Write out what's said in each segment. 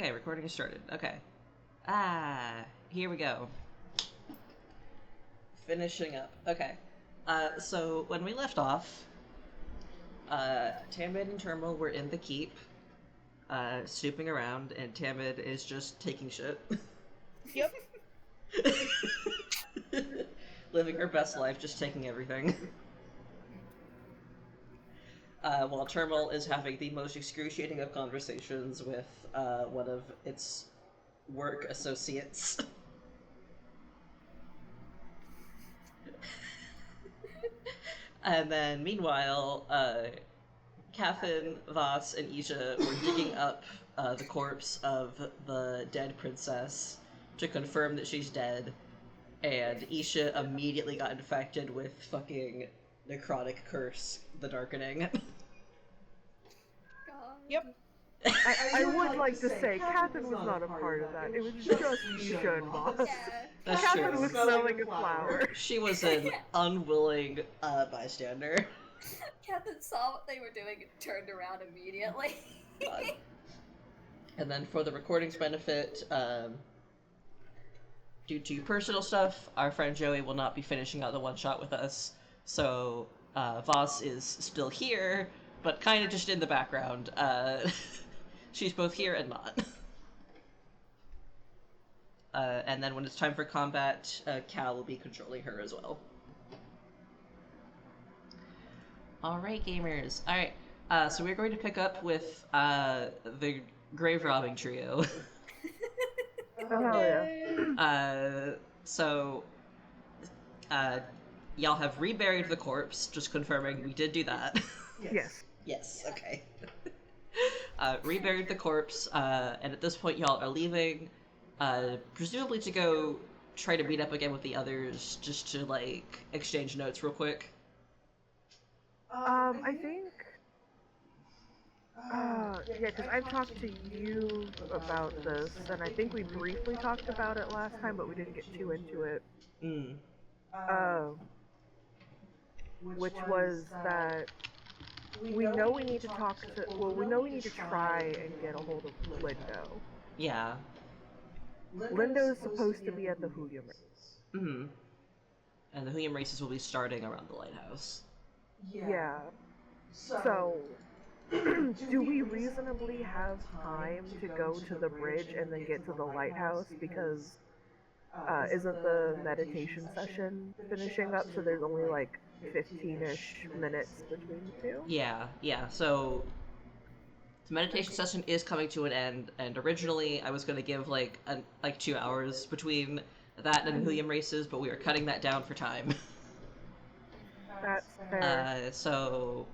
Okay, recording is started. Okay. Here we go. Finishing up. Okay. So when we left off, Tamid and Termal were in the keep, snooping around, and Tamid is just taking shit. Yep. Living her best life, just taking everything. While Termal is having the most excruciating of conversations with one of its work associates. And then, meanwhile, Cathin, Voss, and Isha were digging up the corpse of the dead princess to confirm that she's dead, and Isha immediately got infected with fucking necrotic curse, the Darkening. Yep. I would like to say Catherine was not a part of that. It was just Isha and Voss. Yeah. That's Catherine true. was smelling a flower. She was an unwilling bystander. Catherine saw what they were doing and turned around immediately. And then for the recording's benefit, due to personal stuff, our friend Joey will not be finishing out the one-shot with us. So Voss is still here, but kind of just in the background. She's both here and not. And then when it's time for combat, Cal will be controlling her as well. Alright, gamers. Alright, so we're going to pick up with the grave robbing trio. Oh yeah. So, y'all have reburied the corpse, just confirming we did do that. Yes. Yes, okay. Reburied the corpse, and at this point y'all are leaving, presumably to go try to meet up again with the others, just to, like, exchange notes real quick. I think. Yeah, because I've talked to you about this, and I think we briefly talked about it last time, but we didn't get too into it. Which was that we know we need to talk to. Well, we know we need to try and get a hold of Lindo. Yeah. Lindo's supposed to be at the Huyam. And the Huyam races will be starting around the lighthouse. Yeah. So, do we reasonably have time to go to the bridge and then get to the lighthouse? Because isn't the meditation session finishing up? So there's only like 15-ish minutes between the two? Yeah. So the meditation session is coming to an end, and originally I was going to give like 2 hours between that and the Huyam races, but we are cutting that down for time. That's fair. So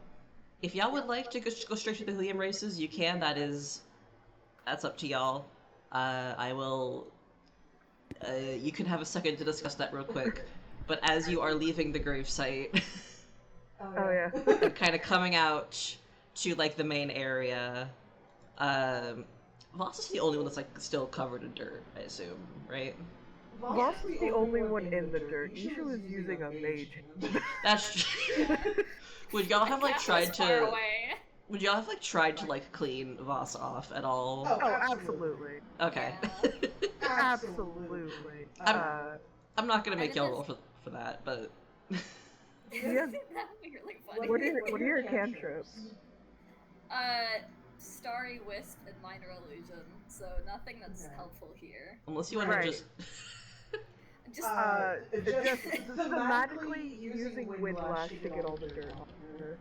if y'all would like to go straight to the Huyam races, you can. That's up to y'all. I will. You can have a second to discuss that real quick. But as you are leaving the gravesite, Oh yeah. and kind of coming out to like the main area, Voss is the only one that's like still covered in dirt, I assume, right? Voss was the only one in the dirt. Isha was using a mage. That's true. Would y'all have like Cat tried was far to? away. Would y'all have like tried to like clean Voss off at all? Oh, absolutely. Okay. Absolutely. I'm not gonna make y'all roll for that, but Yeah. That would be really funny. What are your cantrips? Starry Wisp and Minor Illusion, so nothing that's helpful here. unless you want to Right. just Just Just thematically using Windlash to get all the dirt off her.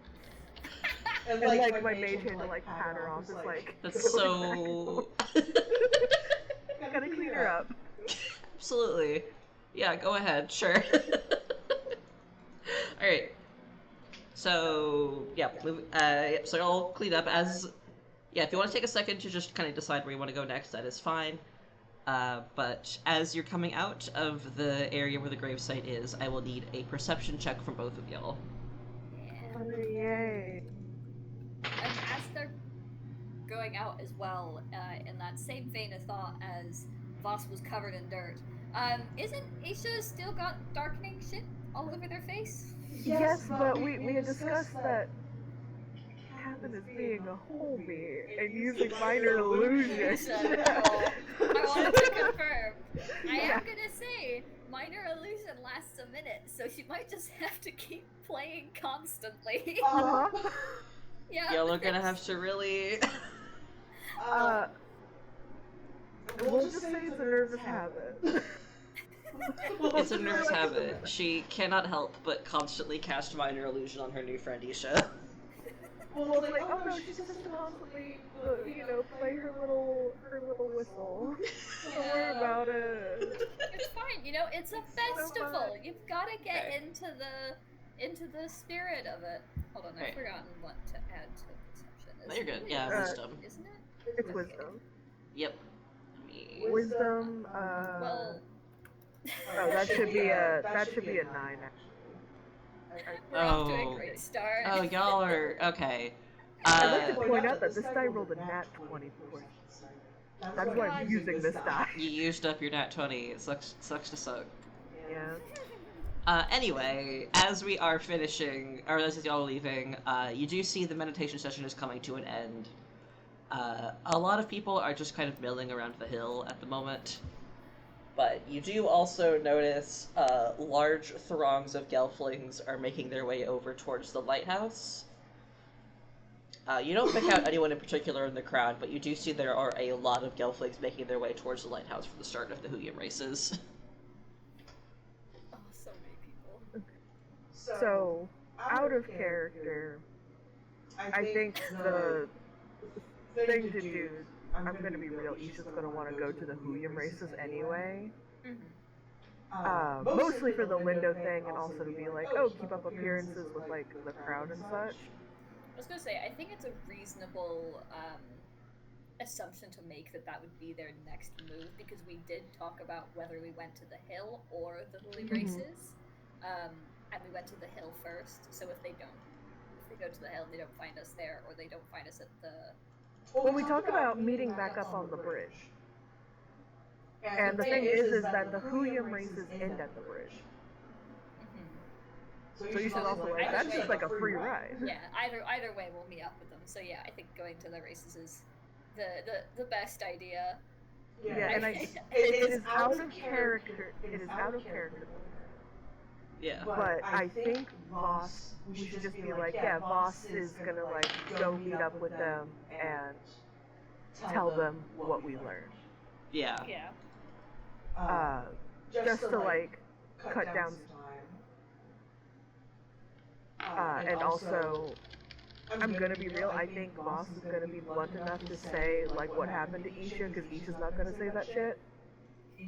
And like my mage hand to like pat her off is like that's so gotta clean her up. absolutely. Yeah, go ahead, sure. Alright. So yeah, so I'll clean up as if you want to take a second to just kind of decide where you want to go next, that is fine. But as you're coming out of the area where the gravesite is, I will need a perception check from both of y'all. Oh, yay. And as they're going out as well, in that same vein of thought as Voss was covered in dirt, isn't Isha still got darkening shit all over their face? Yes, but we had discussed that Catherine is being a homie and using minor illusion. I wanted to confirm. I am gonna say minor illusion lasts a minute, so she might just have to keep playing constantly. Yeah. Y'all are gonna have to really. We'll just say it's a nervous habit. It's a nervous habit. She cannot help but constantly cast minor illusion on her new friend Isha. Well, it's like, oh no, she just has to constantly, play her little whistle. Don't worry about it. It's fine, it's a festival. You've got to get into the spirit of it. Hold on, I've forgotten what to add to perception. No, you're good. Yeah, wisdom. Isn't it? It's wisdom. Yep. Wisdom. Well. Oh, that should be a 9 actually. We're off to a great start. Oh, y'all are okay. I'd like to point out that this die rolled a nat 20 before. That's why I'm using this die. You used up your nat 20. It sucks to suck. Yeah. Anyway, as we are finishing, or as y'all are leaving, you do see the meditation session is coming to an end. A lot of people are just kind of milling around the hill at the moment. But you do also notice large throngs of gelflings are making their way over towards the lighthouse. You don't pick out anyone in particular in the crowd, but you do see there are a lot of gelflings making their way towards the lighthouse for the start of the heeeeere races. Oh, so many people. So, out of character, I think the thing to do, I'm gonna be real, Isha's gonna want to go to the heeeeere races anyway. Mostly for the window thing, and also to be like, oh, keep up appearances with, like, the crowd and such. I was gonna say, I think it's a reasonable assumption to make that would be their next move, because we did talk about whether we went to the hill or the heeeeere races, and we went to the hill first, so if they go to the hill, they don't find us there, or they don't find us at the... Well, we talk about meeting back up on the bridge. And the thing is that the heeeeere races end at the bridge. So you should also, like, that's just like a free ride. Yeah, either way we'll meet up with them. So yeah, I think going to the races is the best idea. Yeah, and it is out of character. It is out of character. Yeah. But I think Voss, we should just be like, yeah, Voss is gonna, like, go meet up with them and tell them what we learned. Yeah. Yeah. Just to, like, cut down some time. And also, I'm gonna be real, I think Voss is gonna be blunt enough to say, like, what happened to Isha, because Isha's not gonna say that shit.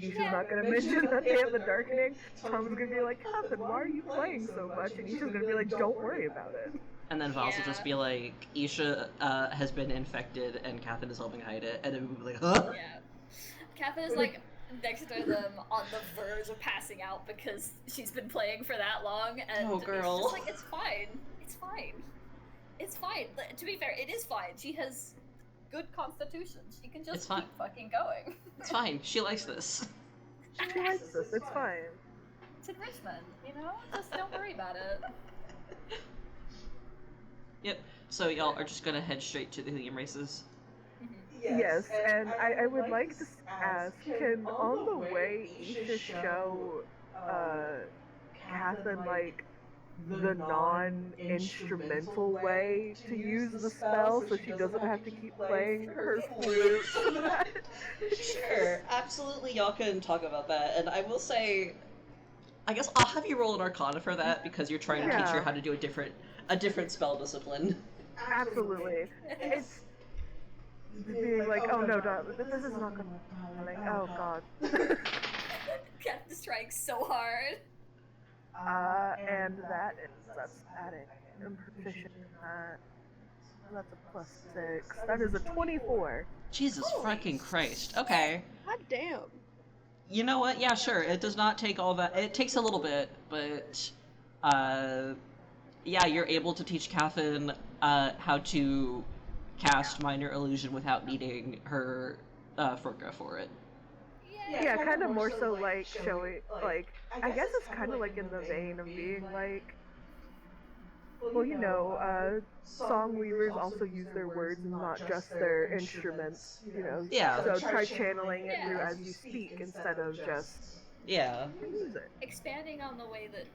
Isha's not gonna mention that they have the darkening. Tom's gonna be like, Catherine, why are you playing so much? And Isha's gonna be like, don't worry about it. And then Voss will just be like, Isha has been infected and Catherine is helping hide it. And then we'll be like, huh? Yeah. Catherine is like next to them on the verge of passing out because she's been playing for that long. And Oh, girl. It's just like, it's fine. It's fine. It's fine. To be fair, it is fine. She has good constitution. She can just keep fucking going. It's fine. She likes this. She likes this. It's fine. It's in Richmond, Just don't worry about it. Yep. So y'all are just gonna head straight to the heeeeere races. Yes, and I would like to ask, can on the way Isha show Catherine, like, the non-instrumental way to use the spell so she doesn't have to keep playing her flute? Sure, absolutely, y'all can talk about that. And I will say, I guess I'll have you roll an Arcana for that because you're trying to teach her how to do a different spell discipline. Absolutely. It's being like, oh no, this is not gonna, like, oh god. Catherine's trying so hard. And that's adding. I'm proficient in that. That's a +6. That is a 24. Jesus freaking Christ. Okay. God damn. You know what? Yeah, sure. It does not take all that. It takes a little bit, but yeah, you're able to teach Catherine how to cast minor illusion without needing her Furka for it. Yeah, kind of more so like showing, like, I guess it's kind of like in the vein of being like, Well, song weavers also use their words and not just their instruments, Yeah. So try channeling it through Yeah. as you speak instead of just Yeah. music. Expanding on the way that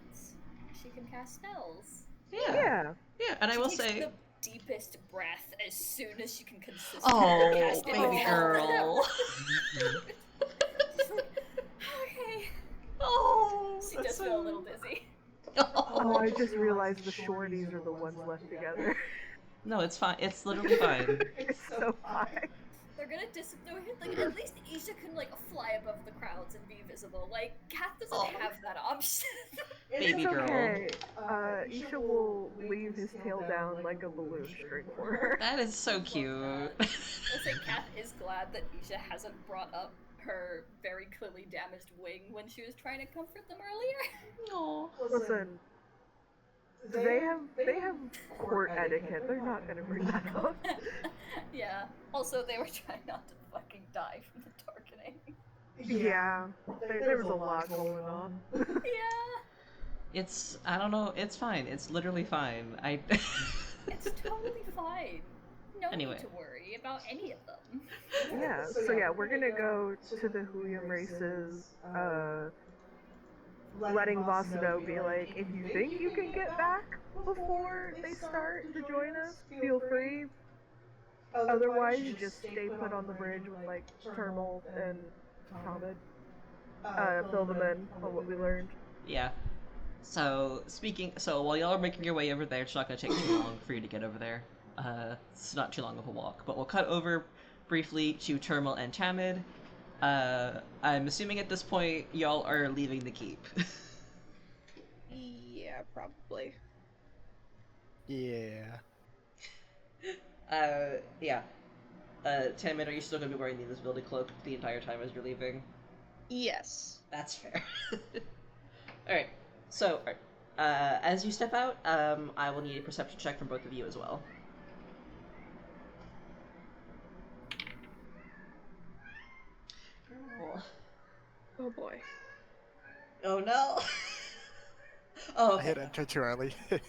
she can cast spells. Yeah. Yeah. Yeah, and I She will takes say... the deepest breath as soon as she can consistently Oh, cast it baby without girl. She's like, okay. Oh, She that's does feel a little dizzy. Oh, I just realized the shorties are the ones left together. No, it's fine. It's literally fine. It's so fine. They're gonna disappear. Like, at least Isha can, like, fly above the crowds and be visible. Like, Kath doesn't have that option. Baby It's girl. okay. Isha will leave his tail down like a balloon string for her. That is so cute. I'll say Kath is glad that Isha hasn't brought up her very clearly damaged wing when she was trying to comfort them earlier. Aw. Listen, they have court etiquette. They're not gonna bring that up. Yeah. Also, they were trying not to fucking die from the darkening. Yeah, there was a lot going on. Yeah. I don't know, it's fine. It's literally fine. It's totally fine. No Anyway. need to worry about any of them. Yeah, so yeah, we're gonna go to the Huyum races, letting Vasudo be like, if you think you can get back before they start to join us, feel free. Otherwise, just stay put on the bridge with, like, Termal and Hamid. Fill them in on what we learned. Yeah. So while y'all are making your way over there, it's not gonna take too long for you to get over there. It's not too long of a walk, but we'll cut over briefly to Termal and Tamid. I'm assuming at this point y'all are leaving the keep. Yeah, probably. Yeah. Yeah. Tamid, are you still gonna be wearing the invisibility cloak the entire time as you're leaving? Yes. That's fair. Alright, so, as you step out, I will need a perception check from both of you as well. Oh boy. Oh no! Oh, I hit enter too early. It's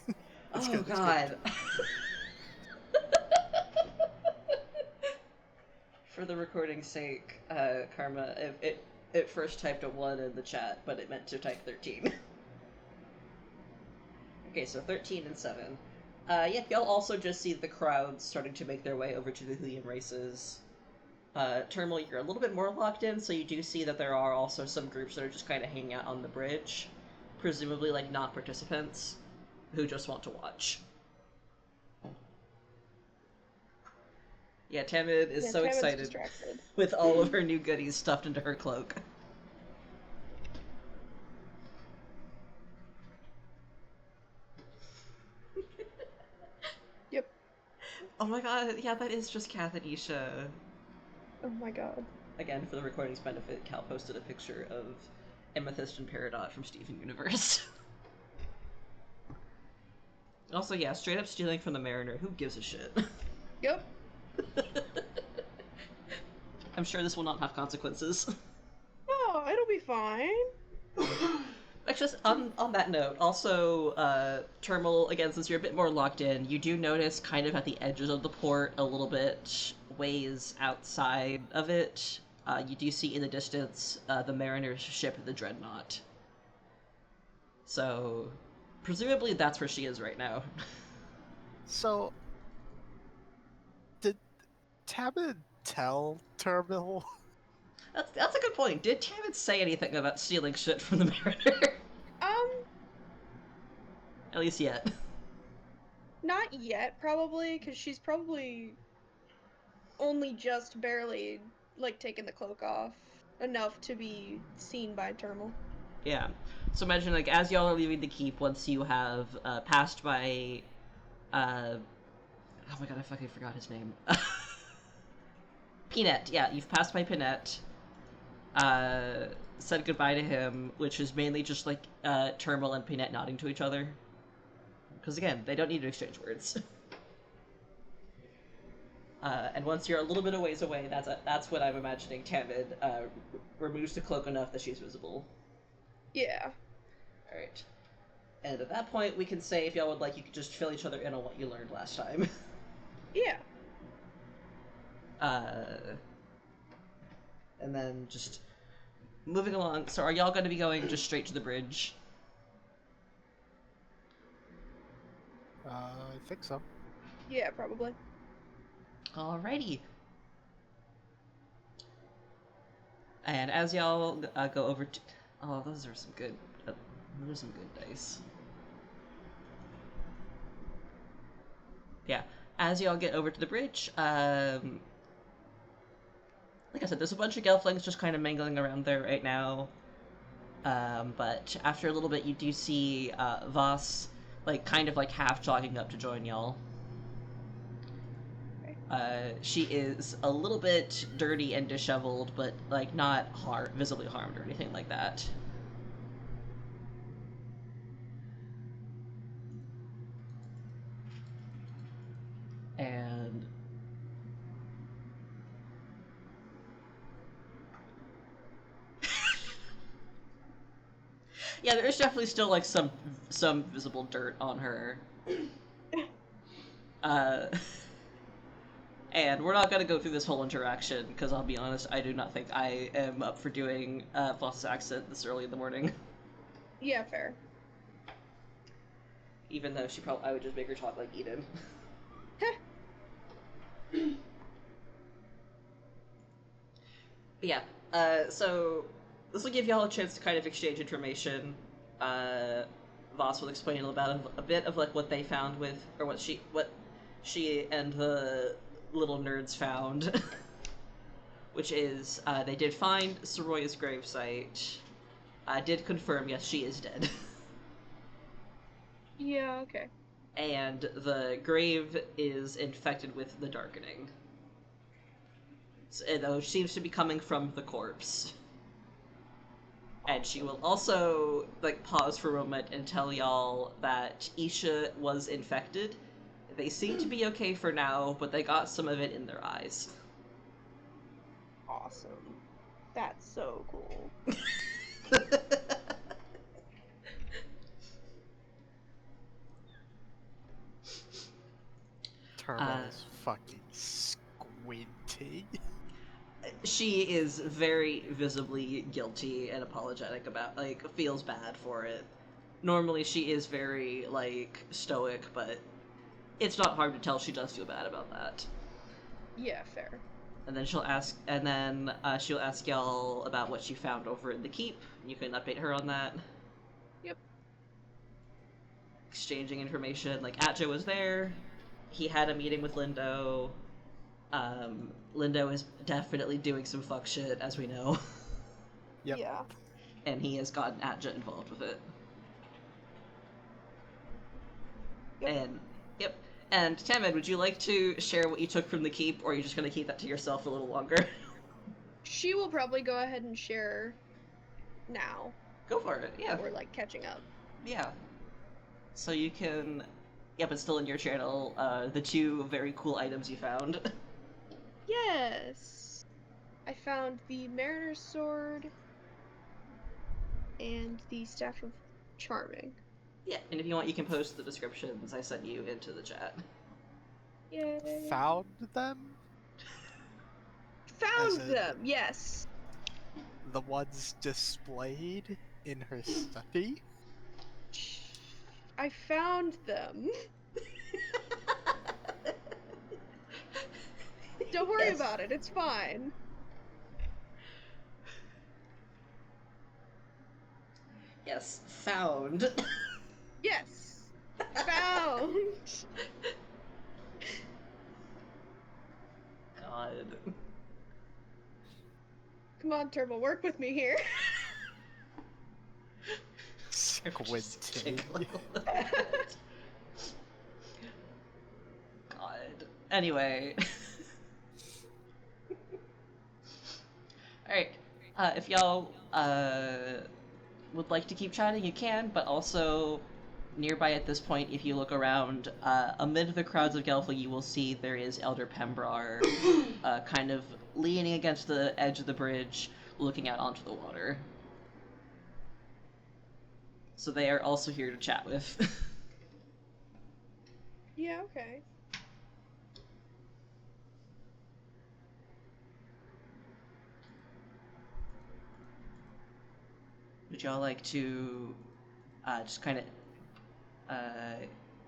oh good, it's god. For the recording's sake, Karma, it first typed a 1 in the chat, but it meant to type 13. Okay, so 13 and 7. Yep, y'all also just see the crowds starting to make their way over to the Huyum races. Termal, you're a little bit more locked in, so you do see that there are also some groups that are just kind of hanging out on the bridge. Presumably, like, not participants, who just want to watch. Yeah, Tamid is so Tamid's excited distracted. with all of her new goodies stuffed into her cloak. Yep. Oh my god, yeah, that is just Kath and Isha. Oh my god. Again, for the recording's benefit, Cal posted a picture of Amethyst and Peridot from Steven Universe. Also, yeah, straight up stealing from the Mariner. Who gives a shit? Yep. I'm sure this will not have consequences. Oh, it'll be fine. Just on that note, also, Termal, again, since you're a bit more locked in, you do notice kind of at the edges of the port, a little bit ways outside of it, you do see in the distance the Mariner's ship, the Dreadnought. So, presumably that's where she is right now. So, did Tabit tell Termal? That's a good point. Did Tamid say anything about stealing shit from the Mariner? At least yet. Not yet, probably, because she's probably only just barely, like, taken the cloak off enough to be seen by Termal. Yeah. So imagine, like, as y'all are leaving the keep, once you have passed by, oh my god, I fucking forgot his name. Peanut. Yeah, you've passed by Peanut. Said goodbye to him, which is mainly just like Termal and Peanut nodding to each other. Because again, they don't need to exchange words. And once you're a little bit of ways away, that's what I'm imagining. Tamid removes the cloak enough that she's visible. Yeah. All right. And at that point, we can say, if y'all would like, you could just fill each other in on what you learned last time. Yeah. And then just moving along. So are y'all going to be going just straight to the bridge? I think so. Yeah, probably. Alrighty. And as y'all go over to... Oh, those are some good... those are some good dice. Yeah. As y'all get over to the bridge, like I said, there's a bunch of gelflings just kind of mingling around there right now. But after a little bit, you do see Voss, like, kind of like half jogging up to join y'all. She is a little bit dirty and disheveled, but, like, not visibly harmed or anything like that. And... yeah, there's definitely still, like, some visible dirt on her. And we're not going to go through this whole interaction, because I'll be honest, I do not think I am up for doing Voss's accent this early in the morning. Yeah, fair. Even though I would just make her talk like Eden. But yeah, so this will give y'all a chance to kind of exchange information. Voss will explain about a bit of like what they found with, or what she and the little nerds found, which is they did find Soroya's gravesite. Did confirm, yes, she is dead. Yeah, okay. And the grave is infected with the darkening. Though it seems to be coming from the corpse. And she will also, like, pause for a moment and tell y'all that Isha was infected. They seem to be okay for now, but they got some of it in their eyes. Awesome. That's so cool. Turbo's fucking squinting. She is very visibly guilty and apologetic about, like, feels bad for it. Normally she is very, like, stoic, but it's not hard to tell she does feel bad about that. Yeah, fair. And then she'll ask y'all about what she found over in the keep. You can update her on that. Yep. Exchanging information. Like, Atjo was there. He had a meeting with Lindo. Lindo is definitely doing some fuck shit, as we know. Yep. Yeah. And he has gotten Atja involved with it. Yep. And Tamid, would you like to share what you took from the keep, or are you just going to keep that to yourself a little longer? She will probably go ahead and share now. Go for it, yeah. We're, like, catching up. Yeah. So you can... Yep, it's still in your channel. The two very cool items you found. Yes! I found the Mariner's Sword and the Staff of Charming. Yeah, and if you want, you can post the descriptions I sent you into the chat. Yay! Found them? Found As in- them, yes! The ones displayed in her study? I found them. Don't worry Yes. about it, it's fine. Yes, found. Yes! Found! God. Come on, Turbo, work with me here. Squinting. God. Anyway. Alright. If y'all would like to keep chatting, you can, but also nearby at this point, if you look around, amid the crowds of Gelfling, you will see there is Elder Pembrar kind of leaning against the edge of the bridge, looking out onto the water. So they are also here to chat with. Yeah, okay. Would y'all like to just kind of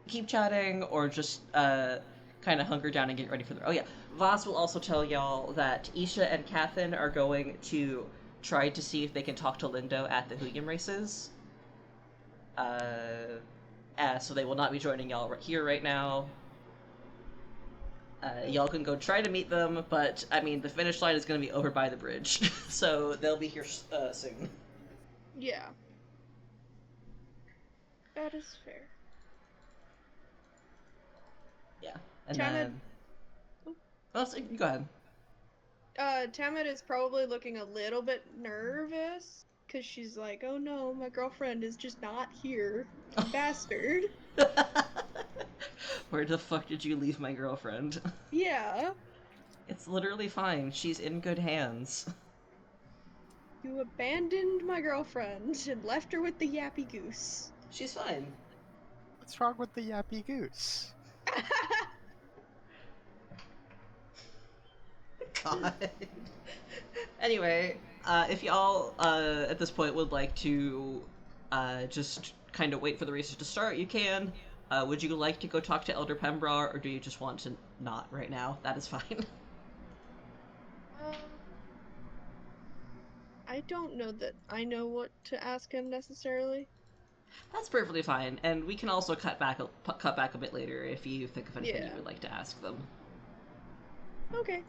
keep chatting, or just kind of hunker down and get ready for the... Oh yeah, Voss will also tell y'all that Isha and Kathin are going to try to see if they can talk to Lindo at the Huyam races. So they will not be joining y'all here right now. Y'all can go try to meet them, but, I mean, the finish line is going to be over by the bridge, so they'll be here soon. Yeah. That is fair. Yeah. And Tamid... then... Well, so, go ahead. Tamid is probably looking a little bit nervous, because she's like, oh no, my girlfriend is just not here. Bastard. Where the fuck did you leave my girlfriend? Yeah. It's literally fine. She's in good hands. You abandoned my girlfriend and left her with the yappy goose. She's fine. What's wrong with the yappy goose? God. Anyway, if y'all at this point would like to just kind of wait for the races to start, you can. Would you like to go talk to Elder Pembrar, or do you just want to not right now? That is fine. I don't know that I know what to ask him necessarily. That's perfectly fine, and we can also cut back a bit later if you think of anything you would like to ask them. Okay.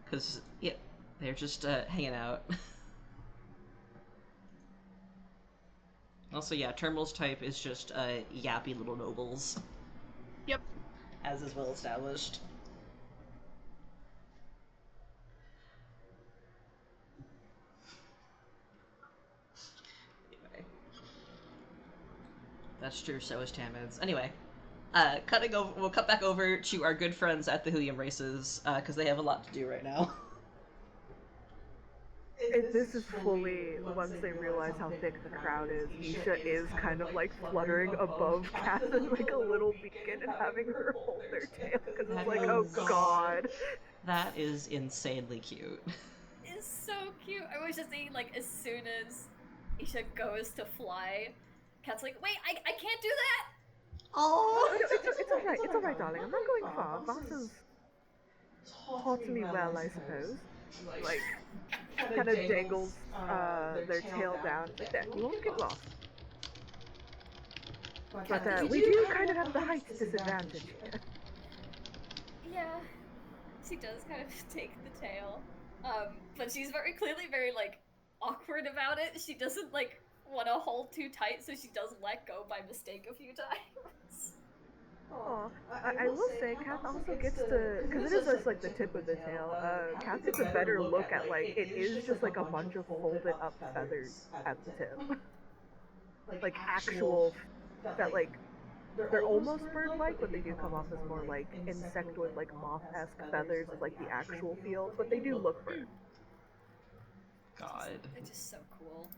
Because, yeah, they're just hanging out. Also, yeah, Terminal's type is just yappy little nobles. Yep. As is well established. Anyway. That's true, so is Tamid's. Anyway. We'll cut back over to our good friends at the Huyam races, because they have a lot to do right now. This is fully, once they realize how thick the crowd is, Isha is kind of like fluttering above Kathin like a little beacon and having her hold their tail, because it's like, oh god. That is insanely cute. It's so cute. I was just thinking, like, as soon as Isha goes to fly, Kat's like, wait, I can't do that! Oh, It's alright, darling. I'm not going far. Voss has taught me well, I suppose. Like, kind of dangles their tail down. Like that. You won't get lost. But we do kind of have the height disadvantage here. Yeah, she does kind of take the tail. But she's very clearly very, like, awkward about it. She doesn't, like, want to hold too tight, so she does let go by mistake a few times. Aw, I will say, Kath also gets to, because it is just like the tip of the tail, Kath gets a better look at, like, it is just like a bunch of folded up feathers at the tip. Like actual, that like, they're almost bird-like, but they do come off as more like insectoid, like moth-esque feathers of like the actual field, but they do look bird. God. They're just so cool.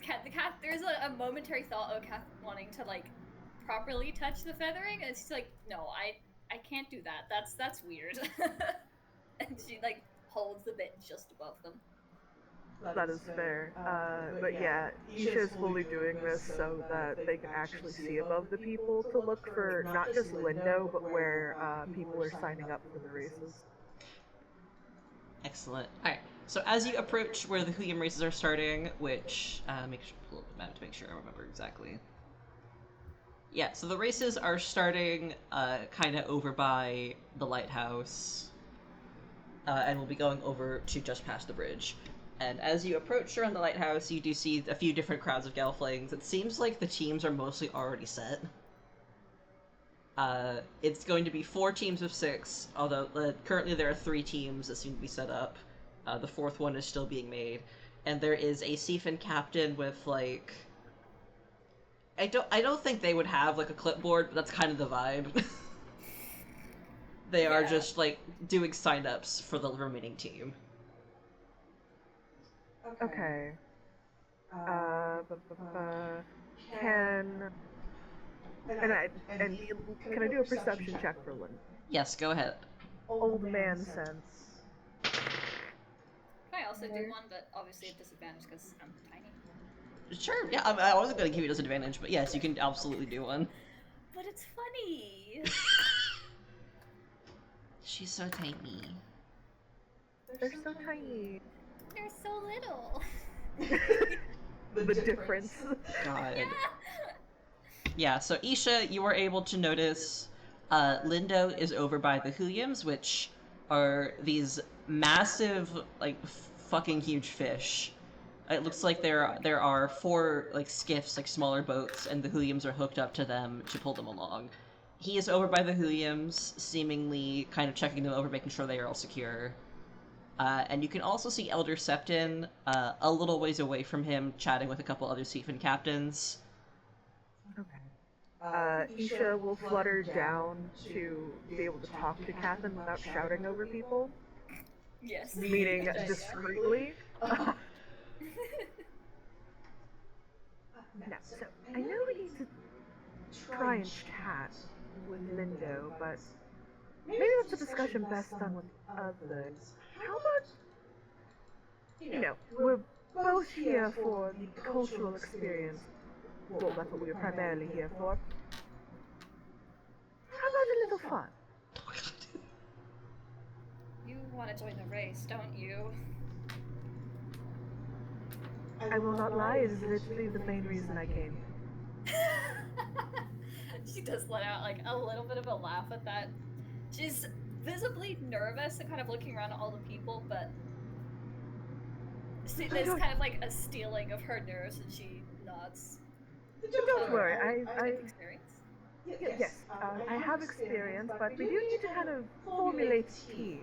The cat, there's a momentary thought of Cat wanting to, like, properly touch the feathering, and she's like, no, I can't do that. That's weird. And she, like, holds the bit just above them. That is fair. But yeah, Isha is fully doing this so that they can actually see above the people to look for not just Lindo, but where people are signing up for the races. Excellent. Alright, so as you approach where the Huyam races are starting, which, make sure, pull up the map to make sure I remember exactly. Yeah, so the races are starting, kind of over by the lighthouse, and we'll be going over to just past the bridge. And as you approach around the lighthouse, you do see a few different crowds of Gelflings. It seems like the teams are mostly already set. It's going to be 4 teams of 6, although currently there are 3 teams that seem to be set up. The 4th one is still being made. And there is a Siphon captain with, like... I don't think they would have, like, a clipboard, but that's kind of the vibe. They are just, like, doing sign-ups for the remaining team. Okay. can and can I do a perception check for Lynn? Yes, go ahead. Old man sense. Can I also do one, but obviously at disadvantage because I'm tiny. Sure, yeah, I wasn't going to give you disadvantage, but yes, you can absolutely do one. But it's funny. She's so tiny. They're so tiny. They're so little. The difference. God. Yeah. Yeah, so Isha, you are able to notice Lindo is over by the Huyams, which are these massive, like, fucking huge fish. It looks like there are 4, like, skiffs, like, smaller boats, and the Huyams are hooked up to them to pull them along. He is over by the Huyams, seemingly kind of checking them over, making sure they are all secure. And you can also see Elder Septon a little ways away from him, chatting with a couple other Seafin captains. Okay. Isha will flutter down to be able to talk to Catherine without shouting over people, Yes. meaning discreetly. Now, so I know we need to try and chat with Lindo, but maybe that's a discussion best done with others. How about, we're both here for the cultural experience. Well, that's what we were primarily here for. How about a little fun? You want to join the race, don't you? I will not lie, it is literally the main reason I came. She does let out like a little bit of a laugh at that. She's visibly nervous and kind of looking around at all the people, but there's kind of like a stealing of her nerves, and she nods. Don't worry, I experience. yes, I have experience, but we do need to kind of formulate tea.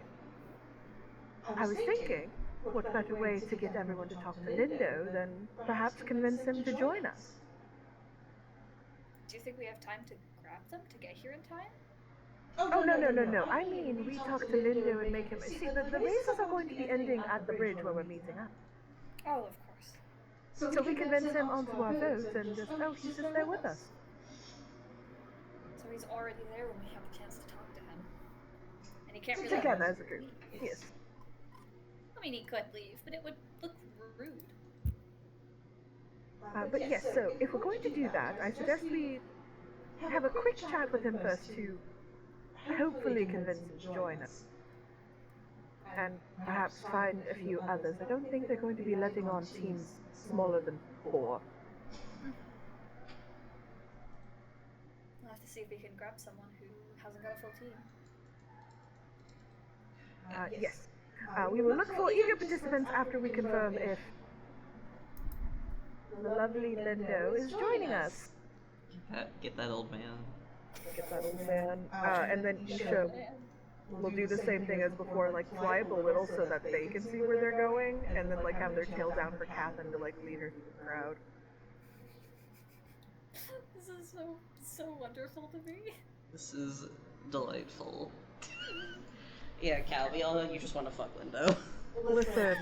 I was thinking, what better way to get everyone to talk to Lindo than perhaps convince him to join us? Do you think we have time to grab them to get here in time? Oh, no. I mean, we talk to Lindo and make him... See, the races are going to be ending at the bridge where we're meeting up. Oh, of course. So we convince him onto our boat and just, he's just there with us. So he's already there when we have a chance to talk to him. And he can't really... Together as a group, yes. I mean, he could leave, but it would look rude. But yes, so if we're going to do that, I suggest we have a quick chat with him first to hopefully convince him to join us. And perhaps find a few others. I don't think they're going to be letting on teams smaller than 4. We'll have to see if we can grab someone who hasn't got a full team. Yes. We will look for eager participants after we confirm if the lovely Lindo is joining us. Get that old man. Get that old man. And then Isha will do the same thing as before, like fly up a little so that they can see where they're going, and then like have their tail down for Catherine to like lead her through the crowd. This is so wonderful to me. This is delightful. Yeah, Cal, we all know you just want to fuck Lindo. Listen,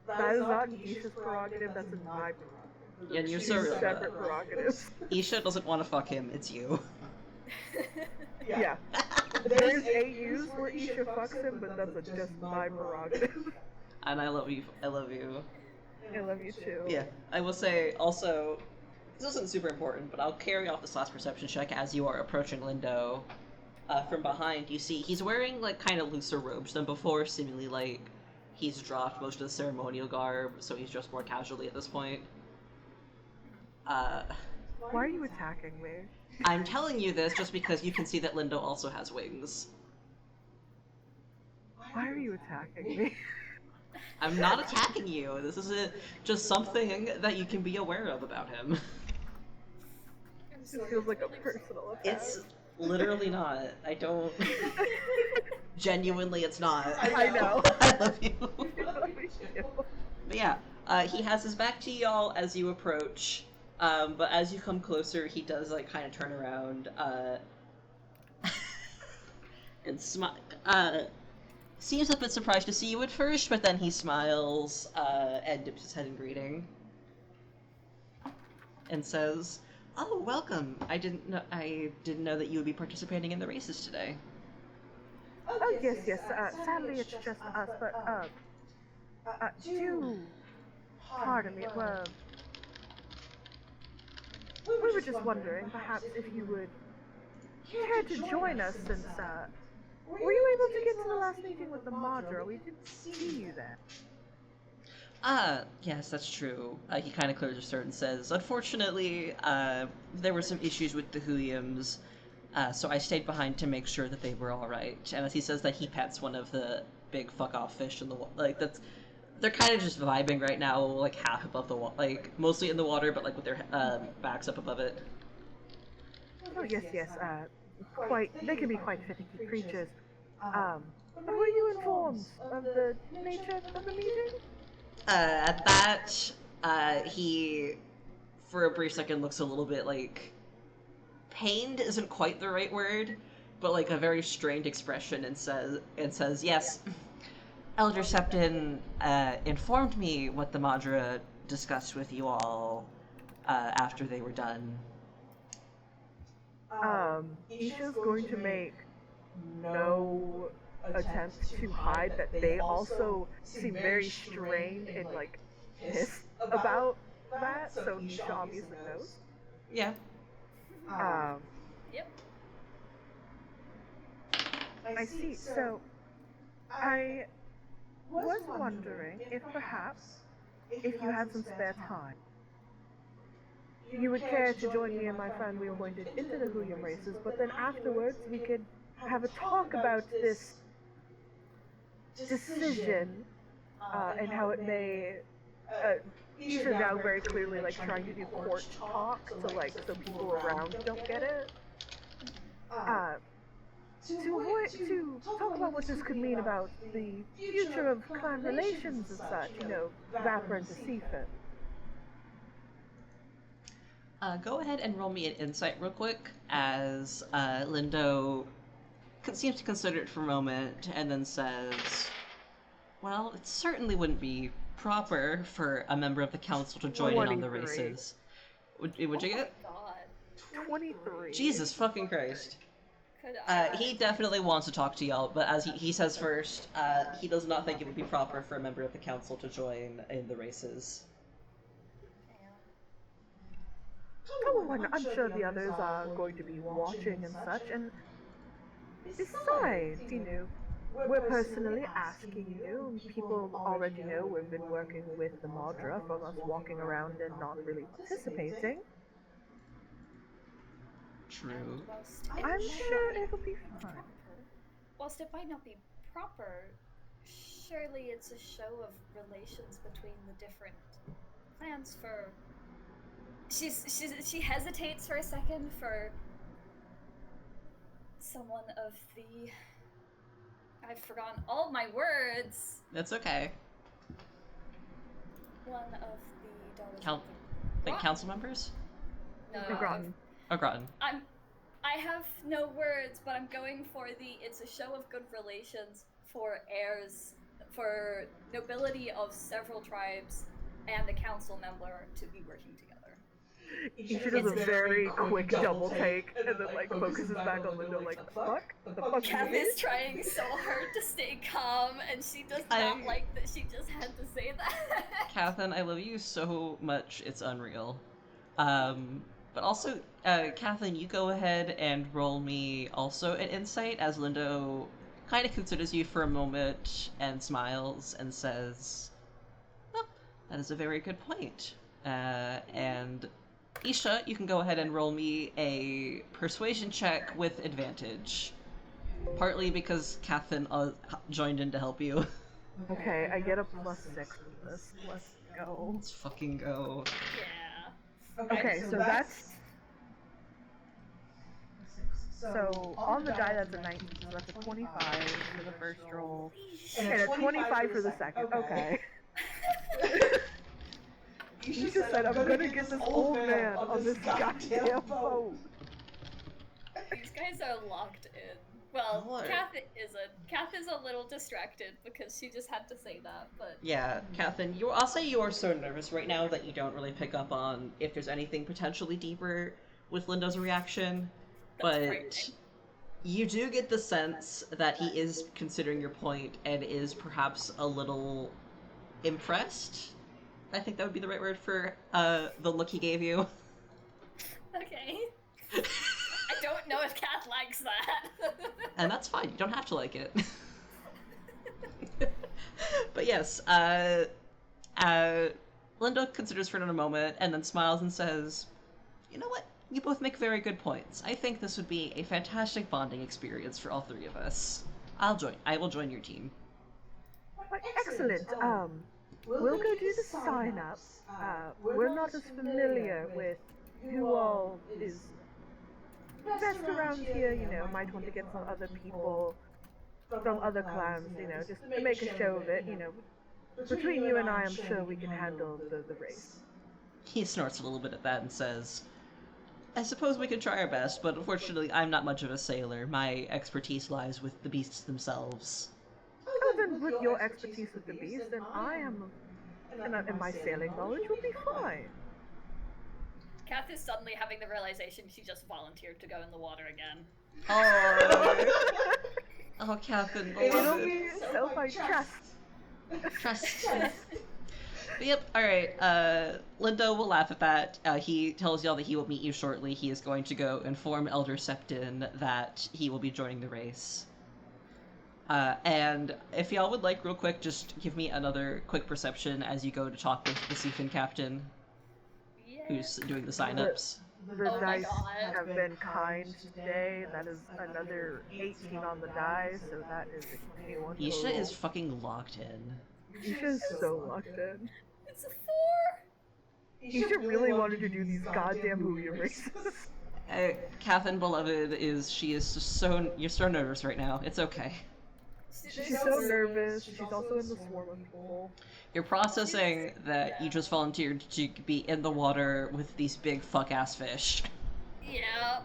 that is not Isha's prerogative, that's in my prerogative. Yeah, and you're Two so separate prerogatives. Isha doesn't want to fuck him, it's you. Yeah. There's AUs where Isha fucks him, but that's just my prerogative. And I love you. I love you. I love you too. Yeah, I will say also, this isn't super important, but I'll carry off this last perception check as you are approaching Lindo. From behind, you see he's wearing like kind of looser robes than before, seemingly like he's dropped most of the ceremonial garb, so he's dressed more casually at this point. Why are you attacking me? I'm telling you this just because you can see that Lindo also has wings. Why are you attacking me? I'm not attacking you. This is just something that you can be aware of about him. This feels like a personal attack. It's literally not. I don't... Genuinely, it's not. I know. I love you. But But yeah, he has his back to y'all as you approach. But as you come closer, he does like kind of turn around and smile. Seems a bit surprised to see you at first, but then he smiles and dips his head in greeting. and says, "Oh, welcome. I didn't know that you would be participating in the races today." Oh, yes, yes. Sadly, it's just us, but, do pardon me. We were just wondering, perhaps, if you would care to join us since, were you able to get to the last meeting with the Madra? We didn't see you there. Yes, that's true. He kind of clears his throat and says, "Unfortunately, there were some issues with the Huiums, so I stayed behind to make sure that they were alright." And as he says that, he pets one of the big fuck-off fish in the water. Like, they're kind of just vibing right now, like, half above the water, like, mostly in the water, but, like, with their, backs up above it. Oh, yes, yes. They can be quite finicky creatures. But were you informed of the nature of the meeting? At that, he, for a brief second, looks a little bit, like, pained isn't quite the right word, but, like, a very strained expression, and says, "Yes, Elder Septon, informed me what the Madra discussed with you all, after they were done." Isha's going to make no attempt to hide that they also seem very strained and, like, pissed about that, so Isha obviously knows. Yeah. Yep. I see. So, I was wondering if perhaps, if you had some spare time, you would care to join me and my friend. We were going into the Huyum races, but then afterwards we could have a talk about this decision, and how it may, Isha now very clearly, like, trying to do court talk, so people around don't get it. To talk about what this could mean about the future of clan relations and such, Vapor and Decipher. Go ahead and roll me an insight real quick, as Lindo seems to consider it for a moment, and then says, "Well, it certainly wouldn't be proper for a member of the council to join in on the 23. races." Would you get? God. 23. Jesus fucking Christ. Could I? He definitely wants to talk to y'all, but as he says first, he does not think it would be proper for a member of the council to join in the races. Oh, well, I'm sure the others are going to be watching and such, and besides, we're personally asking you. People already know we've been working with the Madra from us walking around and not really participating. True. I'm sure it'll be fine. Whilst it might not be proper, surely it's a show of relations between the different clans for... She hesitates for a second for someone of the... I've forgotten all my words! That's okay. One of the daughters Like council members? No, Groton. Oh, Groton. I have no words, but I'm going for it's a show of good relations for heirs, for nobility of several tribes, and a council member to be working together. Isha does a very quick double take, and then, like, focuses back on Lindo, like, the fuck? What the fuck Kev is is trying so hard to stay calm, and she does not like that she just had to say that. Cathan, I love you so much, it's unreal. But also, Cathan, you go ahead and roll me also an insight, as Lindo kind of considers you for a moment and smiles and says, "Oh, that is a very good point." And Isha, you can go ahead and roll me a persuasion check with advantage. Partly because Cathan joined in to help you. Okay, I get a +6 for this. Let's go. Let's fucking go. Yeah. Okay, so that's... So, on the die that's a 19, so that's a 25 for the first roll, and a 25 for the second. Okay. You just said, I'm gonna get this old man on this goddamn boat. These guys are locked in. Well, Lord. Kath is a little distracted because she just had to say that, but Yeah, Catherine, I'll say you are so nervous right now that you don't really pick up on if there's anything potentially deeper with Lindo's reaction, that's but frightening. you do get the sense that he is considering your point and is perhaps a little impressed. I think that would be the right word for the look he gave you. Okay. I don't know if Kath likes that. And that's fine, you don't have to like it. But yes, Linda considers for another moment and then smiles and says, "You know what? You both make very good points. I think this would be a fantastic bonding experience for all three of us. I will join your team." Excellent. We'll go do the sign-ups. We're not as familiar with who all is best around here, you know, might want to get some other people from other clans, you know, just to make a show of it, you know. Between you and I, I'm sure we can handle the race. He snorts a little bit at that and says, "I suppose we could try our best, but unfortunately I'm not much of a sailor. My expertise lies with the beasts themselves." Oh, then with your expertise with the beast, then I am, and my sailing knowledge will be fine. Kath is suddenly having the realization she just volunteered to go in the water again. Oh, oh, Catherine, It'll be self-I trust. Trust. But yep, alright, Lindo will laugh at that. He tells y'all that he will meet you shortly. He is going to go inform Elder Septon that he will be joining the race. And if y'all would like, real quick, just give me another quick perception as you go to talk with the Seafin captain, who's doing the sign-ups. The Oh my dice God. have been kind today. That is another 18 on the die, so that is a 21 Isha total. is fucking locked in. Isha is so locked in. It's a 4! Isha really wanted to do these goddamn movie races. Catherine, beloved, she is just so, you're so nervous right now. It's okay. She's so nervous. She's also in the swarm of people. You're processing that you just volunteered to be in the water with these big fuck-ass fish. Yeah.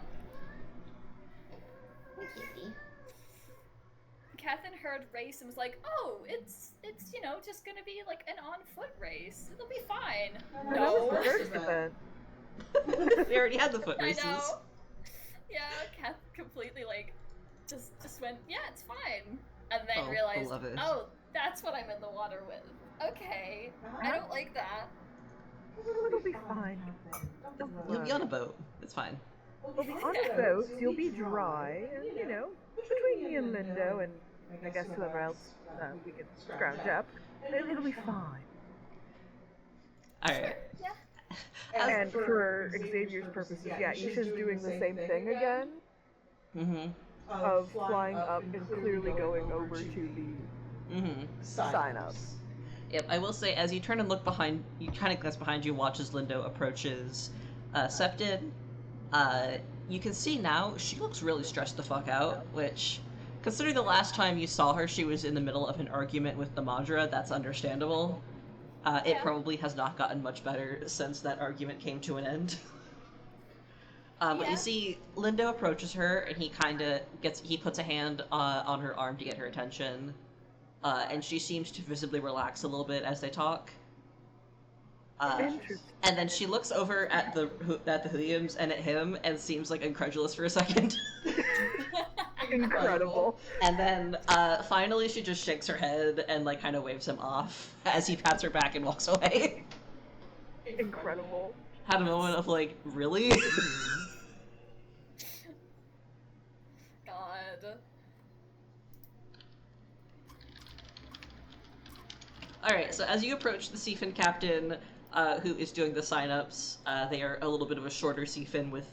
Catherine heard race and was like, "Oh, it's you know, just gonna be like an on-foot race. It'll be fine." That was the first event. We already had the foot I races. know. Yeah, Kath completely like just went, "Yeah, it's fine," and then Oh, realized, beloved. "Oh, that's what I'm in the water with. Okay, I don't like that." It'll be fine. You'll be on a boat. It's fine. We'll be on a boat, you'll be dry, and, you know, between me and Lindo, and I guess whoever else we can scrounge up, it'll be fine. Alright. Yeah. And for Xavier's purposes, yeah, Isha's doing the same thing again, Mm-hmm. of flying up and clearly going over to the Mm-hmm. sign-ups. Yep, I will say, as you turn and look behind, you kind of glance behind you, watch as Lindo approaches Septon. You can see now, she looks really stressed the fuck out, which, considering the last time you saw her, she was in the middle of an argument with the Madra, that's understandable. It probably has not gotten much better since that argument came to an end. But you see, Lindo approaches her, and he puts a hand on her arm to get her attention. And she seems to visibly relax a little bit as they talk. Interesting. And then she looks over at the Williams and at him and seems like incredulous for a second. Incredible. And then finally she just shakes her head and like kind of waves him off as he pats her back and walks away. Incredible. Had a moment of like, really? God. Alright, so as you approach the Seafin captain, who is doing the sign-ups, they are a little bit of a shorter Seafin with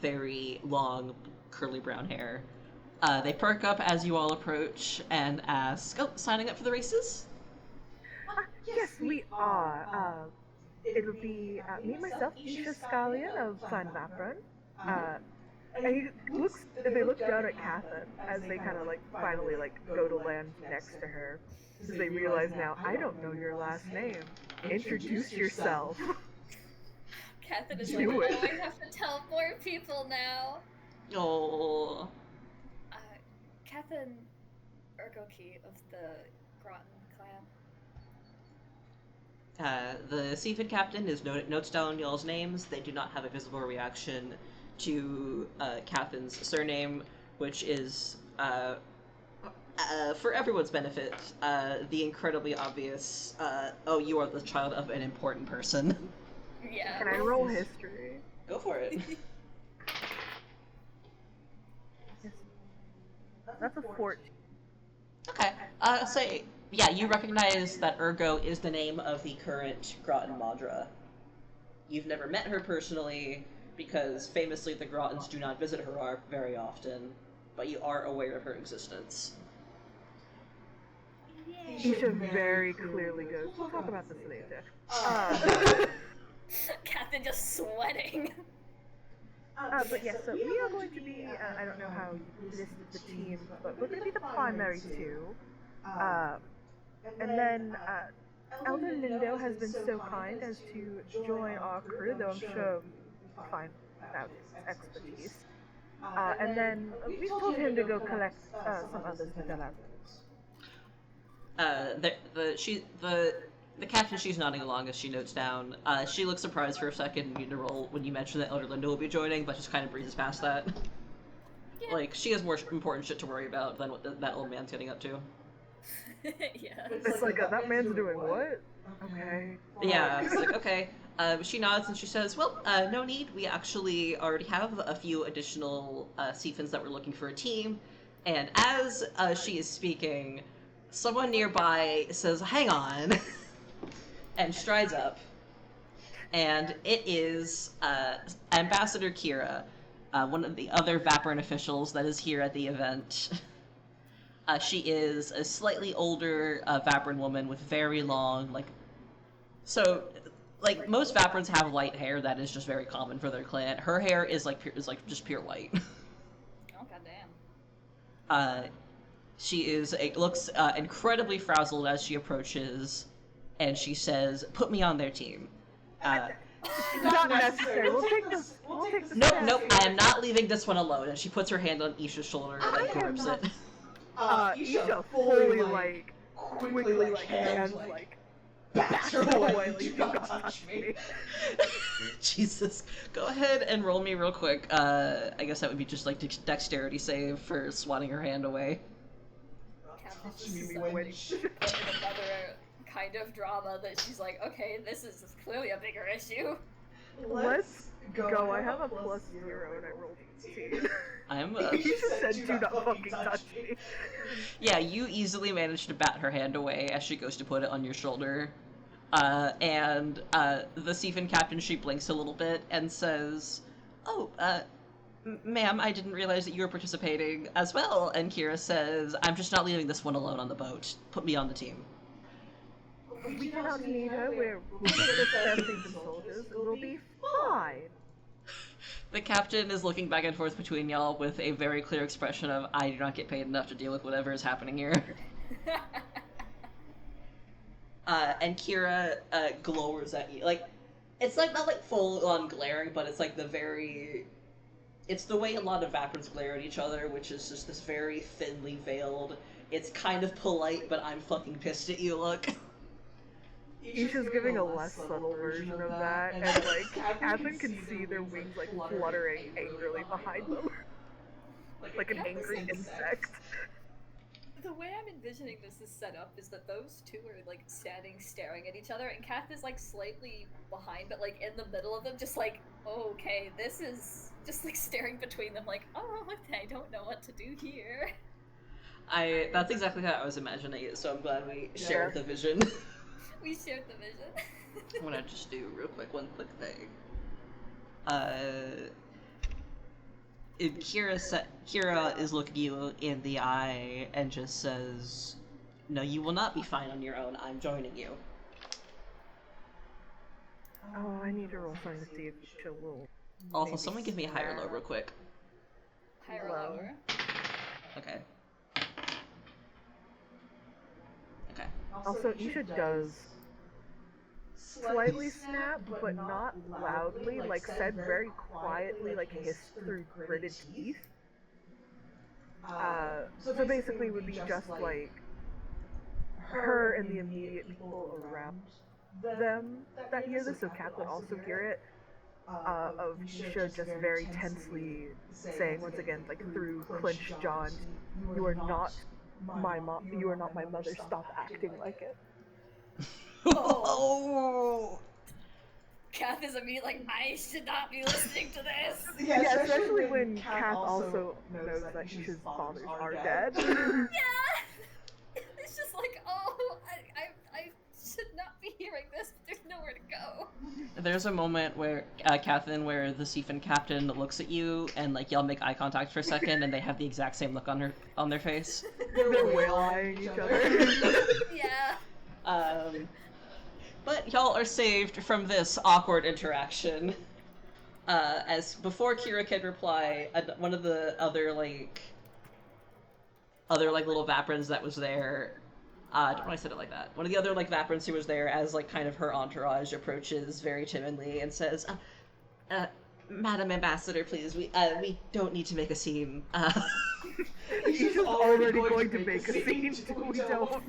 very long, curly brown hair. They perk up as you all approach and ask, "Oh, signing up for the races?" Yes, we are. It'll be me, myself, Isha Scallion of Sign of Apron. And they look down at Catherine as they kind of like finally like go to land next to her. Because they realize now, I don't know your last name. Introduce yourself. Catherine is Do like, it. "Oh, I have to tell more people now." Oh. Catherine Urgoki of the Groton clan? The Seaford captain notes down y'all's names. They do not have a visible reaction to Catherine's surname, which is, for everyone's benefit, the incredibly obvious, oh, you are the child of an important person. Yeah. Can I roll history? Go for it. That's a 14. Okay. Yeah, you recognize that Ergo is the name of the current Groton Madra. You've never met her personally, because famously the Grotons do not visit her very often, but you are aware of her existence. Isha very clearly goes, we'll talk about this later. Catherine just sweating. But yes, so we are going to be, I don't know how you listed the team, but we're going to be the primary two. And then Elder Lindo has been so kind as to join our crew, though I'm sure we'll find out his expertise. And then we've told him to go collect some others with their The captain, she's nodding along as she notes down. She looks surprised for a second when you mention that Elder Lindo will be joining, but just kind of breezes past that. Yeah. Like, she has more important shit to worry about than what that old man's getting up to. Yeah. It's like, that man's doing what? Okay. Yeah, it's like, okay. She nods and she says, well, no need. We actually already have a few additional Seafins that we're looking for a team. And as she is speaking, someone nearby says, hang on, and strides up. And it is Ambassador Kira, one of the other Vaporan officials that is here at the event. She is a slightly older Vaporan woman with very long, most Vaporans have light hair that is just very common for their clan. Her hair is just pure white. Oh, goddamn. She looks incredibly frazzled as she approaches, and she says, "Put me on their team." Not necessary. We'll take this. Nope. I am not leaving this one alone. And she puts her hand on Isha's shoulder and then grips it. Isha fully quickly hands backs her away. Do not touch me. Jesus. Go ahead and roll me real quick. I guess that would be just dexterity save for swatting her hand away. Captain's in another kind of drama that she's like, okay, this is clearly a bigger issue. Let's go. I have a +0 and I rolled 18. You just said do not fucking touch me. Yeah, you easily managed to bat her hand away as she goes to put it on your shoulder. And the Seafin captain, she blinks a little bit and says, oh, ma'am, I didn't realize that you were participating as well. And Kira says, I'm just not leaving this one alone on the boat. Put me on the team. We cannot need her. We're dispensing the soldiers. We'll be fine. The captain is looking back and forth between y'all with a very clear expression of, I do not get paid enough to deal with whatever is happening here. And Kira glowers at you. It's not full-on glaring, but it's it's the way a lot of Vaporans glare at each other, which is just this very thinly veiled, it's kind of polite, but I'm fucking pissed at you look. Isha's giving a less subtle version of that, and Catherine can see their wings fluttering angrily behind them. Like an angry insect. The way I'm envisioning this is set up is that those two are standing staring at each other, and Kath is slightly behind, but in the middle of them, just oh, okay, this is just staring between them oh, I don't know what to do here. That's exactly how I was imagining it, so I'm glad we shared the vision. We shared the vision. I'm gonna just do one quick thing. Kira is looking you in the eye and just says, no, you will not be fine on your own. I'm joining you. Oh, I need to roll something to see if she will. Also, someone give me a high or low real quick. Higher or lower? Okay. Okay. Also, Isha does slightly snap, but not loudly, said very quietly, hissed through gritted teeth. So basically, it would be just like her and the immediate people around them that hear this. So Kat would also hear it. Of Isha just very tensely saying once again, like through clenched jaw, "You are not my mom. You are not my mother. Stop acting like it." Oh. Kath is immediately like, I should not be listening to this. Yeah, especially when Kath also knows that Isha's fathers are dead. Yeah! It's just like, oh, I should not be hearing this, but there's nowhere to go. There's a moment where, Catherine, where the Siphon captain looks at you and like y'all make eye contact for a second, and they have the exact same look on their face. They're whale-eyeing each other. Yeah. But y'all are saved from this awkward interaction. As before Kira can reply, one of the other little Vaprins that was there. I don't know why I said it like that. One of the other Vaprins who was there as kind of her entourage approaches very timidly and says, Madam Ambassador, please, we don't need to make a scene. He's already going to make a scene, we don't.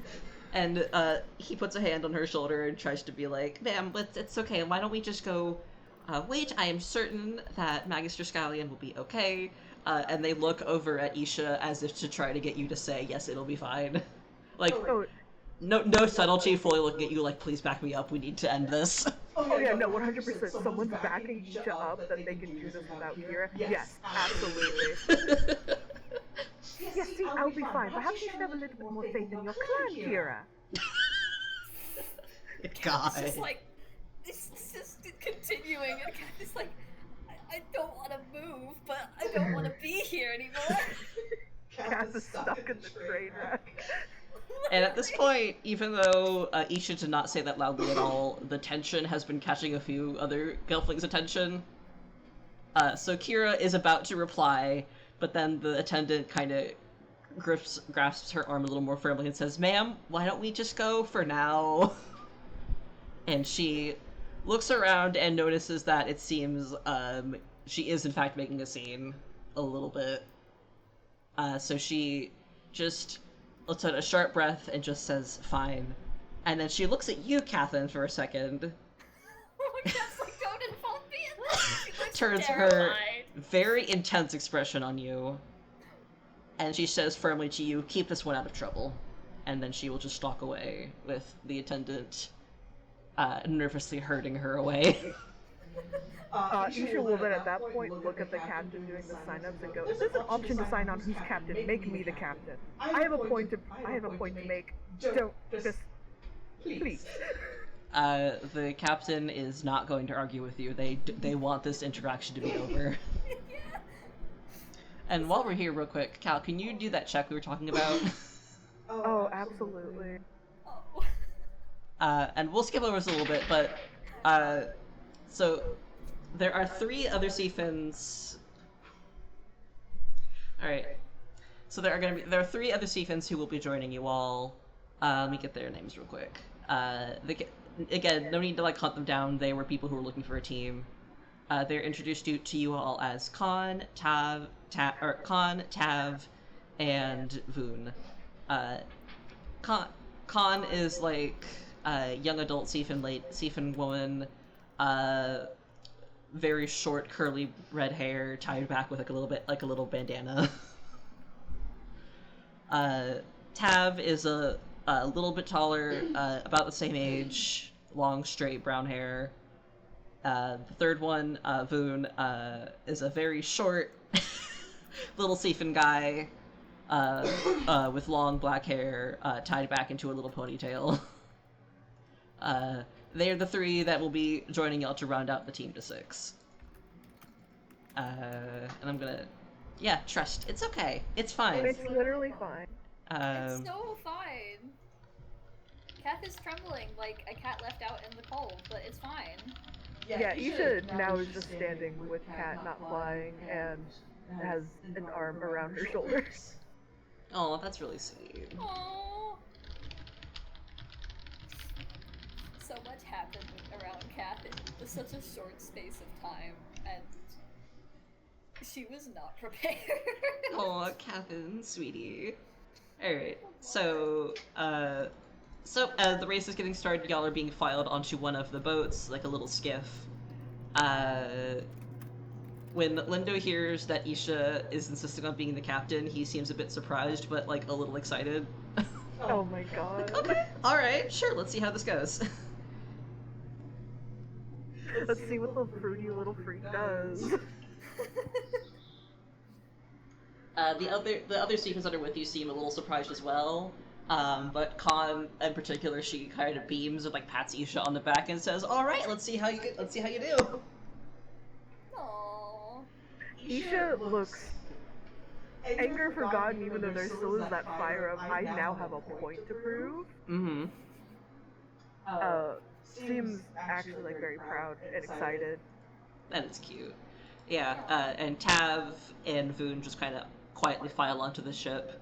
And he puts a hand on her shoulder and tries to be like, ma'am, it's okay, why don't we just go, wait, I am certain that Magister Scallion will be okay. And they look over at Isha as if to try to get you to say, yes, it'll be fine. No subtlety, fully looking at you like, please back me up, we need to end this. Oh yeah, no, 100%. Someone's backing Isha up that they can do this without Kira. Yes, absolutely. Yes, see, I'll be fine. Perhaps you should have a little bit more faith in your clan, Kira. God. It's just like, it's just continuing, and Kath is like, I don't want to move, but I don't want to be here anymore. Kath is stuck in the train wreck. And at this point, even though Isha did not say that loudly at all, the tension has been catching a few other Gelflings' attention. So Kira is about to reply, but then the attendant kind of grasps her arm a little more firmly and says, ma'am, why don't we just go for now? And she looks around and notices that it seems she is in fact making a scene a little bit. So she just lets out a sharp breath and just says, fine. And then she looks at you, Catherine, for a second. Oh my God, it's like, don't involve me in this. She looks Turns terrified. her very intense expression on you. And she says firmly to you, keep this one out of trouble. And then she will just stalk away with the attendant nervously herding her away. Isha will then at that point look at the captain doing the sign-ups and go, if there's an option to sign on who's captain, make me the captain. I have a point to make. Don't, just, please. The captain is not going to argue with you. They want this interaction to be over. Yeah. And while we're here real quick, Cal, can you do that check we were talking about? Oh, absolutely. Oh. And we'll skip over this a little bit, but, so there are 3 other Seafins. Alright. So there are 3 other Seafins who will be joining you all. Let me get their names real quick. Again, no need to hunt them down. They were people who were looking for a team. They're introduced to you all as Khan, Tav, and Voon. Khan is a young adult Seafin woman, very short, curly red hair, tied back with a little bandana. Tav is a little bit taller, about the same age, long, straight brown hair. The third one, Voon, is a very short little Seafin guy, with long black hair, tied back into a little ponytail. They are the 3 that will be joining y'all to round out the team to 6. And I'm gonna... Yeah, trust. It's okay. It's fine. It's literally fine. It's so fine. Kath is trembling like a cat left out in the cold, but it's fine. Yeah, Isha now is just standing with Kat not flying and has an arm around her shoulders. Oh, that's really sweet. Aww. So much happened around Kath in such a short space of time, and She was not prepared. Oh, Catherine, sweetie. Alright, so as the race is getting started, y'all are being filed onto one of the boats, like a little skiff. When Lindo hears that Isha is insisting on being the captain, he seems a bit surprised, but, like, a little excited. Oh my god. Okay, alright, sure, let's see how this goes. Let's see what the fruity little freak does. The other Stephens that are with you seem a little surprised as well. But Khan, in particular, she kind of beams and like pats Isha on the back and says, "All right, let's see how you do." Aww. Isha looks anger forgotten, even though there still is that fire of I now have a point to prove. Mm-hmm. Seems actually like very proud and excited. And it's cute. Yeah. And Tav and Voon just kind of quietly file onto the ship.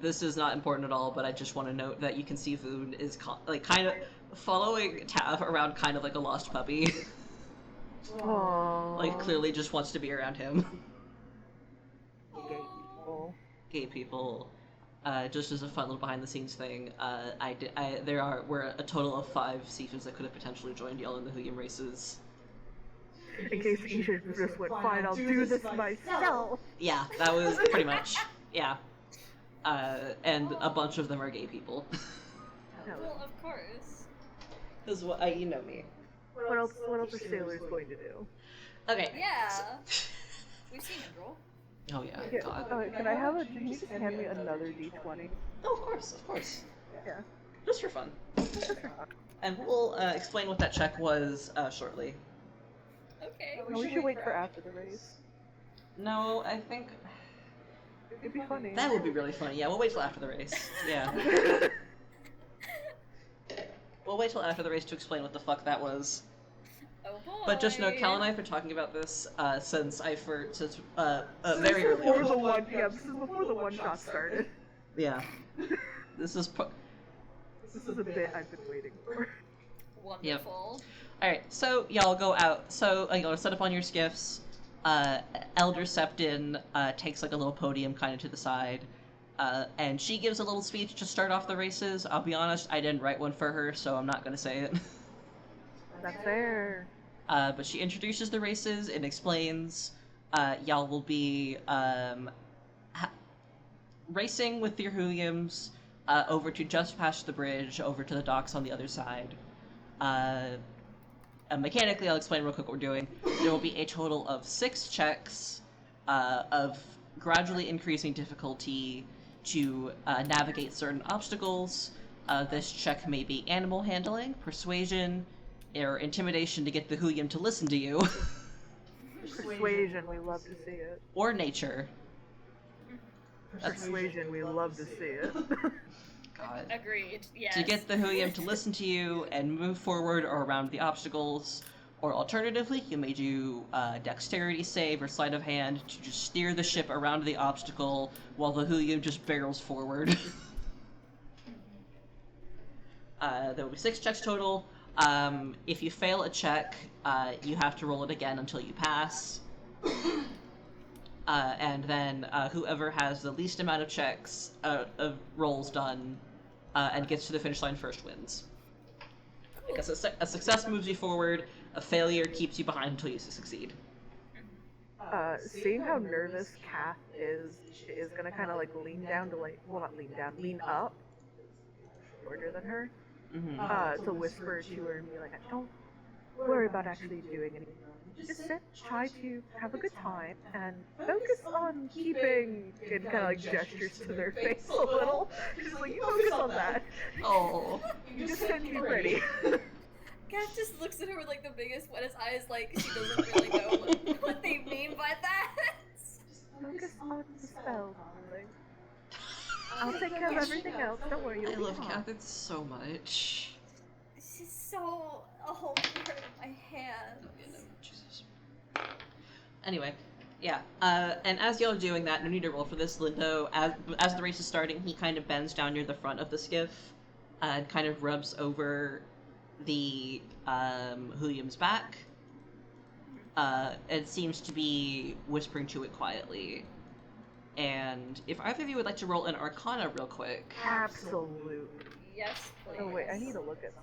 This is not important at all, but I just want to note that you can see Voon is kind of following Tav around, kind of like a lost puppy. Aww. Like clearly just wants to be around him. Gay people. Gay people. Just as a fun little behind-the-scenes thing, we're a total of 5 Stephens that could have potentially joined y'all in the Helium races. In case Isha just went, fine, I'll do this myself. Yeah, that was pretty much, yeah. And a bunch of them are gay people. Well, of course. Because you know me. What else are sailors going to do? Okay. Yeah. We've seen it roll. Oh yeah, Yeah, God. can you just hand me another d20? Oh, of course. Yeah. Just for fun. And we'll explain what that check was shortly. Okay. No, we should wait for after the race. No, I think It'd be funny. that would be really funny. Yeah, we'll wait till after the race. Yeah. We'll wait till after the race to explain what the fuck that was. Oh boy. But just know, Cal and I have been talking about this since very early Before on. this is before the one shot started. Yeah. This is This is a bit I've been waiting for. Wonderful. Alright, so y'all go out. So y'all are set up on your skiffs. Elder Septon takes like a little podium kind of to the side. And she gives a little speech to start off the races. I'll be honest, I didn't write one for her, so I'm not gonna say it. That's fair. But she introduces the races and explains y'all will be racing with your Hooyums over to just past the bridge, over to the docks on the other side. Mechanically, I'll explain real quick what we're doing. There will be a total of 6 checks of gradually increasing difficulty to navigate certain obstacles. This check may be animal handling, persuasion, or intimidation to get the Hooyum to listen to you. Persuasion, we love to see it. Or nature. Persuasion, we love to see it. God. Agreed. Yes. To get the Hooyum to listen to you and move forward or around the obstacles. Or alternatively, you may do a dexterity save or sleight of hand to just steer the ship around the obstacle while the Hooyum just barrels forward. There will be 6 checks total. If you fail a check, you have to roll it again until you pass. And then whoever has the least amount of checks, of rolls done, and gets to the finish line first wins. Because a success moves you forward, a failure keeps you behind until you succeed. Seeing how nervous Kath is gonna kind of like lean down to lean up, shorter than her, to whisper to her and be like, don't worry about actually doing anything. Just try to have a good time and focus on keeping, and kind of like gestures to their face a little. Just like, you focus on that. Oh. You just said be ready. Kat just looks at her with like the biggest, wettest eyes, like she doesn't really know what they mean by that. Focus on the spell, darling. I'll take care of everything else. Don't worry, you'll I be love fine. Catherine so much. She's so holding her in my hand. Jesus. Anyway, yeah. And as y'all are doing that, no need to roll for this, Lindo, as the race is starting, he kind of bends down near the front of the skiff and kind of rubs over the Hooyum's back. and seems to be whispering to it quietly. And if either of you would like to roll an Arcana real quick. Absolutely. Yes, please. Oh wait, I need to look at.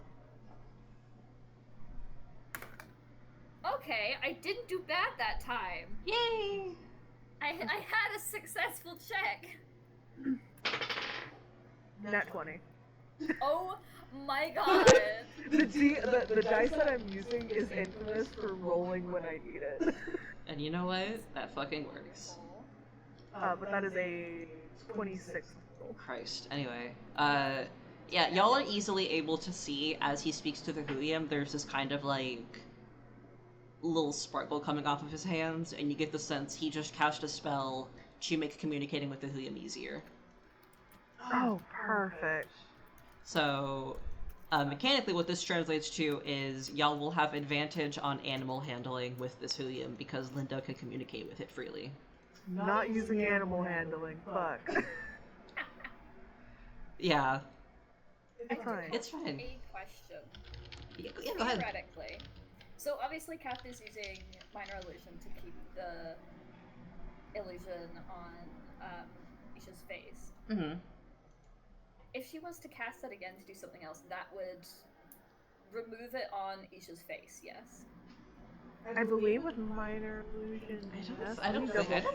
Okay, I didn't do bad that time. Yay! I had a successful check. Nat 20. Oh my god. The dice that I'm using is infamous for rolling when I need it. And you know what? That fucking works. But that is a 26 roll. Christ. Anyway, yeah, y'all are easily able to see as he speaks to the Huium, there's this kind of like little sparkle coming off of his hands, and you get the sense he just cast a spell to make communicating with the Huium easier. Oh, perfect. So, mechanically, what this translates to is y'all will have advantage on animal handling with this Huium because Linda can communicate with it freely. Not using animal handling, fuck. Yeah. It's fine. It's fine. A question. Yeah, go ahead. Theoretically. So obviously Kath is using minor illusion to keep the illusion on Isha's face. Mm-hmm. If she was to cast that again to do something else, that would remove it on Isha's face, yes? I believe with minor illusion. I don't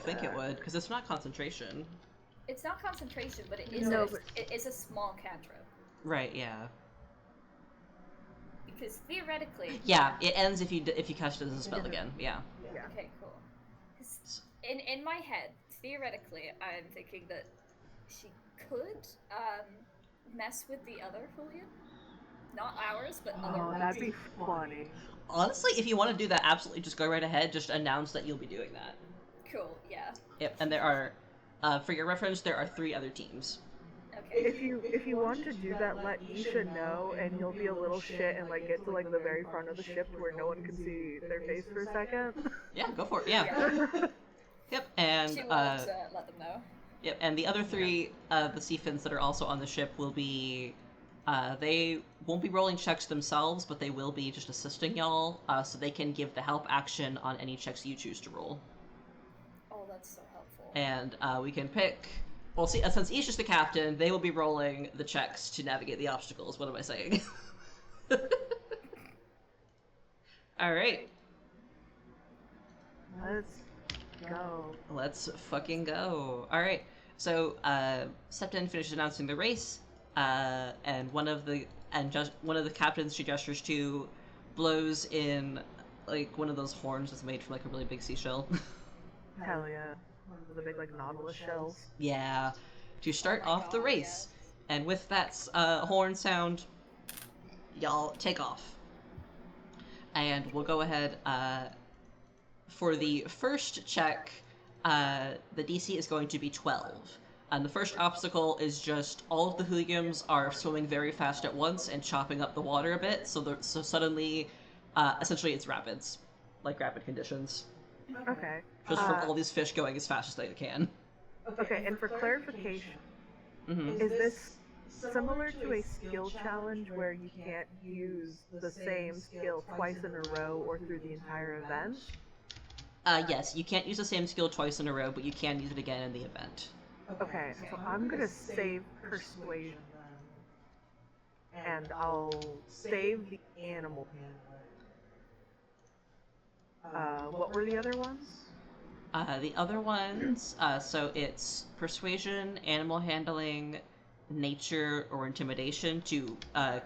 think it would, because it's not concentration. It's not concentration, but it is it is a small cantrip. Right, yeah. Because theoretically... Yeah, it ends if you cast it as a spell again, yeah. Okay, cool. In my head, theoretically, I'm thinking that she could mess with the other Julian. Not ours, but other ones. That'd be funny. Honestly, if you want to do that, absolutely just go right ahead. Just announce that you'll be doing that. Cool, yeah. Yep, and there are, for your reference, there are 3 other teams. Okay. If you want to do that, let Isha know, and you'll be a little shit and like get to like the very front of the ship where no one can see their face for a second. Yeah, go for it. Yeah. Yep, and She won't let them know. Yep, and the other 3, the sea fins that are also on the ship will be, they won't be rolling checks themselves, but they will be just assisting y'all, so they can give the help action on any checks you choose to roll. Oh, that's so helpful. And we can pick. Well, see, since Isha's the captain, they will be rolling the checks to navigate the obstacles. What am I saying? All right. Let's go. Let's fucking go. All right. So, Septon finishes announcing the race, and one of the captains she gestures to blows in like one of those horns that's made from like a really big seashell. Hell yeah. One of the big like nautilus shells. Yeah, to start off the race. Yes. And with that horn sound, y'all take off. And we'll go ahead, for the first check, the DC is going to be 12. And the first obstacle is just all of the Huiums are swimming very fast at once and chopping up the water a bit, so suddenly, essentially it's rapids, like rapid conditions. Okay. Just from all these fish going as fast as they can. Okay, and for clarification, is this similar to a skill challenge where you can't use the same skill twice in a row or through the entire event? Yes, you can't use the same skill twice in a row, but you can use it again in the event. Okay, so I'm gonna save persuasion then. And I'll save the animal handler. What were the other ones? The other ones, so it's persuasion, animal handling, nature, or intimidation to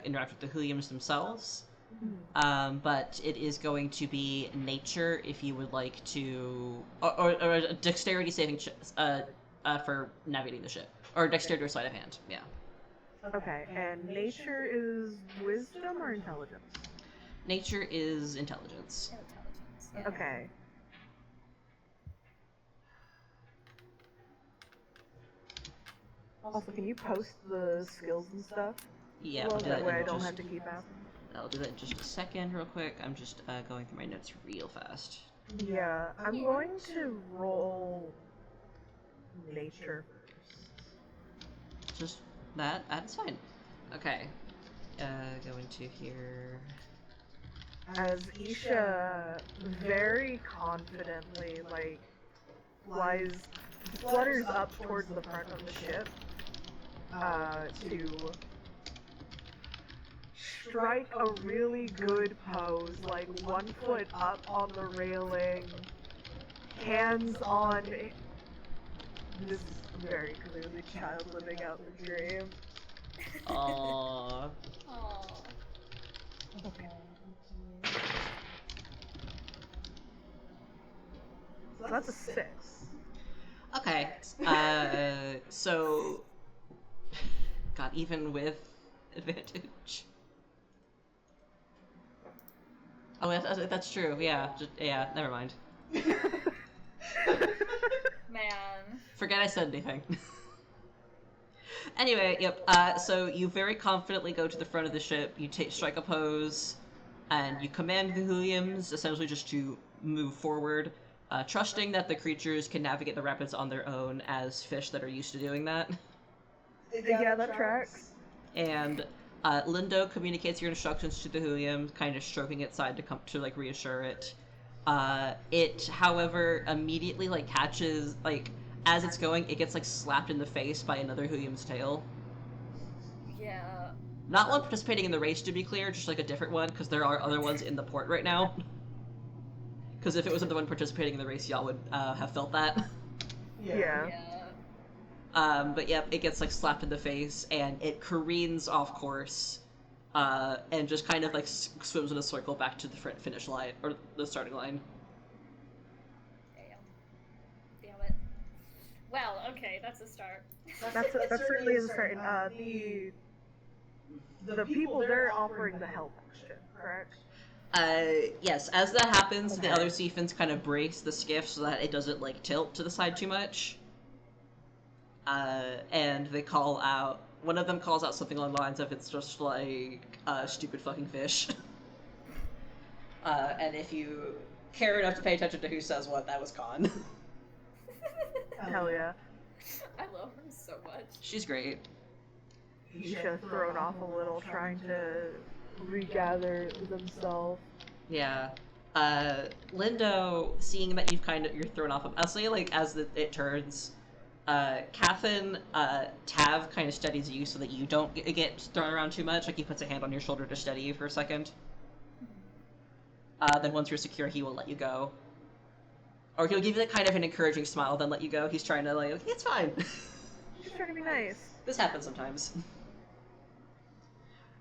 interact with the Huiums themselves. But it is going to be nature if you would like to, or a dexterity saving for navigating the ship, or dexterity or sleight of hand. Yeah. Okay, and nature is wisdom or intelligence? Nature is intelligence. Yeah. Okay. Also, can you post the skills and stuff? Yeah, Well, I'll do that way I in don't just, have to keep asking. I'll do that in just a second, real quick. I'm just going through my notes real fast. Yeah, I'm going to roll nature first. Just that? That's fine. Okay. Go into here. as Isha very confidently, like, flutters up towards the front of the ship, to strike a really good pose, like 1 foot up on the railing, hands on. This is very clearly child living out the dream. Aww. Aww. Okay. So that's a 6. Okay. So. God, even with advantage. Oh, that's true. Yeah. Yeah. Never mind. Man. Forget I said anything. Anyway, yep. So you very confidently go to the front of the ship. You strike a pose, and you command the Williams essentially just to move forward, trusting that the creatures can navigate the rapids on their own as fish that are used to doing that. Yeah, that tracks. And Lindo communicates your instructions to the Williams, kind of stroking its side to like reassure it. It, however, immediately like catches like. As it's going, it gets like slapped in the face by another William's tail. Yeah. Not one participating in the race, to be clear, just like a different one, because there are other ones in the port right now. Because if it wasn't the one participating in the race, y'all would have felt that. Yeah. But yep, it gets like slapped in the face, and it careens off course, and just kind of like swims in a circle back to the finish line, or the starting line. Damn it. Well, okay, that's a start. That certainly is a start. The people, they're offering the help action, correct? Yes, as that happens, the other Seafins kind of brace the skiff so that it doesn't, like, tilt to the side too much. And they call out, one of them calls out something along the lines of, it's just like, stupid fucking fish. And if you care enough to pay attention to who says what, that was Khan. Hell yeah. I love her so much. She's great. Isha thrown off a little, trying to regather themselves. Yeah. Lindo, seeing that you're thrown off of, I'll say, like, as it turns, Cathin, Tav kind of steadies you so that you don't get thrown around too much, like he puts a hand on your shoulder to steady you for a second. Then once you're secure, he will let you go. Or he'll give you kind of an encouraging smile, then let you go. He's trying to, like, it's fine. He's trying to be nice. This happens sometimes.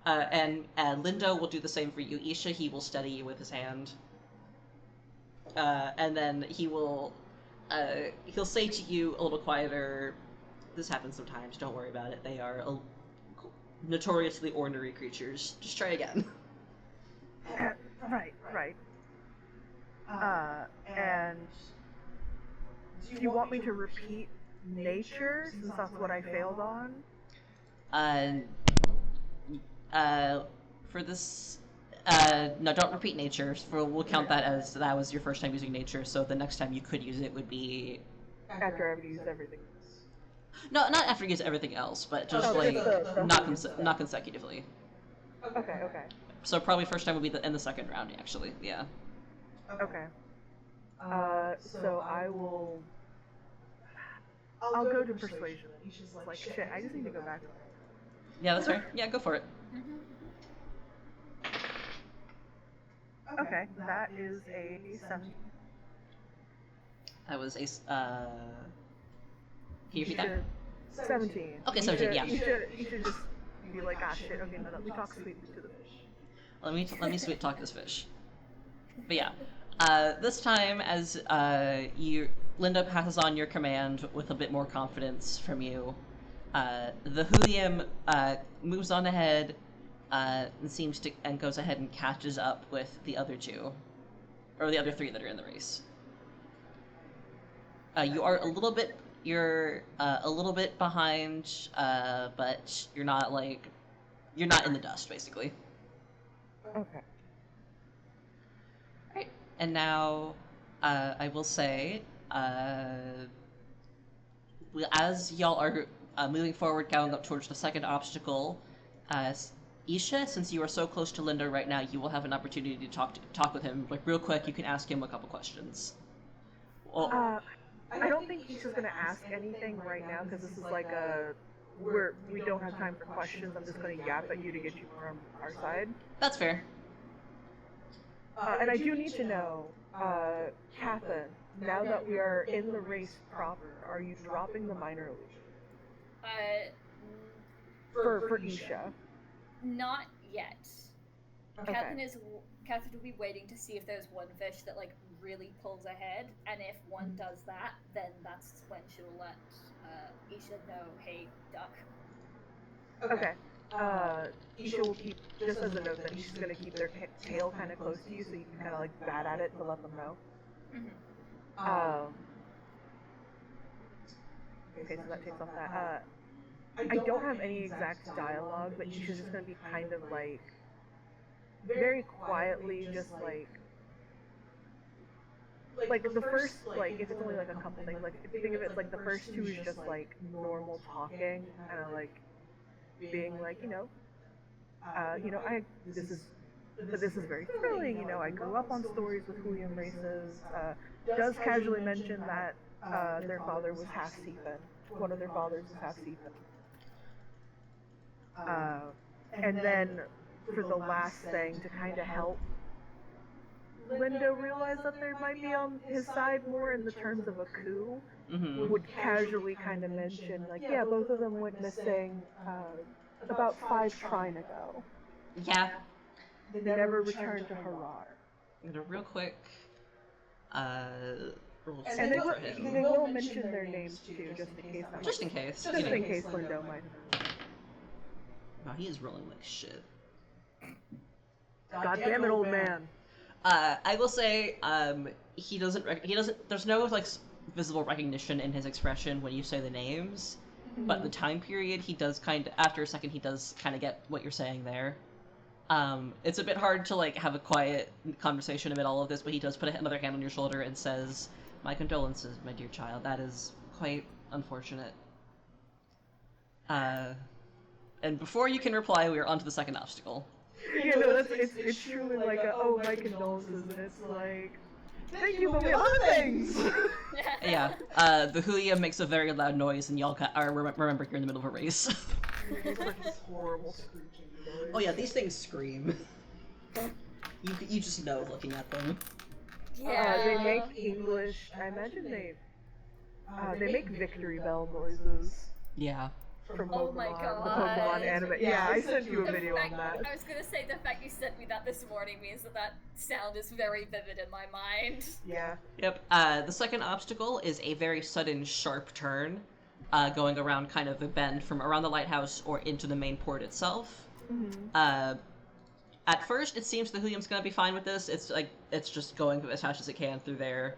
And Lindo will do the same for you, Isha. He will steady you with his hand. And then he'll say to you a little quieter, this happens sometimes, don't worry about it. They are notoriously ornery creatures. Just try again. Right. And do you want me to repeat nature, since that's what I failed on? For this, no, don't repeat nature. We'll count that as that was your first time using nature, so the next time you could use it would be... After I've used everything else. No, not after you use everything else, but just, not consecutively. Okay. So probably first time would be in the second round, actually, yeah. Okay. So I'll go to persuasion. She's like, shit, I just need to go back to her. Yeah, that's right. Yeah, go for it. Okay, that is a 17. That was a, can you repeat that? 17. Okay, 17, yeah. You should just be like, ah, shit, okay, no, let me talk sweetly to the fish. Let me sweet talk this fish. But yeah, this time as Linda passes on your command with a bit more confidence from you, the Hulium moves on ahead and goes ahead and catches up with the other two, or the other three that are in the race. You're a little bit behind, but you're not in the dust, basically. Okay. Right. And now, I will say, as y'all are moving forward, going up towards the second obstacle, Isha, since you are so close to Linda right now, you will have an opportunity to talk with him. Like, real quick, you can ask him a couple questions. Well, I don't think Isha's gonna ask anything right now, because this is like we don't have time for questions. I'm just gonna yap at you to get you from our side. that's fair. And I do need to know, Catherine, now that we are in the race proper, are you dropping the minor illusion? For Isha. Not yet. Okay. Catherine will be waiting to see if there's one fish that like really pulls ahead, and if one does that, then that's when she'll let Isha know, hey, duck. Okay. Isha will keep, just as a note, that Isha's gonna keep their tail kind of close to you, so you can kind of like bat at it to let them know. Okay, so that takes off that. I don't have any exact dialogue, but Isha's just gonna be kind of like, very quietly, just like the first, like, if it's only like a couple things, like, if you think of it, like, the first two is just like normal talking, kind of like being like, this is very thrilling, I grew up on stories with heeeeere races, does casually mention that their father was half Seafen. One of their fathers was half Seafen. And then for the last thing, to kind of help Linda realize that there might be on his side more in the terms of a coup, would casually kind of mention, like, yeah, both of them went missing about 5 trine ago. Yeah. They never returned to Harar. I'm gonna real quick, roll And they for him. will mention their names too, just in case. Just in case. Just in case Linda might have. Wow, he is rolling like shit. God damn it, old man. I will say, he doesn't, there's no, like, visible recognition in his expression when you say the names, but the time period, he does after a second, he does kind of get what you're saying there. It's a bit hard to, like, have a quiet conversation about all of this, but he does put another hand on your shoulder and says, my condolences, my dear child, that is quite unfortunate. And before you can reply, we are on to the second obstacle. Yeah, no, it's truly like oh, my condolences, and it's like, thank you, but we have other things! Yeah, the heeeeere makes a very loud noise, and y'all remember you're in the middle of a race. It's like this horrible screeching noise. Oh yeah, these things scream. You just know looking at them. Yeah. They make English, I imagine they make victory bell noises. Yeah. From Pokemon, Oh my the god. Pokemon anime. Yeah, I sent you a video on that. I was gonna say, the fact you sent me that this morning means that sound is very vivid in my mind. Yeah. Yep. The second obstacle is a very sudden, sharp turn, going around kind of a bend from around the lighthouse or into the main port itself. At first, it seems the heeeere's gonna be fine with this. It's just going as fast as it can through there.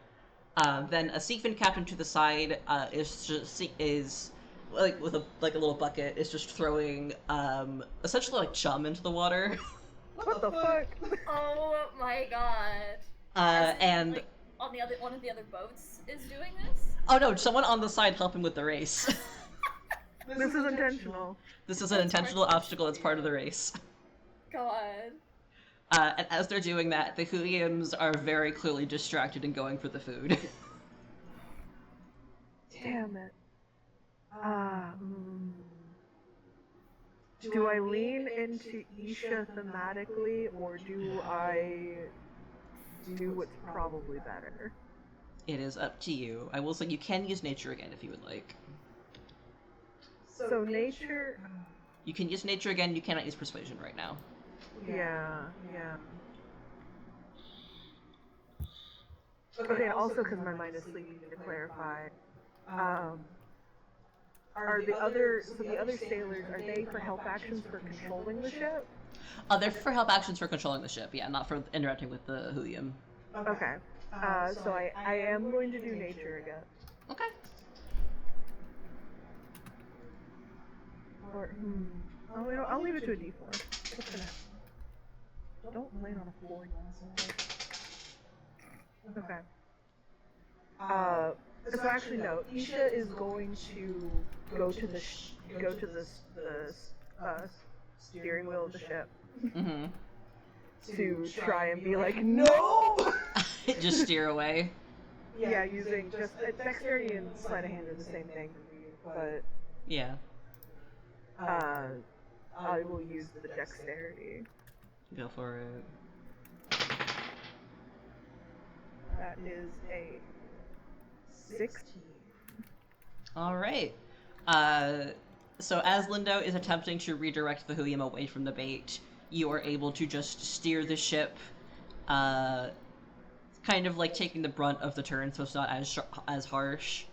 Then a Seafen captain to the side is like with a little bucket, is just throwing essentially like chum into the water. What the fuck? Oh my god. And like, one of the other boats is doing this? oh no, someone on the side helping with the race. This is intentional. This is an intentional obstacle. It's part of the race. God. And as they're doing that, the heeeeres are very clearly distracted and going for the food. Damn it. Do I lean into Isha thematically, or do I do what's probably better? It is up to you. I will say you can use nature again if you would like. So nature... You can use nature again, you cannot use persuasion right now. Yeah. Okay, and also because my mind is sleeping, to clarify, are the other sailors, are they for help actions for controlling the ship? They're for help actions for controlling the ship, yeah, not for interacting with the heeeeere. Okay. So I am going to do nature again. Okay. Or, I'll leave it to a D4. What's gonna happen? Don't land on a 4. Okay. So actually no, Isha is going to go to the steering wheel of the ship Mm-hmm. to try and be like, no! Just steer away. Yeah, using just dexterity and sleight of hand are the same thing for me, but Yeah. I will use the dexterity. Go for it. That is a 16. All right. So as Lindo is attempting to redirect the Huyam away from the bait, you are able to just steer the ship, kind of like taking the brunt of the turn, so it's not as harsh.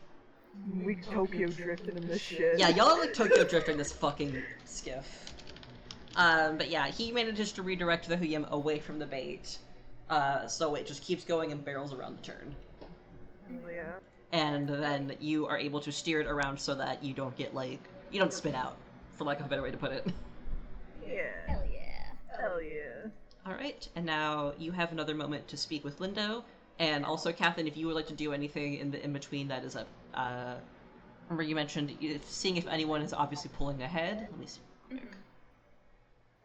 We Tokyo drifted in this shit. Yeah, y'all are like Tokyo drifting this fucking skiff. But yeah, he manages to redirect the Huyam away from the bait, so it just keeps going and barrels around the turn. Yeah. And then you are able to steer it around so that you don't get you don't spin out, for lack of a better way to put it. Yeah. Hell yeah. Hell yeah. Alright, and now you have another moment to speak with Lindo, and also, Catherine, if you would like to do anything in between, that is up. Remember you mentioned seeing if anyone is obviously pulling ahead. Let me see.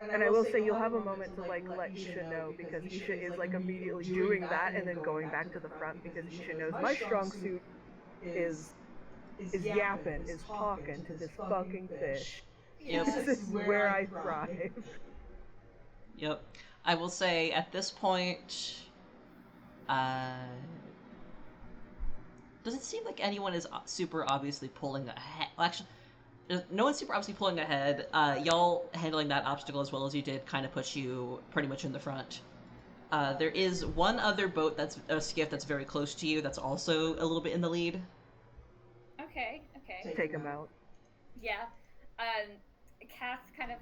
And I will say you'll have a moment to let Isha know, because Isha is immediately doing that and then going back to the front, because Isha knows my strong suit is yapping, is talking to this fucking fish. Yep. This is where I thrive. Yep. I will say, at this point, doesn't seem like anyone is super obviously pulling ahead. Well, actually, no one's super obviously pulling ahead. Y'all handling that obstacle as well as you did kind of puts you pretty much in the front. There is one other boat that's a skiff that's very close to you that's also a little bit in the lead. Okay. Take him out. Yeah. Kath kind of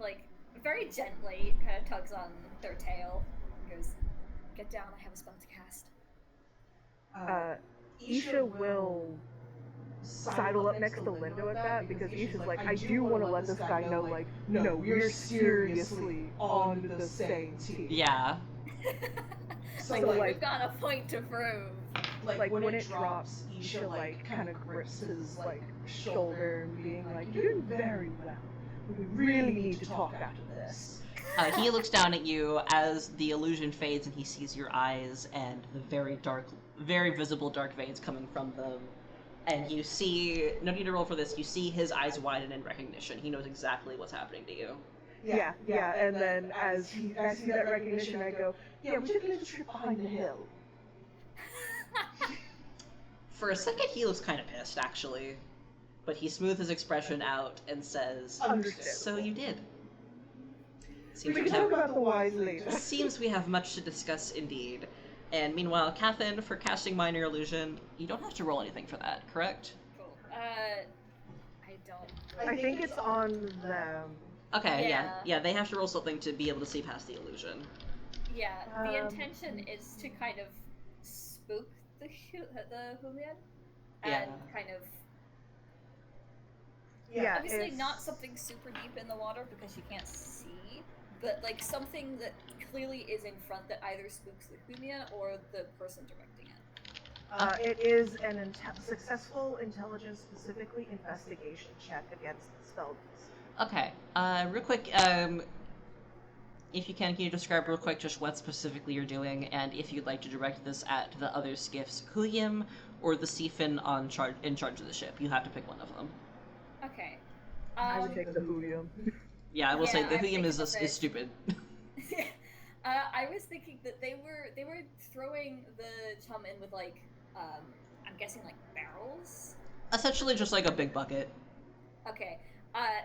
very gently kind of tugs on their tail and goes, "Get down, I have a spell to cast." Isha will sidle up next to Lindo at that, because Isha's I do want to let this guy know, no, we're seriously on the same team. Yeah. So, we've got a point to prove. When it drops, Isha, kind of grips his, shoulder and being you're doing very well. We really need to talk after this. He looks down at you as the illusion fades and he sees your eyes and the very visible dark veins coming from them. And you see, no need to roll for this, you see his eyes widen in recognition. He knows exactly what's happening to you. Yeah, and then as I see that recognition, I go, yeah, we took a little trip behind the hill. For a second, he looks kind of pissed, actually. But he smooths his expression out and says, "So you did." We can talk about the whys later. Seems we have much to discuss indeed. And meanwhile, Catherine, for casting Minor Illusion, you don't have to roll anything for that, correct? Cool. I don't. I think it's on them. Okay, yeah, they have to roll something to be able to see past the illusion. Yeah, the intention is to kind of spook the Julian and kind of. Yeah, obviously not something super deep in the water because you can't see, but something that clearly is in front that either spooks the Humian or the person directing it. It is an successful intelligence, specifically investigation check against the spell. Okay, real quick, if you can you describe real quick just what specifically you're doing, and if you'd like to direct this at the other skiff's Huyam or the Seafin in charge of the ship? You have to pick one of them. Okay. I would take the Huyam. Yeah, I will say the Huyam is stupid. I was thinking that they were throwing the chum in with I'm guessing barrels. Essentially, just like a big bucket. Okay.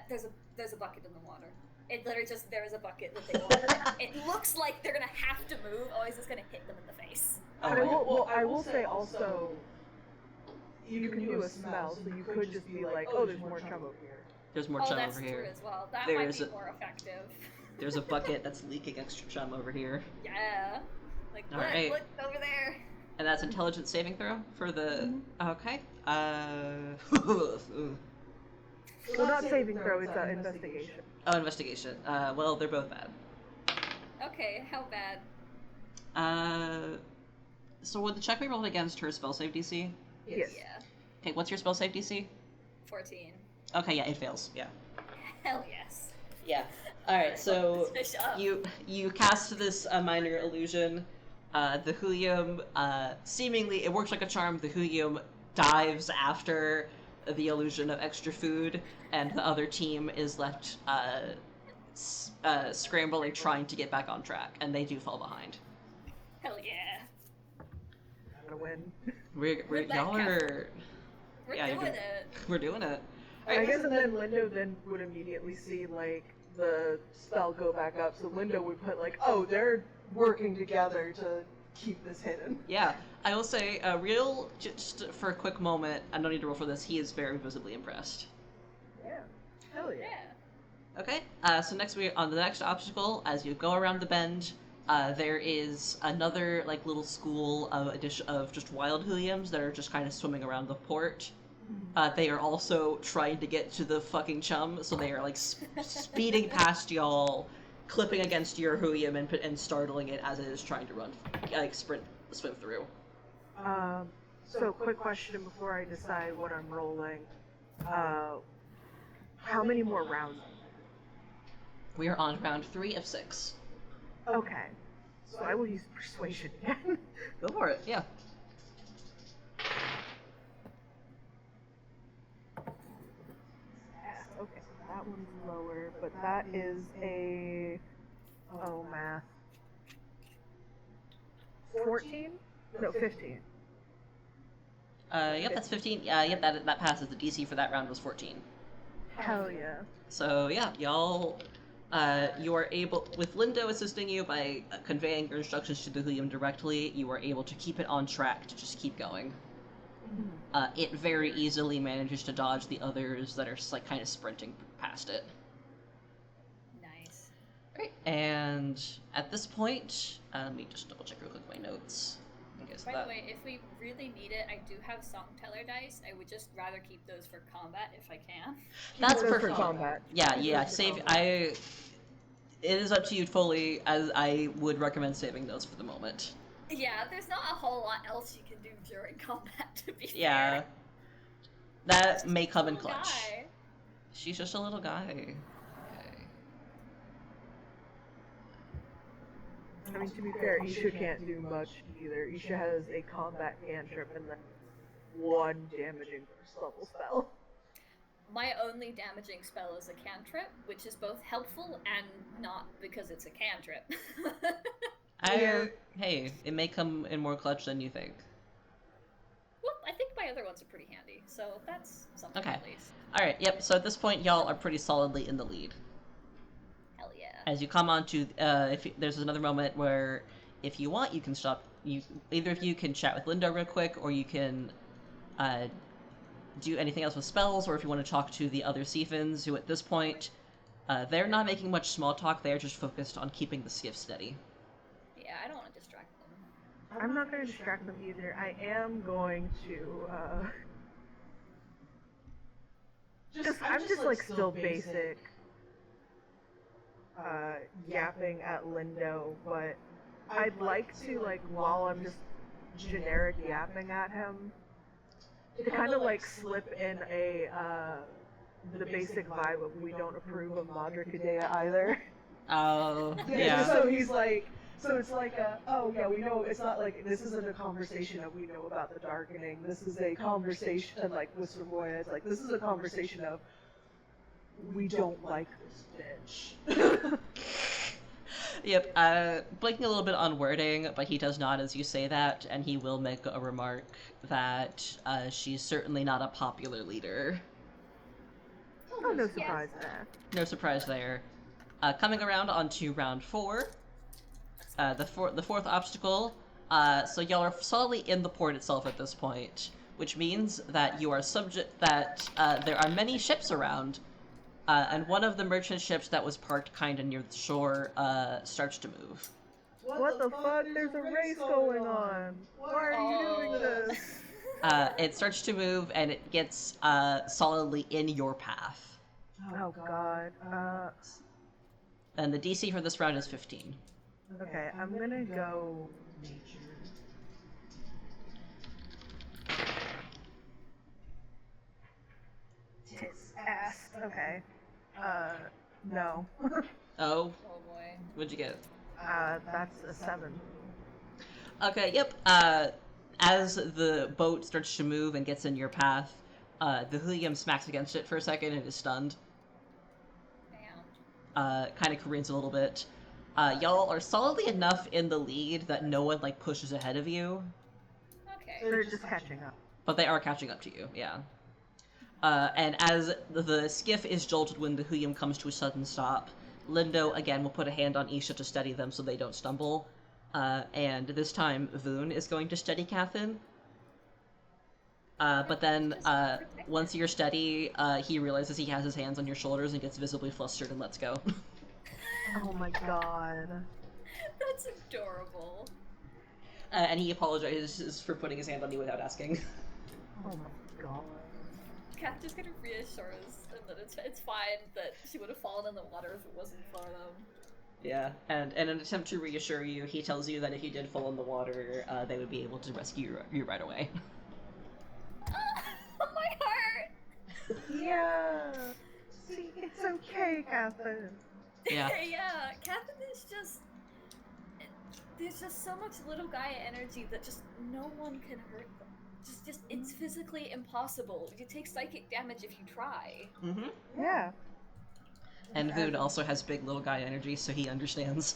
There's a bucket in the water. It literally just there is a bucket that they want. It looks like they're gonna have to move. Oh, is this gonna hit them in the face? Oh, I will say also, you can do a smell, so you could just be oh, there's more chum over here. There's more chum that's over here. True as well. That might be more effective. There's a bucket that's leaking extra chum over here. Yeah. All right. Look over there. And that's intelligence saving throw for the. Okay. Well, not saving throw. It's investigation. Oh, investigation. Well, they're both bad. Okay, how bad? So would the check be rolled against her spell save DC? Yes. Yeah. Okay, what's your spell save DC? 14. Okay, yeah, it fails. Yeah. Hell yes. Yeah. All right, so Fuck this fish up. you cast this minor illusion. The Huyum, seemingly it works like a charm. The Huyum dives after the illusion of extra food, and the other team is left scrambling, trying to get back on track, and they do fall behind. Hell yeah. Gotta win. We're back, Y'all are. We're Yeah, doing you're it. We're doing it. I guess, and then Lindo then would immediately see like the spell go back up, so Lindo would put like, oh, they're working together to keep this hidden. Yeah, I will say, real just for a quick moment. I don't need to roll for this. He is very visibly impressed. Yeah. Hell yeah. Yeah. Okay, so next we on the next obstacle, as you go around the bend, there is another like little school of just wild Huyums that are just kind of swimming around the port. They are also trying to get to the fucking chum, so they are like speeding past y'all, clipping against your Huyum and startling it as it is trying to run, like swim through. So quick question before I decide what I'm rolling. How many more rounds? We are on round 3 of 6. Okay. So I will use persuasion again. Go for it, yeah. Okay, that one's lower, but that is a... Oh, math. 14? No, 15. Yep, that's 15. Yep, that passes. The DC for that round was 14. Hell yeah. So yeah, y'all, you are able, with Lindo assisting you by conveying your instructions to the Huyum directly, you are able to keep it on track to just keep going. It very easily manages to dodge the others that are like kind of sprinting past it. Nice. Right, and at this point, let me just double check real quick my notes. By the way, if we really need it, I do have Song Teller dice. I would just rather keep those for combat if I can. That's Those for perfect. combat. Yeah, save. It is up to you fully, as I would recommend saving those for the moment. Yeah, there's not a whole lot else you can do during combat, to be Yeah. fair. That may come in Little clutch. guy. She's just a little guy. Okay. I mean, to be fair, Isha can't do much either. Isha has a combat cantrip and then one damaging first level spell. My only damaging spell is a cantrip, which is both helpful and not because it's a cantrip. Hey, it may come in more clutch than you think. Well, I think my other ones are pretty handy, so that's something Okay. at least. Alright, yep, so at this point, y'all are pretty solidly in the lead. Hell yeah. As you come on to, there's another moment where, if you want, you can stop, either of you can chat with Lindo real quick, or you can, do anything else with spells, or if you want to talk to the other Seafins, who at this point, they're not making much small talk, they're just focused on keeping the skiff steady. Yeah, I don't want to distract them. I'm not going to distract them either. I am going to, I'm just like still basic, yapping at Lindo, but I'd like to, like, while I'm just generic yapping at him, to kind of like slip in the basic vibe of we don't approve of Madra Kadea either. Oh, Yeah. So he's like, so it's like oh yeah, we know, it's not like, this isn't a conversation of we know about the darkening, this is a conversation, like with Savoya, it's like, this is a conversation of we don't like this bitch. Yep, blinking a little bit on wording, but he does nod as you say that, and he will make a remark that she's certainly not a popular leader. Oh, no surprise there. No surprise there. Coming around onto round 4, the fourth obstacle. So y'all are solidly in the port itself at this point, which means that you are there are many ships around, and one of the merchant ships that was parked kind of near the shore starts to move. What the fuck? There's a race going on. Why are you doing this? It starts to move, and it gets solidly in your path. Oh god. And the DC for this round is 15. Okay, I'm gonna go nature. Tits ass. Okay. No. Oh, Oh boy. what'd you get? That's a 7. Okay, yep. As the boat starts to move and gets in your path, the helium smacks against it for a second and is stunned. Damn. Kind of careens a little bit. Y'all are solidly enough in the lead that no one, like, pushes ahead of you, Okay. They're just catching up. but they are catching up to you, yeah. And as the skiff is jolted when the helium comes to a sudden stop, Lindo, again, will put a hand on Isha to steady them so they don't stumble. And this time, Voon is going to steady Cathin. But then, once you're steady, he realizes he has his hands on your shoulders and gets visibly flustered and lets go. Oh my god. That's adorable. And he apologizes for putting his hand on you without asking. Oh my god. Kath just kind of reassures them that it's fine, that she would have fallen in the water if it wasn't for them. Yeah, and in an attempt to reassure you, he tells you that if you did fall in the water, they would be able to rescue you right away. Oh, my heart! Yeah. See, it's okay, Catherine. Yeah. Yeah, Catherine is just... There's just so much little guy energy that just no one can hurt them. Just it's physically impossible. You take psychic damage if you try. Mm-hmm. Yeah. And Voon also has big little guy energy, so he understands.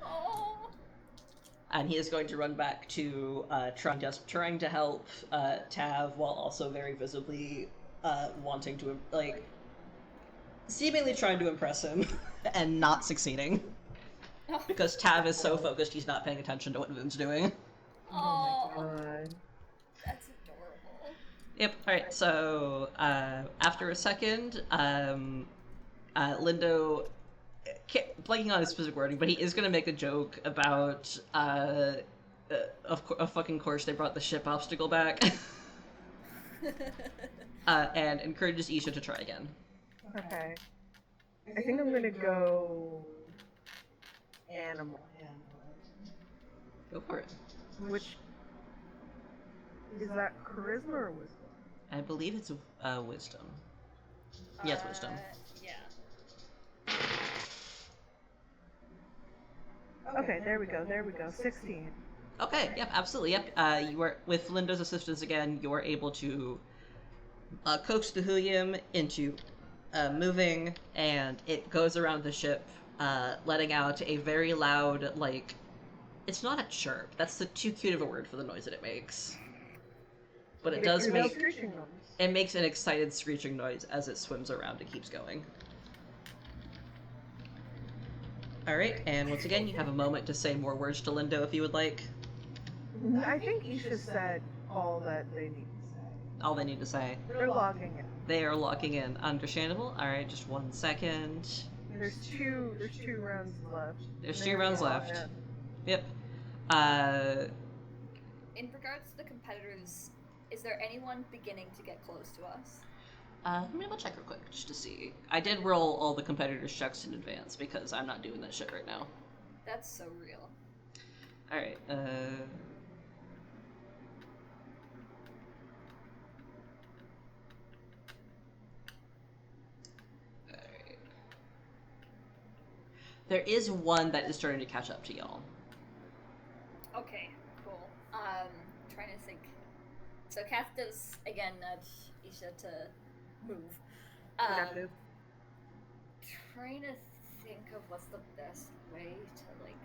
Oh. And he is going to run back to trying to help Tav while also very visibly wanting to, like, seemingly trying to impress him and not succeeding. Because Tav is so focused he's not paying attention to what Voon's doing. Oh, my god. that's adorable. Yep, alright, so after a second, Lindo, blanking on his specific wording, but he is going to make a joke about, of fucking course they brought the ship obstacle back, and encourages Isha to try again. Okay. I think I'm gonna go animal. Go for it. Which is that charisma or wisdom? I believe it's wisdom. Yes, wisdom. Yeah. Okay, there we go. 16. Okay, yep, absolutely, yep. You are, with Lindo's assistance again, you are able to coax the helium into moving, and it goes around the ship, letting out a very loud, like, it's not a chirp. That's too cute of a word for the noise that it makes. But it does make... It makes an excited screeching noise as it swims around and keeps going. Alright, and once again, you have a moment to say more words to Lindo if you would like. I think Isha said all that they need to say. All they need to say. They're logging in. They are locking in. Understandable. Alright, just 1 second. There's two rounds left. There's 2 rounds left. Yep. In regards to the competitors, is there anyone beginning to get close to us? Let me double check real quick just to see. I did roll all the competitors' checks in advance because I'm not doing that shit right now. That's so real. Alright, Alright. There is one that is starting to catch up to y'all. Okay, cool. Trying to think. So Kath does again nudge Isha to move. Trying to think of what's the best way to like.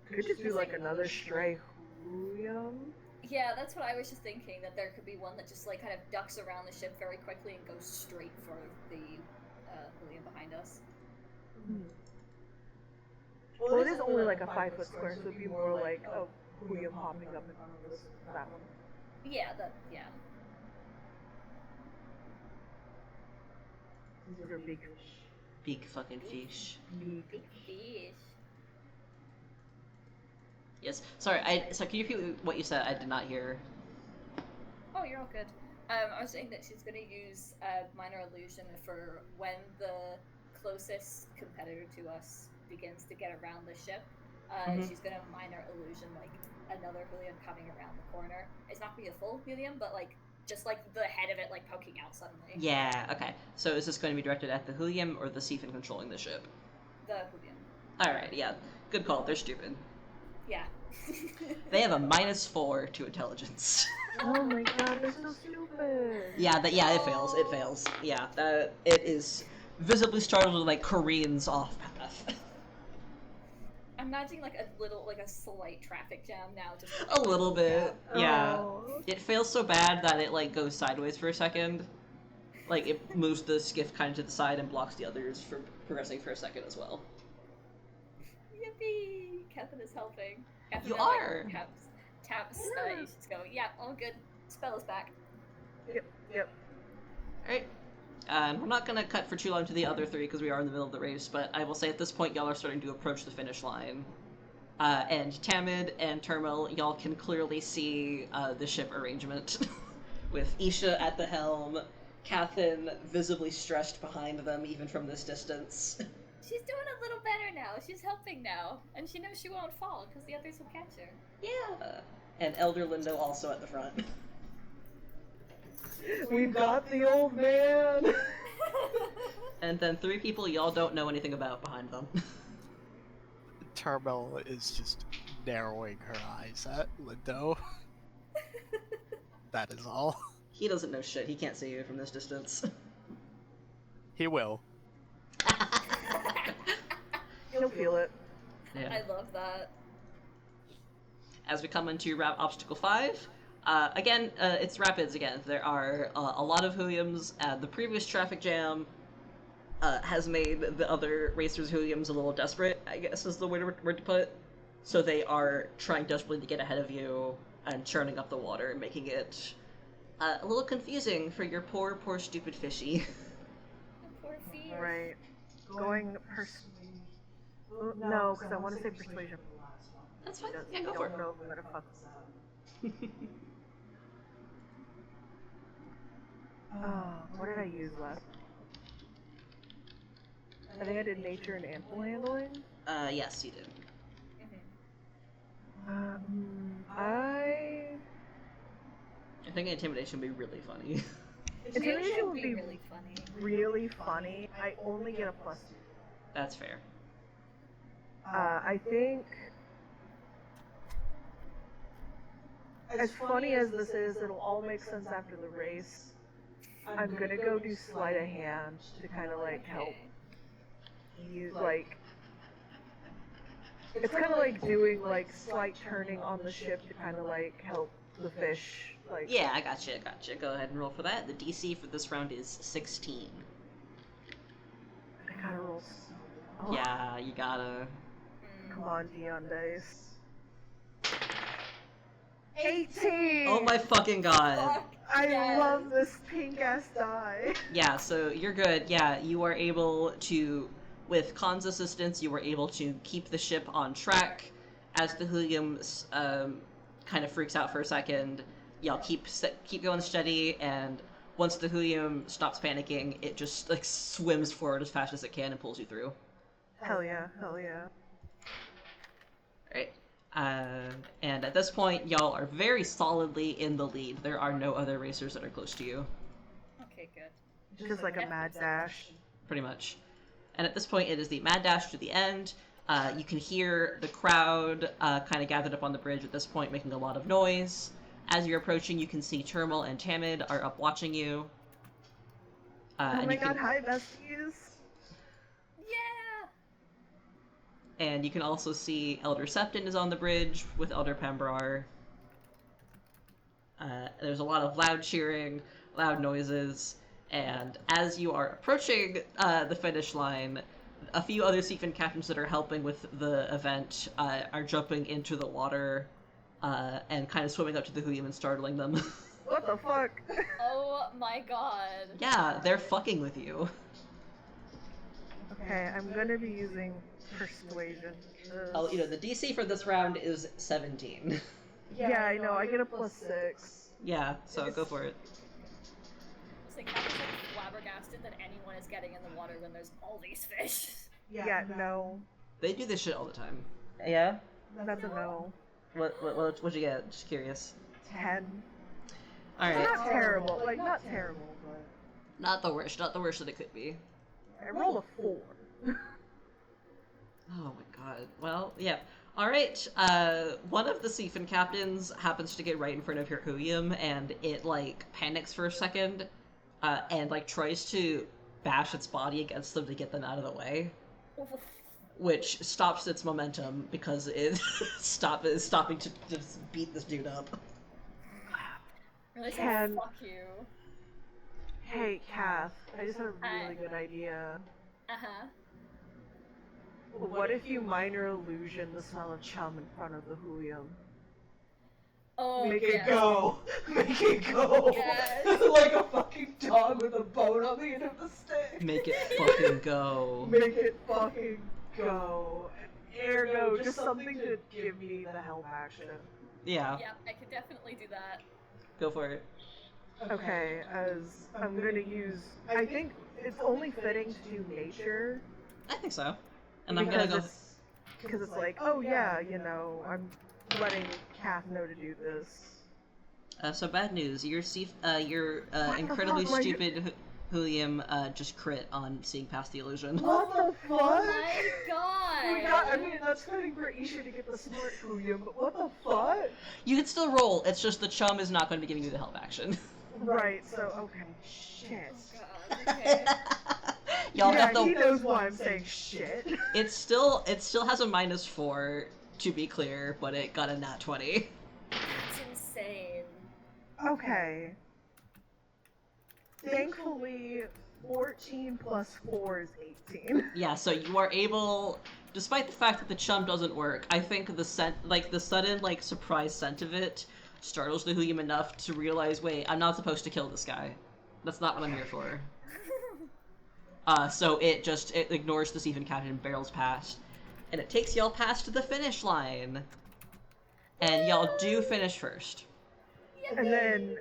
Could just do like another stray helium. Yeah, that's what I was just thinking. That there could be one that just like kind of ducks around the ship very quickly and goes straight for the helium behind us. Well, it is only like a 5-foot square, so it'd be more like a helium hopping up and that one. Yeah, yeah. These are big fish. Big fucking fish. Big. Big fish. Yes. Sorry, so can you repeat what you said? I did not hear. Oh, you're all good. I was saying that she's going to use minor illusion for when the closest competitor to us begins to get around the ship. She's going to minor illusion like another helium coming around the corner. It's not going to be a full helium, but like just like the head of it like poking out suddenly. Yeah, okay. So is this going to be directed at the Helium or the Siphon controlling the ship? The Hoovian. Alright, yeah. Good call, they're stupid. Yeah. They have a -4 to intelligence. Oh my god, they're so stupid. Yeah, it fails, it fails. Yeah, it is visibly startled and like careens off path. I'm imagining like a slight traffic jam now. Just A little bit, yeah. Oh. It fails so bad that it like goes sideways for a second. Like it moves the skiff kind of to the side and blocks the others from progressing for a second as well. Yippee! Kevin is helping. Kevin You like, are. Taps. She's going. Yeah, all good. Spell is back. Yep. Alright. We're not gonna cut for too long to the other three because we are in the middle of the race, but I will say at this point y'all are starting to approach the finish line. And Tamid and Termel, y'all can clearly see the ship arrangement with Isha at the helm, Cathin visibly stressed behind them even from this distance. She's doing a little better now. She's helping now, and she knows she won't fall because the others will catch her. Yeah. And Elder Lindo also at the front. We've got the old man. And then 3 people y'all don't know anything about behind them. Termel is just narrowing her eyes at Lindo. That is all. He doesn't know shit, he can't see you from this distance. He will. You'll feel it. Yeah. I love that. As we come into route obstacle 5, again, it's rapids again. There are a lot of Hooyums. The previous traffic jam has made the other racers' Hooyums a little desperate, I guess is the word to put. So they are trying desperately to get ahead of you and churning up the water and making it a little confusing for your poor stupid fishy. Poor feet. Right. Going no, because I want to say persuasion. That's fine. Yeah, go for it. I don't know if I'm gonna fuck this up. What did I use last? I think I did nature and ample handling. Yes, you did. I think intimidation would be really funny. Intimidation would be really funny. really funny. I only get a +2. That's fair. I think, as funny as this is, it'll all make sense after the race. I'm gonna go do sleight of hand to kind of like help you, like, it's kind of like doing like slight turning on the ship to kind of like help the fish, like. Yeah, I gotcha. Go ahead and roll for that. The DC for this round is 16. I gotta roll. Oh, Yeah, you gotta. come on, Dion dice. 18. Oh my fucking god. Fuck, I yes. love this pink ass die. Yeah, so you're good. Yeah, you are able to, with Khan's assistance, you were able to keep the ship on track. As the Helium kind of freaks out for a second, y'all keep going steady, and once the Helium stops panicking, it just like swims forward as fast as it can and pulls you through. Hell yeah, hell yeah. Alright. And at this point, y'all are very solidly in the lead. There are no other racers that are close to you. Okay, good. Just like a mad dash. Pretty much. And at this point, it is the mad dash to the end. You can hear the crowd kind of gathered up on the bridge at this point, making a lot of noise. As you're approaching, you can see Termel and Tamid are up watching you. Oh and my you god, can, hi besties. Yeah. And you can also see Elder Septon is on the bridge with Elder Pembrar. There's a lot of loud cheering, loud noises, and as you are approaching the finish line, a few other Siphon captains that are helping with the event are jumping into the water and kind of swimming up to the Hooyum and startling them. What the fuck? Oh my god. Yeah, they're fucking with you. Okay, I'm gonna be using persuasion. Oh, you know, the DC for this round is 17. Yeah, I know, I get a +6. Yeah, so go for it. It's like Captain's like flabbergasted that anyone is getting in the water when there's all these fish. Yeah, no. They do this shit all the time. Yeah? That's a no. What'd you get? Just curious. 10. Alright. Not terrible, like, not terrible, but... Not the worst that it could be. I rolled a 4. Oh my god. Well, yeah. Alright, one of the Siphon captains happens to get right in front of your Huyum, and it, like, panics for a second, and, like, tries to bash its body against them to get them out of the way. Which stops its momentum because it is stopping to just beat this dude up. Really Can- fuck you. Hey, Kath, I just had a really good idea. Uh-huh. What if you minor illusion the smell of chum in front of the Huyum? Oh, Make yes. it go! Make it go! Yes. Like a fucking dog with a bone on the end of the stick! Make it fucking go. Make it fucking go. Ergo, just something to give me the help action. Yeah, Yeah, I could definitely do that. go for it. Okay, as I'm gonna use... I think it's only fitting to do nature. I think so. And I'm gonna go... Because it's like, oh yeah, you know, I'm letting Kath know to do this. So bad news. Your the incredibly fuck, stupid Huyum just crit on seeing past the illusion. What the fuck? Oh my god! I mean, that's fitting for Isha to get the smart Huyum, but what the fuck? You can still roll, it's just the chum is not going to be giving you the help action. Right, so, okay, shit. Oh god, okay. Y'all Yeah, got he the... knows why I'm saying shit. It still has a -4, to be clear, but it got a nat 20. It's insane. Okay. Thankfully, 14 plus 4 is 18. Yeah, so you are able, despite the fact that the chum doesn't work, I think the scent, like the sudden, like, surprise scent of it startles the Huyum enough to realize, wait, I'm not supposed to kill this guy. That's not what I'm here for. So it ignores the Siphon captain and barrels past. And it takes y'all past the finish line. And y'all do finish first. And then,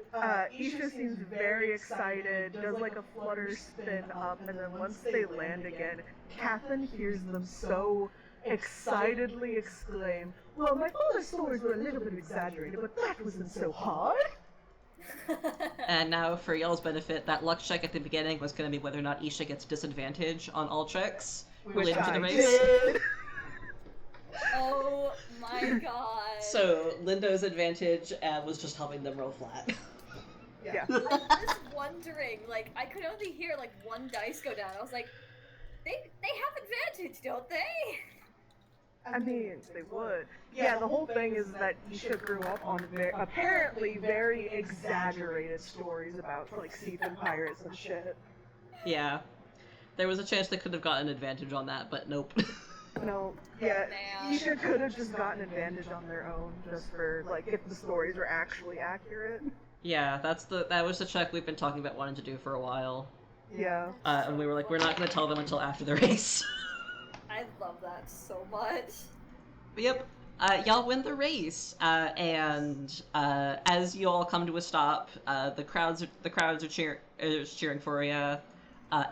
Isha seems very excited, does like a flutter spin up, and then once they land again, Catherine hears them so excitedly exclaim, well, my father's stories were a little bit exaggerated, but that wasn't so hard. And now, for y'all's benefit, that luck check at the beginning was going to be whether or not Isha gets disadvantage on all checks related to the race. Did. Oh my god. So, Lindo's advantage was just helping them roll flat. Yeah. I was wondering, like, I could only hear, like, one dice go down. I was like, they have advantage, don't they? I mean, they would. Yeah, the whole thing is that Isha grew up on apparently very exaggerated stories about, like, Siphon pirates and shit. Yeah. There was a chance they could have gotten advantage on that, but nope. No, yeah, Man. Isha could have just gotten advantage on their own, just for, like, if the stories were actually accurate. Yeah, that was the check we've been talking about wanting to do for a while. Yeah. And we were like, we're not going to tell them until after the race. I love that so much. But yep, y'all win the race, and as you all come to a stop, the crowds are cheering for you.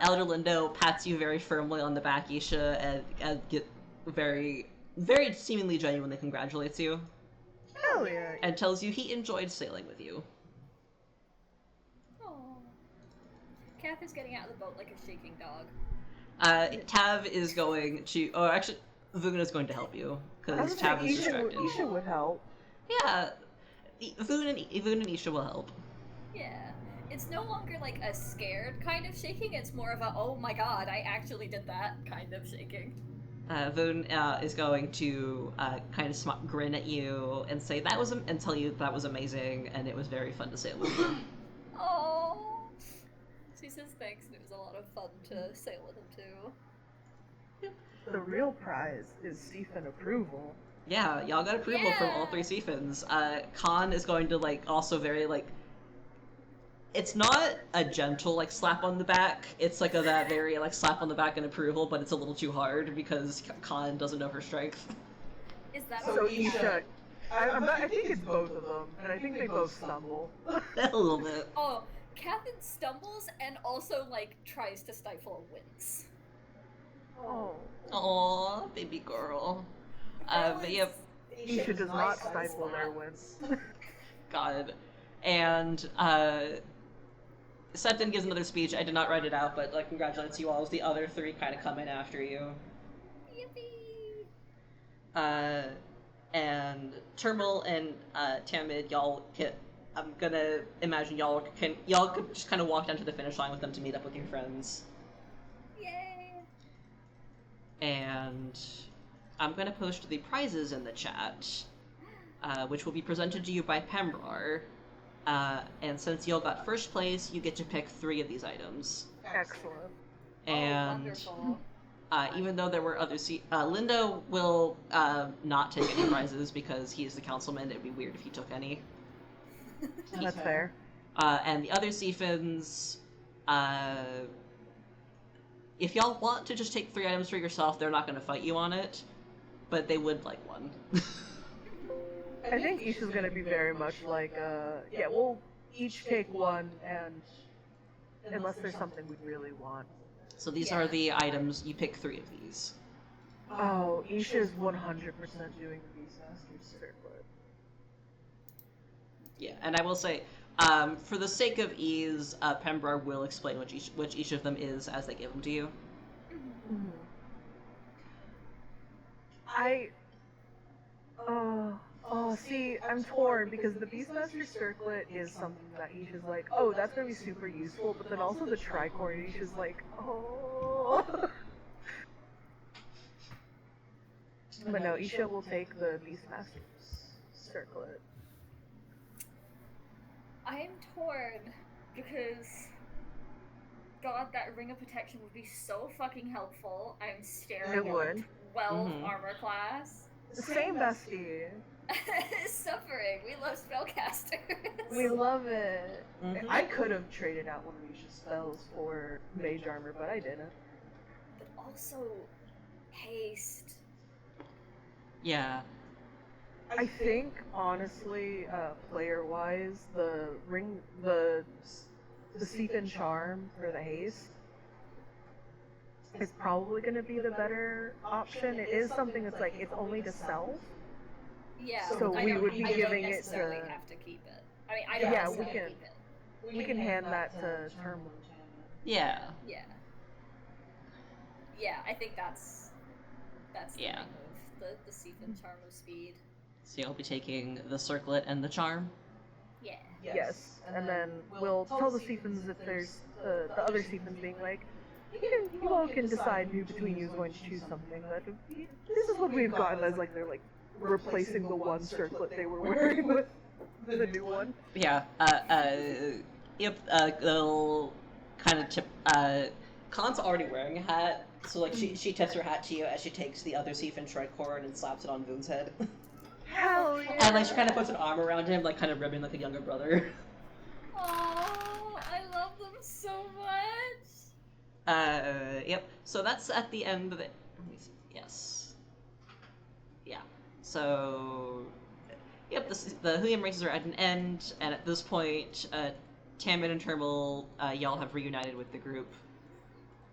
Elder Lindo pats you very firmly on the back, Isha, and get very, very seemingly genuinely congratulates you, Hell yeah. and tells you he enjoyed sailing with you. Aww. Kath is getting out of the boat like a shaking dog. Tav is going to, or actually, Vugna is going to help you, because Tav is distracted. Isha would help. Yeah, Vugna and Isha will help. Yeah. It's no longer like a scared kind of shaking, it's more of a, oh my god, I actually did that kind of shaking. Voon is going to kind of grin at you and say and tell you that was amazing and it was very fun to sail with you. Oh. She says thanks, and it was a lot of fun to sail with him too. The real prize is Siphon approval. Yeah, y'all got approval from all Yeah. 3 Siphons. Khan is going to also very it's not a gentle slap on the back. It's that very slap on the back and approval, but it's a little too hard because Khan doesn't know her strength. Is that So what Isha, I think it's both of them, and I think they both stumble. A little bit. Oh, Catherine stumbles and also tries to stifle a wince. Oh. Aw, baby girl. But yep. Isha does not stifle their wins. God. And Septon gives another speech. I did not write it out, but like congratulates you all as the other three kind of come in after you. Yippee! And Termal and Tamid, y'all can. I'm gonna imagine y'all could just kind of walk down to the finish line with them to meet up with your friends. Yay! And I'm gonna post the prizes in the chat, which will be presented to you by Pembrar. And since y'all got first place, you get to pick 3 of these items. Excellent. And wonderful. even though there were other Lindo will not take any prizes because he is the councilman. It'd be weird if he took any. That's fair. And the other Seafins, if y'all want to just take 3 items for yourself, they're not going to fight you on it, but they would like one. I think Isha's gonna be very much like, yeah, we'll each take one, and unless there's something we really want. So these are the items. You pick 3 of these. Oh, Isha's 100% doing the Beastmaster's circlet. Yeah, and I will say, for the sake of ease, Pembrar will explain which each of them is as they give them to you. Mm-hmm. See, I'm torn because the Beastmaster circlet is something that Isha's like, oh, that's gonna be super useful, but then also the tricorn, Isha's like, oh. But no, Isha will take the Beastmaster's circlet. I'm torn because God, that ring of protection would be so fucking helpful. I'm staring It would. at 12 Mhm. armor class. Same bestie. Suffering. We love spellcasters. We love it. Mhm. I could have traded out one of Isha's spells for mage armor, but I didn't. But also, haste. Yeah. I think, honestly, player-wise, the Seepin Charm for the haste is probably going to be the better option. It is something that's like, it's only to self. Yeah, So I we don't, would be I giving don't it necessarily to- have to keep it. I mean, I don't Yeah, we necessarily can. keep it. We can hand that to Termal. Yeah. Yeah. Yeah, I think that's the Yeah. move. The Seepin Charm of Speed. So you'll be taking the circlet and the charm. Yeah. Yes, and then we'll tell the Seepins if there's the other Seepins being like, you all can decide who between you is going to choose something. But this is what we've gotten as like they're like replacing the one circlet they were wearing with the new one. Yeah. Yep. They'll kind of tip. Khan's already wearing a hat, so like she tips her hat to you as she takes the other Seafin tricorn and slaps it on Voon's head. Hell yeah! And like she kind of puts an arm around him, like kind of ribbing like a younger brother. Oh, I love them so much. Yep. So that's at the end of it. Let me see. Yes. Yeah. So, yep. The Huyam races are at an end, and at this point, Tamid and Termal, y'all have reunited with the group.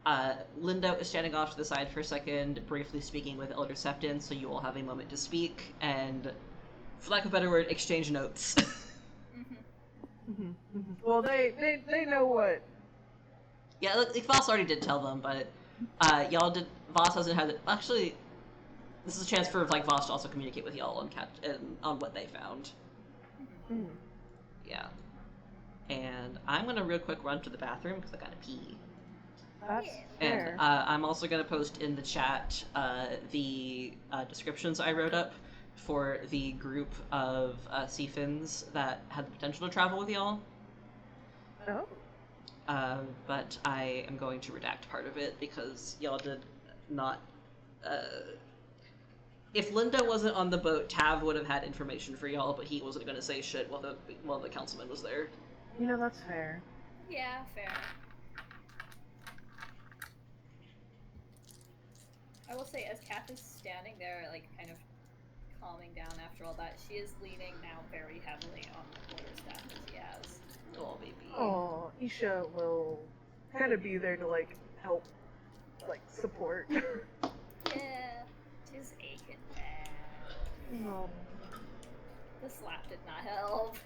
Lindo is standing off to the side for a second, briefly speaking with Elder Septon, so you all have a moment to speak, and, for lack of a better word, exchange notes. Well, they know what. Yeah, like Voss already did tell them, but y'all did. Voss hasn't had it. Actually, this is a chance for like Voss to also communicate with y'all on what they found. Mm. Yeah, and I'm gonna real quick run to the bathroom because I gotta pee. That's And fair. I'm also gonna post in the chat the descriptions I wrote up for the group of Seafins that had the potential to travel with y'all. Oh. But I am going to redact part of it because y'all did not. If Linda wasn't on the boat, Tav would have had information for y'all, but he wasn't going to say shit while the councilman was there. You know, that's fair. Yeah, fair. I will say, as Kath is standing there, like, kind of calming down after all that, she is leaning now very heavily on the quarterstaff that she has. Oh, baby. Oh, Isha will kind of be there to like help, like support. Yeah, she's aching bad. Oh. The slap did not help.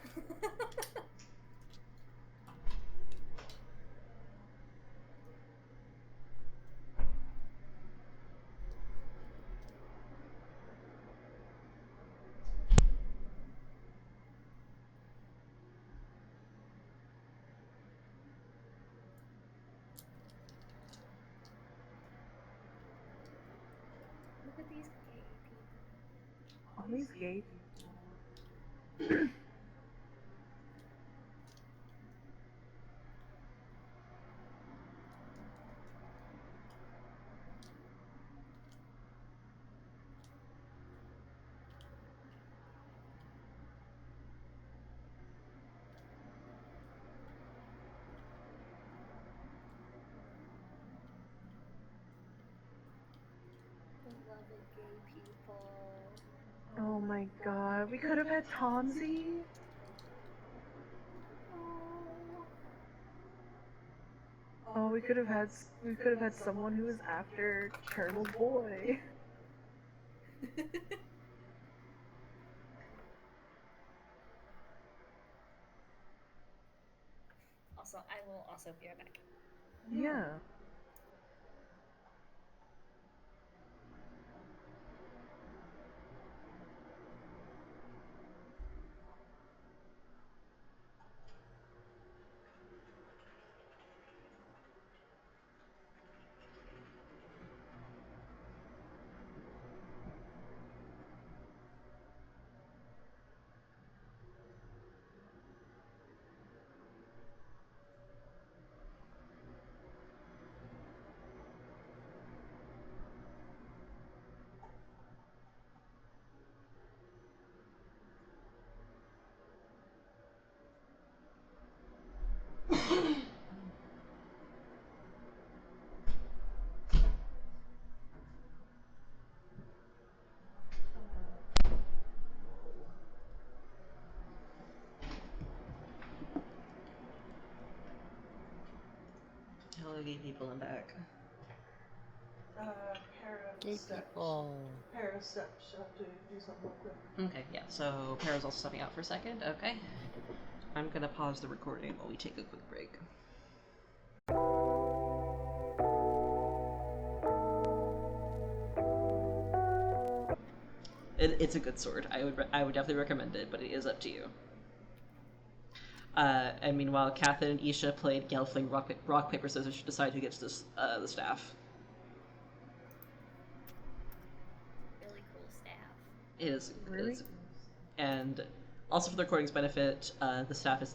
Look at these gay people. All these gay. Beloved gay people. Oh my god, we could have had Tomsy. Oh, we could have had someone who was after Turtle Boy. Also, I will also be right back. Yeah. Hello, gay people, I'm back. Gay people. Para steps. She'll have to do something real quick. Okay, yeah, so Para's also stepping out for a second. Okay. I'm gonna pause the recording while we take a quick break. It's a good sword. I would definitely recommend it, but it is up to you. And meanwhile, Catherine and Isha played Gelfling rock paper scissors to decide who gets this the staff. Really cool staff. It is Really? And also for the recording's benefit, the staff is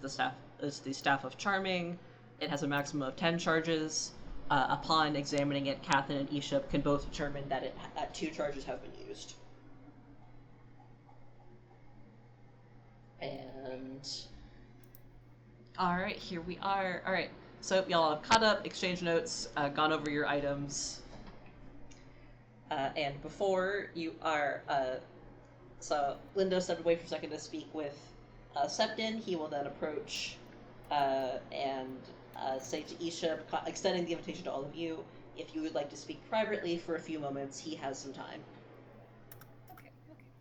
the staff of Charming. It has a maximum of 10 charges. Upon examining it, Catherine and Isha can both determine that 2 charges have been used. And alright, here we are. Alright, so y'all have caught up, exchanged notes, gone over your items. And before you are, so Lindo stepped away for a second to speak with Septon. He will then approach and say to Isha, extending the invitation to all of you, if you would like to speak privately for a few moments, he has some time. Okay.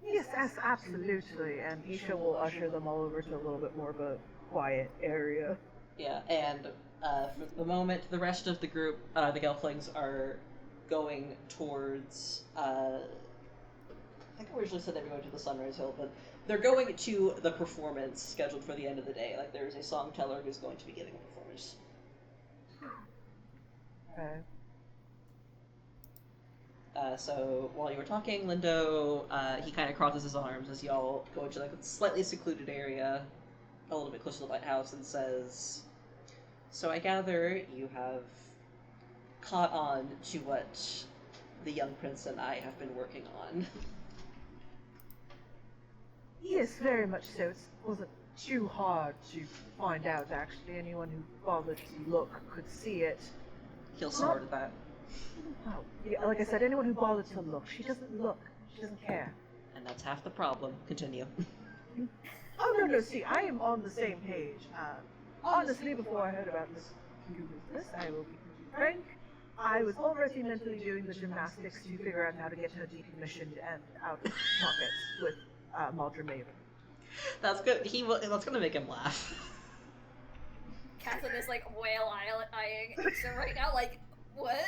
Yes, absolutely. And Isha will usher them all over to a little bit more of a quiet area. Yeah, and for the moment, the rest of the group, the Gelflings, are going towards. I think I originally said they were going to the Sunrise Hill, but they're going to the performance scheduled for the end of the day. Like, there's a song teller who's going to be giving a performance. Okay. So while you were talking, Lindo, he kind of crosses his arms as y'all go into like a slightly secluded area, a little bit closer to the lighthouse, and says, "So I gather you have caught on to what the young prince and I have been working on." Yes, very much so. It wasn't too hard to find out, actually. Anyone who bothered to look could see it. He'll snort at that. Oh, yeah, like I said, anyone who bothered to look. She doesn't look. She doesn't care. And that's half the problem. Continue. Oh, no, see, I am on the same page. Honestly, before I heard about this business, I will be frank, I was already mentally doing the gymnastics to figure out how to get her decommissioned and out of pockets with Maldra Maven. That's good. That's gonna make him laugh. Catherine is like whale eyeing Isha right now, like, what?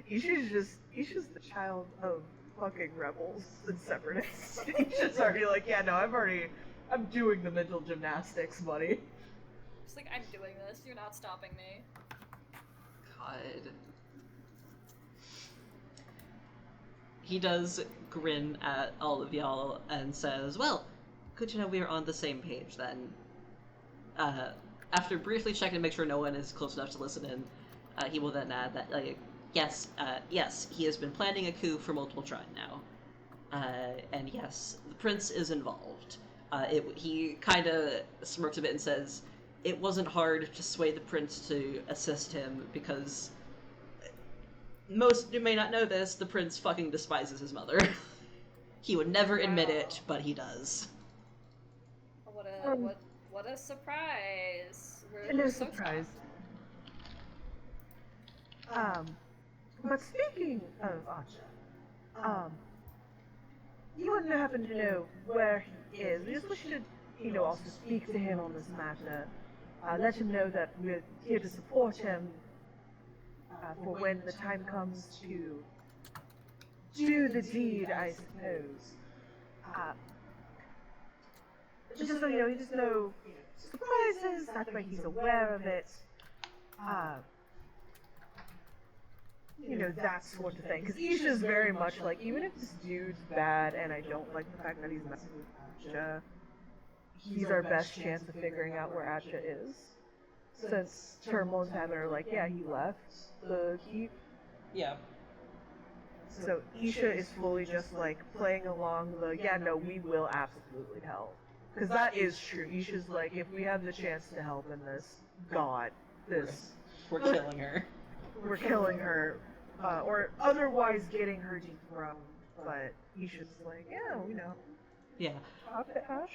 Isha's just the child of fucking rebels and separatists. Isha's already like, yeah, no, I'm doing the mental gymnastics, buddy. She's like, I'm doing this, you're not stopping me. God. He does grin at all of y'all and says, well, good to know we are on the same page then. After briefly checking to make sure no one is close enough to listen in, he will then add that, yes, he has been planning a coup for multiple tries now. And yes, the prince is involved. He kind of smirks a bit and says, it wasn't hard to sway the prince to assist him because most you may not know this, the prince fucking despises his mother. He would never admit it, but he does. What a surprise. It is a surprise. But speaking of Acha, you wouldn't happen to know where he is. We just wish to, also speak to him on this matter. Let him know that we're here to support him for when the time comes to do the deed, I suppose. Just so you know, there's no surprises, that way he's aware of it. That sort of thing. Because Isha's very much like, even if this dude's bad and I don't like the fact that he's messing with Acha, he's our best chance of figuring out where Acha is. Since Turmoil and Tammin are like, yeah, he left the keep. Yeah. So Isha is fully just like playing along the, yeah, no, we will absolutely help. Because that is true. Isha's like, if we have the chance to help in this, God, this... We're killing her. We're killing her. Or otherwise getting her dethroned. But Isha's like, yeah, we know. Yeah. Acha.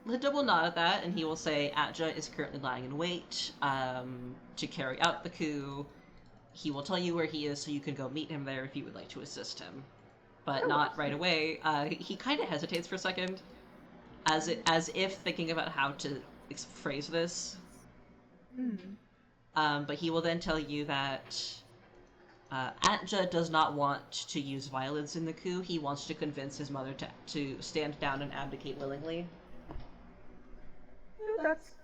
Linda will nod at that, and he will say Atja is currently lying in wait to carry out the coup. He will tell you where he is so you can go meet him there if you would like to assist him. But not right away. He kind of hesitates for a second, as if thinking about how to phrase this. But he will then tell you that Atja does not want to use violence in the coup. He wants to convince his mother to stand down and abdicate willingly. That's...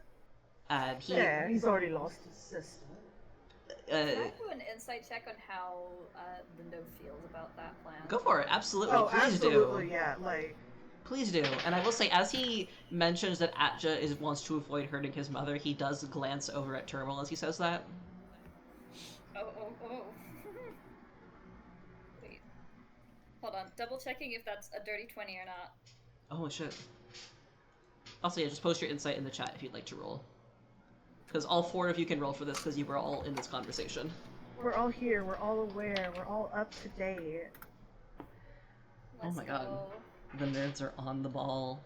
he's already lost his sister. Can I do an insight check on how Lindo feels about that plan? Go for it, absolutely. Oh, Please absolutely, do. Yeah, like... Please do. And I will say, as he mentions that Atja wants to avoid hurting his mother, he does glance over at Turmoil as he says that. Oh. Wait. Hold on. Double checking if that's a dirty 20 or not. Oh, shit. Also, yeah, just post your insight in the chat if you'd like to roll. Because all four of you can roll for this because you were all in this conversation. We're all here, we're all aware, we're all up to date. Oh my god. The nerds are on the ball.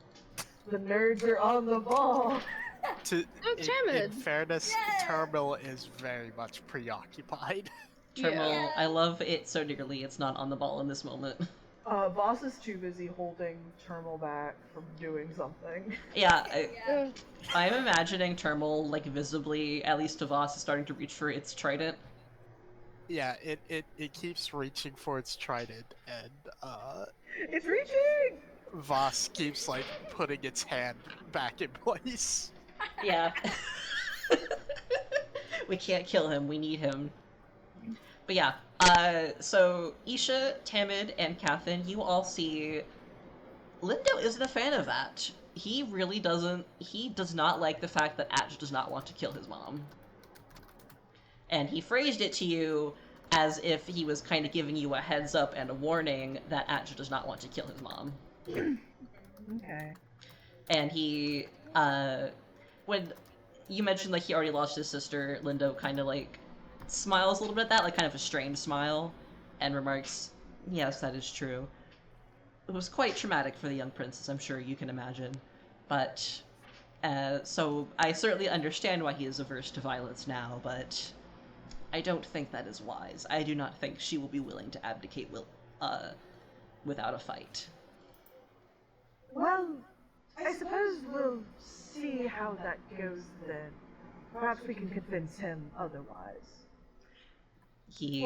The nerds are on the ball! In fairness, Turmoil is very much preoccupied. Turmoil, I love it so dearly, it's not on the ball in this moment. Boss is too busy holding Turmoil back from doing something. Yeah, I'm imagining Turmoil, like, visibly, at least to Voss, is starting to reach for its trident. Yeah, it keeps reaching for its trident, and, It's reaching! Voss keeps, like, putting its hand back in place. Yeah. We can't kill him, we need him. But yeah, so Isha, Tamid, and Cathin, you all see Lindo isn't a fan of that. He really does not like the fact that Atch does not want to kill his mom. And he phrased it to you as if he was kind of giving you a heads up and a warning that Atch does not want to kill his mom. Okay. And he, when you mentioned, like, he already lost his sister, Lindo kind of, like, smiles a little bit at that, like, kind of a strained smile, and remarks, yes, that is true. It was quite traumatic for the young princess, I'm sure you can imagine. But, so I certainly understand why he is averse to violence now, but I don't think that is wise. I do not think she will be willing to abdicate without a fight. Well, I suppose we'll see how that goes then. Perhaps we can convince him otherwise.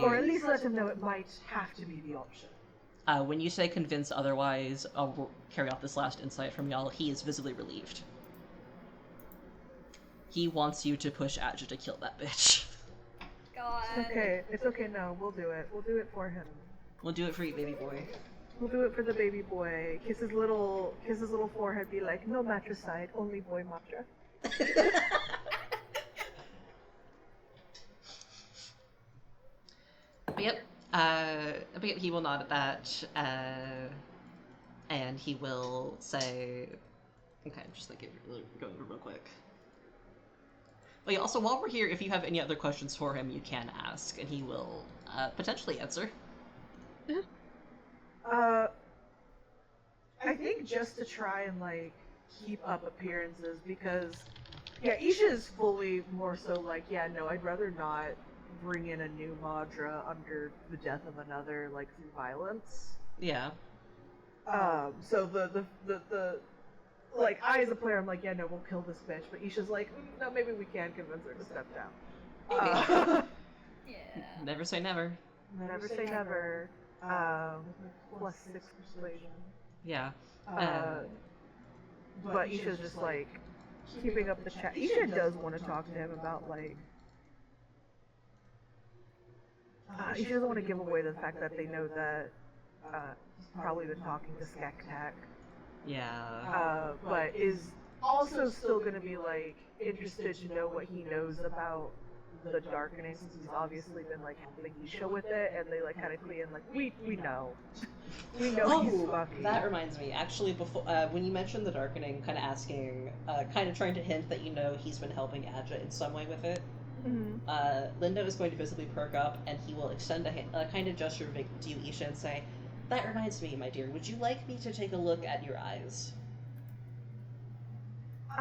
Or at least let him know it might have to be the option. When you say convince otherwise, I'll carry off this last insight from y'all. He is visibly relieved. He wants you to push Adja to kill that bitch. God. It's okay, no, we'll do it. We'll do it for him. We'll do it for you, baby boy. We'll do it for the baby boy. Kiss his little forehead, be like, no matricide, only boy matra. But yep, he will nod at that, and he will say, okay, I'm just thinking, going real quick. But yeah, also, while we're here, if you have any other questions for him, you can ask, and he will, potentially answer. I think just to try and, like, keep up appearances, because, yeah, Isha is fully more so like, yeah, no, I'd rather not bring in a new Madra under the death of another, like, through violence. Yeah. So the like, I as a player, I'm like, yeah, no, we'll kill this bitch, but Isha's like, no, maybe we can convince her to step down. Yeah. Never say never. Never say never. Plus 6 persuasion. Yeah. But Isha's just like keeping up the chat. Isha does want to talk to him about like. Isha doesn't want to give away the fact that they know that he's probably been talking to Skektak. Yeah. But is also still going to be like interested to know what he knows about the darkening, since he's obviously been like helping Isha with it, and they like kind of clue in like we know he's lucky. That reminds me, actually, before when you mentioned the darkening, kind of asking, kind of trying to hint that you know he's been helping Adja in some way with it. Mm-hmm. Lindo is going to visibly perk up, and he will extend a kind of gesture to you, Isha, and say, "That reminds me, my dear. Would you like me to take a look at your eyes?"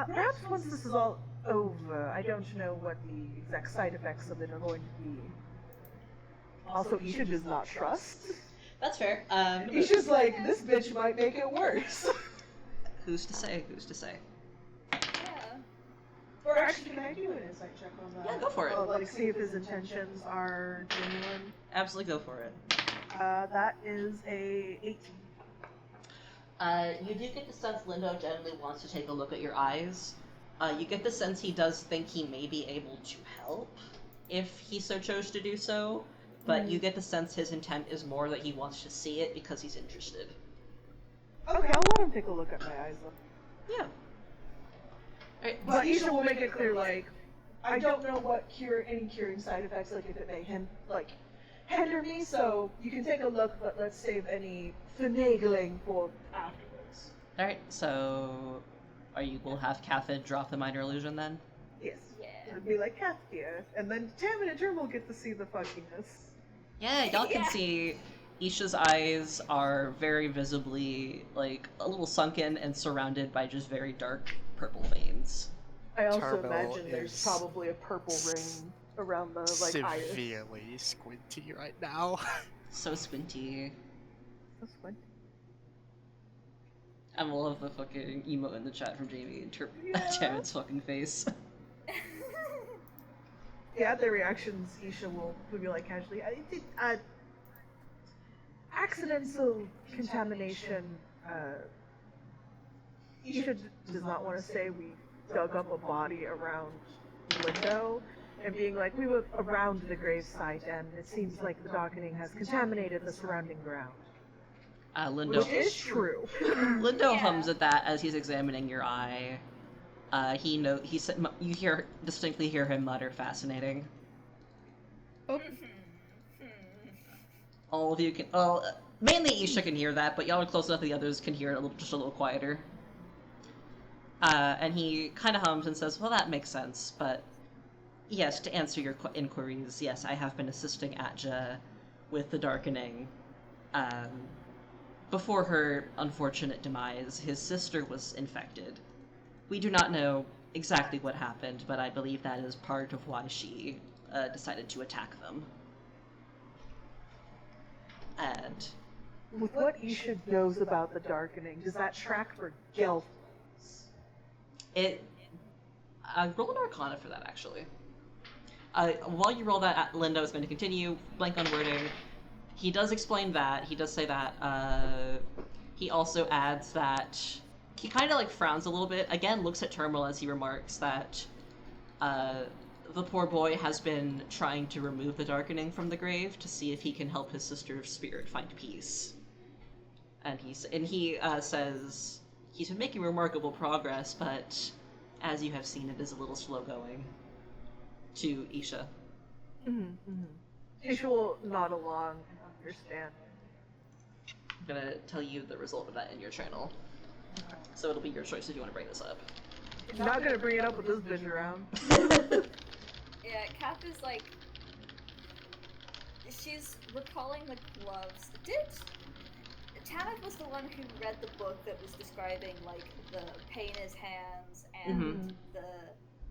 Perhaps once this is all over, I don't know what the exact side effects of it are going to be. Also, Isha does not trust. That's fair. Isha's like, this bitch might make it worse. Who's to say? Who's to say? Yeah. Or actually, can I do an insight check on that? Yeah, go for it. Like, see if his intentions are genuine. Absolutely go for it. That is a 18. You do get the sense Lindo generally wants to take a look at your eyes. You get the sense he does think he may be able to help, if he so chose to do so, but you get the sense his intent is more that he wants to see it because he's interested. Okay, I'll let him take a look at my eyes then. Yeah. Alright. But Isha will make it clear, like, I don't know what any curing side effects, like, if it may hinder me, so you can take a look, but let's save any finagling for afterwards. Alright, so we'll have Cathid drop the minor illusion then? Yes. Yeah. It'll be like Kath here, and then Tam and Germ will get to see the fuckiness. Yeah, y'all can see Isha's eyes are very visibly, like, a little sunken and surrounded by just very dark purple veins. I also Tarbell imagine there's is probably a purple ring around the, like, iris. severely squinty right now. So squinty. That's fun. I love the fucking emote in the chat from Jamie and Yeah. Jared's fucking face. Yeah, their reactions, Isha will be like casually, accidental contamination, Isha does not want to say we dug up a body around Lindo, and being like, we were around the gravesite, and it seems like the darkening has contaminated the surrounding ground. Lindo. Which is true. Lindo hums at that as he's examining your eye. You distinctly hear him mutter, "Fascinating." Oh. All of you can, mainly Isha can hear that, but y'all are close enough that the others can hear it just a little quieter. And he kind of hums and says, "Well, that makes sense, but yes, to answer your inquiries, yes, I have been assisting Adja with the darkening. Before her unfortunate demise, his sister was infected. We do not know exactly what happened, but I believe that is part of why she decided to attack them." And with what Isha knows about the darkening, does that track for Gelf? It. Roll an Arcana for that, actually. While you roll that, Lindo is going to continue. Blank on wording. He does explain that. He does say that. He also adds that he kind of like frowns a little bit. Again, looks at Terminal as he remarks that the poor boy has been trying to remove the darkening from the grave to see if he can help his sister's spirit find peace. And he says he's been making remarkable progress, but as you have seen, it is a little slow going. To Isha. Isha will nod along and understand. I'm gonna tell you the result of that in your channel. So it'll be your choice if you want to bring this up. I'm not gonna bring it up with this bitch around. Yeah, Kath is like... She's recalling the gloves. Tamith was the one who read the book that was describing, like, the pain in his hands and the...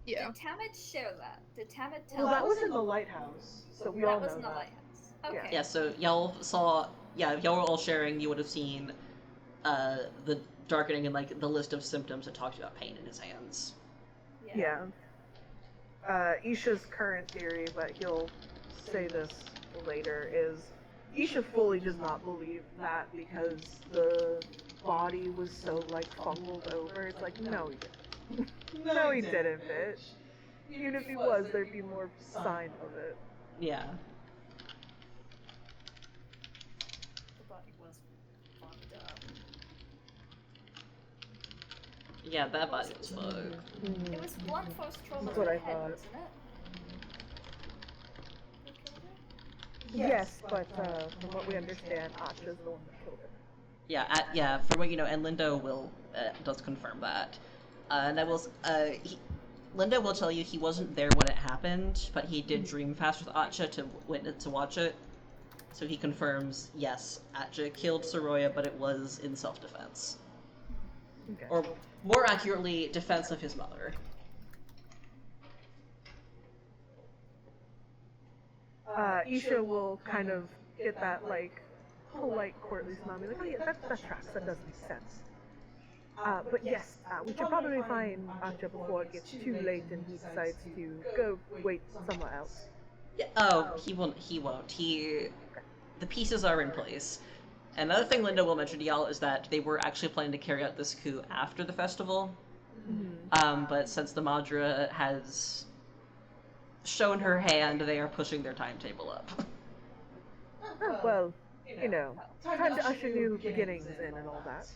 Yeah. Did Tamith share that? Did Tamith tell Well, that us? was in the lighthouse, so we all That was know in the that. lighthouse. Okay. Yeah, so y'all were all sharing, you would have seen the darkening and like the list of symptoms that talked about pain in his hands. Yeah. Isha's current theory, but he'll say this later, is Isha fully does not believe that because the body was so like fumbled over. It's like, no, he didn't. No, he didn't, bitch. Even if he was, there'd be more sign of it. Yeah. The body was fucked up. Yeah, that body was fucked. It was blunt force trauma That's to what the I head, thought. wasn't it? Yes, but from what we understand, Asha's the one that killed him. Yeah, from what you know, and Lindo does confirm that. And Lindo will tell you he wasn't there when it happened, but he did dream fast with Atcha to watch it. So he confirms, yes, Atcha killed Soroya, but it was in self-defense. Okay. Or, more accurately, defense of his mother. Isha will kind of get that, like, polite, courtly smile, be like, oh yeah, that tracks, that does make sense. But yes, we should probably find Asha before it gets too late and he decides to go wait somewhere else. Yeah, oh, he won't. The pieces are in place. Another thing Linda will mention to y'all is that they were actually planning to carry out this coup after the festival. But since the Madra has shown her hand, they are pushing their timetable up. Well, you know, time to usher new beginnings in and all that.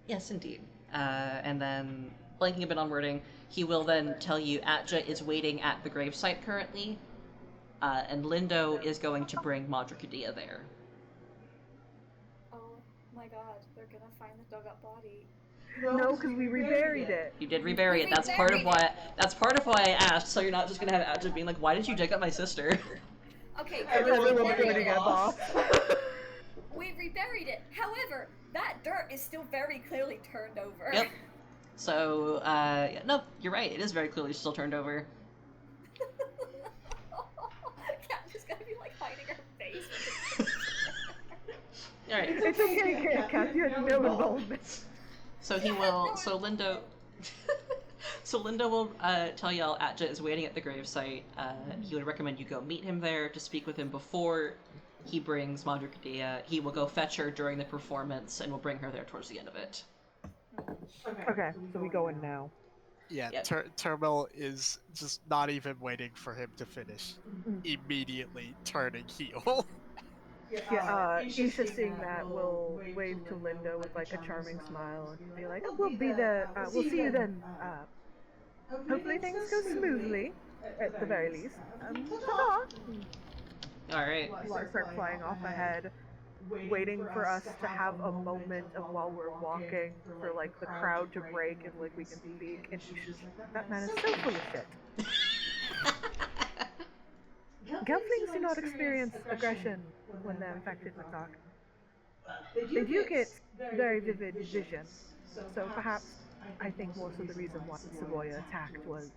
Yes, indeed. And then, blanking a bit on wording, he will then tell you Atja is waiting at the gravesite currently, and Lindo is going to bring Madra Kadia there. Oh my god, they're gonna find the dug up body. No, because we reburied it. You did rebury it. That's part of why I asked, so you're not just gonna have Atja being like, why did you dig up my sister? Okay, Everyone's pointing at boss. we reburied it. However, that dirt is still very clearly turned over. Yep. So, no, you're right. It is very clearly still turned over. Cat is gonna be like hiding her face. Alright. It's okay, Kat, you had no involvement. So he will. So Lindo. So Lindo will tell y'all Atja is waiting at the gravesite. He would recommend you go meet him there to speak with him before he brings Madra Kadia. He will go fetch her during the performance and will bring her there towards the end of it. Okay, so we go in now. Yeah, Yep. Terminal is just not even waiting for him to finish. Immediately turning heel. Yeah, Isha seeing that will wave to Lindo with like a charming smile and be like, oh, we'll be there, we'll see you then. Hopefully things go smoothly, at the very least. Ta-da! Alright. We'll start flying off ahead, waiting for us to have a moment of while we're walking for like the crowd to break and like we can speak, and Isha's like, that man is so full of shit. Gelflings do not experience aggression when they're infected with dark. They do get very vivid visions, so perhaps I think most of the reason why Savoya attacked was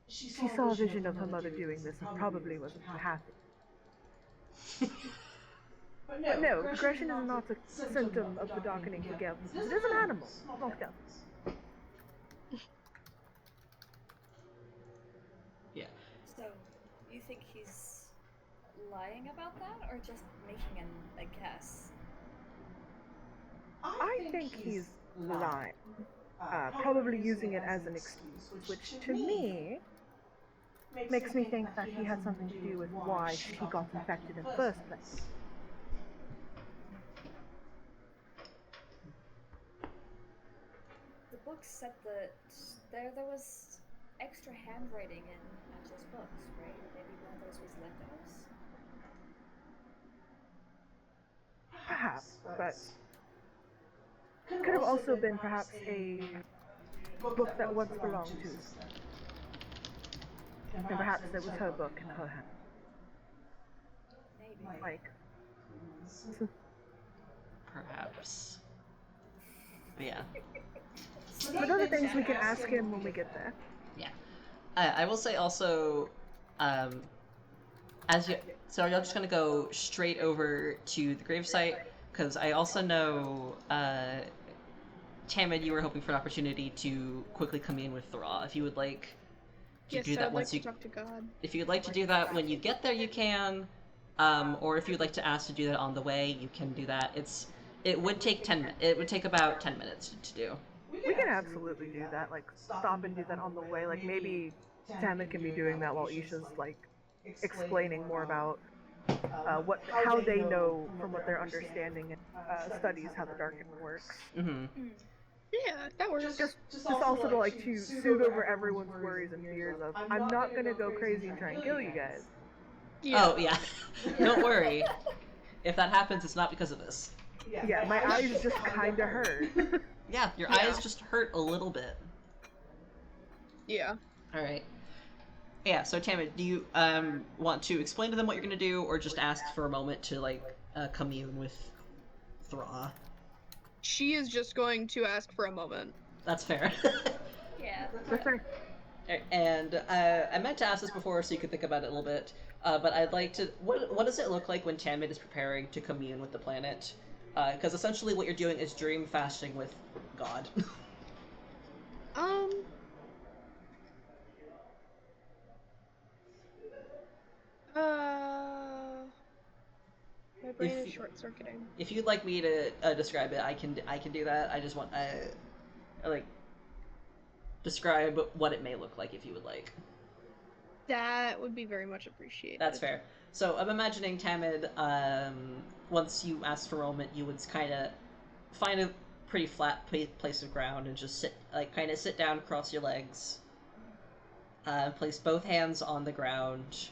she saw a vision of her mother doing this and probably wasn't happy. But no, regression is not a symptom of the darkening together. It is an animal, not together. Yeah. So, you think he's lying about that, or just making a guess? I think he's lying. Probably using it as an excuse, which to me makes me think that he had something to do with why she got infected in the first place. The book said that there was extra handwriting in Angela's books, right? Maybe one of those was Lindo's? Perhaps, but could have also been perhaps a book that once belonged to us. And perhaps it was her book in her hand. Maybe. Like, Perhaps. Yeah. but other things we can ask him when we get there. Yeah. I will say also, so y'all just gonna go straight over to the gravesite, because I also know, Tamid, you were hoping for an opportunity to quickly commune with Thra. If you would like to do that I'd once like you... to talk to God. If you'd like to do that when you get there, you can. Or if you'd like to ask to do that on the way, you can do that. It would take it would take about 10 minutes to do. We can absolutely do that, like stop and do that on the way. Like maybe Tamid can be doing that while Isha's like explaining more about how they know from what they're understanding and studies how the darkening works. Mm-hmm. Yeah, that works. Just also to like to soothe over everyone's worries and fears of I'm not gonna go crazy and try and kill you guys. Yeah. Oh yeah, don't worry. If that happens, it's not because of this. Yeah, my eyes just kinda hurt. Yeah, your eyes just hurt a little bit. Yeah. All right. Yeah. So Tamid, do you want to explain to them what you're gonna do, or just ask for a moment to like commune with Thra? She is just going to ask for a moment. That's fair. Yeah. That's right. And I meant to ask this before, so you could think about it a little bit. But I'd like to. What does it look like when Tamid is preparing to commune with the planet? Because essentially, what you're doing is dream fasting with God. My brain is short-circuiting. If you'd like me to describe it, I can do that. I just want like describe what it may look like if you would like. That would be very much appreciated. That's fair. So I'm imagining Tamid, once you ask for a moment, you would kind of find a pretty flat place of ground and just sit down, cross your legs, place both hands on the ground,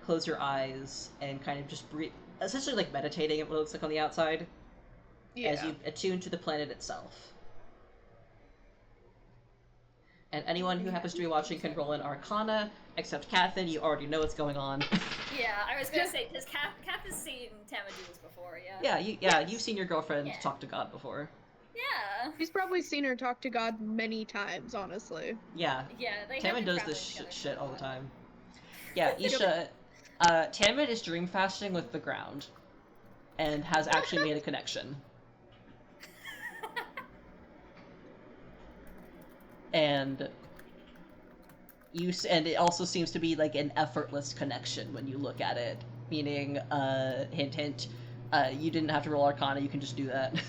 close your eyes, and kind of just breathe, essentially like meditating it looks like on the outside, as you attune to the planet itself. And anyone who happens to be watching can roll an Arcana, except Catherine, you already know what's going on. Yeah, I was gonna say, because Kath has seen Tamid do this before, yeah. You've seen your girlfriend talk to God before. Yeah. He's probably seen her talk to God many times, honestly. Yeah. Yeah, they Tamid does this shit all the time. Yeah, Isha, Tamid is dream fasting with the ground, and has actually made a connection. And it also seems to be like an effortless connection when you look at it. Meaning, hint hint, you didn't have to roll Arcana, you can just do that.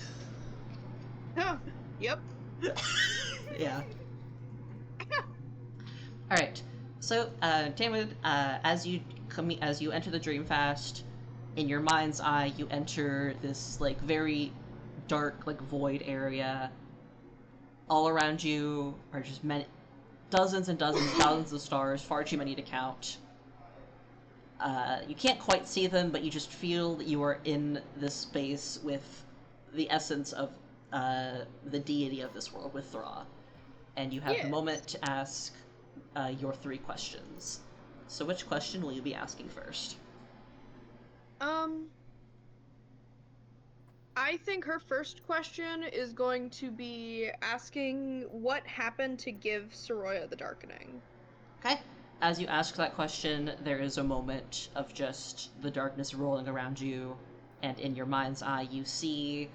Huh. Yep. Yeah. Alright. So, Tamid, as you enter the dream fast, in your mind's eye, you enter this like very dark, like void area. All around you are just dozens and dozens, thousands of stars, far too many to count. You can't quite see them, but you just feel that you are in this space with the essence of the deity of this world, with Thra. And you have the moment to ask your 3 questions. So which question will you be asking first? I think her first question is going to be asking what happened to give Soroya the darkening. Okay. As you ask that question, there is a moment of just the darkness rolling around you, and in your mind's eye, you see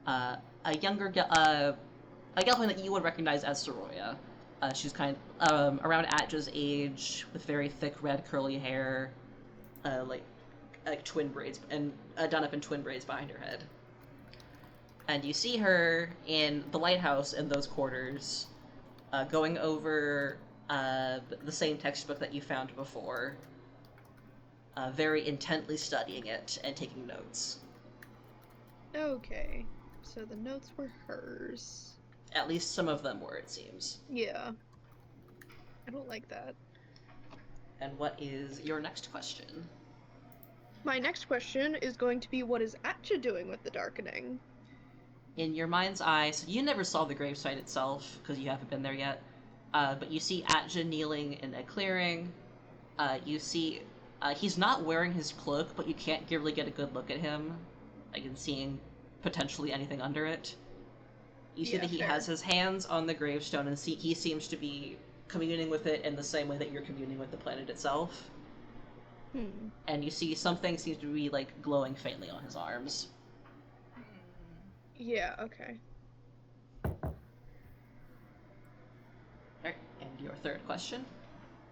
a gelfling that you would recognize as Soroya. She's kind of around Atja's age, with very thick red curly hair, like twin braids, and done up in twin braids behind her head. And you see her in the lighthouse in those quarters, going over the same textbook that you found before, very intently studying it and taking notes. Okay, so the notes were hers. At least some of them were, it seems. Yeah. I don't like that. And what is your next question? My next question is going to be, what is Atja doing with the darkening? In your mind's eye, so you never saw the gravesite itself, because you haven't been there yet, but you see Atja kneeling in a clearing. You see, he's not wearing his cloak, but you can't really get a good look at him, like in seeing potentially anything under it. You see that he has his hands on the gravestone, and he seems to be communing with it in the same way that you're communing with the planet itself. And you see something seems to be, like, glowing faintly on his arms. Yeah, okay. Alright, and your third question?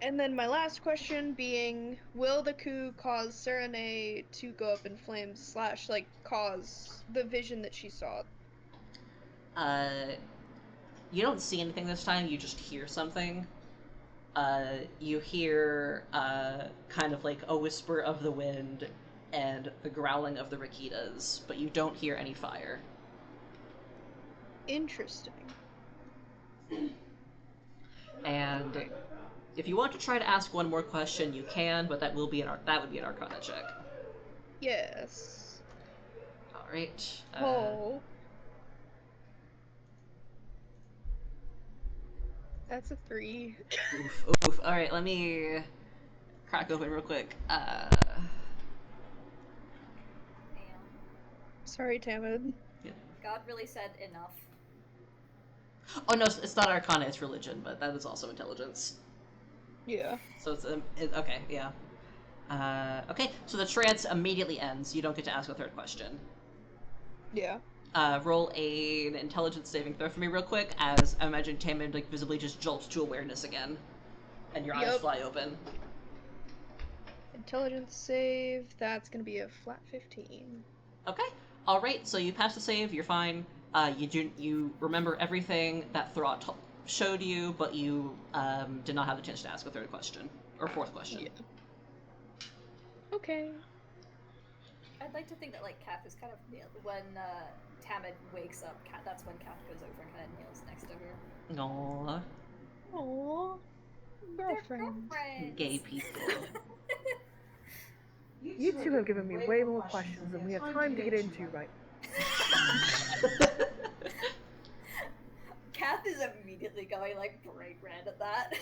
And then my last question being, will the coup cause Serene to go up in flames / like, cause the vision that she saw? You don't see anything this time, you just hear something. You hear, kind of like a whisper of the wind and the growling of the Rakitas, but you don't hear any fire. Interesting. And if you want to try to ask one more question, you can, but that would be an Arcana check. Yes. Alright. Oh. That's a 3. Oof. Alright, let me crack open real quick. Damn. Sorry, Tamid. Yeah. God really said enough. Oh no, it's not Arcana, it's religion, but that is also intelligence. Yeah. So it's okay, yeah. Okay, so the trance immediately ends. You don't get to ask a third question. Yeah. Roll an intelligence saving throw for me real quick, as I imagine Tamid, like, visibly just jolts to awareness again. And your eyes fly open. Intelligence save, that's gonna be a flat 15. Okay. Alright, so you pass the save, you're fine. You remember everything that Throat showed you, but you did not have the chance to ask a third question. Or fourth question. Yeah. Okay. I'd like to think that, like, Kath is kind of when Tamid wakes up, that's when Kath goes over and kind of kneels next to her. Aww. Aww. Girlfriend. Gay people. You two have given me way more questions than we have time to get into right now. Kath is immediately going, like, bright red at that.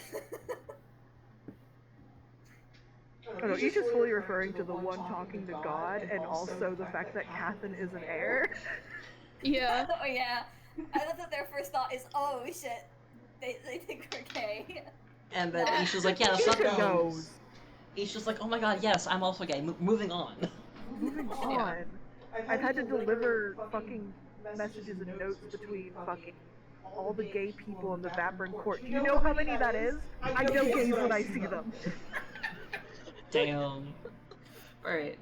Oh, no, Isha's fully referring to the one talking to God, and also the fact that Catherine is an heir. Yeah. Oh yeah. I love that their first thought is, oh shit, they think we're gay. And then Isha's like, yeah, that's not Isha knows. Isha's like, oh my god, yes, I'm also gay. Moving on. Moving on. I've had to deliver fucking messages and notes between fucking all the gay people in the Vaprin court. Do you know how many that is? I know gays when I see them. Damn. Alright.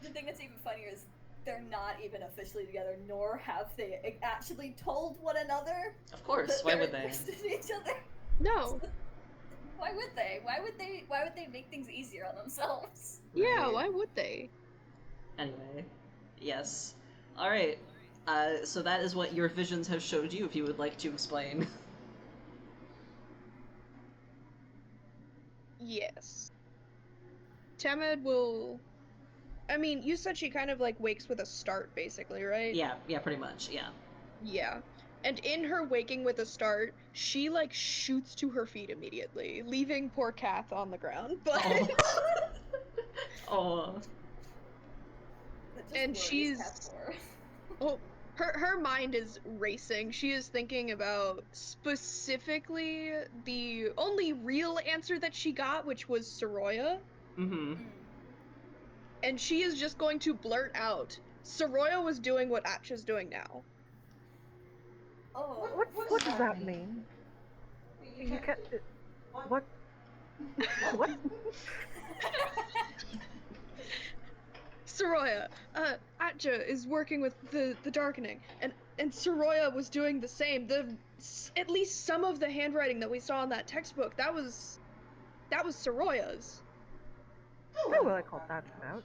The thing that's even funnier is they're not even officially together, nor have they actually told one another. Of course, that why they're would they? interested in each other. No. Why would they? Why would they make things easier on themselves? Yeah, why would they? Anyway, yes. Alright, so that is what your visions have showed you, if you would like to explain. Yes. Tamid will... I mean, you said she kind of, like, wakes with a start, basically, right? Yeah, pretty much, yeah. Yeah. And in her waking with a start, she, like, shoots to her feet immediately, leaving poor Kath on the ground, but... Oh. And she's... Oh, her mind is racing. She is thinking about specifically the only real answer that she got, which was Soroya. Mm-hmm. and she is just going to blurt out, Soroya was doing what Atcha's doing now. Oh, What does that mean? You can't. What? What? Soroya, Atcha is working with the Darkening, and Soroya was doing the same. At least some of the handwriting that we saw in that textbook, that was Soroya's. Oh, well, I called that out.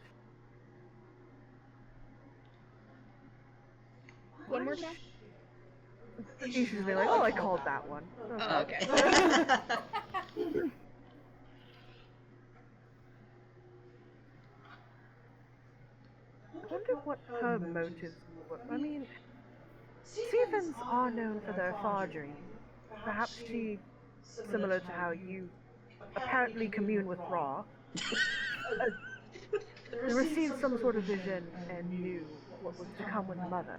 One more time? You should be like, oh, I called that one. Oh, okay. I wonder what her motives were. I mean, Stephens are known for their forgery. Perhaps she, similar to how you apparently commune with Ra, received some sort of vision and knew what was to come with Mother.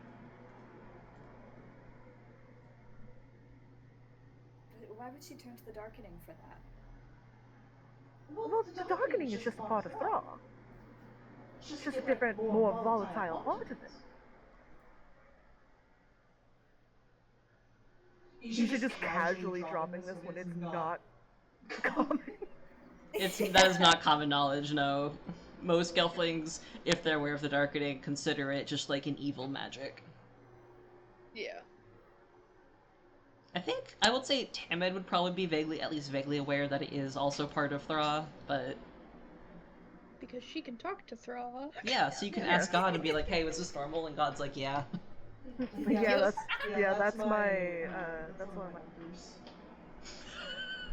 Why would she turn to the Darkening for that? Well, the Darkening is just a part of Thra. It's just a different, more volatile part of it. You should just casually dropping this when it's not common. That is not common knowledge, no. Most Gelflings, if they're aware of the Darkening, consider it just like an evil magic. Yeah. I think I would say Tamid would probably be at least vaguely aware that it is also part of Thra, but Because she can talk to Thra. yeah, so you can ask God and be like, "Hey, was this normal?" And God's like, "Yeah." Yeah, that's my one of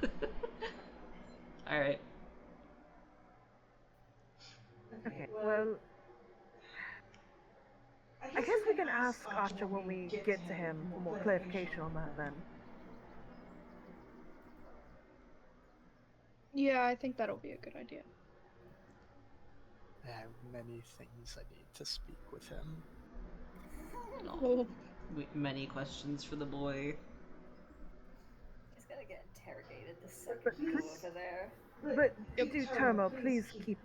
my All right. Okay, well, I guess we can ask Archer when we get to him for more clarification on that then. Yeah, I think that'll be a good idea. I have many things I need to speak with him. Oh. Many questions for the boy. He's gonna get interrogated the second you go over there. But do Termo, please keep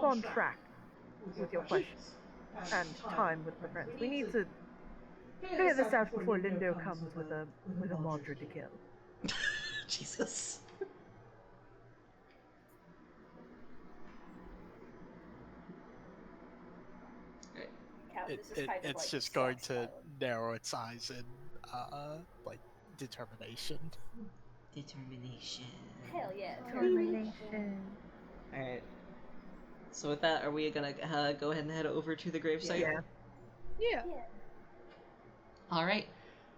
on track with your questions and time with the friends. We need to figure this out before Lindo comes with a Mondra to kill. Jesus. It's just going to narrow its eyes in, like, determination. Determination. Hell yeah, Determination. Alright. So with that, are we gonna go ahead and head over to the gravesite? Yeah. Alright.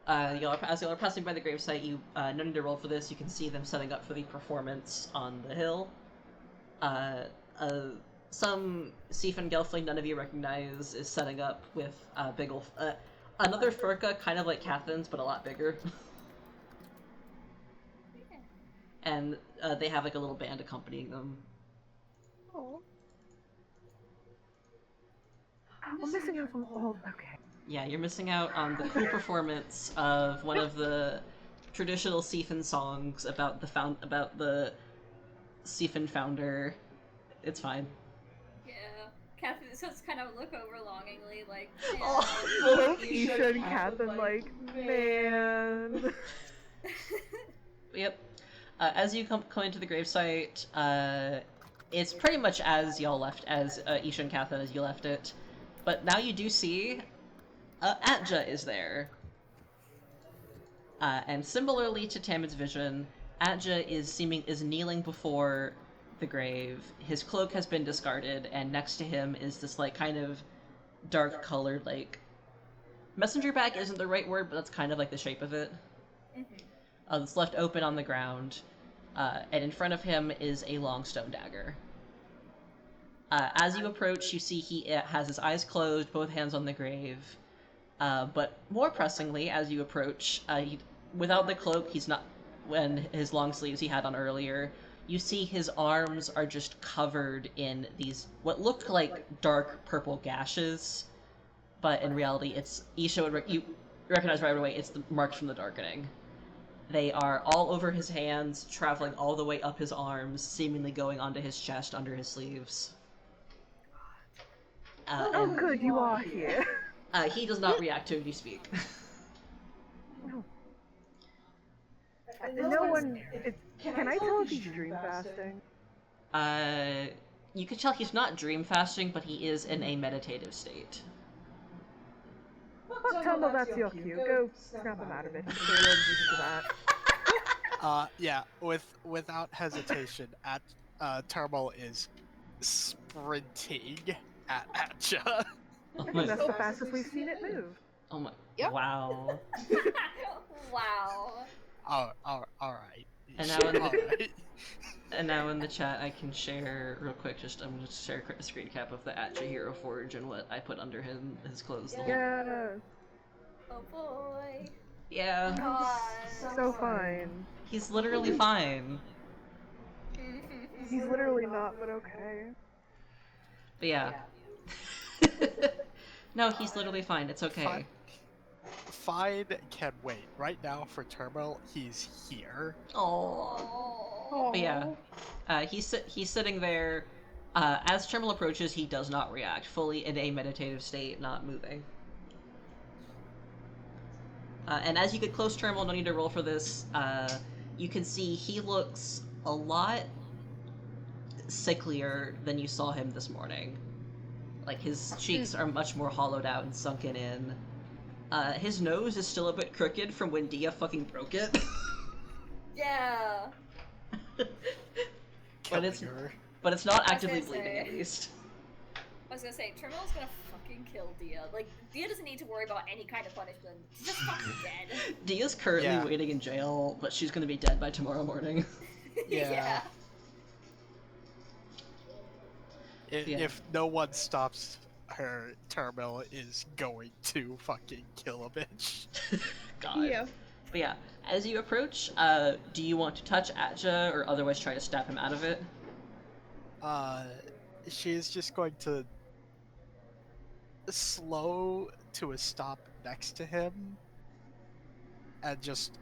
As y'all are passing by the gravesite, you no need to roll for this, you can see them setting up for the performance on the hill. Some Siefan Gelfling none of you recognize is setting up with big ol' another Furka, kind of like Catherine's, but a lot bigger. And they have like a little band accompanying them. Oh. I'm missing out on all. Okay. Yeah, you're missing out on the cool performance of one of the traditional Siefan songs about the Siefan founder. It's fine. Yeah. Catherine just kind of look over longingly, like, Both Isha and Catherine, like, man. Yep. As you come into the gravesite, it's pretty much as y'all left, as Isha and Catherine as you left it. But now you do see Atja is there. And similarly to Tamid's vision, Atja is kneeling before the grave. His cloak has been discarded, and next to him is this like kind of dark colored like messenger bag isn't the right word, but that's kind of like the shape of it. It's left open on the ground, and in front of him is a long stone dagger. As you approach, you see he has his eyes closed, both hands on the grave. But more pressingly, as you approach, without the cloak, he's not. When his long sleeves he had on earlier, you see his arms are just covered in these what look like dark purple gashes, but in reality, it's Isha you recognize right away. It's the marks from the Darkening. They are all over his hands, traveling all the way up his arms, seemingly going onto his chest under his sleeves. Oh, and good, you are here. he does not react to when you speak. No one. Can I tell if he's dream fasting? You can tell he's not dream fasting, but he is in a meditative state. Well, Tomo, that's your cue. Go snap him out of it. I'm sure you're used to that. Yeah, without hesitation, Turbo is sprinting at Atcha. Oh I my, think that's the fastest we've seen it move. oh my, Yep. wow. Wow. Alright. And now in the- Alright. And now in the chat, I can share real quick. I'm gonna share a screen cap of the Atcha Hero Forge and what I put under his clothes. Yeah, Oh boy. Yeah, God. so fine. he's literally fine. He's literally not, but okay. But yeah. No, he's literally fine. It's okay. Fine can wait. Right now, for Turbo, he's here. Oh. Oh. But yeah, he's sitting there. As Terminal approaches, he does not react, fully in a meditative state, not moving. And as you get close, Terminal, no need to roll for this. You can see he looks a lot sicklier than you saw him this morning. Like, his cheeks are much more hollowed out and sunken in. His nose is still a bit crooked from when Dia fucking broke it. Yeah. but it's Killer. not I was actively gonna bleeding, say. at least. I was gonna say, Terminal's gonna fucking kill Dia. Like, Dia doesn't need to worry about any kind of punishment. She's just fucking dead. Dia's currently Yeah. waiting in jail, but she's gonna be dead by tomorrow morning. Yeah. Yeah. If no one stops her, Turbo is going to fucking kill a bitch. God. Yeah. But yeah, as you approach, do you want to touch Atja or otherwise try to stab him out of it? She's just going to slow to a stop next to him and just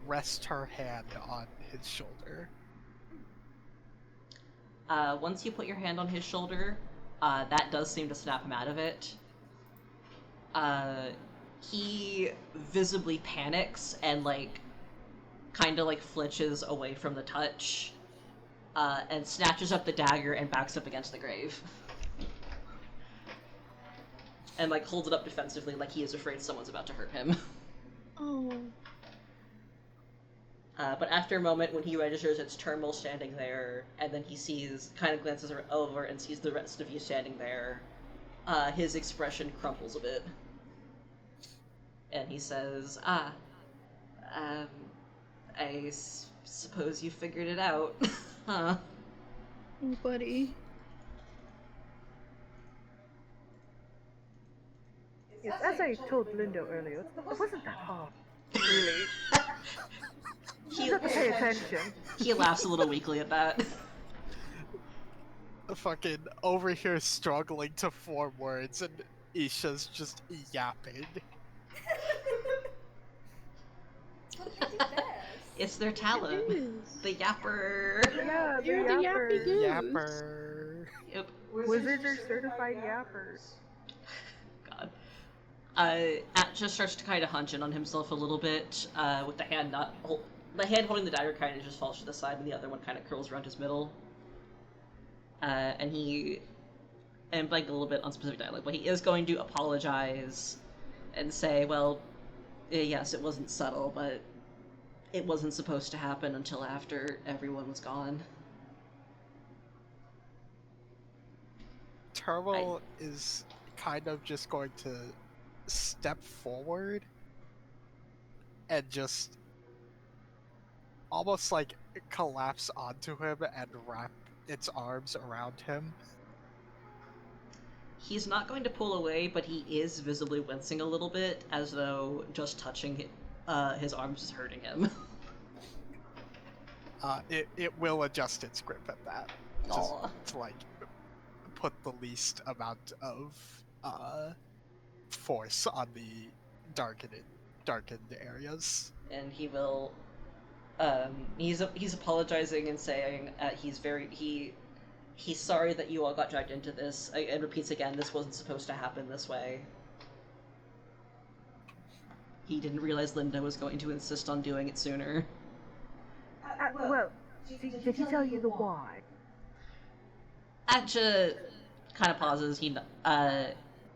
rest her hand on his shoulder. Once you put your hand on his shoulder, that does seem to snap him out of it. He visibly panics and, like, kind of, like, flinches away from the touch, and snatches up the dagger and backs up against the grave. And, like, holds it up defensively like he is afraid someone's about to hurt him. Oh. But after a moment, when he registers it's Termal standing there, and then he kind of glances over and sees the rest of you standing there, his expression crumples a bit. And he says, I suppose you figured it out, huh? Oh, buddy. Yes, as I told Lindo earlier, it wasn't that hard. Really. He, You have to pay attention. he laughs a little weakly at that. Fucking over here struggling to form words, and Isha's just yapping. It's their talent. It is. The yapper. Yeah, the You're the yappy yapper. goose. Yapper. Yep. Wizards are certified yappers. God. Atcha starts to kind of hunch in on himself a little bit, with the hand the hand holding the dagger kind of just falls to the side, and the other one kind of curls around his middle. And like a little bit on specific dialogue, but he is going to apologize and say, well, yes, it wasn't subtle, but it wasn't supposed to happen until after everyone was gone. Turbo is kind of just going to step forward and just almost like collapse onto him and wrap its arms around him. He's not going to pull away, but he is visibly wincing a little bit, as though just touching his arms is hurting him. It will adjust its grip at that. Just Aw. to like put the least amount of force on the darkened areas. And he will he's apologizing and saying he's sorry that you all got dragged into this, and repeats again, this wasn't supposed to happen this way. He didn't realize Linda was going to insist on doing it sooner. Well, did he tell you the why? Atja kind of pauses. He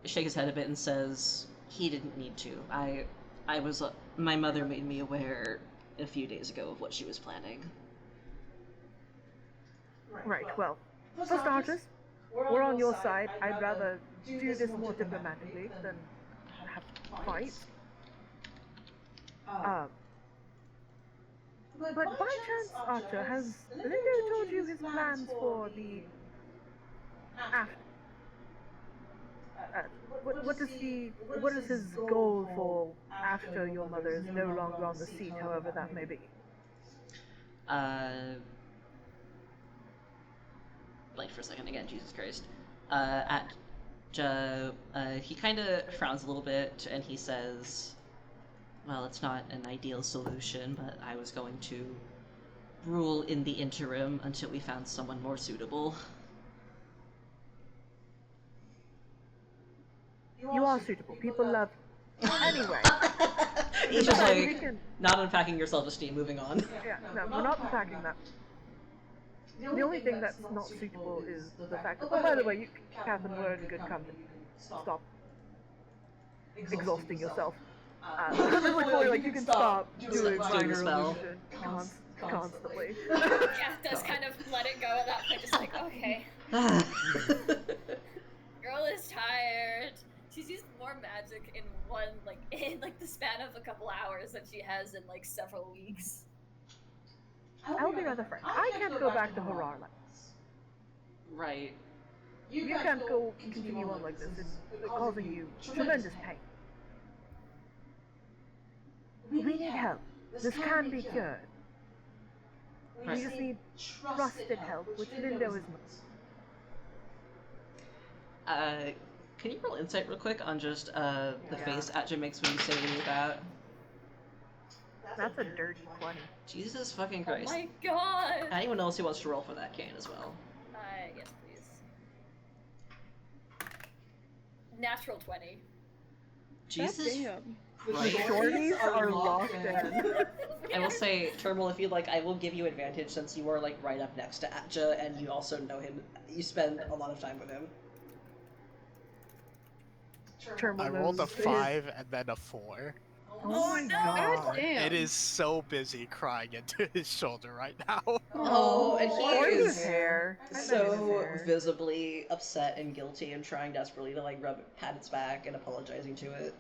shakes his head a bit and says, "He didn't need to. My mother made me aware a few days ago of what she was planning." Right, well, for starters, we're on your side. I'd rather do this more diplomatically than have to fight. But by chance, Archer, has Lindo told you his plans for the after? What is his goal for after your mother is no longer on the seat, however that may be? Blank for a second again, Jesus Christ. He kind of frowns a little bit and he says, "Well, it's not an ideal solution, but I was going to rule in the interim until we found someone more suitable." You are suitable. People love you. Anyway. He's just like, not unpacking your self-esteem, moving on. Yeah, no, we're not unpacking that. The only thing that's not suitable is the fact that, oh, by the way, you, Catherine, were in good company. Stop exhausting yourself. Like, you can stop doing minor illusion constantly. Yeah, does kind of let it go at that point, just like, okay. Girl is tired. She's used more magic in the span of a couple hours than she has in like several weeks. I'll be rather frank. I can't go back to Heeeeere. Right. You can't go continue on like this. It's causing you tremendous pain. We need help. This can be cured. We just need trusted help, which Lindo is not. Can you roll insight real quick on just the face Atja makes when you say any of that? That's a dirty 20. Jesus fucking Christ. Oh my god! Anyone else who wants to roll for that can as well. Yes, please. Natural 20. Jesus Damn. The Christ. shorties are locked in. I will say, Termal, if you'd like, I will give you advantage since you are like right up next to Atja and you also know him. You spend a lot of time with him. I rolled a 5 and then a 4. Oh my no! god. Damn. It is so busy crying into his shoulder right now. Oh, and he Or his is hair. I know his so hair. visibly upset and guilty and trying desperately to like pat its back and apologizing to it.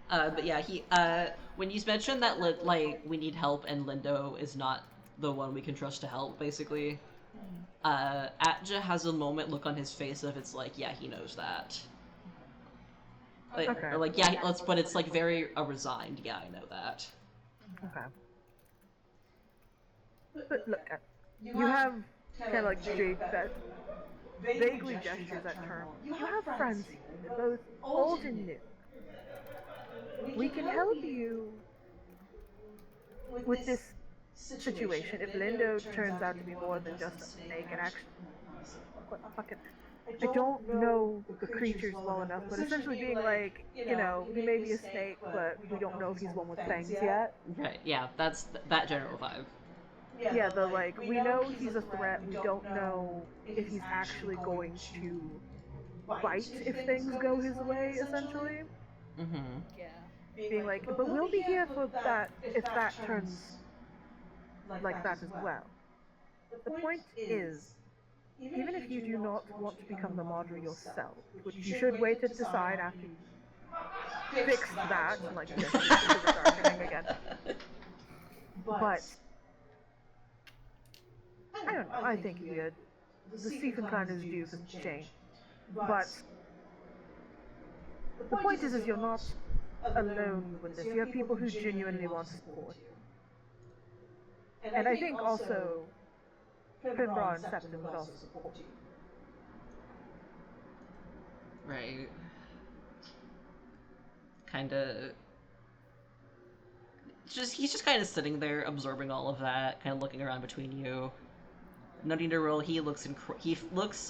But yeah, he when you mentioned that like we need help and Lindo is not the one we can trust to help, basically, Atja has a moment look on his face of it's like, yeah, he knows that. Like, Okay. or like, yeah, but it's like very resigned. Yeah, I know that. Okay. But look, you have kind of like Jake that vaguely gestures at Term. You have friends here, both old and new. We can help you with this situation if Lindo turns out to be more than just a snake and actually... Fucking... I don't know the creatures well enough, but essentially being like, you know, he may be a snake, but we don't know if he's one with fangs yet. Right. Yeah, that's that general vibe. Yeah, the like, we know he's a threat, we don't know if he's actually going to bite if things go his way, essentially. Mm-hmm. Yeah. Being like, but we'll be here for that if that turns like that as well. The point is, even if you do not want to become the martyr yourself, which you should wait to decide after you fix that, and like, just the darkening again. But, I don't know, I think you could. The Stephen kind is due for change. But, the point is you're not alone with this. You have people who genuinely want to support you. And I think also, Pinbra and Septim would also support you. Right. Kinda... he's just kind of sitting there absorbing all of that, kind of looking around between you. No need to roll. He looks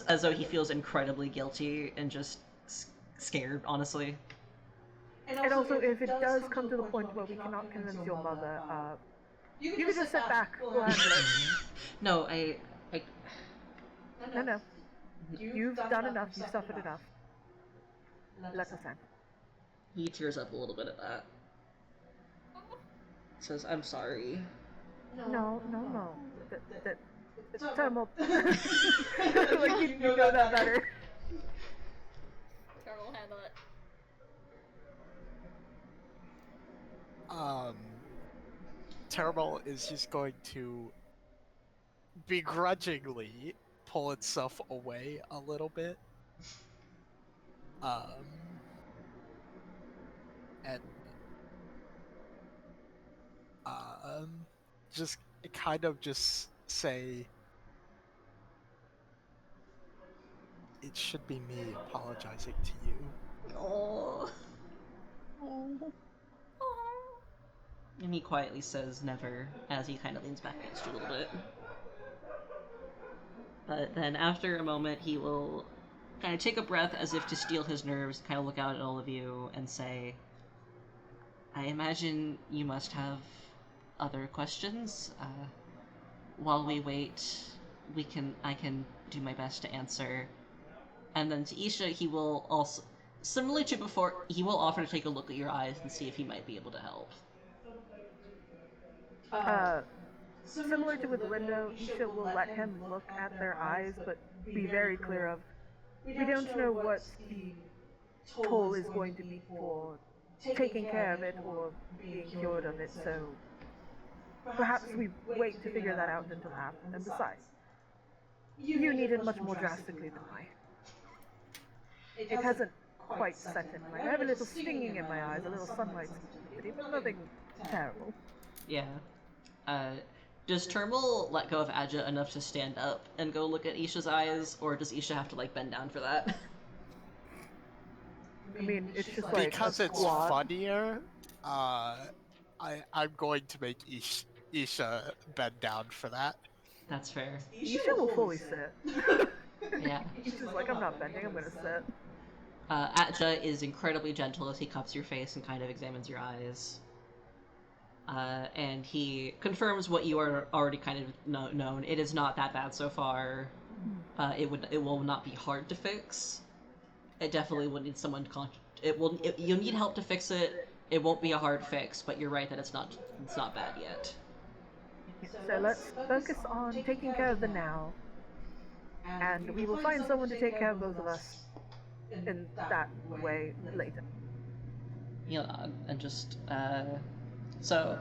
as though he feels incredibly guilty and just scared, honestly. And also, if it does come to the point where we cannot convince your mother, you can just sit back. We'll handle it. No, No. You've done enough. You've suffered enough. Let us in. He tears up a little bit at that. Says, "I'm sorry." No. Thermal. Like you know that better. Carol will handle it. Terrible is just going to begrudgingly pull itself away a little bit. And just kind of just say, it should be me apologizing to you. Oh. And he quietly says never as he kind of leans back against you a little bit. But then after a moment, he will kind of take a breath as if to steel his nerves, kind of look out at all of you and say, "I imagine you must have other questions. While we wait, I can do my best to answer." And then to Isha, he will also, similarly to before, he will offer to take a look at your eyes and see if he might be able to help. Similar to with Lindo, Isha will let him look at their eyes, but be very clear of, we don't know what the toll is going to be for taking care of it or being cured of it, so perhaps we wait to figure that out until after. And besides, you need it much more drastically than I. It hasn't quite set in. Like, I have a little stinging in my eyes, a little sunlight sensitivity, but nothing terrible. Yeah. Does Termal let go of Adja enough to stand up and go look at Isha's eyes, or does Isha have to, like, bend down for that? I mean, it's just like because it's funnier, I'm going to make Isha bend down for that. That's fair. Isha will fully sit. Yeah. Isha's like, I'm not bending, I'm gonna sit. Atja is incredibly gentle as he cups your face and kind of examines your eyes. And he confirms what you are already kind of known. It is not that bad so far. It will not be hard to fix. It definitely will need someone you'll need help to fix it. It won't be a hard fix, but you're right that it's not bad yet. So let's focus on taking care of the now, and we will find someone to take care of both of us in that way later. Yeah, and just so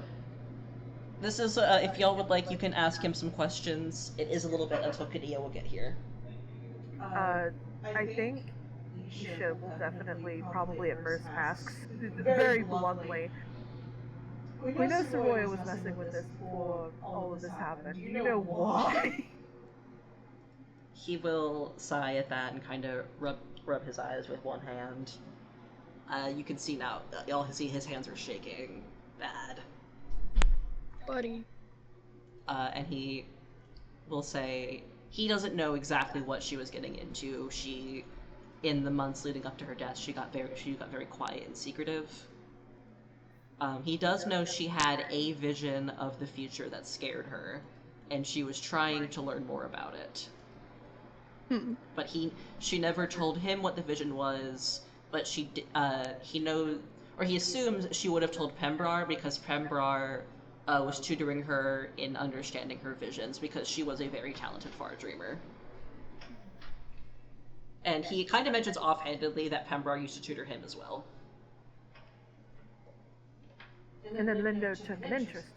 this is if y'all would like, you can ask him some questions. It is a little bit until Kadia will get here. I think Isha will definitely, probably at first, asks very bluntly. We know Soroya was messing with this before all of this happened. Do you know why? He will sigh at that and kind of rub his eyes with one hand. You can see now, y'all can see his hands are shaking bad. Buddy. And he will say he doesn't know exactly what she was getting into. In the months leading up to her death, she got very quiet and secretive. He does know she had a vision of the future that scared her, and she was trying to learn more about it. But she never told him what the vision was, but he assumes she would have told Pembrar, because Pembrar was tutoring her in understanding her visions, because she was a very talented far dreamer. And he kind of mentions offhandedly that Pembrar used to tutor him as well. And then Lindo took an interest.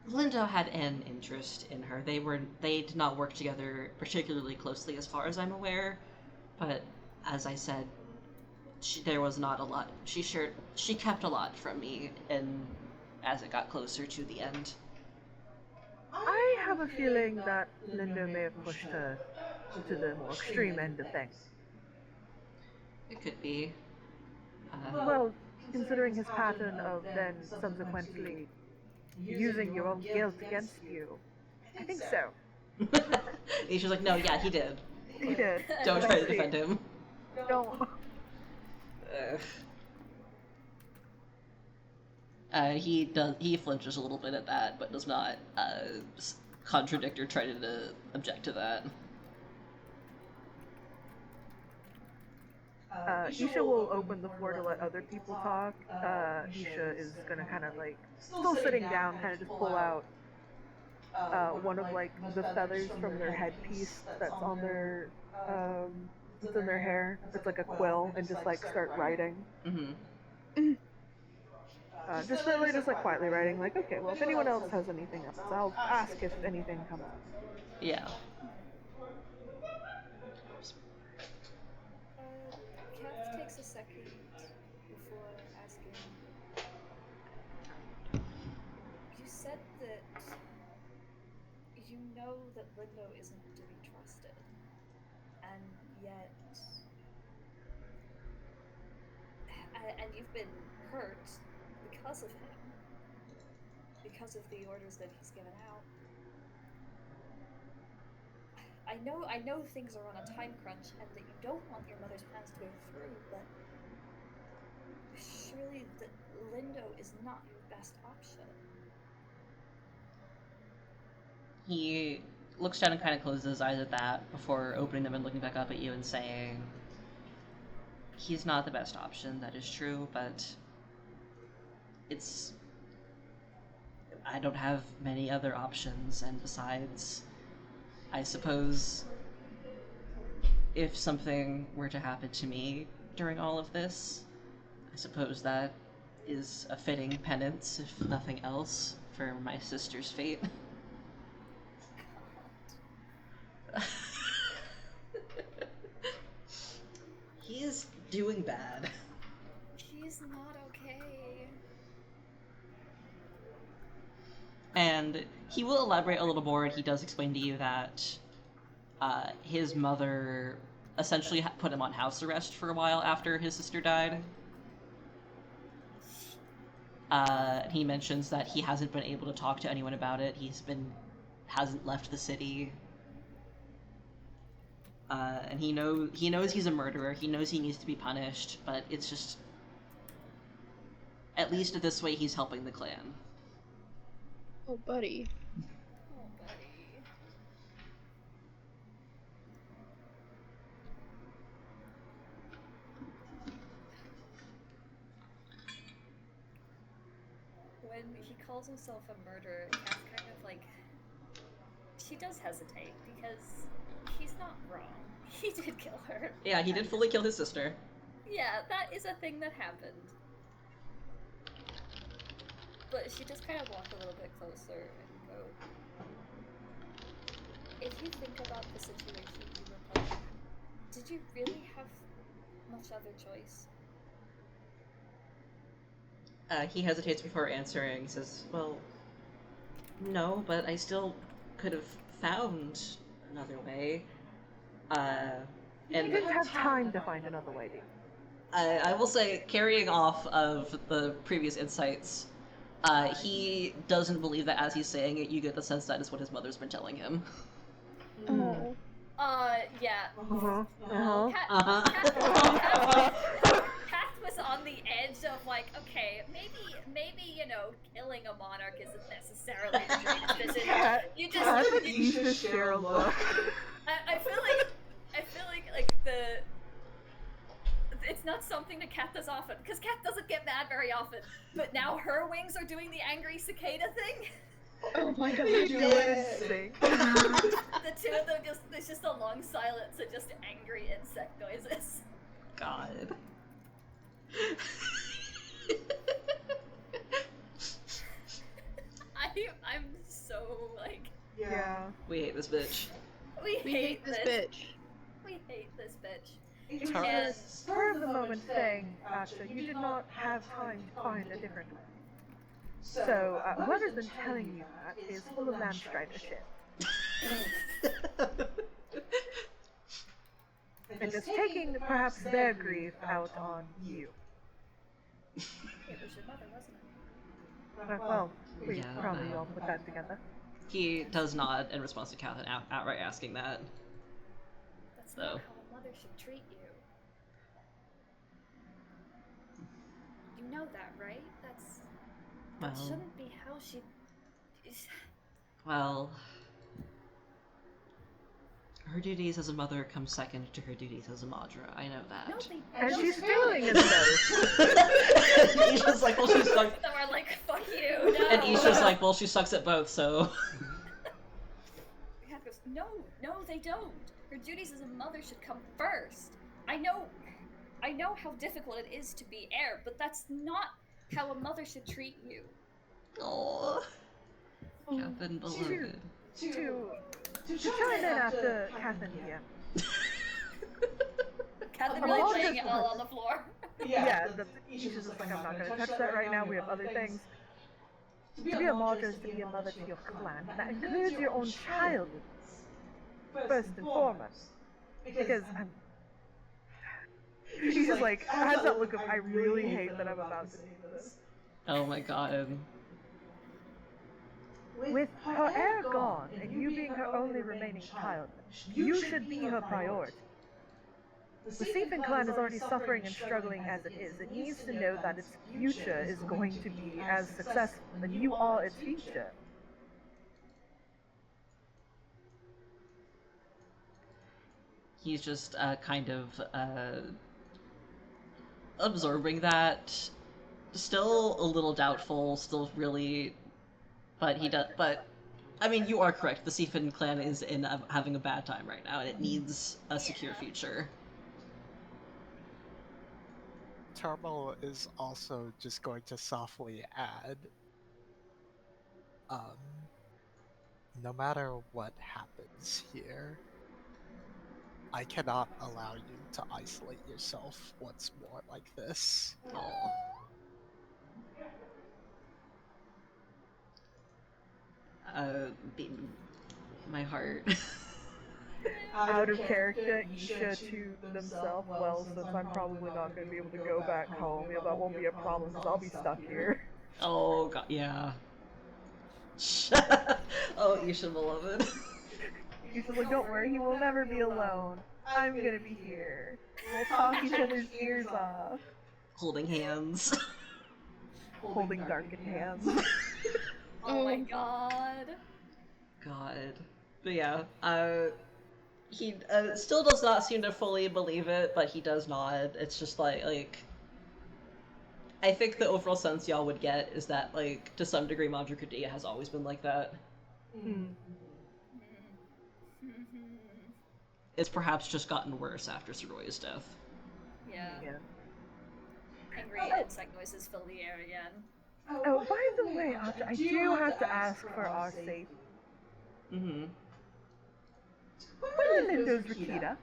Lindo had an interest in her. They did not work together particularly closely as far as I'm aware, but as I said, there was not a lot. She kept a lot from me, and as it got closer to the end. I have a feeling that Lindo may have pushed her to the more extreme end of things. It could be. Well, considering his pattern of then subsequently using your own guilt against you I think so. Isha's like, no, yeah, he did. He did. Don't try to See. defend him. Don't. He flinches a little bit at that, but does not contradict or try to object to that. Isha will open the floor to let other people talk. Isha is gonna kind of like, still sitting down, kind of just pull out one of like the feathers from their headpiece that's on their, it's in their hair. It's like a quill, and just like start writing. Mm-hmm. Just really just like quietly writing, like, okay, well, if anyone else has anything else, I'll ask if anything comes up. Yeah. Kath takes a second before asking. You said that you know that Lindo isn't to be trusted, and yet, and you've been hurt because of him, because of the orders that he's given out. I know things are on a time crunch and that you don't want your mother's plans to go through, but surely Lindo is not your best option. He looks down and kind of closes his eyes at that before opening them and looking back up at you and saying, he's not the best option, that is true, but I don't have many other options, and besides, I suppose if something were to happen to me during all of this, I suppose that is a fitting penance, if nothing else, for my sister's fate. He is doing bad. He's not okay. And he will elaborate a little more, and he does explain to you that his mother essentially put him on house arrest for a while after his sister died. He mentions that he hasn't been able to talk to anyone about it. Hasn't left the city. And he knows he's a murderer. He knows he needs to be punished, but it's just, at least this way he's helping the clan. Oh, buddy. Oh, buddy. When he calls himself a murderer, Kath kind of like, she does hesitate because he's not wrong. He did kill her. Yeah, he did fully kill his sister. Yeah, that is a thing that happened. But she just kind of walked a little bit closer and go, if you think about the situation you were put in, did you really have much other choice? He hesitates before answering. He says, well, no, but I still could have found another way. You didn't have time to find another way, dude. I will say, carrying off of the previous insights, he doesn't believe that as he's saying it, you get the sense that is what his mother's been telling him. Oh. Yeah. Kath was on the edge of like, okay, maybe you know, killing a monarch isn't necessarily the greatest decision. You just share a look. I feel like it's not something that Kath does often, because Kath doesn't get mad very often. But now her wings are doing the angry cicada thing. Oh my god, The two of them there's just a long silence and just angry insect noises. God. I'm so like, Yeah. We hate this bitch. we hate this bitch. We hate this bitch. It And was spur of the moment thing, Asha. You did not have time to find a different way. So, whoever's been telling you that is full of Landstrider shit. And just taking, perhaps, their grief out on you. it was your mother, wasn't it? Well, we Yeah, probably all put that together. He does nod in response to Catherine outright asking that. That's So. not how a mother should treat you. You know that, right? That Well, shouldn't be how she. well, her duties as a mother come second to her duties as a Madra. I know that. No, they And don't. she's doing it though. And Isha's like, well, she sucks. So we're like, fuck you, no. And Isha's like, well, she sucks at both, so. Cat goes, no, they don't. Her duties as a mother should come first. I know how difficult it is to be heir, but that's not how a mother should treat you. Aww. Catherine beloved. To chime in after Catherine here. Catherine really laying it all on the floor. Yeah, she's just like, I'm not gonna touch that right now, we have other things. To be a Madra is to be a mother to your clan. That includes your own child, first and foremost. Because she's just like, has that look of, I really hate that I'm about to say this. Oh my god. With her heir gone, and you being her only remaining child, you should be her priority. The Seafin clan is already suffering and struggling as it is. It needs to know that its future is going to be as successful, and you are its future. He's just kind of absorbing that. Still a little doubtful, still really, but he does. But I mean, you are correct. The Seafin clan is in having a bad time right now, and it needs a secure future. Turbo is also just going to softly add, no matter what happens here, I cannot allow you to isolate yourself once more like this. Aww. My heart. Out of character, Isha to themselves, well, since I'm probably not going to be able to go back home, yeah, that won't be a problem because I'll be stuck here. Oh god, yeah. Oh, Isha beloved. Isha's like, don't worry, he will never be alone. I'm going to be here. We'll talk each other's ears off. Holding hands. Holding darkened hands. Oh my god. God. But yeah, he still does not seem to fully believe it, but he does nod. It's just like, I think the overall sense y'all would get is that, like, to some degree, Madra Kradia has always been like that. It's perhaps just gotten worse after Soroya's death. Yeah. Angry insect noises fill the air again. Oh, by the way, Acha, I do have to ask for our safety. Mm-hmm. Where are Lindo's Rakita?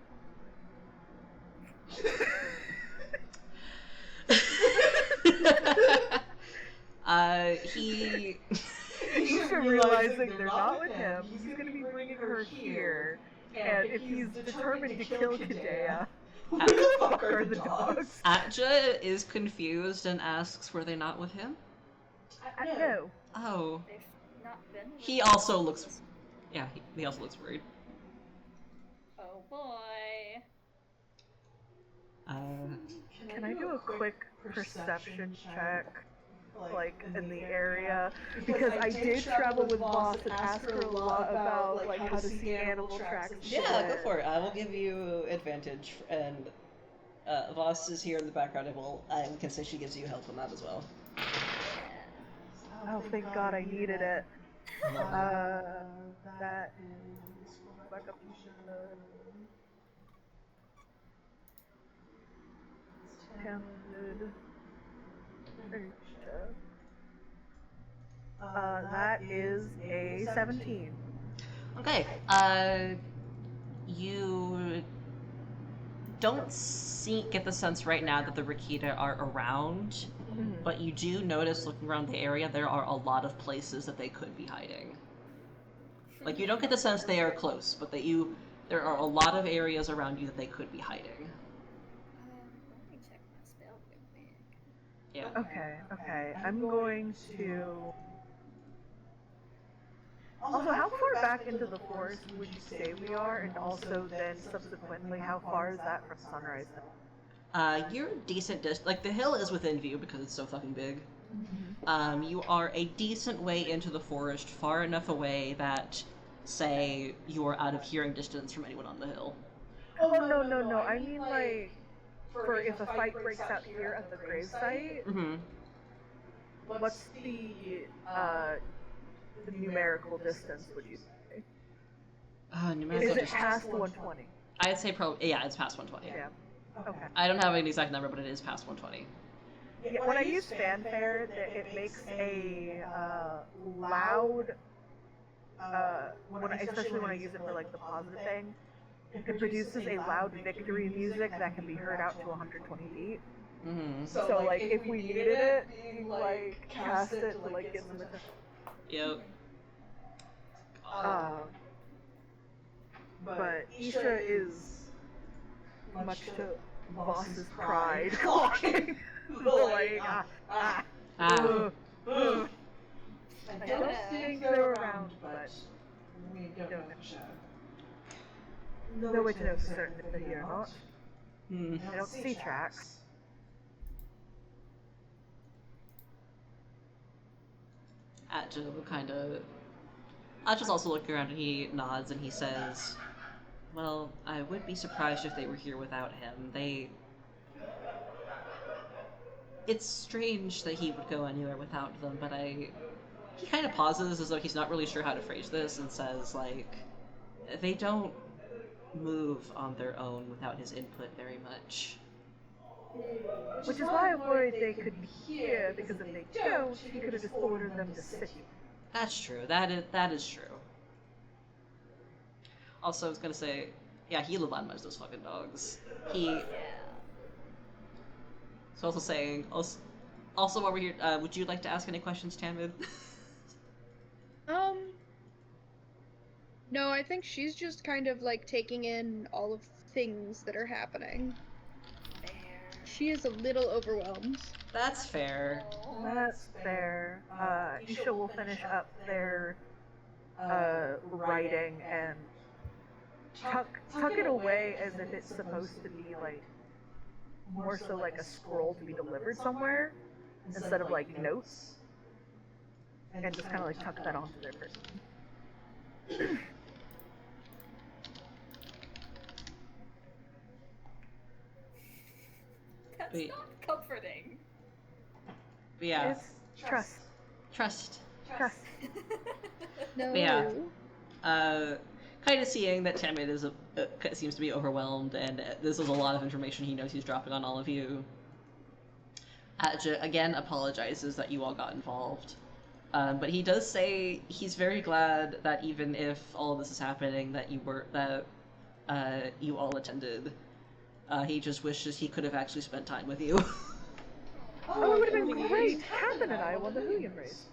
He's realizing they're not with him, he's gonna be bringing her here, and if he's determined to kill Kadea, who the fuck are the dogs? Atja is confused and asks, were they not with him? I know. Oh. They've not been. He also looks... Yeah, he also looks worried. Oh boy. Can I do a quick perception check? Like, in the area? Because I did travel with Voss and ask her a lot about, like, how to see animal tracks. Yeah, go for it. I will give you advantage, and Voss is here in the background, and we can say she gives you help on that as well. Oh, thank God I needed it. That is back up talented. That is a 17. Okay, you don't get the sense right now that the Rakita are around, but you do notice, looking around the area, there are a lot of places that they could be hiding. Like, you don't get the sense they are close, but there are a lot of areas around you that they could be hiding. Let me check my spell real quick. Yeah. Okay. I'm going to... Also, how back into the forest would you say we are, and also then subsequently, how far is that from Sunrise Hill? You're a decent like, the hill is within view because it's so fucking big. You are a decent way into the forest, far enough away that, say, you are out of hearing distance from anyone on the hill. Oh, no. I mean, like, for if a fight breaks out here at the gravesite, what's the numerical distance, would you say? Numerical Is it distance. past 120? I'd say yeah, it's past 120. Yeah. Okay. I don't have an exact number, but it is past 120. Yeah, when I use fanfare, it makes a loud, especially when I use it for like the positive thing, it produces a loud victory music that can be heard out to 120 feet. So like if we needed it, you like cast it to like get some attention. Yep. But Isha is much to Voss's pride, walking like Ah. I don't think they're around, but we don't know. No way to know for certain if they're here or not. I don't see tracks. Atja's also looking around and he nods and he says, well, I would be surprised if they were here without him. It's strange that he would go anywhere without them, but he kind of pauses as though he's not really sure how to phrase this and says, like, they don't move on their own without his input very much. Which is why I worried they could be here, because if they don't, he could have just ordered them to sit here. That's true. That is true. Also, I was gonna say, yeah, he lobotomized those fucking dogs. So also saying, also while we're here, would you like to ask any questions, Tamid? No, I think she's just kind of like taking in all of the things that are happening. She is a little overwhelmed. That's fair. That's fair. Isha will finish up their writing and tuck it away as if it's supposed to be like more so like a scroll to be delivered somewhere instead of like notes, and just kind of like tuck that onto their person. That's not comforting. But yeah. It's trust. Trust. No. But yeah. Kind of seeing that Tamid is seems to be overwhelmed, and this is a lot of information he knows he's dropping on all of you. Atja again apologizes that you all got involved, but he does say he's very glad that even if all of this is happening, that you all attended. He just wishes he could have actually spent time with you. Oh, it would have been great! Captain and I won the Hooyan race.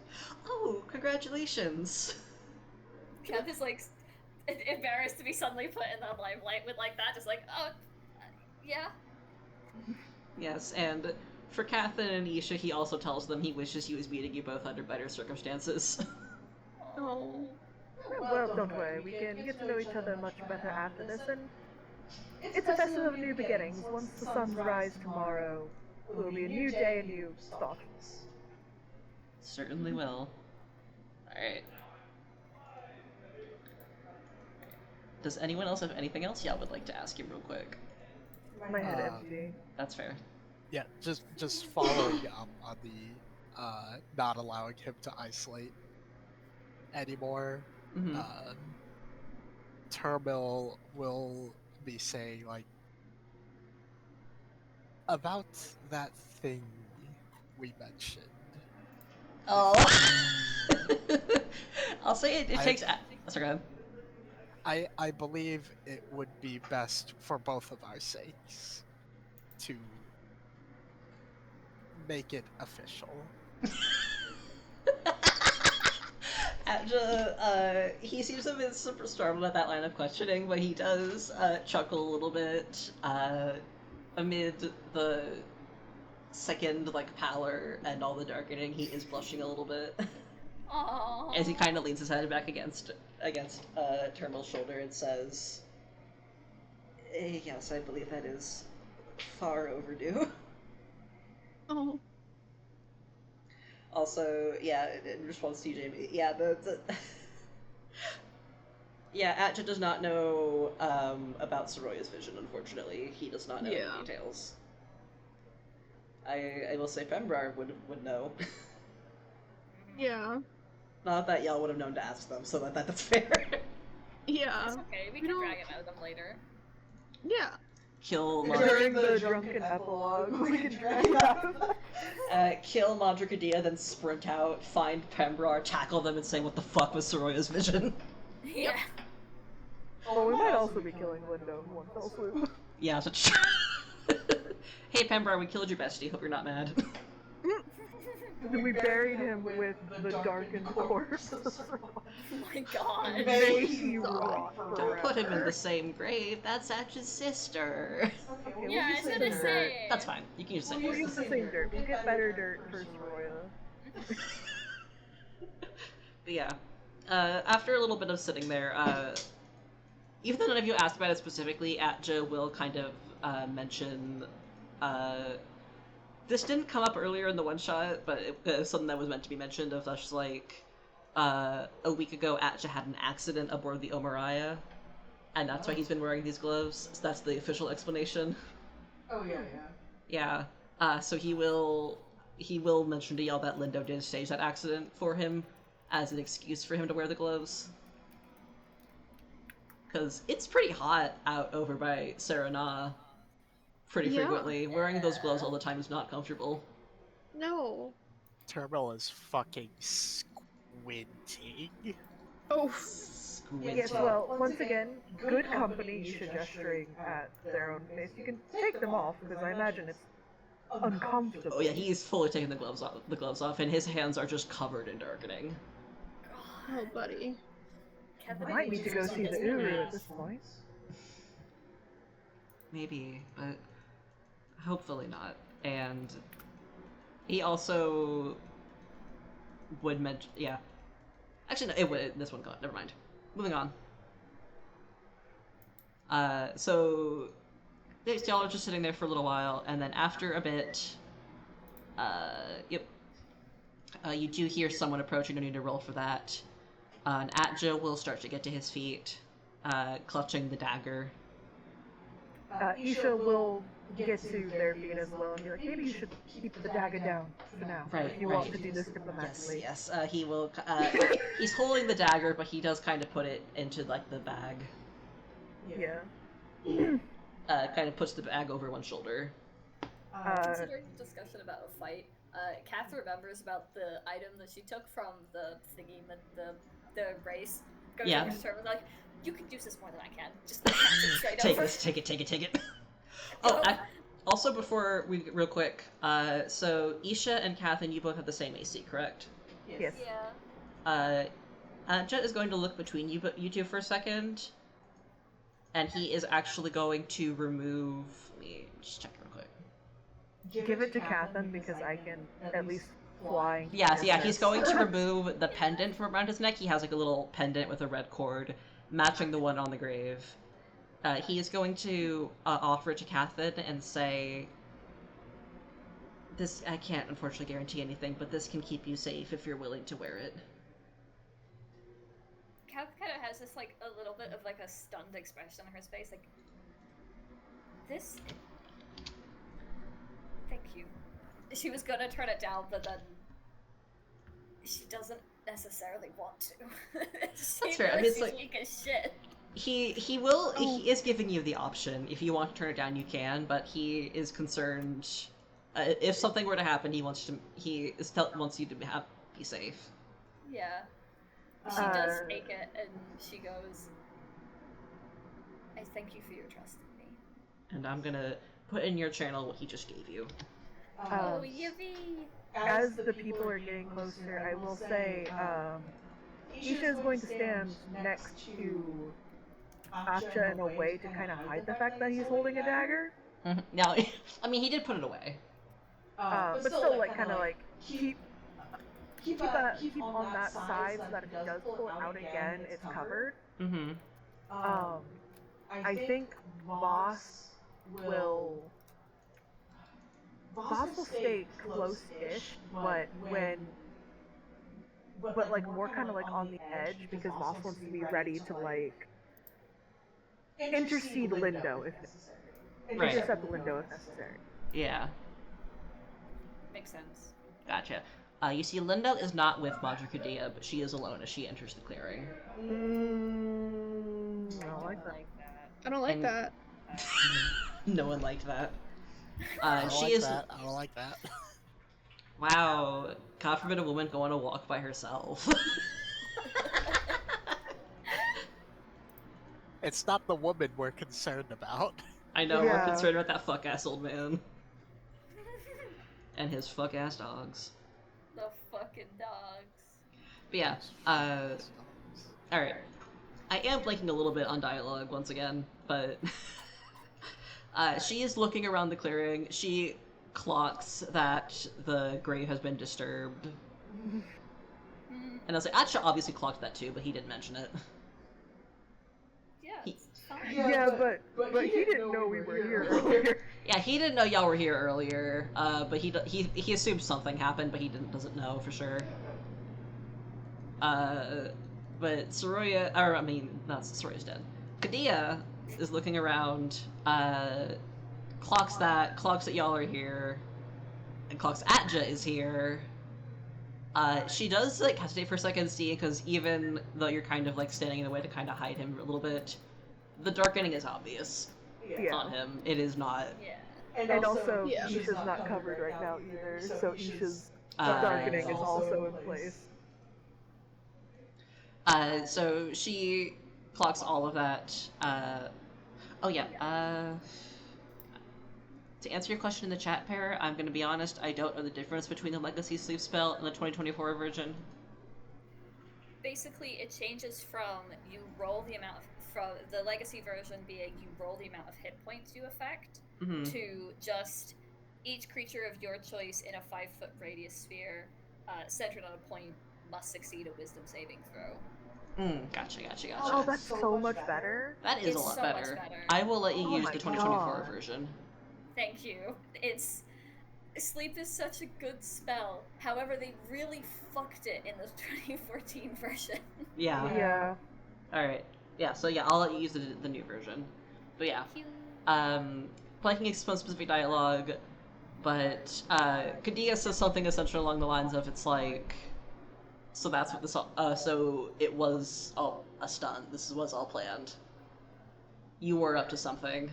Oh, congratulations! Kath is like embarrassed to be suddenly put in the limelight with like that, just like, oh, yeah. Yes, and for Catherine and Isha, he also tells them he wishes he was meeting you both under better circumstances. Oh. Well, don't worry, we can get to know each other much better after this, and it's a festival of new beginnings. Once the suns rise tomorrow, it will be a new day, a new stockings. Certainly will. Alright. Does anyone else have anything else y'all would like to ask him real quick? My head empty. That's fair. Yeah, just following up on the not allowing him to isolate anymore. Termil will be saying, like, about that thing we mentioned. Oh. I'll say it takes. Sorry, go ahead. I believe it would be best for both of our sakes to make it official. He seems a bit super startled at that line of questioning, but he does chuckle a little bit amid the second pallor and all the darkening. He is blushing a little bit. Aww. as he kind of leans his head back against Terminal's shoulder and says, "Yes, I believe that is far overdue." Oh. Also, yeah, in response to you, Jamie, yeah, yeah, Atja does not know about Soroya's vision, unfortunately. He does not know Yeah. the details. I will say Pembrar would know. Yeah. Not that y'all would have known to ask them, so that's fair. Yeah. It's okay, we We can don't- drag it out of them later. Yeah. Kill During the drunken epilogue, we can drag it out. kill Madrigadia, then sprint out, find Pembrar, tackle them, and say, "What the fuck was Soroya's vision?" Yeah. Well, we might also be killing Lindo in one fell swoop. Yeah, that's Hey Pembrar, we killed your bestie, hope you're not mad. We buried him with the darkened corpse. Oh my god. May he rot Don't put him in forever. the same grave, that's Atja's sister. Okay, we'll Yeah, I just was say gonna dirt. say. That's fine, you can use the We'll same use the same dirt. We'll get better dirt for Soroya. But yeah, after a little bit of sitting there, even though none of you asked about it specifically, Atja will kind of mention, this didn't come up earlier in the one-shot, but it was something that was meant to be mentioned, of just like, a week ago Atja had an accident aboard the Omaraya, and that's why he's been wearing these gloves, so that's the official explanation. Oh yeah. Yeah, so he will mention to y'all that Lindo did stage that accident for him as an excuse for him to wear the gloves. Because it's pretty hot out over by Serena pretty Yeah. frequently. Wearing those gloves all the time is not comfortable. No. Terminal is fucking squinting. Oh. Yes, well, once again, good company you should gesturing at their own face. You can take them off, because I imagine it's uncomfortable. Oh yeah, he's fully taking the gloves off, and his hands are just covered in darkening. Oh, buddy. Kevin Might need to go see the heeeeere at this point. Maybe, but hopefully not. And he also would mention, yeah. Actually, no, it would. This one got. Never mind. Moving on. So y'all are just sitting there for a little while, and then after a bit, you do hear someone approaching. Don't need to roll for that. And Atja will start to get to his feet, clutching the dagger. Isha will get to their feet as well and be like, maybe you should keep the dagger down for now. Right, If you right. want to do this Yes, diplomatically. yes. He will. He's holding the dagger, but he does kind of put it into like the bag. Yeah. Kind of puts the bag over one shoulder. Considering the discussion about a fight, Kath remembers about the item that she took from the thingy, the race. Goes Yeah. over to her and like, you could use this more than I can. Just pass it straight Take over. this. Take it. Oh, also before we real quick. So Isha and Kathin, you both have the same AC, correct? Yes. Yeah. Jet is going to look between you two for a second, and he is actually going to remove. Let me just check real quick. Give it to Kathin because I can at least fly. Yeah, so yeah, he's going to remove the pendant from around his neck. He has like a little pendant with a red cord, matching the one on the grave. He is going to offer it to Kathin and say, "This I can't unfortunately guarantee anything, but this can keep you safe if you're willing to wear it." Kath kind of has this like a little bit of like a stunned expression on her face, like this. Thank you. She was gonna turn it down, but then she doesn't necessarily want to. That's fair. I mean, it's like- weak as shit. He is giving you the option. If you want to turn it down, you can, but he is concerned. If something were to happen, wants you to be safe. Yeah. She does take it, and she goes, I thank you for your trust in me. And I'm gonna put in your channel what he just gave you. Oh, Yippee! As the people are getting closer, I will say, Isha is going to stand next to Atja in a way to kind of hide the fact that he's holding a dagger. Now, I mean, he did put it away. But still, like, kind of like, keep on that side so that if he does pull it out again, it's covered. Mm-hmm. I think Voss will stay close-ish, but like more kind of like on the edge because Voss wants to be ready to like intercede Lindo if necessary. Right. Intercept Lindo if necessary. Yeah. Makes sense. Gotcha. You see, Lindo is not with Madra Kadia, but she is alone as she enters the clearing. I don't like that. I don't like And- that. No one liked that. I don't She like is. that. I don't like that. Wow. God forbid a woman go on a walk by herself. It's not the woman we're concerned about. I know, we're Yeah. concerned about that fuck-ass old man. And his fuck-ass dogs. The fucking dogs. But yeah, alright. I am blanking a little bit on dialogue once again, but... she is looking around the clearing. She clocks that the grave has been disturbed. And I was like, Acha obviously clocked that too, but he didn't mention it. Yeah, He- it's fine. Yeah, but he didn't know we were here earlier. Yeah, he didn't know y'all were here earlier, but he assumed something happened, but he doesn't know for sure. But Soroya, or I mean, not Soroya's dead. Kadia is looking around, clocks that y'all are here, and clocks Atja is here. She does like hesitate for a second, see, because even though you're kind of like standing in the way to kind of hide him a little bit, the darkening is obvious Yeah. on him. It is not. Yeah. And also, Yeah. Isha's not covered right now either, so Isha's Uh, darkening is also in place. So she clocks all of that. Oh yeah. To answer your question in the chat pair, I'm going to be honest, I don't know the difference between the Legacy Sleep spell and the 2024 version. Basically, it changes from you roll the amount from the legacy version being you roll the amount of hit points you affect Mm-hmm. to just each creature of your choice in a 5-foot radius sphere centered on a point must succeed a wisdom saving throw. Gotcha. Oh, that's so much better. That is It's a lot so much better. better. I will let you Oh use my the 2024 God. version. Thank you. Sleep is such a good spell. However, they really fucked it in the 2014 version. Yeah. Yeah. Alright. Yeah, so yeah, I'll let you use the new version. But yeah. Thank you. Playing explains specific dialogue, but Kadia says something essentially along the lines of, it's like, so that's what this so it was all a stunt. This was all planned. You were up to something.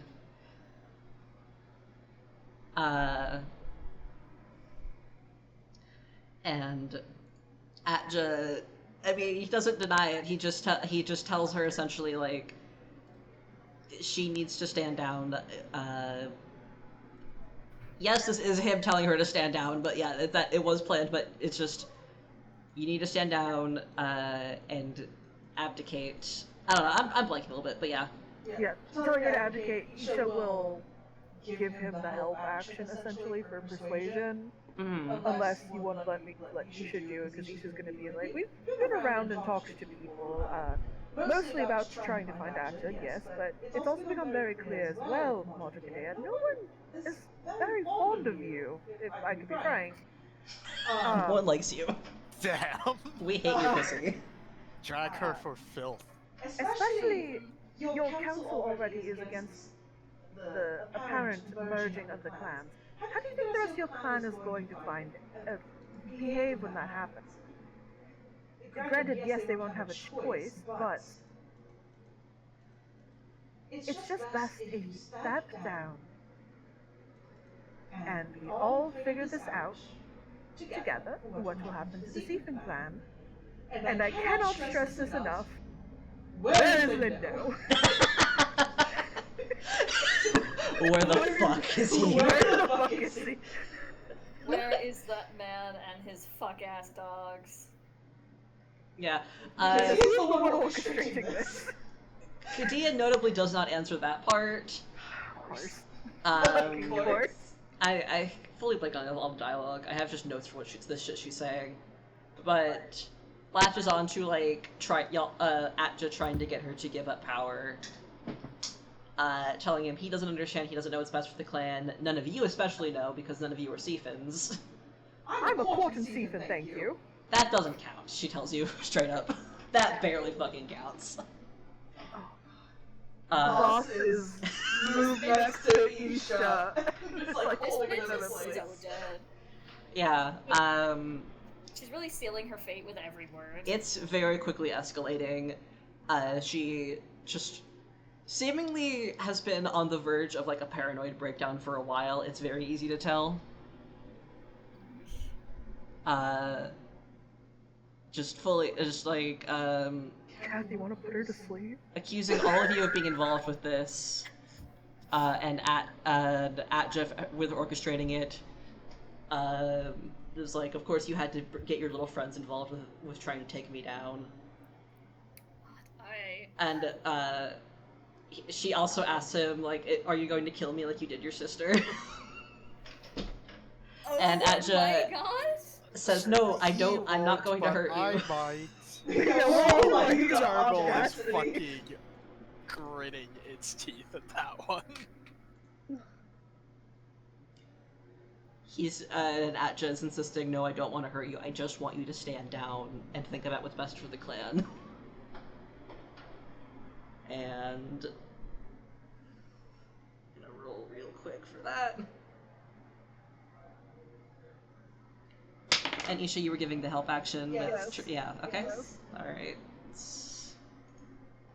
And Atja, I mean, he doesn't deny it. He just tells her essentially like she needs to stand down. Yes, this is him telling her to stand down, but yeah, that it was planned. But it's just you need to stand down and abdicate. I don't know. I'm blanking a little bit, but yeah. Yeah. Telling her to abdicate, Isha will give him the help action essentially for persuasion. Mm-hmm. Unless you want to let Isha do it, because Isha's going to be like, we've been around and talked to people, mostly about trying to find Asha, yes, but it's also become very clear as well, Madra, no one is very fond of you, if I could be frank. No one likes you. Damn. We hate your pussy. Drag her for filth. Especially, your council already is against the apparent merging of the clans. How do you think the rest of your clan is going to behave when that happens? Granted, yes, they won't have a choice, but it's just best if you step down and we all figure this out together, what will happen to the Seafin clan. And I cannot stress this enough. Where is Lindo? Where the fuck is he? Where the fuck is he? Where is that man and his fuck ass dogs? Yeah. He's the one orchestrating this. Kadia notably does not answer that part. Of course. Um, Of course. I fully blanked on all the dialogue. I have just notes for the shit she's saying. but latches on to like Atja trying to get her to give up power. Telling him he doesn't understand, he doesn't know what's best for the clan. None of you especially know, because none of you are Seafins. I'm a Quartan Seafin, thank you. That doesn't count, she tells you straight up. That barely fucking counts. Boss is moved next to Isha. It's like This holding bitch them in is place. so dead. Yeah, She's really sealing her fate with every word. it's very quickly escalating. She just seemingly has been on the verge of like a paranoid breakdown for a while. It's very easy to tell. Just like, Kathy, wanna put her to sleep? accusing all of you of being involved with this, and at Jeff with orchestrating it. It was like, of course you had to get your little friends involved with trying to take me down. And, she also asks him, like, are you going to kill me like you did your sister? And Atja says, no, I don't, I'm not going to hurt you. I might. Oh my Turtle is audacity. fucking gritting its teeth at that one. And Atja is insisting, no, I don't want to hurt you, I just want you to stand down and think about what's best for the clan. And I'm gonna roll real quick for that. And Isha, you were giving the help action. Yes. Yeah. Okay. Yes. All right.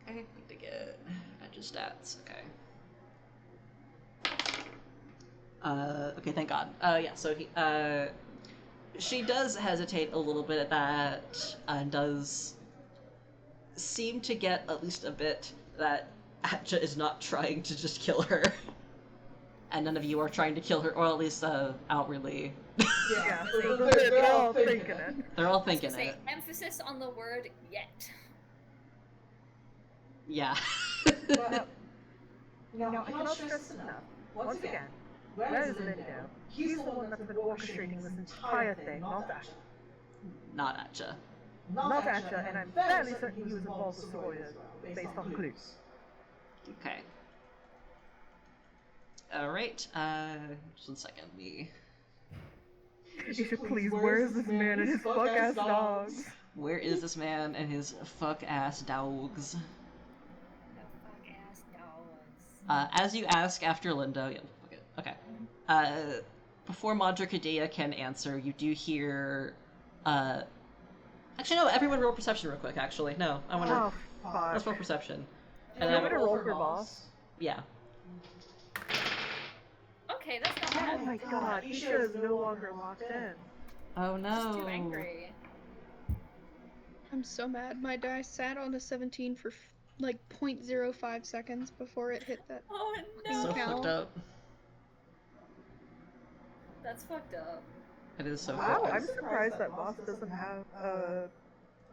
I need to get Atja stats. Okay. Okay. Thank God. Yeah. So she does hesitate a little bit at that, and does seem to get at least a bit that Atja is not trying to just kill her. And none of you are trying to kill her, or at least outwardly. Yeah, they're all thinking it. They're all thinking it. Emphasis on the word yet. Yeah. But, I cannot stress enough. Once again, where is Lindo? He's the one that's been orchestrating this entire thing, not Asha. Not Atja. Not Asha, and I'm fairly certain he was involved with Sawyer, based on clues. Okay. Alright, just 1 second, Isha, please, where is this man and his fuck-ass dogs? Where is this man and his fuck-ass dogs? The fuck-ass dogs. As you ask after Lindo, yeah, okay. Before Madra Kadea can answer, you do hear, actually no, everyone roll perception real quick, actually. No, I wanna, Oh, fuck. let's roll perception. You want me to roll for boss? Yeah. Okay, that's not Oh bad. my god, Isha is no longer locked in. Oh no. She's too angry. I'm so mad. My die sat on a 17 for like 0.05 seconds before it hit that. Oh So no. fucked up. That's fucked up. It is so Wow, fucked up. I'm surprised that boss doesn't have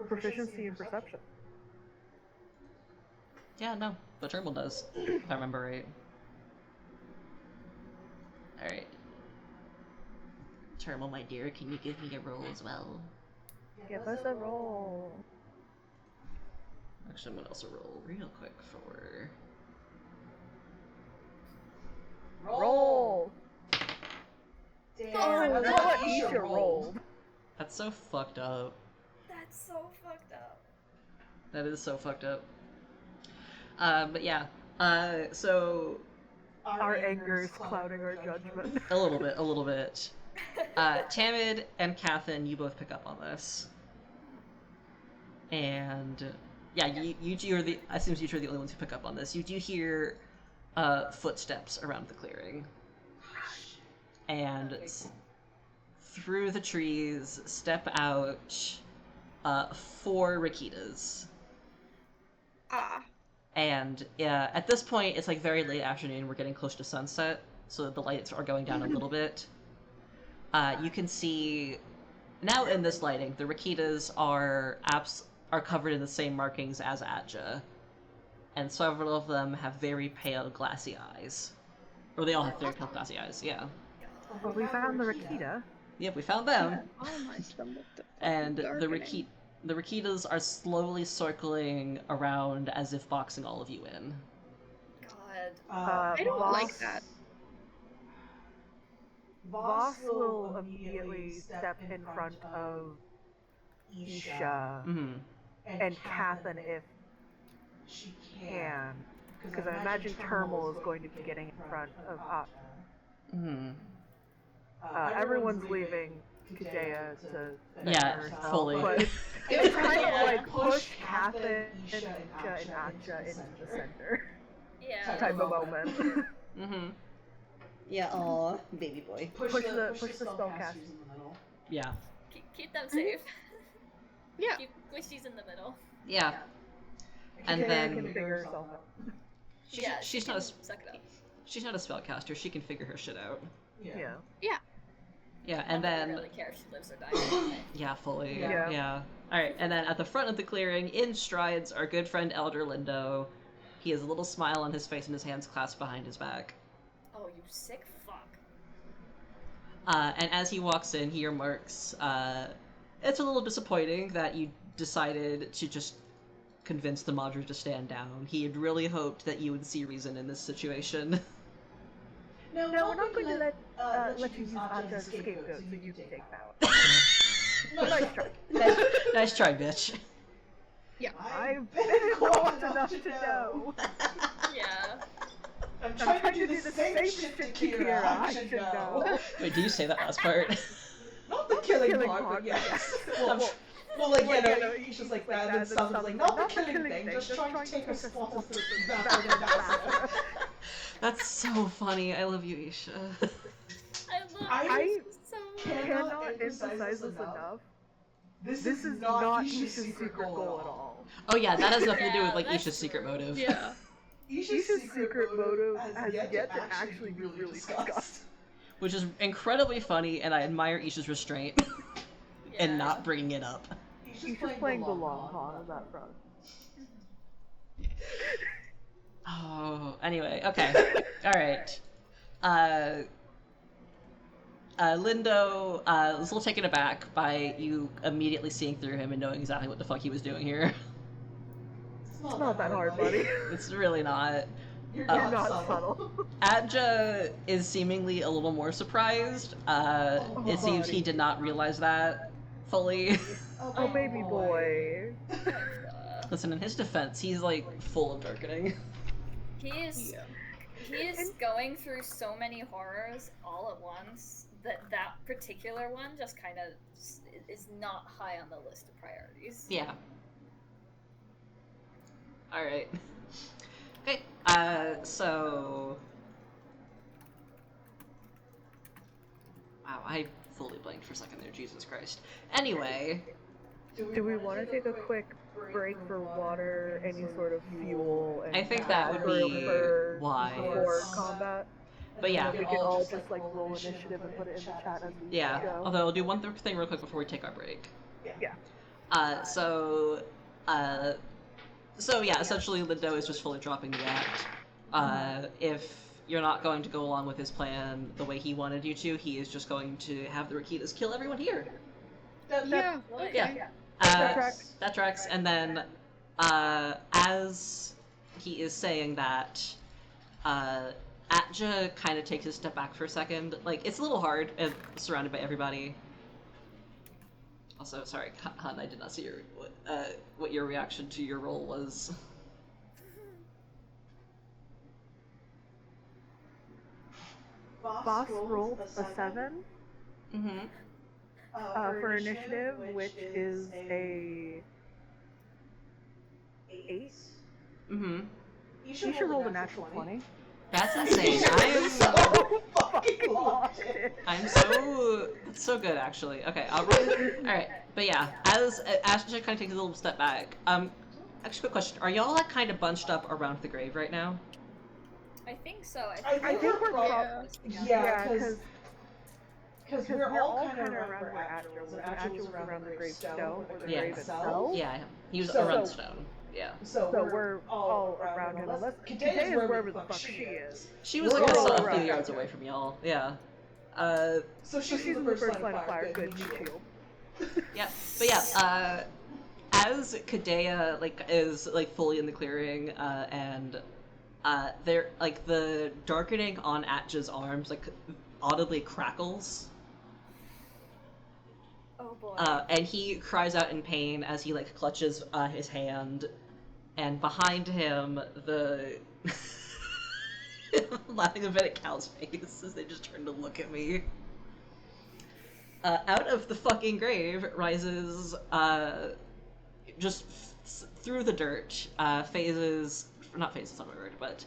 proficiency in perception. Yeah, no, the Terminal does, if I remember right. Alright. Terminal, my dear, can you give me a roll as well? Give us a roll. Actually, I'm gonna also roll real quick for... Roll! Damn, That's what Isha rolled. That's so fucked up. That's so fucked up. That is so fucked up. But yeah, so... Our anger is clouding our judgment. A little bit. Tamid and Kathin, you both pick up on this. And... yeah, you two are the... I assume you two are the only ones who pick up on this. You do hear footsteps around the clearing. And through the trees step out 4 Rakitas. Ah. And at this point, it's like very late afternoon. We're getting close to sunset, so the lights are going down a little bit. You can see now in this lighting, the Rakitas are covered in the same markings as Atja, and several of them have very pale, glassy eyes. Or they all have very pale, glassy eyes. Yeah. But we found the Rakita. Yep, we found them. Oh, I stumbled. and the Darkening. Rakitas are slowly circling around as if boxing all of you in. God. I don't like that. Voss will immediately step in front of Isha Mm-hmm. and Catherine if she can, because I imagine Termal is going to be getting in front of Atja. Mm-hmm. Everyone's leaving Kajaya to Yeah, herself, fully. but it's kind of like push Catherine, Isha, and Atja into the center Yeah. type of moment. Mm-hmm. Yeah, aw, baby boy. Push the spellcasters in the middle. Yeah. Keep them safe. Yeah. Keep squishies in the middle. Yeah. And Kajaya then can figure herself out. she's not a suck it up. she's not a spellcaster. She can figure her shit out. Yeah. Yeah, I and don't then really care if she lives or dies. Anyway. yeah, fully. Yeah. Yeah. All right, and then at the front of the clearing, in strides, our good friend Elder Lindo. He has a little smile on his face and his hands clasped behind his back. Oh, you sick fuck. And as he walks in, he remarks, it's a little disappointing that you decided to just convince the Madra to stand down. He had really hoped that you would see reason in this situation. No, we're not going to let you use Atja as a scapegoat so you can take power. Nice try. Nice try, bitch. Yeah. I've been close enough to know. Yeah. I'm trying to do the same shit to Kira. I should know. Wait, do you say that last part? Not the killing killing part, part, but yes. Well, Well, like, well, you know, yeah, he's just like like that, that, and and someone's someone's like, like, not the killing thing, just trying to take a spot off the Ambassador. That's so funny. I love you, Isha. I so much. cannot emphasize this enough. This is not Isha's secret goal at all. Oh yeah, that has nothing to do with Yeah, like that's Isha's secret motive. Yeah. Isha's secret motive has yet to actually be really discussed. Which is incredibly funny, and I admire Isha's restraint Yeah. in not bringing it up. Isha's playing the long con on that front. Oh, anyway, okay. Alright. Lindo was a little taken aback by you immediately seeing through him and knowing exactly what the fuck he was doing here. It's not that hard, buddy. It's really not. You're You're not subtle. Adja is seemingly a little more surprised. It seems he did not realize that fully. Oh, baby boy. Listen, in his defense, he's like full of darkening. He is going through so many horrors all at once that particular one just kind of is not high on the list of priorities. Yeah. Alright. Okay, so... Wow, I fully blanked for a second there, Jesus Christ. Anyway... Do we want to take a quick break for water, any sort of fuel, and I think that would be wise. before combat? But yeah. We can all just like roll initiative and put it in the chat as we Yeah, go. although I'll do one thing real quick before we take our break. Yeah. So yeah, essentially Lindo is just fully dropping the act. If you're not going to go along with his plan the way he wanted you to, he is just going to have the Rakitas kill everyone here. Yeah. Okay. Yeah. That tracks. And then, as he is saying that, Atja kind of takes a step back for a second. Like, it's a little hard, surrounded by everybody. Also, sorry, Han, I did not see what your reaction to your roll was. Boss rolled a 7 Mm-hmm. for initiative, which is a 8. Mm-hmm. Isha rolled a natural 20. That's insane. That's so good, actually. Okay, I'll roll. Alright, but yeah, as Asha kind of takes a little step back, actually, quick question. Are y'all like kind of bunched up around the grave right now? I think so. I think we're Yeah. Yeah, because we're all kind of around where Atja was. Atja was around the gravestone, or the Yeah. grave itself. Yeah, he was So- around the stone. Yeah. So we're all around him, unless Kajaya is wherever the fuck she is. She was We're also all a few around yards Atja. away from y'all. Yeah. So she's in the first line of fire. Good, me too. Yeah, but yeah, as Kadea is fully in the clearing, and there the darkening on Atja's arms audibly crackles. Oh boy. And he cries out in pain as he clutches his hand, and behind him the I'm laughing a bit at Cal's face as they just turn to look at me. Out of the fucking grave rises just through the dirt phases, not phases, not my word, but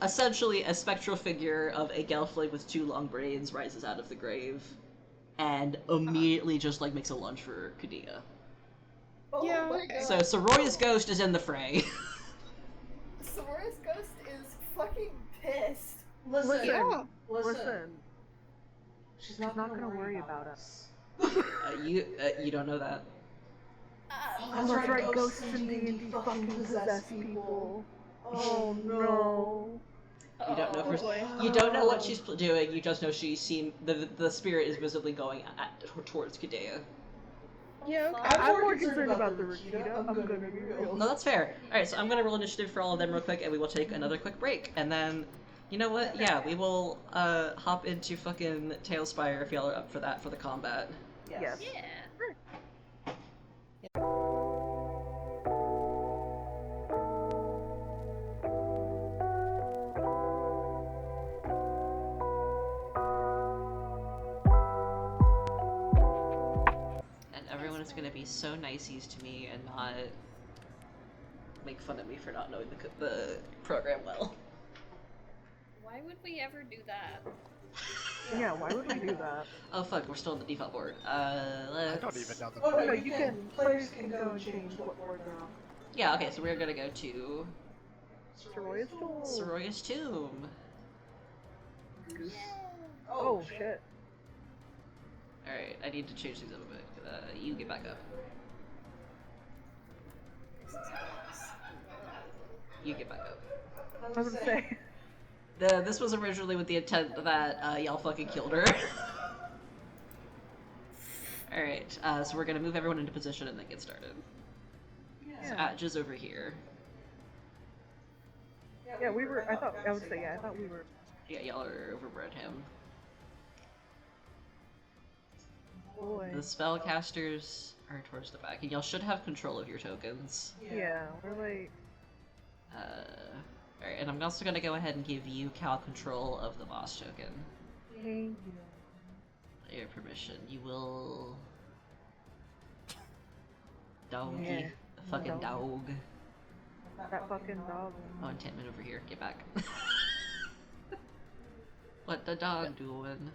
essentially a spectral figure of a gelfling with 2 long braids rises out of the grave and immediately just makes a lunge for Kadea. Oh Yeah. my God. So Soroya's ghost is in the fray. Sora's ghost is fucking pissed. Listen, Yeah. listen. She's not gonna worry about us. You don't know that. Oh, that's right, ghosts in D&D fucking possess people. Oh no. You don't know Oh boy. you don't know what she's doing. You just know the spirit is visibly going towards Kadea. Yeah, okay. I'm more concerned about the Rakita, I'm gonna be real. No, that's fair. All right, so I'm gonna roll initiative for all of them real quick, and we will take another quick break, and then. You know what? Yeah, we will hop into fucking Tailspire if y'all are up for that for the combat. Yes. Yeah. And everyone is gonna be so niceies to me and not make fun of me for not knowing the program well. Why would we ever do that? Yeah, why would we do that? Oh fuck, we're still on the default board. I Let's... don't even know the Oh no, board. you can. Players can go and change what board they're on. Yeah, okay, so we're gonna go to Soroya's Tomb. Soroya's Tomb. Goose. Oh shit. Alright, I need to change things up a bit. You get back up. You get back up. I was gonna say. This was originally with the intent that y'all fucking killed her. Alright, so we're gonna move everyone into position and then get started. So Atja's over here. Yeah, we were. I thought we were. Yeah, y'all are overbred him. Boy. The spellcasters are towards the back, and y'all should have control of your tokens. Yeah, we're like. Alright, and I'm also gonna go ahead and give you, Cal, control of the boss token. Thank you. Your permission. You will... Doggy. Yeah, Fucking dog. dog. That fucking dog. Oh, enchantment over here. Get back. What the dog doing?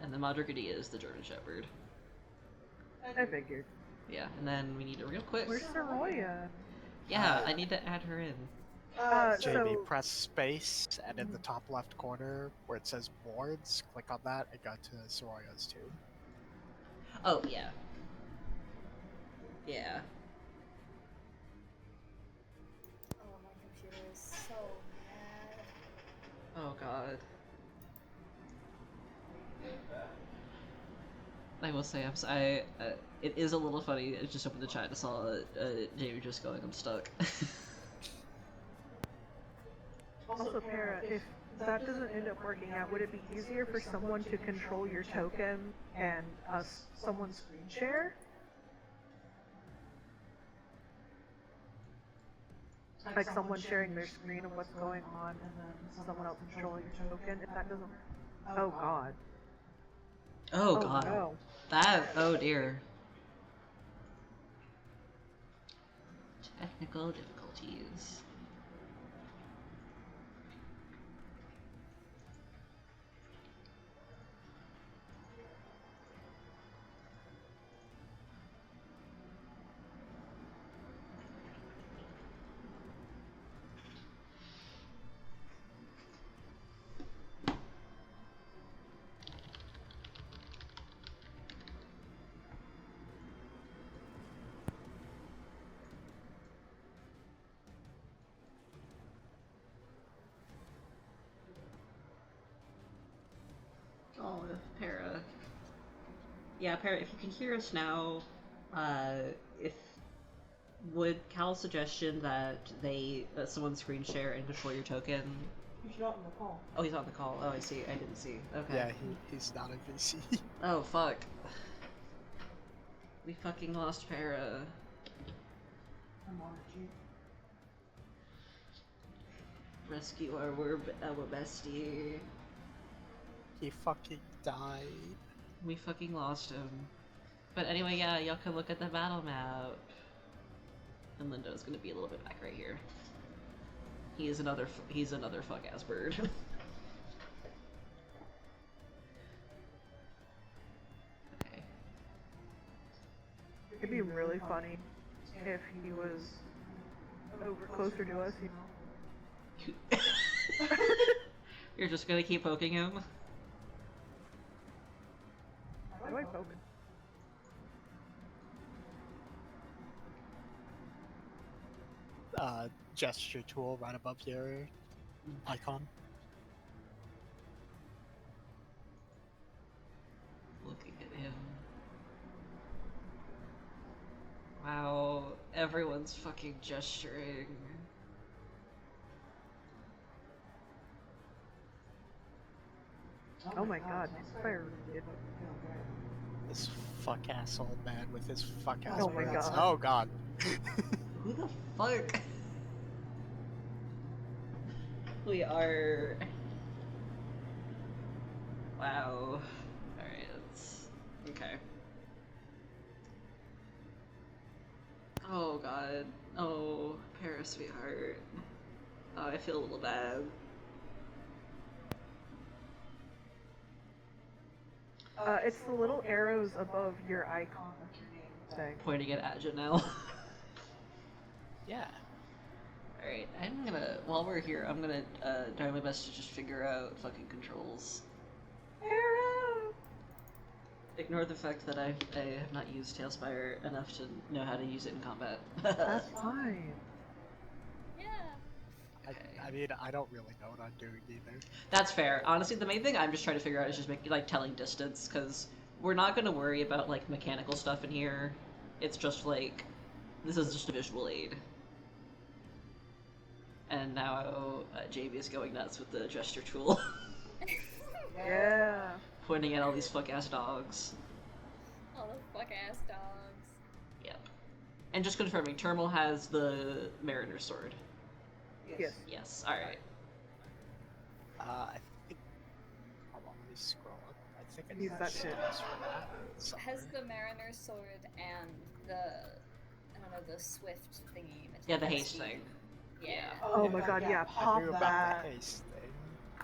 And the Madrigadia is the German Shepherd. I figured. Yeah, and then we need a real quick... Where's Soroya? Yeah, I need to add her in. Jamie, So press space, and in the top left corner where it says boards, click on that and go to Soroya's Tomb. Oh, yeah. Yeah. Oh, my computer is so mad. Oh, God. I will say, it is a little funny. I just opened the chat and saw Jamie just going, I'm stuck. also, Para, if that doesn't end up working out, would it be easier for someone to control your token and someone's screen share? Like someone sharing their screen of what's going on, and then someone else controlling your token. If that doesn't, oh god. Oh, God. No. Oh dear. Technical difficulties. Yeah, Parrot, if you can hear us now, if would Cal's suggestion that someone screen share and control your token? He's not in the call. Oh, he's on the call. Oh, I see. I didn't see. Okay. Yeah, he's not a VC. Oh, fuck. We fucking lost Para. I'm on it, G. Rescue our bestie. He fucking died. We fucking lost him. But anyway, yeah, y'all can look at the battle map. And Lindo's gonna be a little bit back right here. He's another fuck ass bird. Okay. It'd be really funny if he was over closer to us, you know. You're just gonna keep poking him? Why do I poke? Gesture tool right above your icon. Looking at him. Wow, everyone's fucking gesturing. Oh my god, fire. This fuck ass old man with his fuck ass Oh my words. god. Oh god. Who the fuck? We are... Wow. Alright, let's... Okay. Oh god. Oh, Paris, sweetheart. Oh, I feel a little bad. It's the little arrows above your icon thing. Pointing at Janelle. Yeah. Alright, I'm gonna, while we're here, I'm gonna try my best to just figure out fucking controls. Arrow! Ignore the fact that I have not used Tailspire enough to know how to use it in combat. That's fine. Yeah. I mean, I don't really know what I'm doing either. That's fair. Honestly, the main thing I'm just trying to figure out is just telling distance, because we're not gonna worry about, like, mechanical stuff in here. It's just, like, this is just a visual aid. And now JB is going nuts with the gesture tool. Yeah. Pointing at all these fuck-ass dogs. All the fuck ass dogs. Yep. And just confirming, Termal has the Mariner's Sword. Yes. Yes, alright. I think... Hold on, let me scroll up. I think I Use that shit. for that. somewhere. Has the Mariner's Sword and the, I don't know, the Swift thingy. Yeah, the material haste speed. thing. Yeah. Oh my god, yeah, I pop knew about that. the haste thing.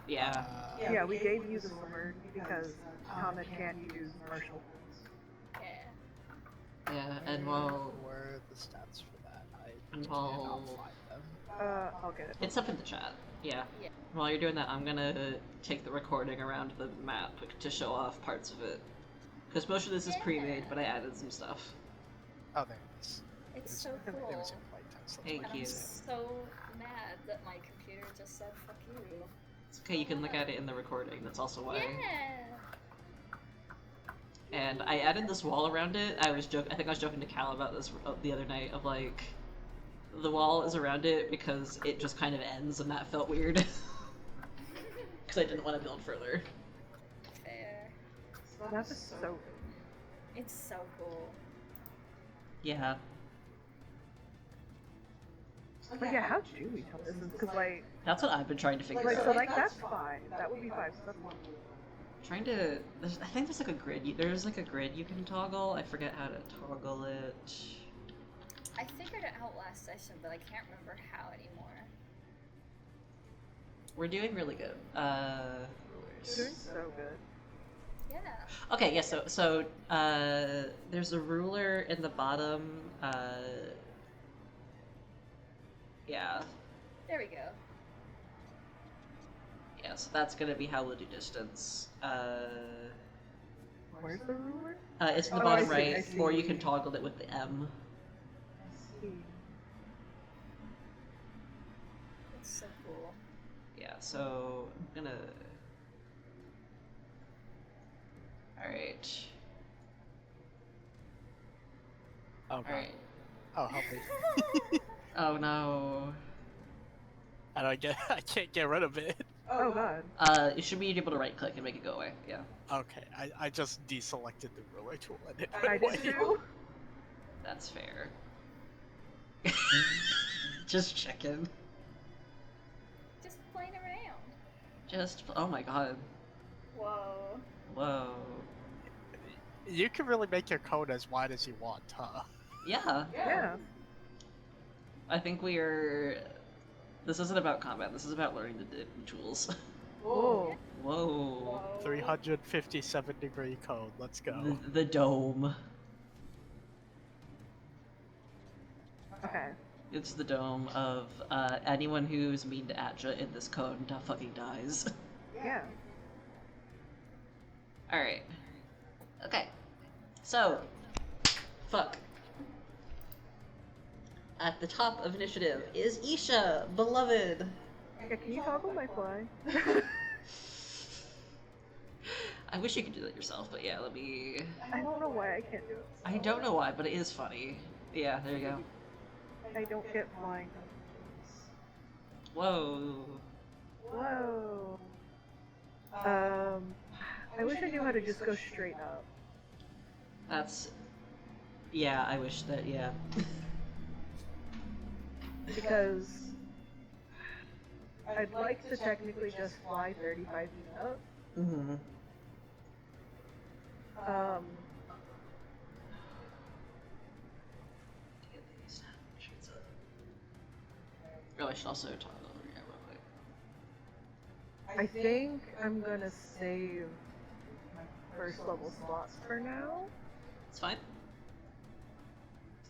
Yeah. Yeah, we gave you the sword because Comet can't use martial. Yeah. Yeah, and while... Where are the stats for that? I Well- cannot find them. I'll get it. It's up in the chat. Yeah. Yeah. While you're doing that, I'm gonna take the recording around the map to show off parts of it. Because most of this is pre-made, but I added some stuff. Oh, there it is. It's It so was- cool. It was in playtest. Thank And you. I'm so mad that my computer just said fuck you. It's okay, you can look at it in the recording, that's also why. Yeah. And I added this wall around it. I think I was joking to Cal about this the other night, of like, the wall is around it because it just kind of ends, and that felt weird. Because I didn't want to build further. Fair. That is so good. It's so cool. Yeah. But yeah, how do we tell this? Because like, That's what I've been trying to figure out. so like that's fine. That would be fine. So that's one. Trying to... I think there's like a grid. There's like a grid you can toggle. I forget how to toggle it. I figured it out last session, but I can't remember how anymore. We're doing really good. Doing so good. Yeah. Okay, yeah, so there's a ruler in the bottom, yeah. There we go. Yeah, so that's gonna be how we'll do distance. Where's the ruler? It's in the Oh, bottom I see, right, I see. or you can toggle it with the M. It's so cool. Yeah, so I'm gonna... Alright. Oh god. Alright. Oh, help me. Oh no. I can't get rid of it. Oh god. You should be able to right click and make it go away. Yeah. Okay, I just deselected the ruler tool and it I went did away. too. That's fair. Just checking. Just playing around. Oh my god. Whoa. Whoa. You can really make your code as wide as you want, huh? Yeah. Yeah. I think this isn't about combat, this is about learning the tools. Whoa. Whoa. 357-degree code, let's go. The dome. Okay. It's the dome of anyone who's mean to Atja in this code fucking dies. Yeah. Alright. Okay. So, fuck. At the top of initiative is Isha, beloved. Yeah, can you toggle my fly? I wish you could do that yourself, but yeah, let me... I don't know why I can't do it. I don't know why, but it is funny. Yeah, there you go. I don't get flying. Whoa. Whoa. I wish I knew how to just go straight up. That's... Yeah, I wish that, yeah. Because I'd like to technically just fly 35 feet up. Mm-hmm. Oh, I should also toggle over here real quick. I think I'm gonna save my first level slots for now. It's fine.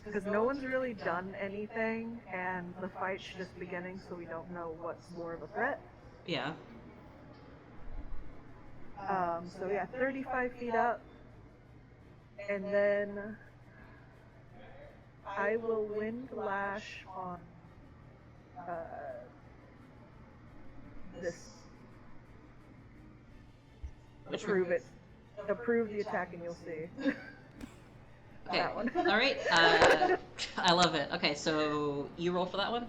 Because no one's really done anything, and the fight's just beginning, so we don't know what's more of a threat. Yeah. So yeah, 35 feet up, and then I will wind lash on this. Which Approve it. Approve the attack, and you'll see. Okay. That one. All right. I love it. Okay, so you roll for that one.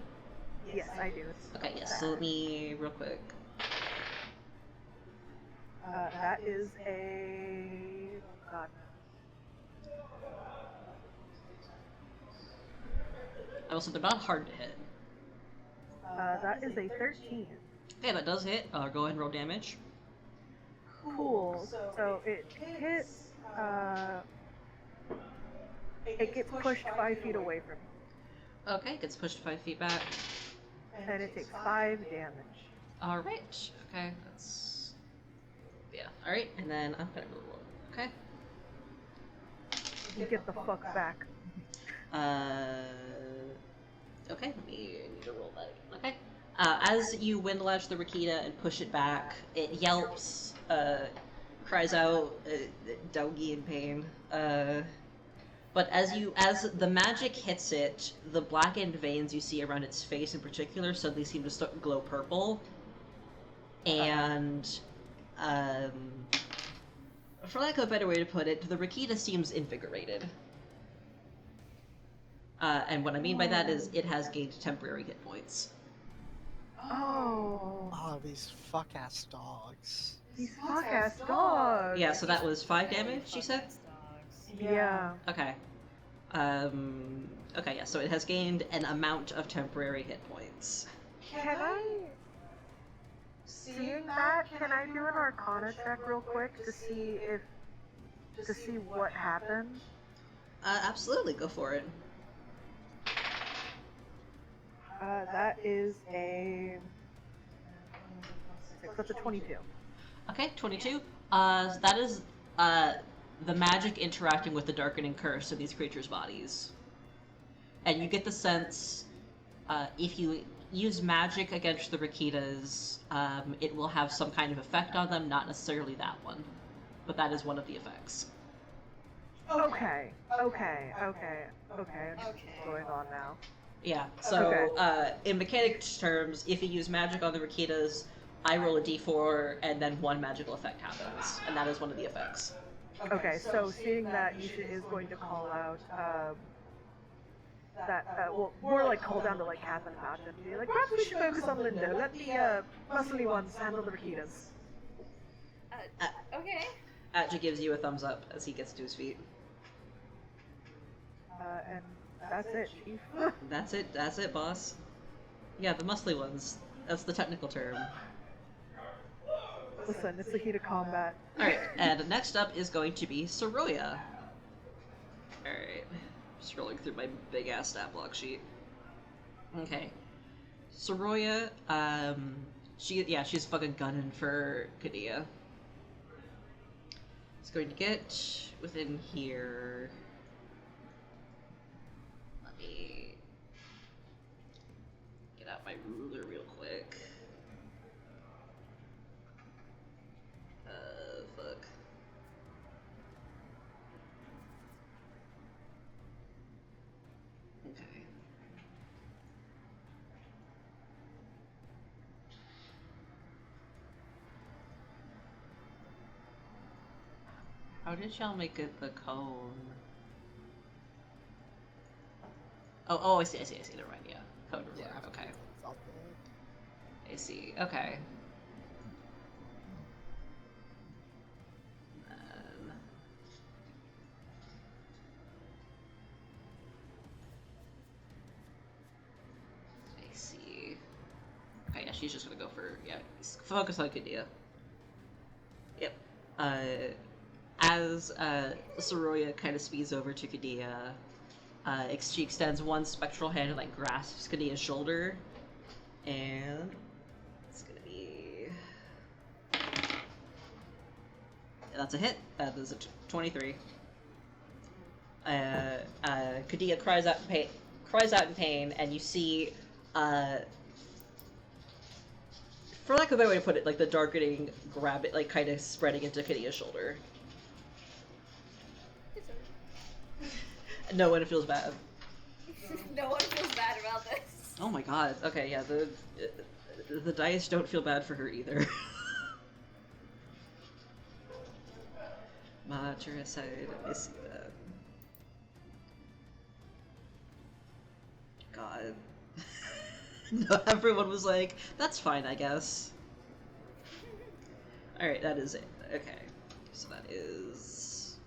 Yes, I do. Okay. Yes. So let me real quick. That is a. Oh God. Also, they're not hard to hit. That is a 13. Okay, that does hit. Go ahead and roll damage. Cool. So it hits. It gets pushed 5 feet away from me, Okay, gets pushed 5 feet back. and it takes 5 damage. All right. Okay, that's. Yeah. All right, and then I'm gonna roll. Okay. You get the fuck back. Okay, I need to roll that. Okay. As you windlash the Rakita and push it back, it yelps, cries out, doggy in pain. But as the magic hits it, the blackened veins you see around its face in particular suddenly seem to start glow purple. And, for lack of a better way to put it, the Rakita seems invigorated. And what I mean by that is it has gained temporary hit points. Oh. Oh, these fuck-ass dogs. These fuck-ass dogs. Yeah, so that was 5 damage, you said? Yeah. Okay. Okay, yeah, so it has gained an amount of temporary hit points. Can I... Seeing that, can I do an Arcana check real quick to see if... to see what happened? Absolutely, go for it. That is a... That's a 22. Okay, 22. That is, the magic interacting with the darkening curse of these creatures' bodies. And you get the sense, if you use magic against the Rakitas, it will have some kind of effect on them, not necessarily that one. But that is one of the effects. Okay. I'm going on now. Yeah, so, in mechanic terms, if you use magic on the Rakitas, I roll a d4, and then one magical effect happens, and that is one of the effects. Okay, so seeing that, Yusha is going to call out, that, well, more like call down to like Kath and Acha and be like, perhaps we should focus on Lindo. Let the muscly ones handle the Rakitas. Okay. Atja gives you a thumbs up as he gets to his feet. And that's it, Chief. That's it, boss. Yeah, the muscly ones. That's the technical term. Listen, it's the heat of combat. Alright, and next up is going to be Soroya. Alright. Scrolling through my big ass stat block sheet. Okay. Soroya, she's fucking gunning for Kadia. It's going to get within here. Let me get out my ruler real quick. Fuck. Okay. How did y'all make it the cone? Oh, I see, never mind, yeah. Code recorder, okay. I see, okay. I see. Okay, yeah, she's just gonna go for, focus on Kadia. Yep. As Soroya kind of speeds over to Kadia, she extends one spectral hand and like grasps Kadia's shoulder, and it's gonna be. That's a hit. That is a 23. Kadia cries out in pain, and you see, for lack of a better way to put it, like the darkening grab it, like kind of spreading into Kadia's shoulder. No one feels bad. No one feels bad about this. Oh my god. Okay, yeah, the dice don't feel bad for her either. Mature aside, I see that. God. No, everyone was like, that's fine, I guess. Alright, that is it. Okay. So that is...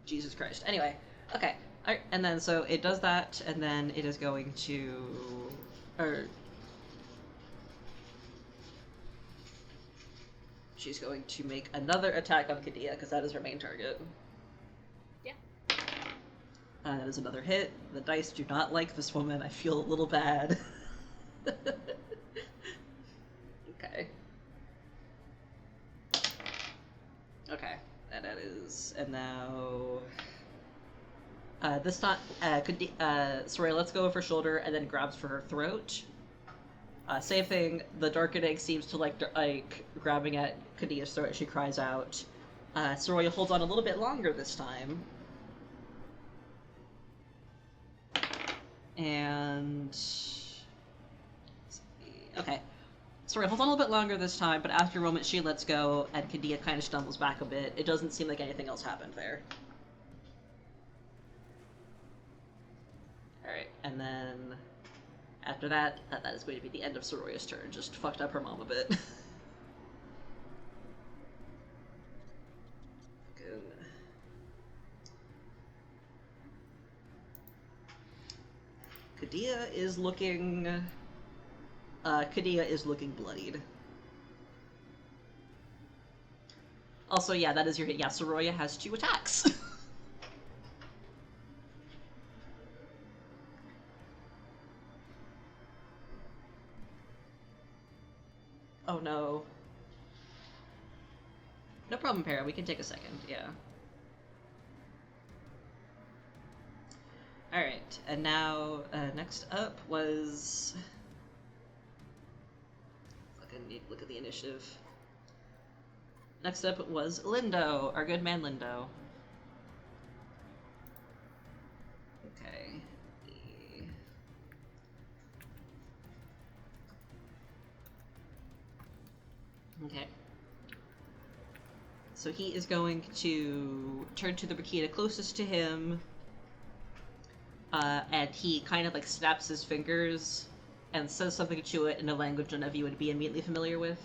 Jesus Christ. Anyway, okay. Alright, and then so it does that, and then it is going to... she's going to make another attack on Kadia, because that is her main target. Yeah. That is another hit. The dice do not like this woman. I feel a little bad. Okay. Okay. And that is... And now... this time, Soraya lets go of her shoulder and then grabs for her throat. Same thing, the darkening seems to like grabbing at Kadia's throat as she cries out. Soraya holds on a little bit longer this time. And... Okay. Soraya holds on a little bit longer this time, but after a moment she lets go, and Kadia kind of stumbles back a bit. It doesn't seem like anything else happened there. Alright, and then... After that, that is going to be the end of Soroya's turn. Just fucked up her mom a bit. Good. Kadia is looking bloodied. Also, yeah, that is your hit. Yeah, Soroya has 2 attacks. Oh no. No problem, Para. We can take a second, yeah. Alright, and now, next up was... Look at the initiative. Next up was Lindo, our good man Lindo. Okay. Okay. So he is going to turn to the Brakita closest to him, and he kind of like snaps his fingers and says something to it in a language none of you would be immediately familiar with.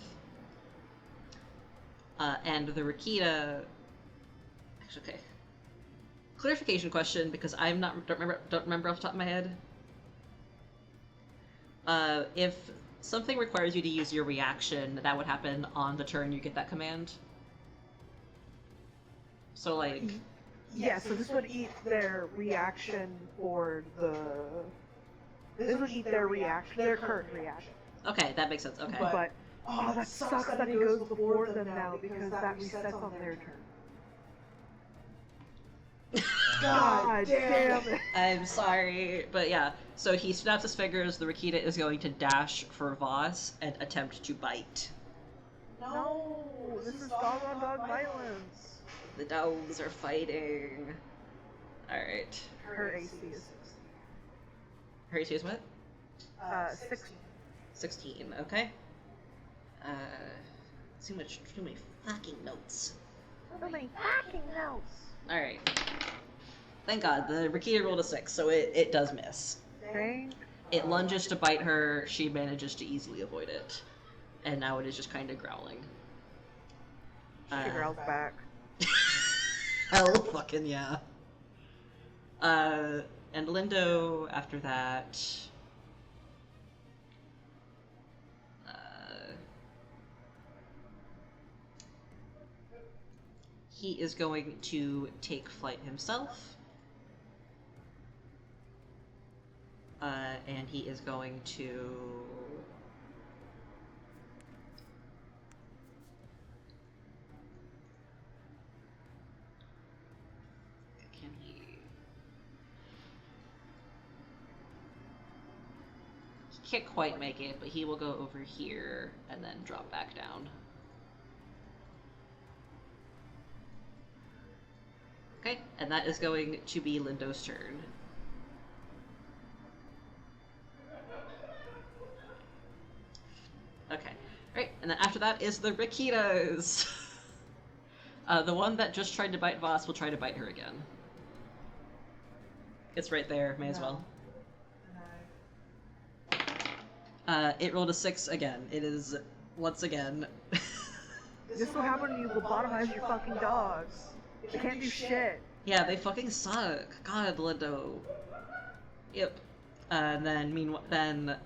And the Rikita... Actually, okay. Clarification question, because don't remember off the top of my head. If something requires you to use your reaction, that would happen on the turn you get that command. So, like... Yeah, so this would eat their reaction for the... This would eat their reaction, their current reaction. Okay, that makes sense, okay. But, oh, that sucks that he goes before them now, because that resets on their turn. God damn it! I'm sorry, but yeah. So he snaps his fingers, the Rikita is going to dash for Voss and attempt to bite. No, this is dog-on-dog violence. The dogs are fighting. Alright. Her AC is 16. Her AC is what? 16. 16, okay. Too many fucking notes. So many fucking notes. Alright. Thank God, the Rikita rolled a 6, so it does miss. Thank It lunges to bite her, she manages to easily avoid it. And now it is just kind of growling. She growls back. Hell fucking yeah. And Lindo, after that... he is going to take flight himself. And he is going to... Can he... He can't quite make it, but he will go over here and then drop back down. Okay, and that is going to be Lindo's turn. Okay, right, and then after that is the Rikitas! The one that just tried to bite Voss will try to bite her again. It's right there, may as well. It rolled a 6 again. It is, once again... This will happen when you lobotomize your fucking dogs. They can't do shit. Yeah, they fucking suck. God, Lindo. Yep. And then, then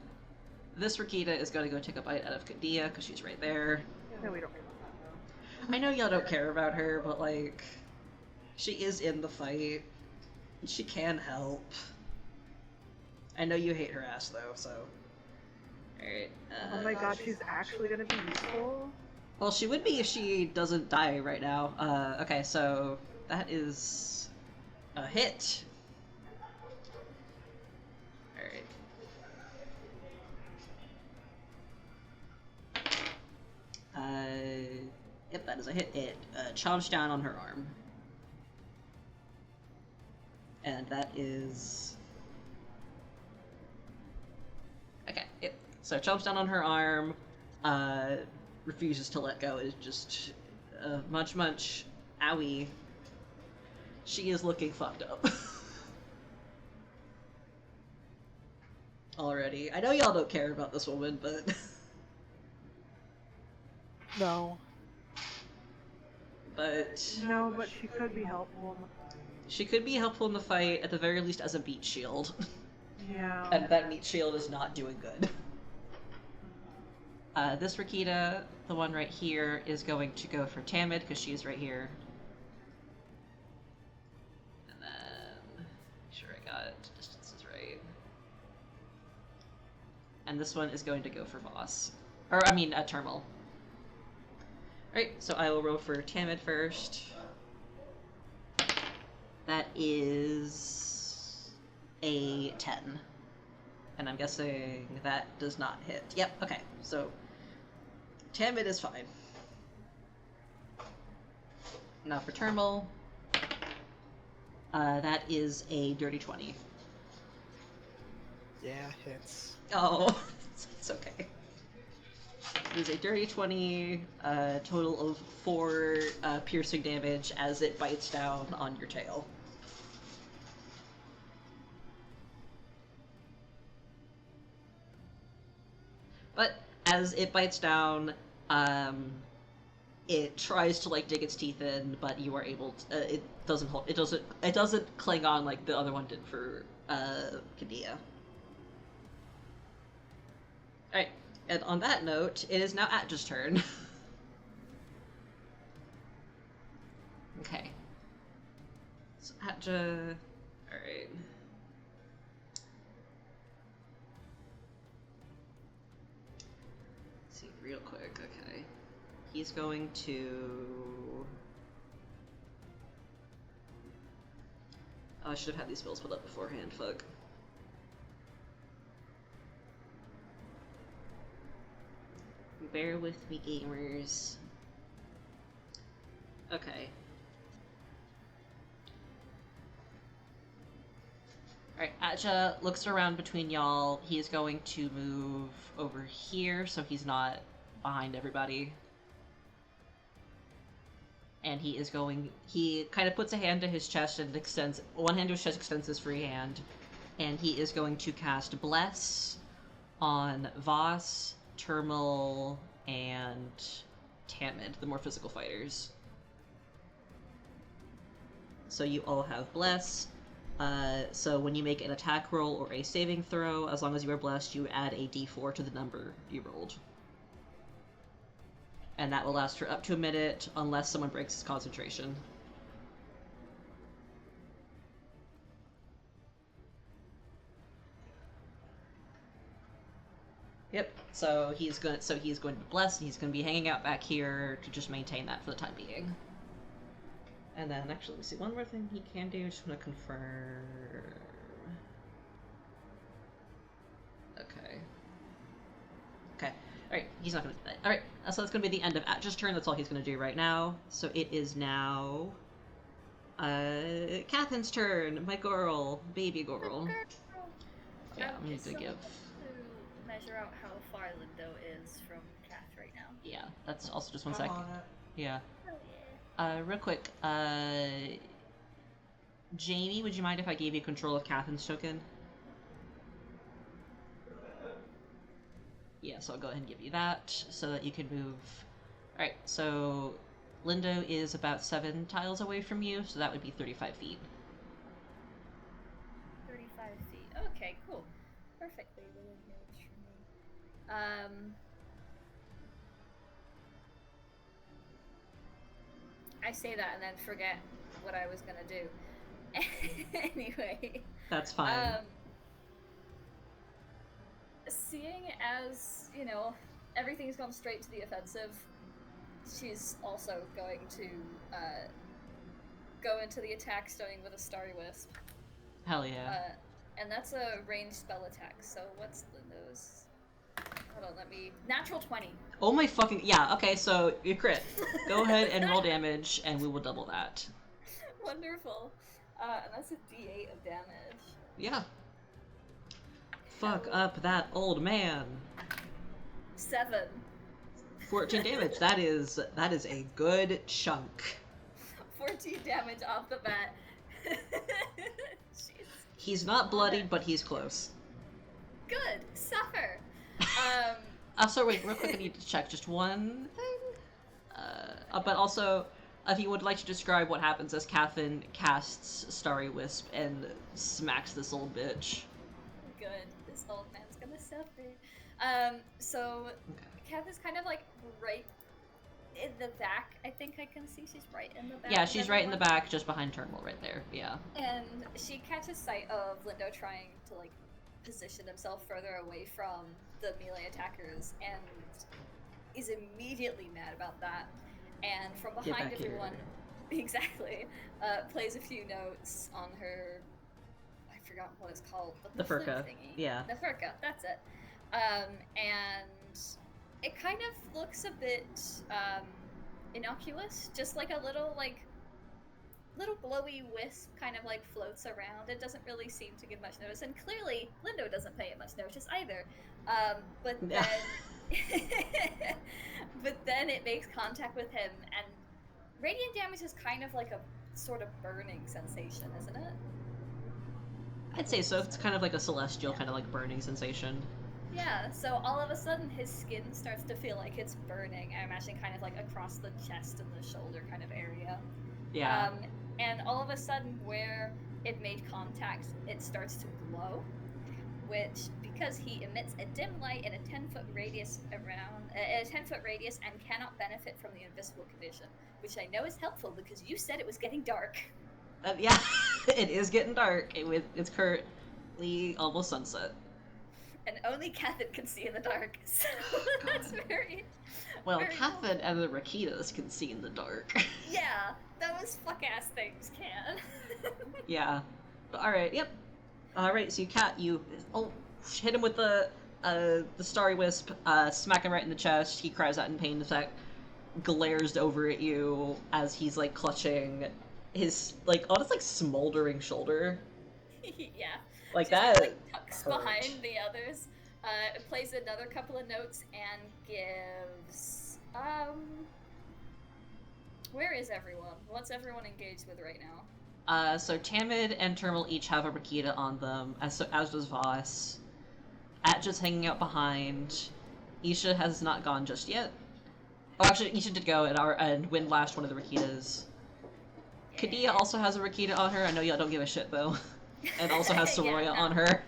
this Rikita is going to go take a bite out of Kadia, because she's right there. No, we don't care about that, I know y'all don't care about her, but, like, she is in the fight. She can help. I know you hate her ass, though, so... Alright. Oh my god, she's actually gonna be useful? Well, she would be if she doesn't die right now. Okay, so that is a hit. Alright. Yep, that is a hit. It chomps down on her arm. And that is... Okay, yep. So chomps down on her arm, refuses to let go. It's just munch munch, owie. She is looking fucked up. Already. I know y'all don't care about this woman, but... No. But... No, but she could be helpful. She could be helpful in the fight, at the very least as a meat shield. Yeah. And that meat shield is not doing good. This Rikita, the one right here, is going to go for Tamid, because she's right here. And then... Make sure I got distances right. And this one is going to go for Voss. Or, I mean, Termal. Alright, so I will roll for Tamid first. That is... a 10. And I'm guessing that does not hit. Yep, okay, so... Tamid is fine. Now for Termal. That is a dirty 20. Yeah, hits. Oh, it's okay. It is a dirty 20, total of 4 piercing damage as it bites down on your tail. But as it bites down, it tries to like dig its teeth in, but you are able to, it doesn't cling on like the other one did for Kadia. Alright, and on that note, it is now Atja's turn. Okay. So Atja... Alright. Let's see, real quick, okay. He's going to... Oh, I should have had these spells put up beforehand, fuck. Bear with me, gamers. Okay. Alright, Atja looks around between y'all. He is going to move over here so he's not behind everybody. And he is going... He kind of puts a hand to his chest and extends... One hand to his chest, extends his free hand. And he is going to cast Bless on Voss, Termal, and Tamid, the more physical fighters. So you all have Bless. So when you make an attack roll or a saving throw, as long as you are blessed, you add a d4 to the number you rolled. And that will last for up to a minute, unless someone breaks his concentration. Yep. So he's going to be blessed, and he's going to be hanging out back here to just maintain that for the time being. And then, actually, let me see, one more thing he can do, just want to confirm... Okay. Okay. Alright, he's not going to do that. Alright, so that's going to be the end of Atja's turn, that's all he's going to do right now. So it is now... Catherine's turn, my girl, baby girl. Yeah, I'm going to give... measure out how far Lindo is from Kath right now. Yeah, that's also just one I'm second. on it. Yeah. Oh, Real quick, Jamie, would you mind if I gave you control of Catherine's token? Yeah, so I'll go ahead and give you that, so that you can move... Alright, so Lindo is about 7 tiles away from you, so that would be 35 feet. 35 feet. Okay, cool. Perfectly within range for me. I say that and then forget what I was gonna do. Anyway. That's fine. Seeing as, you know, everything's gone straight to the offensive, she's also going to go into the attack starting with a Starry Wisp. Hell yeah. And that's a ranged spell attack, so what's Lindo's? Hold on, let me... Natural 20. Oh my fucking... Yeah, okay, so you crit. Go ahead and roll damage, and we will double that. Wonderful. And that's a d8 of damage. Yeah. Fuck up that old man. 7. 14 damage. That is a good chunk. 14 damage off the bat. Jeez. He's not bloodied, but he's close. Good. Suffer. Also, wait, real quick, I need to check just one thing. But also, if you would like to describe what happens as Catherine casts Starry Wisp and smacks this old bitch. Good. This old man's gonna suffer. So, Kath is kind of like right in the back. I think I can see she's right in the back. Yeah, she's right in the back, just behind Turnbull, right there. Yeah. And she catches sight of Lindo trying to like position himself further away from the melee attackers, and is immediately mad about that. And from behind everyone, exactly, plays a few notes on her. I forgot what it's called. But The furka. Thingy. Yeah. The furka. That's it. And it kind of looks a bit innocuous, just like a little glowy wisp kind of like floats around. It doesn't really seem to give much notice, and clearly Lindo doesn't pay it much notice either. But then, but then it makes contact with him, and radiant damage is kind of like a sort of burning sensation, isn't it? I'd say so. It's kind of like a celestial kind of like burning sensation. Yeah, so all of a sudden his skin starts to feel like it's burning. I imagine kind of like across the chest and the shoulder kind of area. Yeah. And all of a sudden where it made contact, it starts to glow, which, because he emits a dim light in a 10-foot radius and cannot benefit from the invisible condition, which I know is helpful because you said it was getting dark. Yeah, it is getting dark. It's currently almost sunset. And only Catherine can see in the dark, so that's very... Well, very Catherine and the Rakitas can see in the dark. Yeah, those fuck-ass things can. Yeah. Alright, yep. Alright, so you hit him with the Starry Wisp, smack him right in the chest. He cries out in pain. The fact glares over at you as he's, like, clutching his, like, almost, like, smoldering shoulder. Yeah. Like, just, that like, tucks hurt. behind the others. It plays another couple of notes and gives... Where is everyone? What's everyone engaged with right now? So Tamid and Termal each have a Rakita on them, as does Voss. Atja's hanging out behind. Isha has not gone just yet. Oh, actually, Isha did go and Wind lashed one of the Rakitas. Kadia also has a Rakita on her. I know y'all don't give a shit, though. And also has Soroya on her.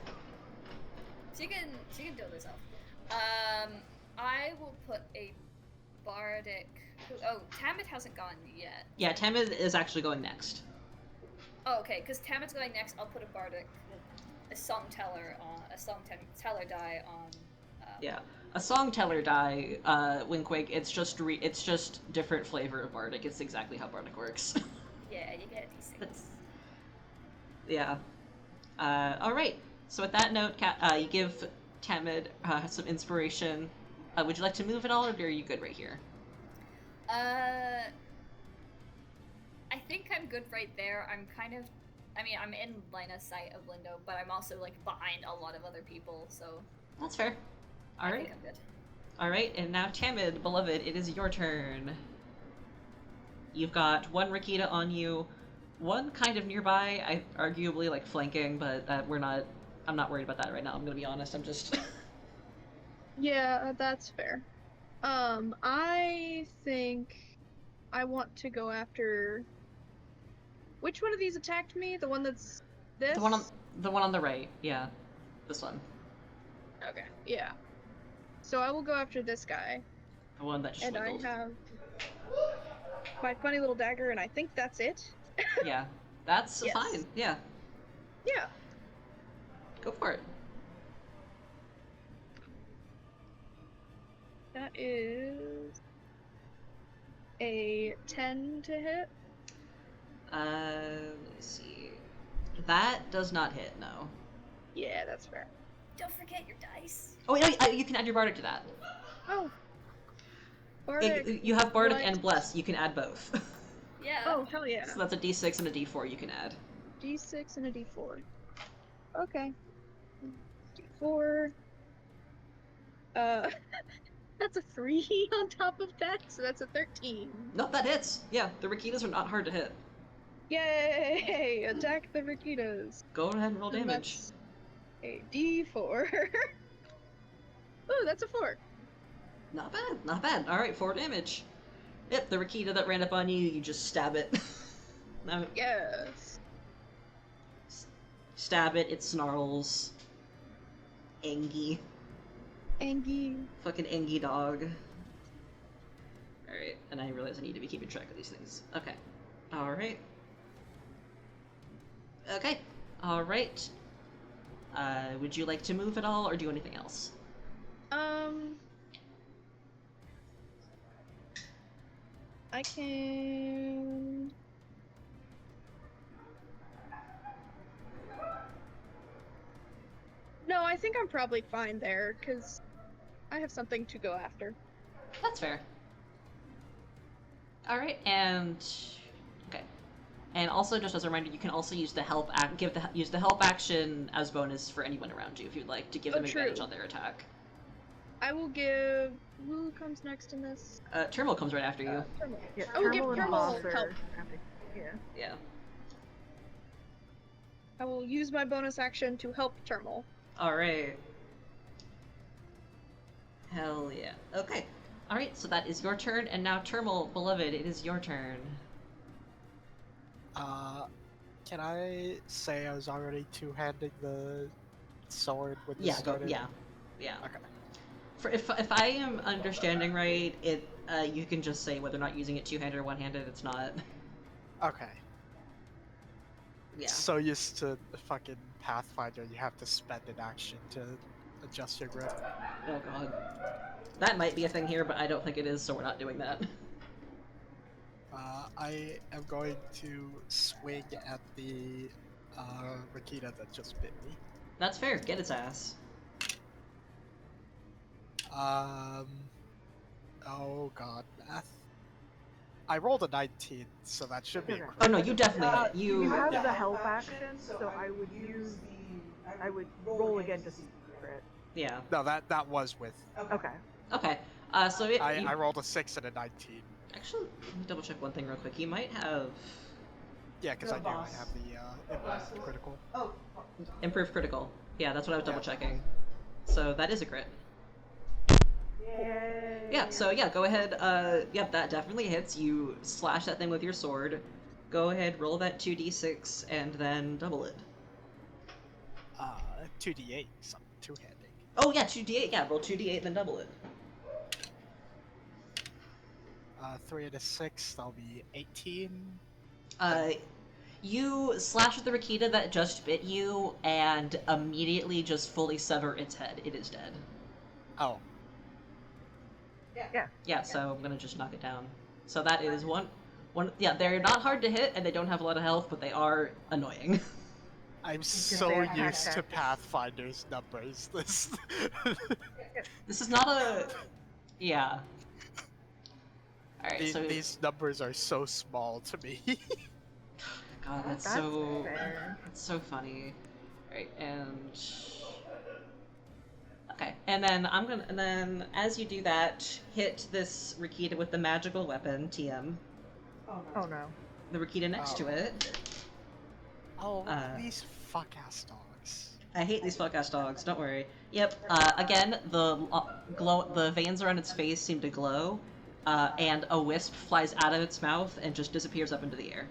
She can do it herself. I will put a bardic... Oh, Tamid hasn't gone yet. Yeah, Tamid is actually going next. Oh, okay, because Tamid's going next, I'll put a bardic... A song teller die on... Yeah. A song teller die, Winkwig, it's just different flavor of bardic. It's exactly how bardic works. Yeah, you get a D6. Yeah. Alright. So with that note, you give Tamid some inspiration. Would you like to move at all, or are you good right here? I think I'm good right there. I'm kind of... I mean, I'm in line of sight of Lindo, but I'm also, like, behind a lot of other people, so... That's fair. Alright. I think I'm good. Alright, and now Tamid, beloved, it is your turn. You've got one Rakita on you, one kind of nearby, arguably, like, flanking, but I'm not worried about that right now, I'm gonna be honest, I'm just... Yeah, that's fair. I think I want to go after... Which one of these attacked me? The one that's this? The one on the right, yeah. This one. Okay, yeah. So I will go after this guy. The one that just And wiggled. I have my funny little dagger, and I think that's it. Yeah. That's Yes. fine, yeah. Yeah. Go for it. That is a 10 to hit. Let me see. That does not hit, no. Yeah, that's fair. Don't forget your dice. Oh, yeah, you can add your Bardic to that. Oh. Bardic. You have Bardic What? and Bless, you can add both. Yeah. Oh, hell yeah. So that's a D6 and a D4 you can add. D6 and a D4. Okay. D4. That's a 3 on top of that, so that's a 13. Nope, that hits. Yeah, the Rakitas are not hard to hit. Yay! Attack the Rakitas. Go ahead and roll And damage. that's a D4. Ooh, that's a 4. Not bad, not bad. Alright, 4 damage. Yep, the Rakita that ran up on you, you just stab it. No, Yes. stab it, it snarls. Angie. Angie. Fucking Angie dog. Alright, and I realize I need to be keeping track of these things. Okay. Alright. Okay. Alright. Would you like to move at all, or do anything else? I can... No, I think I'm probably fine there, because I have something to go after. That's fair. Alright, and... Okay. And also, just as a reminder, you can also use the help use the help action as bonus for anyone around you if you'd like to give them advantage true. on their attack. I will give... Who comes next in this? Termal comes right after you. Thermal. Yeah, I will give Termal and Thermal Boss are help. having- Yeah. Yeah. I will use my bonus action to help Thermal. Alright. Hell yeah. Okay. Alright, so that is your turn, and now Termal, beloved, it is your turn. Can I say I was already two-handing the sword when this Yeah, go. started? Yeah. Okay. If I am understanding right, you can just say whether or not using it two-handed or one-handed. It's not. Okay. Yeah. So used to the fucking Pathfinder, you have to spend an action to adjust your grip. Oh god. That might be a thing here, but I don't think it is, so we're not doing that. I am going to swing at the Rakita that just bit me. That's fair. Get its ass. Oh god, math. I rolled a 19, so that should be a Okay. Oh crit. no, you definitely hit. You have Yeah. the help action, so I would roll again to see crit. Yeah. No, that was with. Okay. Okay. So I rolled a 6 and a 19. Actually, let me double check one thing real quick. You might have Yeah, because I do. I have the improved critical. improved critical. Yeah, that's what I was double Yeah. checking. So that is a crit. Yay. Yeah, so yeah, go ahead. Yep, that definitely hits. You slash that thing with your sword. Go ahead, roll that 2d6 and then double it. 2d8, so I'm two-handing. Oh yeah, 2d8. Yeah, roll 2d8 then double it. 3 and a 6, that'll be 18. You slash with the Rakita that just bit you and immediately just fully sever its head. It is dead. Oh. Yeah. Yeah, so I'm gonna just knock it down. So that is one. Yeah, they're not hard to hit and they don't have a lot of health, but they are annoying. I'm so they attack used to tactics. Pathfinder's numbers. This. This is not a. Yeah. Alright, so. These numbers are so small to me. God, that's That's so. fair. That's so funny. Alright, and. Okay, and then as you do that, hit this Rakita with the magical weapon, TM. Oh no. The Rakita next to it. Oh, Uh, these fuck-ass dogs. I hate these fuck-ass dogs, don't worry. Yep, again, the veins around its face seem to glow, and a wisp flies out of its mouth and just disappears up into the air.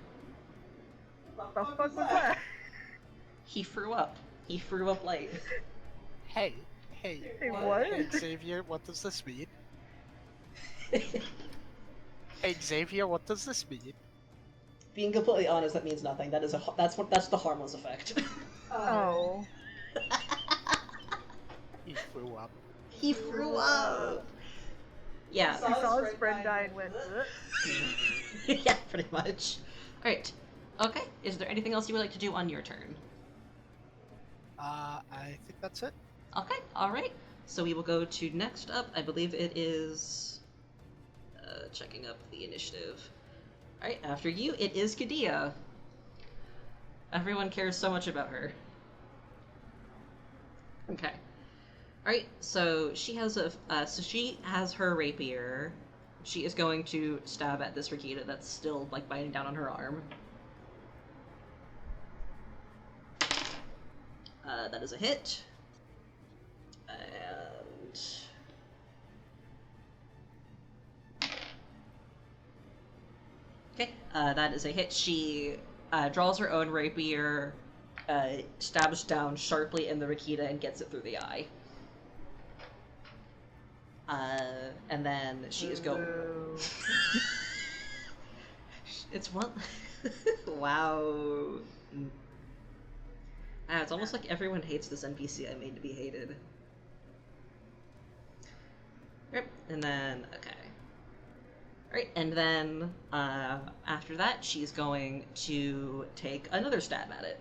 What the fuck was that? He threw up. He threw up light. Hey, Hey, what? Hey, Xavier, what does this mean? Hey, Xavier, what does this mean? Being completely honest, that means nothing. That's the harmless effect. Oh. He threw up. He threw up. Yeah. He saw his friend die and went, ugh. Yeah, pretty much. Great. Okay. Is there anything else you would like to do on your turn? I think that's it. Okay. All right. So we will go to next up. I believe it is. Checking up the initiative. All right. After you, it is Kadia. Everyone cares so much about her. Okay. All right. So she has her rapier. She is going to stab at this Rakita that's still like biting down on her arm. That is a hit. And okay, that is a hit. She draws her own rapier, stabs down sharply in the Rakita and gets it through the eye. And then she is going. Boo. It's one. Wow. It's almost like everyone hates this NPC I made to be hated. Yep, and then, okay. Alright, and then, after that, she's going to take another stab at it.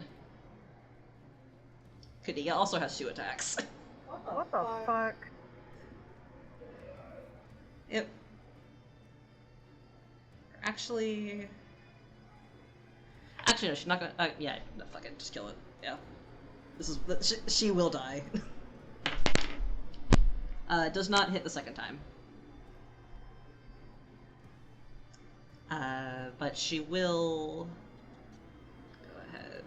Kadia also has 2 attacks. What the fuck? Yep. Actually, no, she's not gonna, yeah, no, fuck it, just kill it, yeah. She will die. Does not hit the second time. But she will... Go ahead.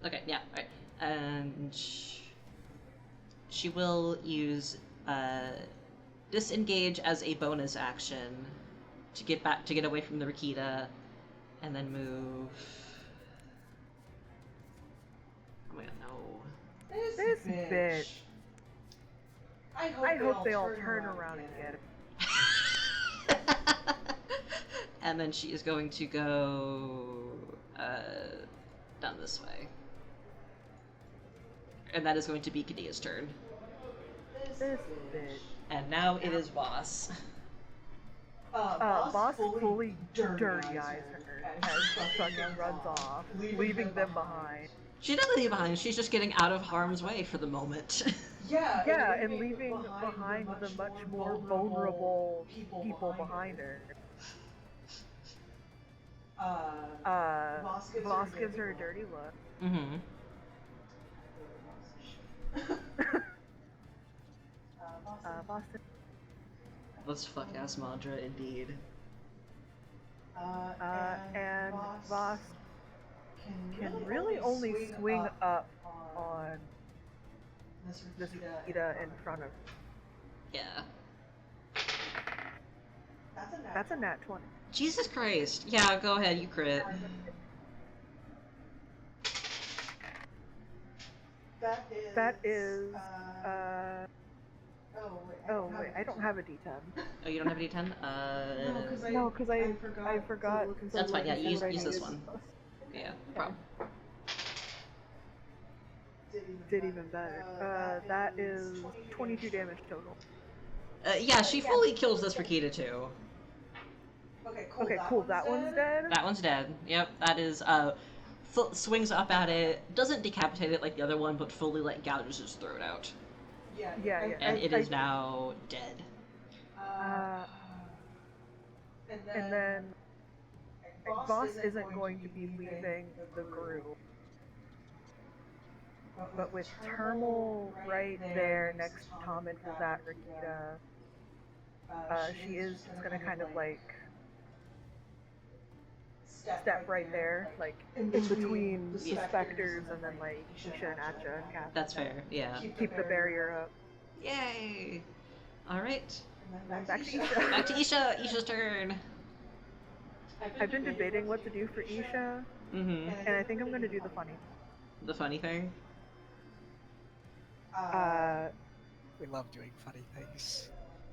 Okay, yeah, alright. And... she will use disengage as a bonus action to get away from the Rakita, and then move. Oh my god, no. This bitch. I hope they all turn around and get it. And then she is going to go down this way. And that is going to be Kadia's turn. This bitch. And now it is Boss. Boss fully dirty eyes her as fucking runs off, leaving them behind. She's not leaving behind, she's just getting out of harm's way for the moment. Yeah, and leaving behind the much more vulnerable people behind her. Boss gives her a dirty look. Mm-hmm. Boston. Let's fuck ass Madra indeed. And Voss can really only swing up on this Rakita in front of her. Yeah. That's a nat 20. Jesus Christ. Yeah, go ahead, you crit. That is, oh wait, I don't have a D10. Oh, you don't have a D10? No, because I forgot. That's fine, yeah, use this one. Yeah, no problem. Did even better. That is 22 damage total. Yeah, she fully kills this Rakita too. Okay, cool. That one's dead? That one's dead. Yep, that is, swings up at it, doesn't decapitate it like the other one, but fully, like, gouges its throat out. Yeah. And it is now dead. And then Voss isn't going to be leaving the group. But with Termal right there next to Tom and that Rakita, she is just gonna kind of like step right there, like in between the specters and then like Isha and Atcha and Kath. That's fair, yeah. Keep the barrier up. Yay! Alright. Back to Isha. Back to Isha! Isha's turn! I've been debating what to do for Isha, Mm-hmm. and I think I'm gonna do the funny. The funny thing? We love doing funny things.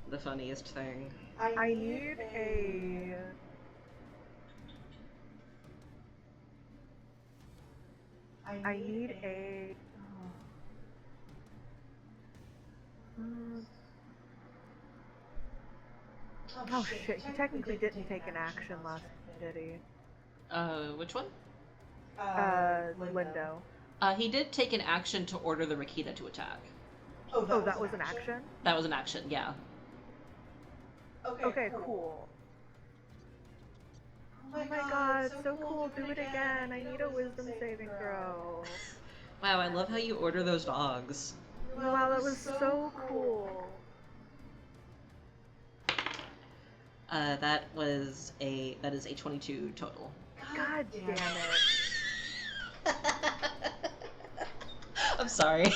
The funniest thing. I need a... I need a... Oh shit, he technically didn't take an action last time, did he? Which one? Lindo. He did take an action to order the Rakita to attack. Oh, that was an action? That was an action, yeah. Okay, cool. Oh my god, so cool, do it again. I need a wisdom saving throw. Wow, I love how you order those dogs. Wow, that was so cool. That is a 22 total. God damn it. I'm sorry.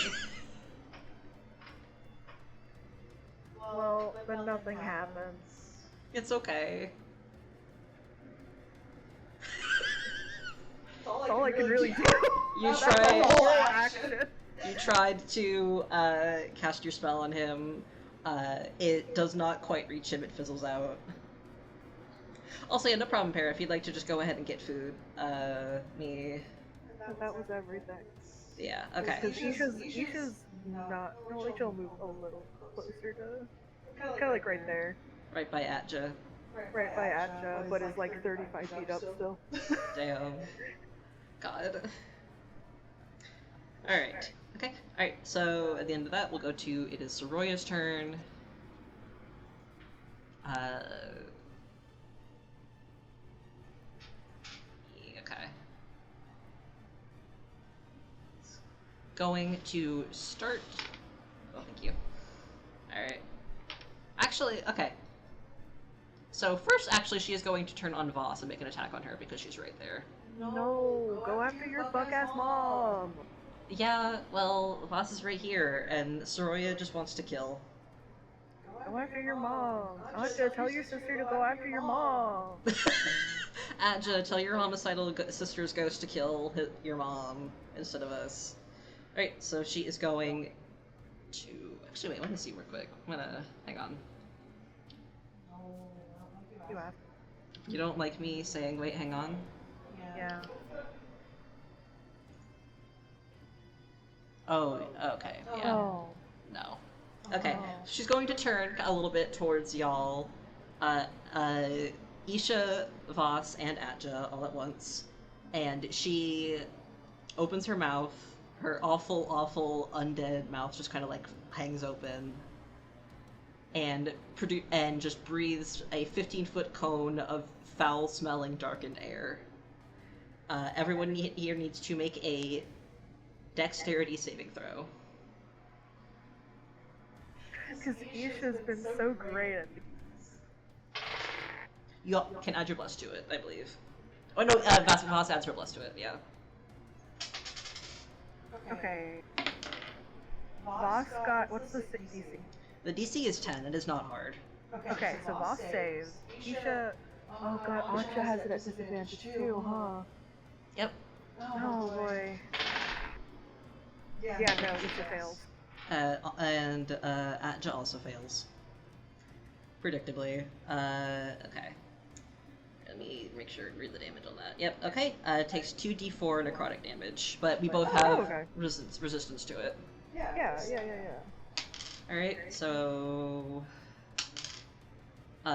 Well, then nothing happens. It's okay. That's all I can really do. You That's tried. the whole action. You tried to cast your spell on him. It does not quite reach him. It fizzles out. Also, yeah, no problem, Para. If you'd like to just go ahead and get food, me. That was everything. Yeah. Okay. Because Isha's not. No, Rachel move a little closer to. Kind of like right there. Right by Atja. Right by Atcha, but is like 35 feet up still. Damn. God. Alright. Okay. Alright, so at the end of that, we'll go to it is Soroya's turn. Okay. Going to start. Oh, thank you. Alright. Actually, okay. So first, actually, she is going to turn on Voss and make an attack on her because she's right there. No, go after your fuck-ass mom! Yeah, well, Voss is right here, and Soroya just wants to kill. Go after your mom. Anja, tell your sister to go after your mom. Adja, tell your homicidal sister's ghost to kill your mom instead of us. Alright, so she is going to... Actually, wait, let me see real quick. I'm gonna... Hang on. You have. You don't like me saying, wait, hang on? Yeah. Oh, okay, yeah. Oh. No. Okay, Oh. she's going to turn a little bit towards y'all. Isha, Voss, and Atja all at once. And she opens her mouth. Her awful, awful undead mouth just kind of like hangs open. And just breathes a 15-foot cone of foul-smelling, darkened air. Everyone here needs to make a dexterity saving throw. Because Isha's been so great at You can add your bless to it, I believe. Oh no, Voss adds her bless to it, yeah. Okay. Voss got, what's the DC? The DC is 10, it is not hard. Okay, so Voss saves. Isha, oh god, Anja has it at disadvantage too, huh? Yep. Oh boy. Yeah, no, Isha fails. And Atja also fails. Predictably. Okay. Let me make sure and read the damage on that. Yep, okay. It takes 2d4 necrotic damage, but we both have okay. resistance to it. Yeah. Alright, so...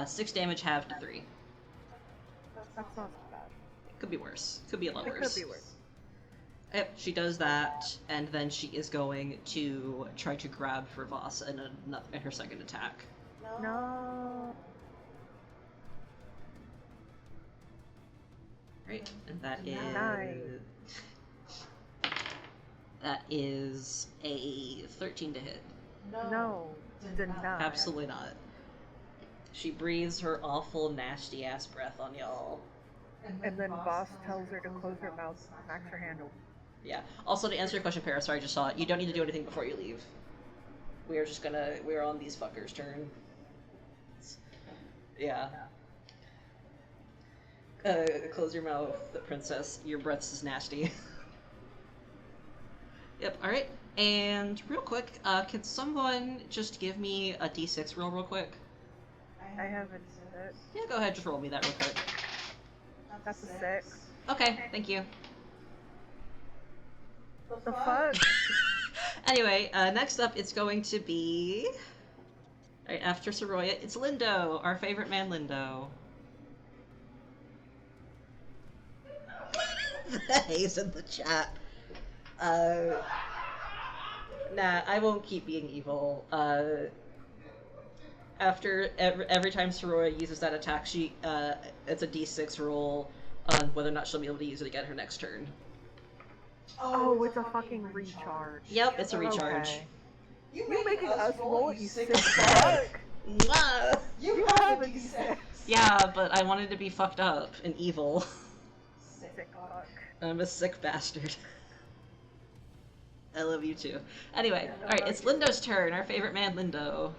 6 damage halved to 3. That's not so bad. Could be worse. Could be a lot It worse. could be worse. Yep, she does that, and then she is going to try to grab for Voss in her second attack. No. Right, and that is... Nice. That is a 13 to hit. No. Denied. Absolutely not. She breathes her awful, nasty-ass breath on y'all. And then Voss tells her to close her mouth and smacks her hand open. Yeah. Also, to answer your question, Paris, sorry, I just saw it. You don't need to do anything before you leave. We're on these fuckers' turn. Yeah. Close your mouth, princess. Your breath is nasty. Yep, alright. And real quick, can someone just give me a d6 roll real quick? I haven't said it. Yeah, go ahead, just roll me that real quick. That's a 6. Okay, thank you. What the fuck? Anyway, next up it's going to be... Right after Soroya, it's Lindo, our favorite man Lindo. He's in the chat. Nah, I won't keep being evil. After every time Soroya uses that attack, it's a d6 roll on whether or not she'll be able to use it again her next turn. Oh, it's a fucking recharge. Yep, it's a recharge. Okay. You making us roll it, you sick fuck? Mwah! You have a d6. Yeah, but I wanted to be fucked up and evil. Sick fuck. I'm a sick bastard. I love you too. Anyway, alright, it's Lindo's turn, our favorite man Lindo.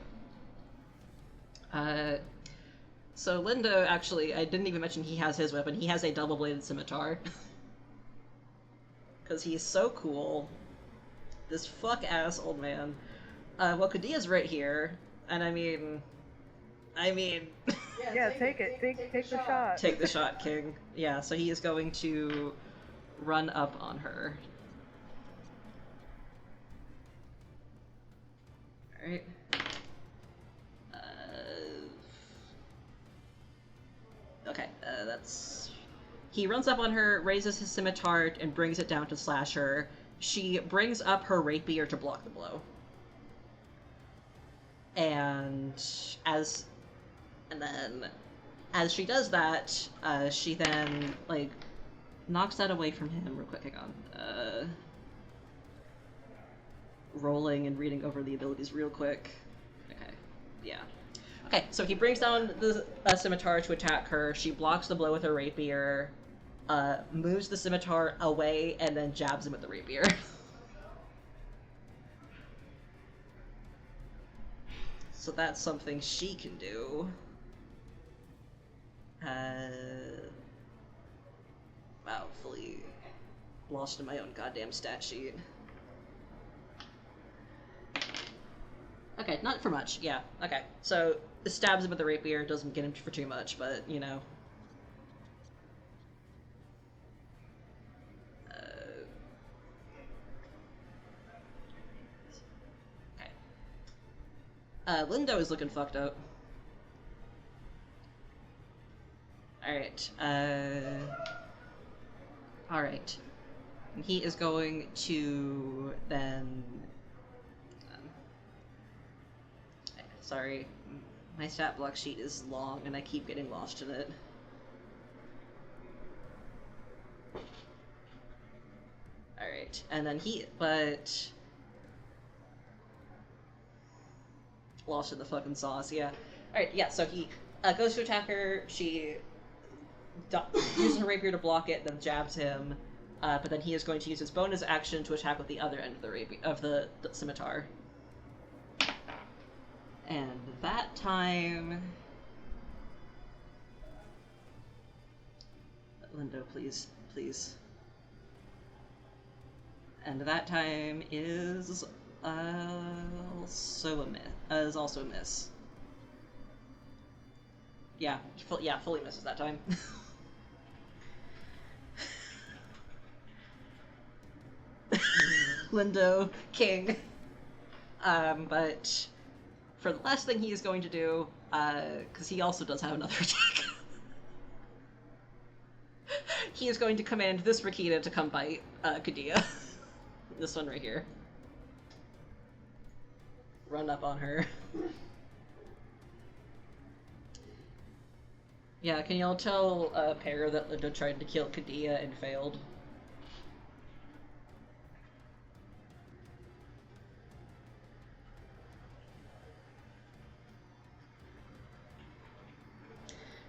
So Lindo, actually, I didn't even mention he has his weapon. He has a double-bladed scimitar. Because he's so cool. This fuck-ass old man. Well, Kadia's right here, and I mean... Yeah, take it. Take the shot. Take the shot, King. Yeah, so he is going to run up on her. Alright. Okay, that's... He runs up on her, raises his scimitar, and brings it down to slash her. She brings up her rapier to block the blow. And then, as she does that, she then, like, knocks that away from him real quick. Hang on. Rolling and reading over the abilities real quick. Okay, yeah. Okay, so he brings down the scimitar to attack her. She blocks the blow with her rapier, moves the scimitar away, and then jabs him with the rapier. So that's something she can do. Wow, fully lost in my own goddamn stat sheet. Okay, not for much, yeah, okay. So, it stabs him with the rapier, doesn't get him for too much, but, you know. Okay. Lindo is looking fucked up. Alright, Alright. He is going to then... sorry, my stat block sheet is long and I keep getting lost in it. Alright, and then but... lost in the fucking sauce, yeah. Alright, yeah, so he goes to attack her, she uses her rapier to block it, then jabs him, but then he is going to use his bonus action to attack with the other end of the rapier, of the scimitar. And that time... Lindo, please, please. And that time is also a miss. Yeah, fully misses that time. Lindo, king. But for the last thing he is going to do, because he also does have another attack, he is going to command this Rakita to come bite Kadia. This one right here. Run up on her. Yeah, can y'all tell Pear that Lindo tried to kill Kadia and failed?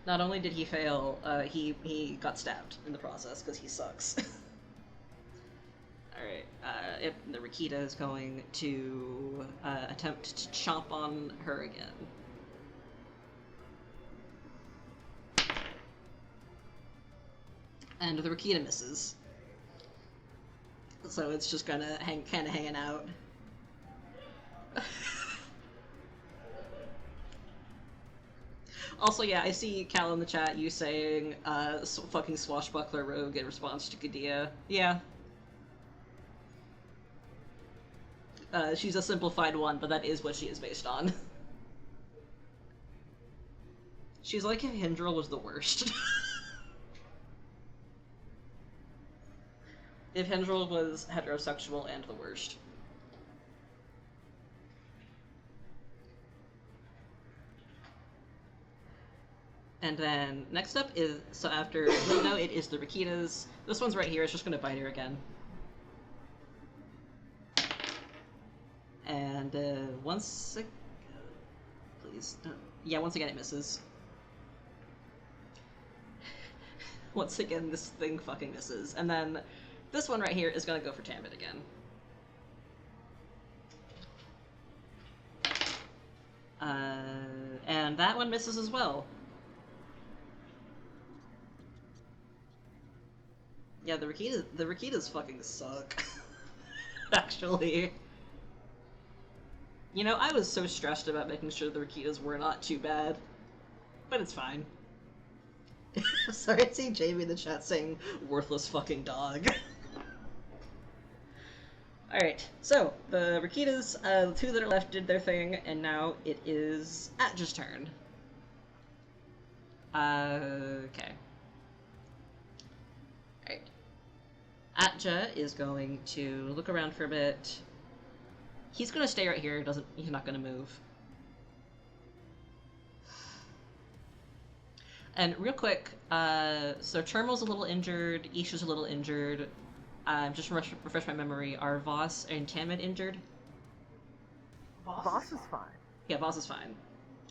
Not only did he fail, he got stabbed in the process, because he sucks. Alright, the Rakita is going to attempt to chomp on her again. And the Rakita misses. So it's just kinda hanging out. Also, yeah, I see Cal in the chat, you saying, fucking swashbuckler rogue in response to Kadia. Yeah. She's a simplified one, but that is what she is based on. She's like if Hindril was the worst. If Hindril was heterosexual and the worst. And then, next up is, so after Lindo, it is the Rakitas. This one's right here, it's just gonna bite her again. And, once again... Please, no. Yeah, once again it misses. Once again, this thing fucking misses. And then, this one right here is gonna go for Tambit again. And that one misses as well. Yeah, the Rakitas fucking suck. Actually. You know, I was so stressed about making sure the Rakitas were not too bad. But it's fine. Sorry, I see Jamie in the chat saying, worthless fucking dog. Alright, so, the Rakitas, the two that are left did their thing, and now it is Atja's turn. Okay. Alright. Atja is going to look around for a bit. He's gonna stay right here, he's not gonna move. And real quick, so Termal's a little injured, Isha's a little injured. Just refresh my memory, are Voss and Tamid injured? Voss is fine. Yeah, Voss is fine.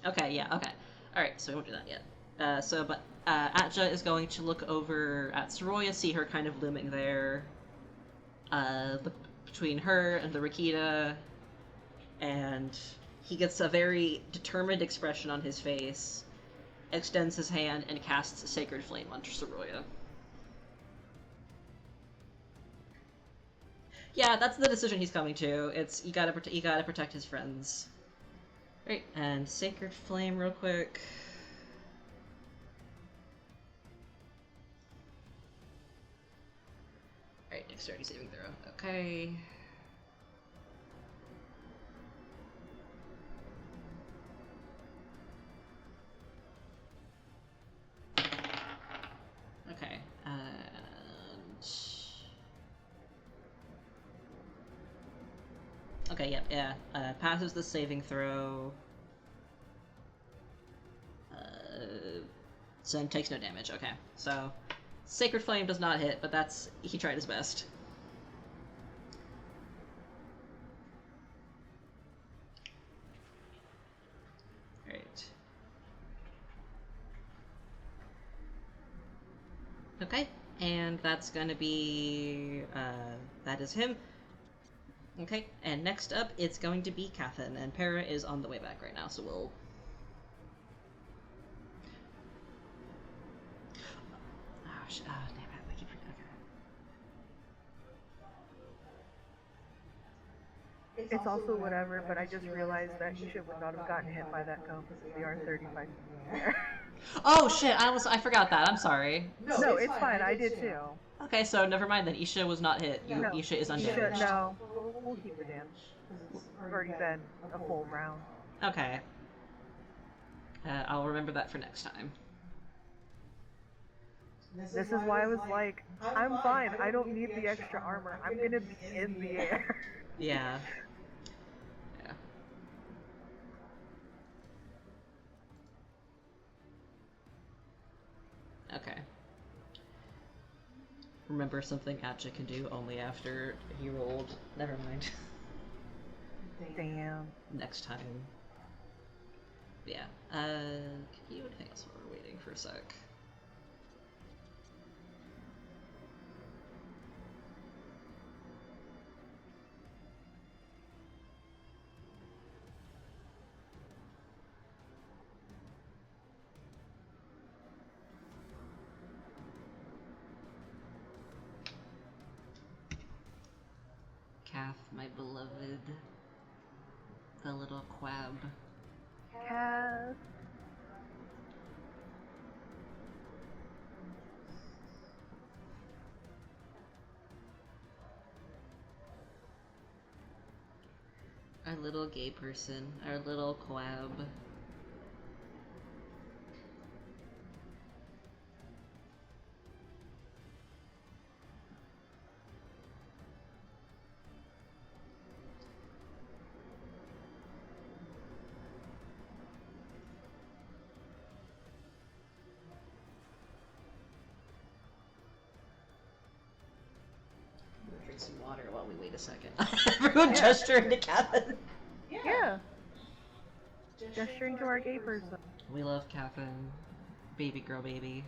Okay, yeah, okay. Alright, so we won't do that yet. But Atja is going to look over at Soroya, see her kind of looming there. Between her and the Rakita, and he gets a very determined expression on his face, extends his hand, and casts Sacred Flame onto Soroya. Yeah, that's the decision he's coming to. It's you gotta protect his friends. Right, and Sacred Flame real quick. Alright, dexterity saving throw. Okay. Okay, and... Okay, yep, yeah. Passes the saving throw. So takes no damage, okay. So, Sacred Flame does not hit, but that's... he tried his best. Alright. Okay, and that's gonna be... that is him. Okay, and next up, it's going to be Cathin, and Para is on the way back right now, so we'll... damn it, I keep forgetting. It's also whatever, but I just realized that Isha would not have gotten hit by that cone because they are 35 feet in the air. Oh shit, I forgot that, I'm sorry. No, it's fine, I did too. Okay, so never mind then, Isha was not hit. No, Isha is undamaged. Isha, no, we'll keep her damaged. It's already been a full round. Okay. I'll remember that for next time. This is why I was like, I'm fine, I don't need the extra armor, I'm gonna be in the air. Yeah. Yeah. Okay. Remember something Atcha can do only after he rolled. Never mind. Damn. Next time. Yeah. Can you do anything else while we're waiting for a sec? My beloved, the little quab. Cass. Our little gay person, our little quab. Drink some water while we wait a second. Everyone gesturing to Cathin. Yeah. Gesturing to our gay person. We love Cathin. Baby girl baby.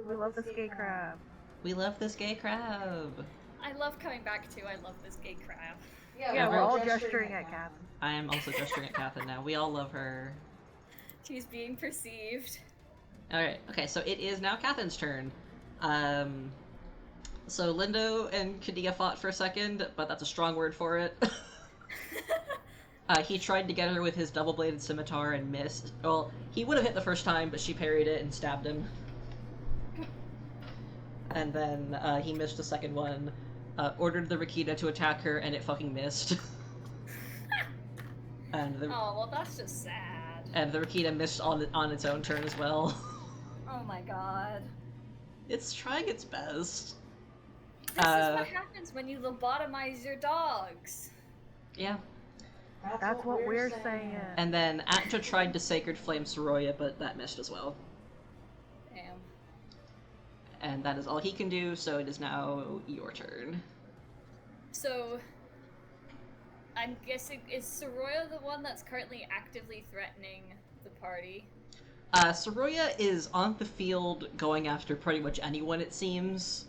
We love this gay crab. We love this gay crab. I love coming back to I love this gay crab. Yeah, we're all gesturing at Cathin. I am also gesturing at Cathin now. We all love her. She's being perceived. Alright, okay, so it is now Cathin's turn. So Lindo and Kadia fought for a second, but that's a strong word for it. He tried to get her with his double-bladed scimitar and missed. Well, he would have hit the first time, but she parried it and stabbed him. And then he missed the second one, ordered the Rikita to attack her, and it fucking missed. And the, oh, well that's just sad. And the Rikita missed on its own turn as well. Oh my god. It's trying its best. This is what happens when you lobotomize your dogs. Yeah. That's what we're saying. And then Atcha tried to Sacred Flame Soroya, but that missed as well. Damn. And that is all he can do, so it is now your turn. So, I'm guessing, is Soroya the one that's currently actively threatening the party? Soroya is on the field going after pretty much anyone, it seems.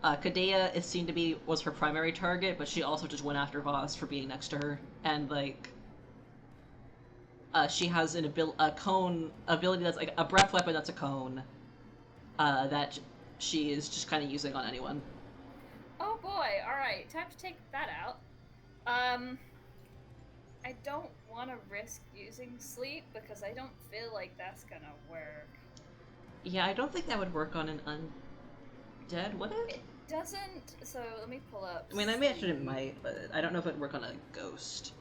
Kadea, it seemed to be, was her primary target, but she also just went after Voss for being next to her. And, like, She has a cone ability that's like a breath weapon that's a cone that she is just kind of using on anyone. Oh boy, alright, time to take that out. I don't want to risk using sleep because I don't feel like that's gonna work. Yeah, I don't think that would work on an undead, would it? It doesn't, so let me pull up. I mean, I imagine it might, but I don't know if it'd work on a ghost.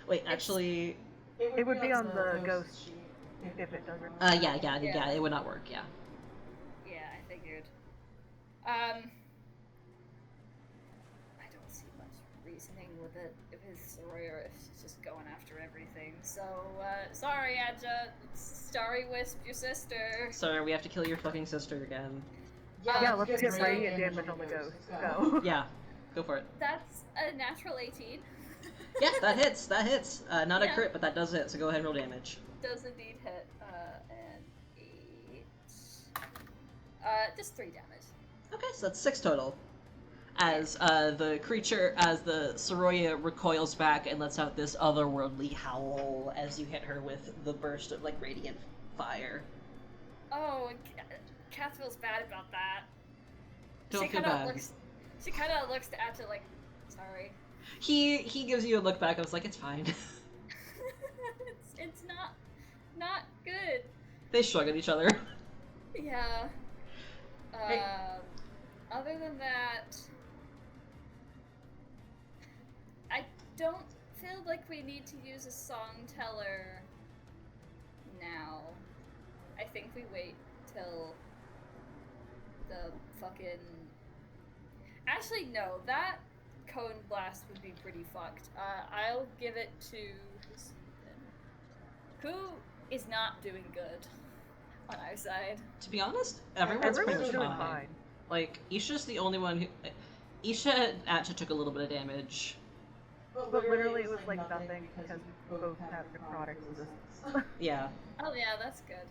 Wait, actually... It would be on the ghost sheet if it doesn't. Yeah, it would not work, yeah. Yeah, I figured. I don't see much reasoning with it if it's Soroya, if she's just going after everything. So, sorry, Adja. It's Starry Wisp, your sister. Sorry, we have to kill your fucking sister again. Yeah, let's get radiant damage on the ghost. Go. Yeah, go for it. That's a natural 18. Yeah, that hits. Not a crit, but that does hit, so go ahead and roll damage. Does indeed hit, and 8. Just 3 damage. Okay, so that's 6 total. As the Soroya recoils back and lets out this otherworldly howl as you hit her with the burst of, like, radiant fire. Oh, Kath feels bad about that. Don't feel bad. She kind of looks to Adja like, sorry. He gives you a look back. I was like, it's fine. it's not good. They shrug at each other. Yeah. Hey. Other than that, I don't feel like we need to use a song teller now. I think we wait till the fucking... Actually, no, that cone blast would be pretty fucked. I'll give it to... Who is not doing good on our side? To be honest, everyone's pretty much doing fine. Like, Isha's the only one who... Isha actually took a little bit of damage. But literally it was like nothing because we both have necrotic resistance. Yeah. Oh yeah, that's good.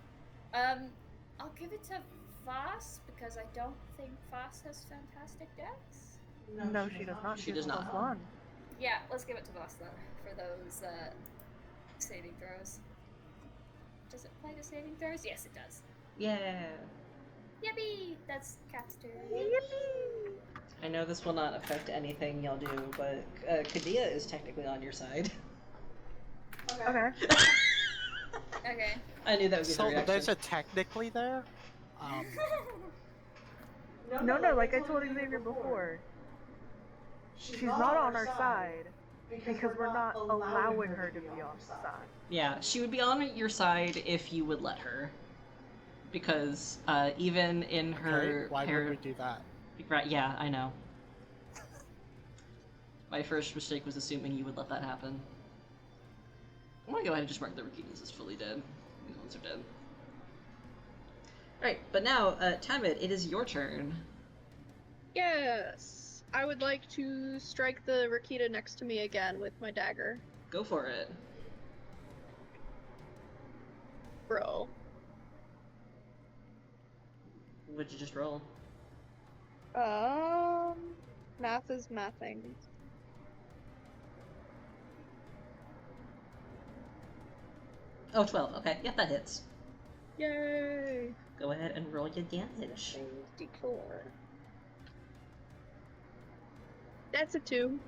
I'll give it to Voss because I don't think Voss has fantastic dex. No, she does not. She does not. One. Yeah, let's give it to Voss then for those saving throws. Does it play the saving throws? Yes, it does. Yeah. Yippee! That's Cat's turn. Yippee! I know this will not affect anything y'all do, but Kadia is technically on your side. Okay. Okay. I knew that would be the So reaction. there's a technically there? No, like I told Xavier before. She's not on our side because we're not allowing her to be on the side. Yeah, she would be on your side if you would let her. Because even in her... Okay, why would we do that? Right, yeah, I know. My first mistake was assuming you would let that happen. I'm gonna go ahead and just mark the Rakitas as fully dead. These ones are dead. Right, but now, Tamid, it is your turn. Yes. I would like to strike the Rakita next to me again with my dagger. Go for it. Bro. What'd you just roll? Math is mathing. Oh, 12. Okay, yep, that hits. Yay! Go ahead and roll your damage. D4. That's a 2.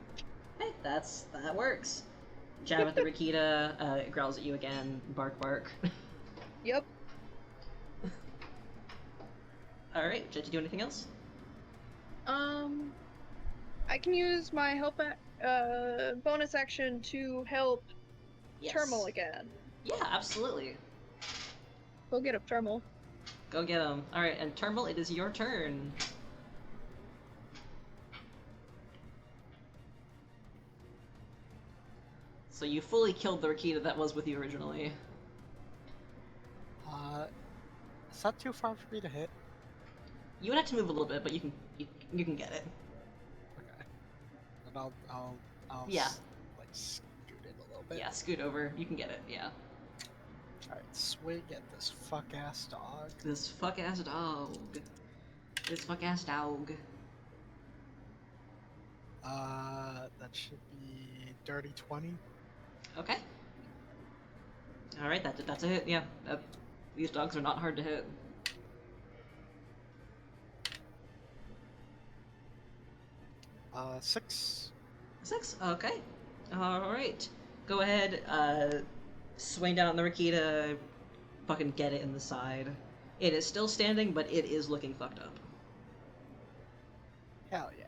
Hey, that works. Jab at the Rakita, it growls at you again. Bark, bark. Yep. Alright, did you do anything else? I can use my help bonus action to help Yes. Termal again. Yeah, absolutely. Go get a Termal. Go get him. Alright, and Turnbull, it is your turn. So you fully killed the Rakita that was with you originally. Is that too far for me to hit? You would have to move a little bit, but you can get it. Okay. And I'll Yeah. like scoot in a little bit. Yeah, scoot over. You can get it, yeah. Alright, swing at this fuck ass dog. This fuck-ass dog. This fuck-ass dog. That should be dirty 20. Okay. Alright, that's a hit, yeah. These dogs are not hard to hit. 6. 6, okay. Alright. Go ahead, swing down on the Rakita, fucking get it in the side. It is still standing, but it is looking fucked up. Hell yeah.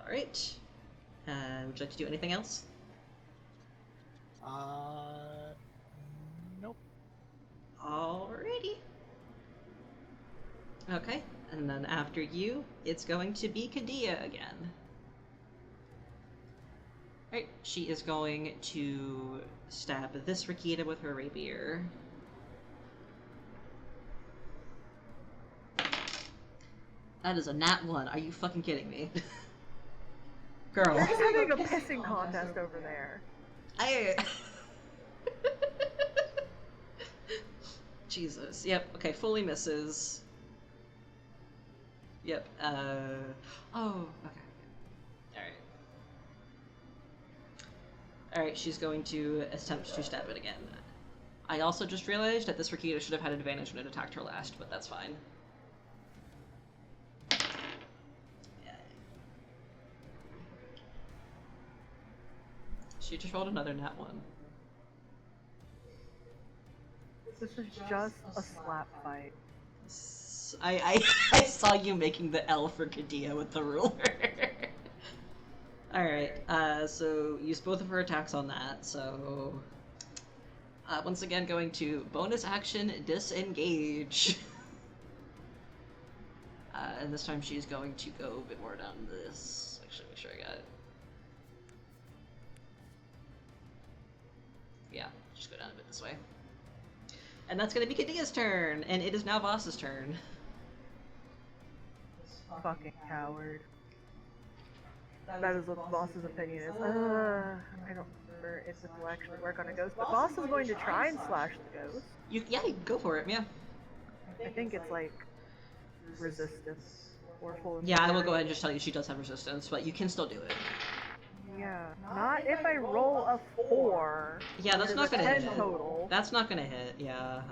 Alright. Would you like to do anything else? Nope. Alrighty. Okay, and then after you, it's going to be Kadia again. Alright, she is going to stab this Rakita with her rapier. That is a nat 1. Are you fucking kidding me? Girl. They're just having a pissing contest over there. Jesus. Yep. Okay. Fully misses. Yep. Oh. Okay. All right. All right. She's going to attempt to stab it again. I also just realized that this Rakita should have had advantage when it attacked her last, but that's fine. She just rolled another nat 1. This is just a slap fight. I saw you making the L for Kadia with the ruler. Alright, so use both of her attacks on that, so... once again going to bonus action disengage. And this time she's going to go a bit more down this. Actually, make sure I got it. Yeah, just go down a bit this way. And that's going to be Kadia's turn, and it is now Voss's turn. Fucking coward. That is what Boss's opinion is. I don't remember if this will actually work on a ghost, but Boss is going to try and slash the ghost. You can go for it, yeah. I think it's like resistance or full. Yeah, I will go ahead and just tell you she does have resistance, but you can still do it. Yeah, not if I roll a 4. Yeah, that's not gonna hit. Total. That's not gonna hit, yeah.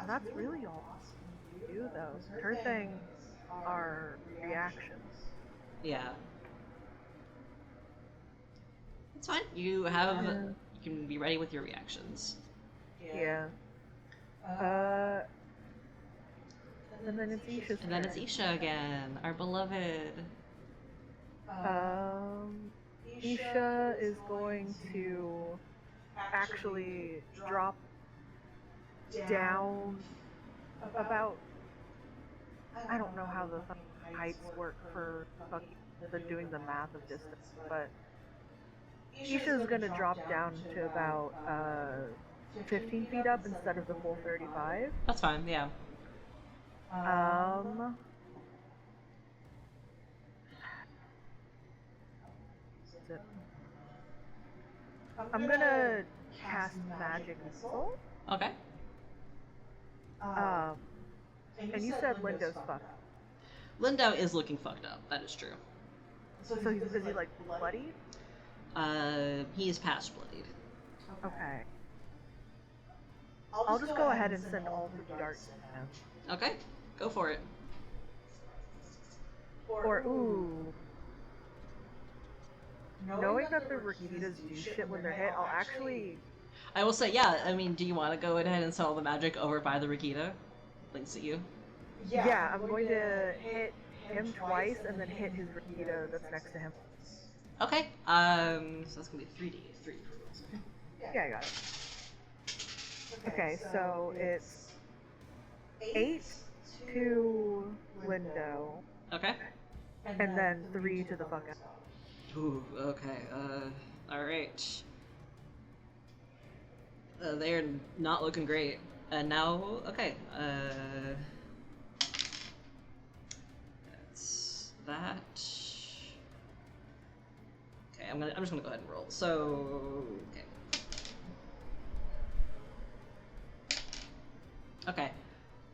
That's really all I can do, though. Her things are reactions. Yeah. It's fine. You have... You can be ready with your reactions. Yeah. And then it's Isha's And then turn. it's Isha again, our beloved. Isha is going to actually drop down about... I don't know how the heights work for doing the math of distance, but Isha's gonna drop down to about 15 feet up instead of the full 35. That's fine, yeah. I'm gonna cast Magic Missile. Okay. And you said Lindo's fucked. Lindo is looking fucked up, that is true. So is he like bloody? He is past bloodied. Okay. I'll just go ahead and send all the darts to him. Okay, go for it. Or, ooh. Knowing that the Rakitas do shit when they're hit, I'll actually... I will say, yeah, I mean, do you want to go ahead and sell the magic over by the Rakita? Links at you. Yeah, I'm going to hit him twice and then hit his Rakita that's next to him. Okay, so that's gonna be 3D, 3 for rules. Yeah, I got it. Okay, so it's 8 to Lindo, Okay. and then 3 to the fuck out. Ooh, okay, alright. They're not looking great. And now, okay, that's that. Okay, I'm just gonna go ahead and roll. So, okay. Okay.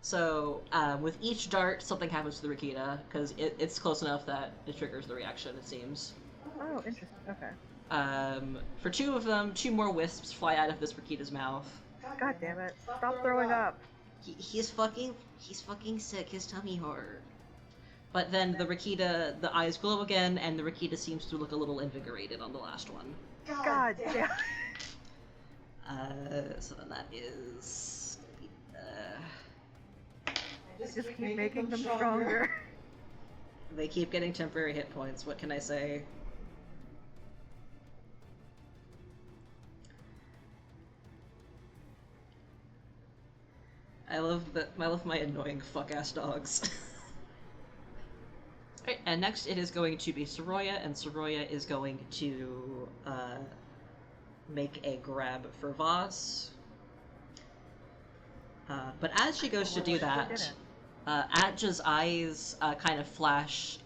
So, with each dart, something happens to the Rikita, because it's close enough that it triggers the reaction, it seems. Oh, interesting. Okay. For 2 of them, 2 more wisps fly out of this Rikita's mouth. God damn it! Stop throwing up. He's fucking sick. His tummy hurt. But then the Rikita, the eyes glow again, and the Rikita seems to look a little invigorated on the last one. God damn. So then that is. Just keep making them stronger. They keep getting temporary hit points. What can I say? I love my annoying fuck-ass dogs. Alright, and next it is going to be Soroya, and Soroya is going to make a grab for Voss. But as she goes to do that, Atja's eyes kind of flash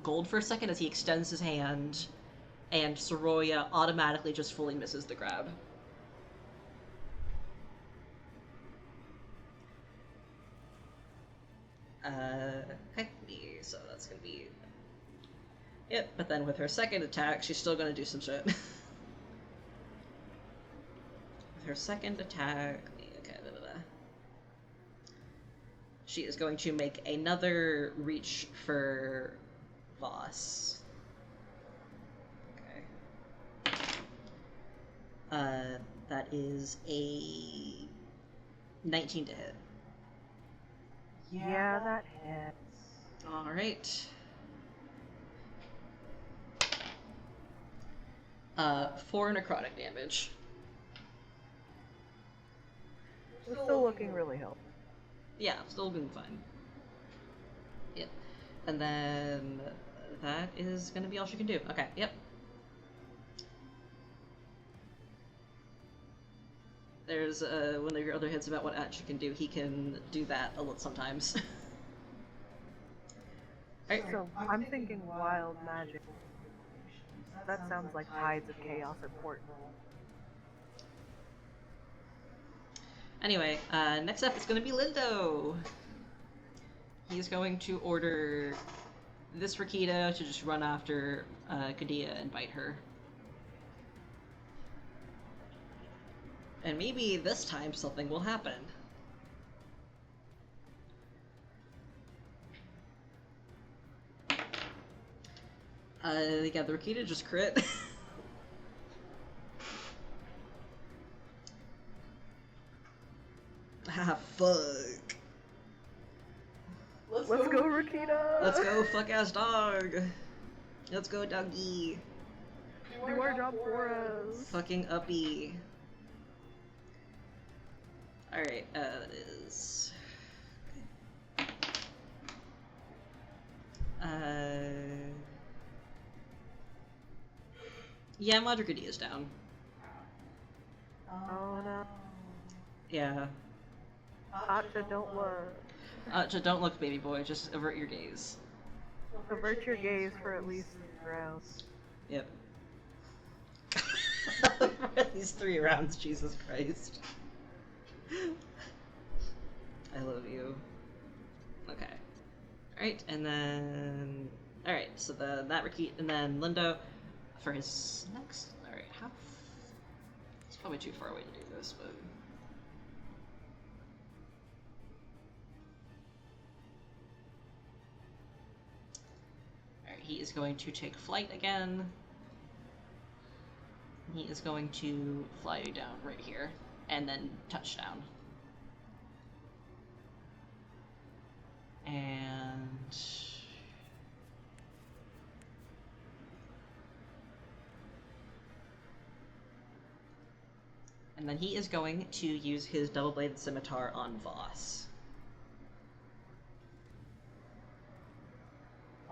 gold for a second as he extends his hand, and Soroya automatically just fully misses the grab. Okay, so that's gonna be... Yep, but then with her second attack, she's still gonna do some shit. With her second attack... Okay, she is going to make another reach for Voss. Okay. That is a 19 to hit. Yeah, that hits. Alright. 4 necrotic damage. We're still looking really healthy. Yeah, still doing fine. Yep. And then that is gonna be all she can do. Okay, yep. There's one of your other hints about what Atcha can do. He can do that a lot sometimes. Alright. So I'm thinking wild magic. That sounds like Tides of Chaos and Portal. Anyway, next up is going to be Lindo. He's going to order this Rikita to just run after Kadia and bite her. And maybe this time something will happen. Yeah, the Rikita just crit. Ah, fuck. Let's go, Rikita! Let's go, fuck-ass dog! Let's go, doggy! Do our job for us! Fucking uppy. Alright, that is... Yeah, Madrigadi is down. Oh no. Yeah. Atcha, don't look. Atcha, don't look, baby boy. Just avert your gaze. Avert your gaze for at least 3 rounds. Yep. For at least 3 rounds, Jesus Christ. I love you. Okay. Alright, and then... Alright, so that Rikita, and then Lindo for his next... Alright, how... It's probably too far away to do this, but... Alright, he is going to take flight again. He is going to fly you down right here, and then touchdown. And... And then he is going to use his double-bladed scimitar on Voss.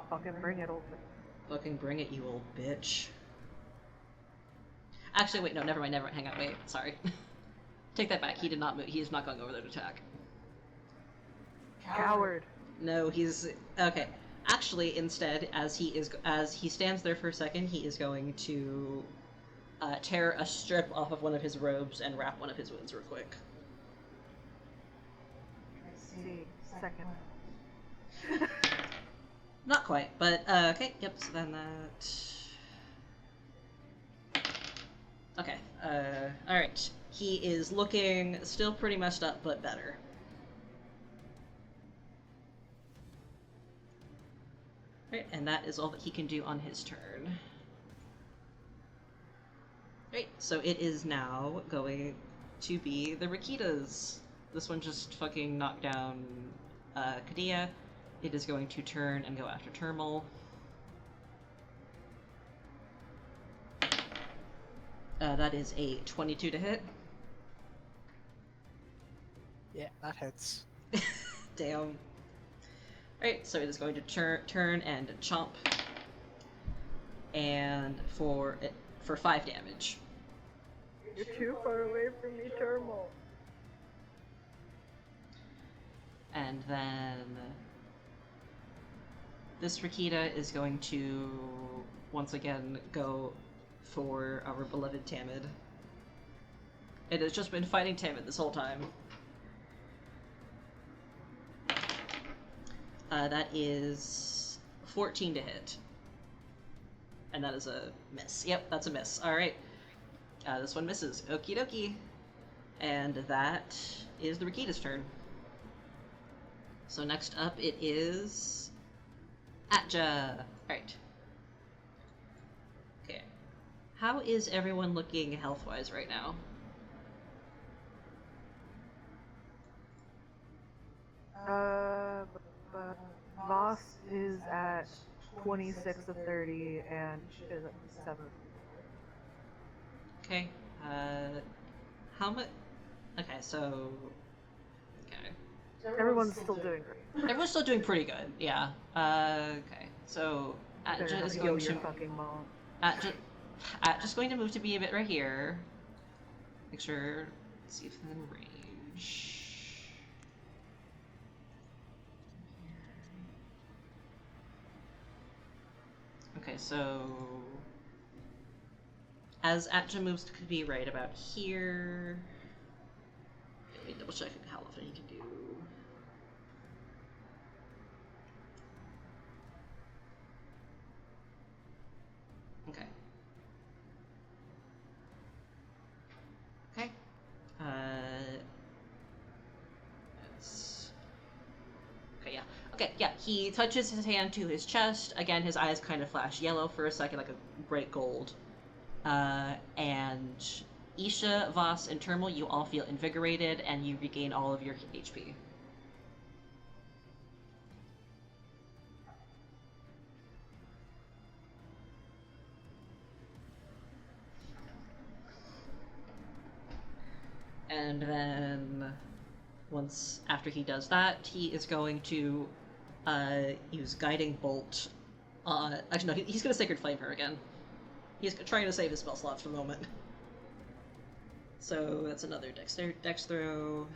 Fucking bring it, old. Fucking bring it, you old bitch. Actually, wait, no, never mind, hang on, wait, sorry. Take that back, he did not move, he is not going over there to attack. Coward. No, he's... Okay. Actually, instead, as he stands there for a second, he is going to tear a strip off of one of his robes and wrap one of his wounds real quick. see. Second. Not quite, but okay. Yep. So then that. Okay. All right. He is looking still pretty messed up, but better. Right, and that is all that he can do on his turn. Right, so it is now going to be the Rakitas. This one just fucking knocked down Kadia. It is going to turn and go after Termal. That is a 22 to hit. Yeah, that hits. Damn. Alright, so it is going to turn and chomp. And for 5 damage. You're too far away from me, Termal. And then this Rakita is going to once again go for our beloved Tamid. It has just been fighting Tamid this whole time. That is 14 to hit. And that is a miss. Yep, that's a miss. Alright. This one misses. Okie dokie. And that is the Rakita's turn. So next up it is Atja. Alright. Okay. How is everyone looking health-wise right now? Voss is at 26 of 30 and is at 7. Okay. How much? Okay, so. Okay. Everyone's still doing great. Everyone's still doing pretty good, yeah. Okay, so Atja is going to. Fucking mom. Atja's going to move to be a bit right here. Make sure. Let's see if it's in range. Okay, so as Atja moves to be right about here. Let me double check how often he can do. Okay. Okay. Okay, yeah. Okay, yeah. He touches his hand to his chest. Again, his eyes kind of flash yellow for a second, like a bright gold. And Isha, Voss, and Termal, you all feel invigorated, and you regain all of your HP. And then, once after he does that, he is going to use Guiding Bolt. Actually, no, he's going to Sacred Flame her again. He's trying to save his spell slots for the moment. So that's another dex throw.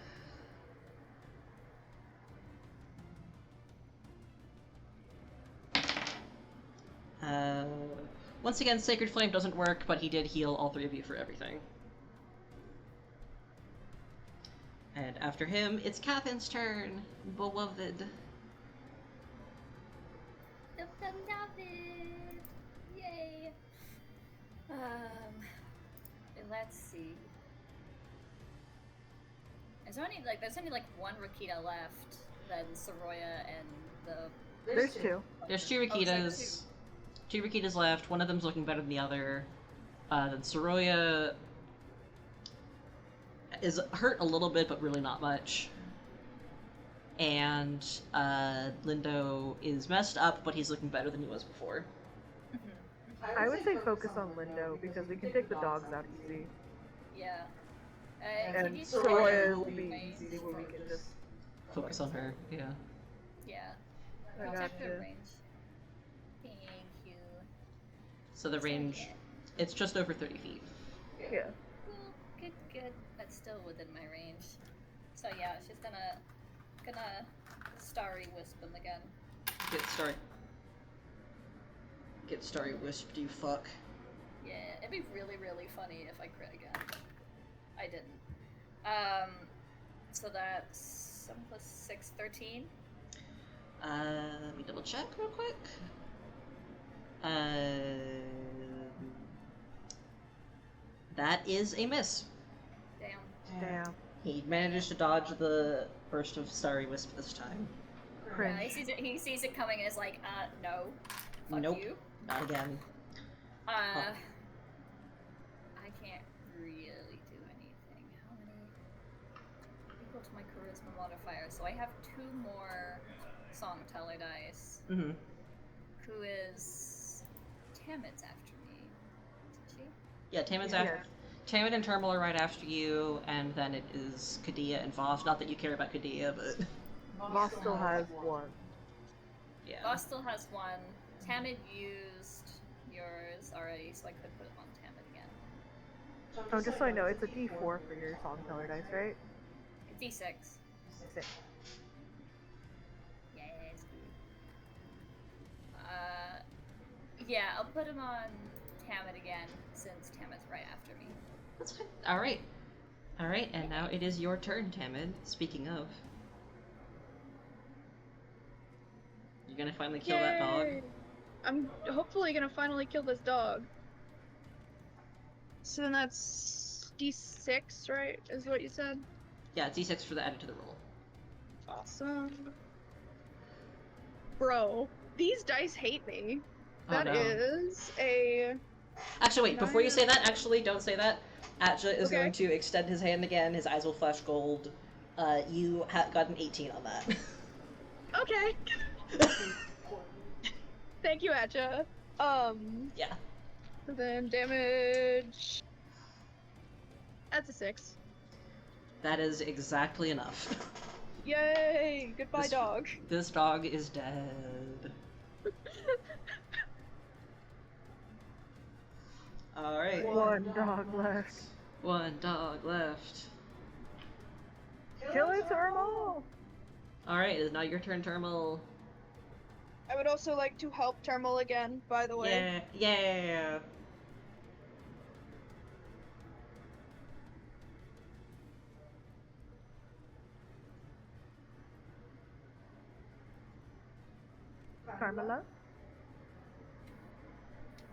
Once again, Sacred Flame doesn't work, but he did heal all 3 of you for everything. And after him, it's Cathin's turn. Beloved. Yay! Let's see. There's only one Rakita left, then Soroya and the... There's 2. There's 2 Rakitas. 2 Rakitas left. One of them's looking better than the other. Then Soroya is hurt a little bit, but really not much. And Lindo is messed up, but he's looking better than he was before. I would say focus on Lindo, because we can take the dogs out easy. Yeah. And Soroya will be easy where we can just Focus on her, yeah. Yeah. I Check gotcha. the range. Thank you. So the range, it's just over 30 feet. Yeah. Cool. Good. That's still within my range. So yeah, she's gonna Starry Wisp him again. Get Starry Wisp, you fuck. Yeah, it'd be really, really funny if I crit again. I didn't. So that's 7 plus 6, 13. Let me double check real quick. That is a miss. Damn. He managed to dodge the burst of Starry Wisp this time. Yeah, Cringe. he sees it coming and is like, no. Fuck Nope. you. Not again. I can't really do anything. How many? Equal to my charisma modifier. So I have 2 more song teller dice. Mm-hmm. Who is Tamid's after me? Did she? Yeah, Taman's Yeah. after. Tamid and Termal are right after you, and then it is Kadia and Voss. Not that you care about Kadia, but Voss still has 1. yeah. Boss still has 1. Tamid used yours already, so I could put it on Tamid again. Oh, just so I know, it's a D4 for your song teller dice, right? D6. 6. Yes. Yeah, I'll put him on Tamid again, since Tamid's right after me. That's fine. Alright. Alright, and now it is your turn, Tamid. Speaking of. You're gonna finally kill that dog? Yay! I'm hopefully gonna finally kill this dog. So then that's D6, right? Is what you said? Yeah, it's D6 for the added to the roll. Awesome. Bro, these dice hate me. Oh, That no. is a... Actually, wait, before you say that, actually, don't say that. Atja is Okay. going to extend his hand again, his eyes will flash gold. You got an 18 on that. Okay. Thank you, Atcha. Yeah. So then damage... That's a 6. That is exactly enough. Yay! Goodbye, This- dog. This dog is dead. Alright. 1 dog left. 1 dog left. Kill it, Thermal! Alright, it is now your turn, Termal. I would also like to help Termal again, by the way. Yeah. Carmela?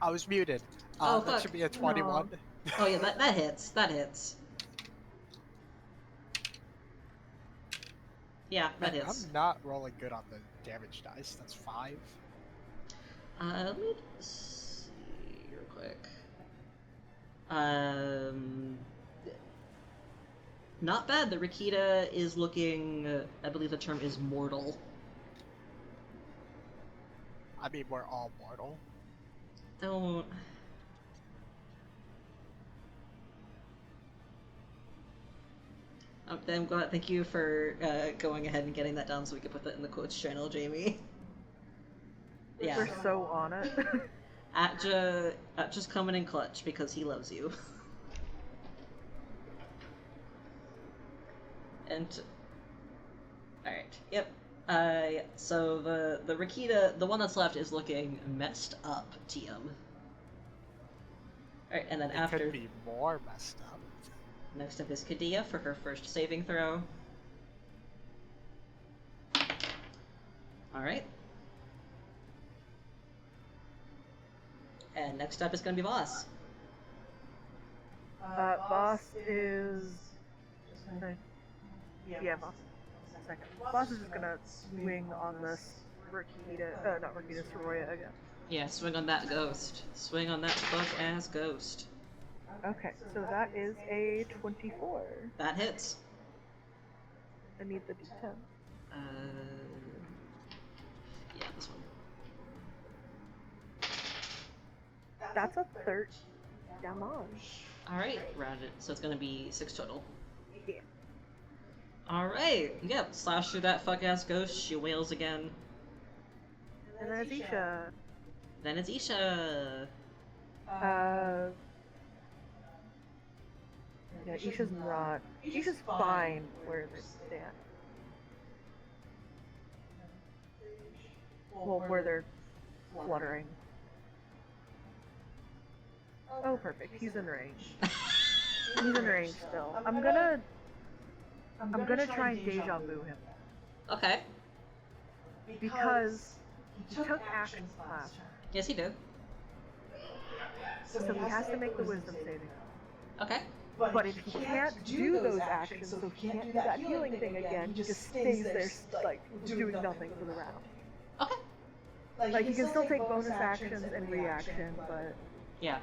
I was muted. Oh, That fuck. should be a 21. Oh yeah, that hits. That hits. Yeah, that Man, hits. I'm not rolling good on the damage dice. That's 5. Let me see real quick. Not bad. The Rikita is looking, I believe the term is mortal. I mean, we're all mortal. Don't. I'm glad. Thank you for going ahead and getting that down so we could put that in the quotes channel, Jamie. Yeah. We're so on it. Atja's coming in clutch because he loves you. And alright, yep. Yeah, so the Rikita, the one that's left, is looking messed up, TM. Alright, and then It after could be more messed up. next up is Kadia for her first saving throw. Alright. And next up is gonna be Voss. Boss is... Yeah, Boss. Second. Boss is just gonna swing on this Rikita, not Rikita, Soroya again. Yeah, swing on that ghost. Swing on that fuck-ass ghost. Okay, so that is a 24. That hits. I need the D10. Yeah, this one. That's a 13 damage. Alright, round it. So it's gonna be 6 total. Yeah. Alright, yep, slash through that fuck-ass ghost, she wails again. And then it's Isha. Then it's Isha. Yeah, Isha's not. Isha's fine where they stand. Well, where they're fluttering. Oh, perfect. He's in range. He's in range still. I'm gonna I'm gonna try and deja vu him. Okay. Because he took actions last turn. Yes, he did. So he has to make the wisdom saving. Okay. But if he can't do those actions, so he can't do that healing thing again, he just stays there, like, doing nothing for the round. Okay. Like, he can still take bonus actions and reaction, but... Yeah.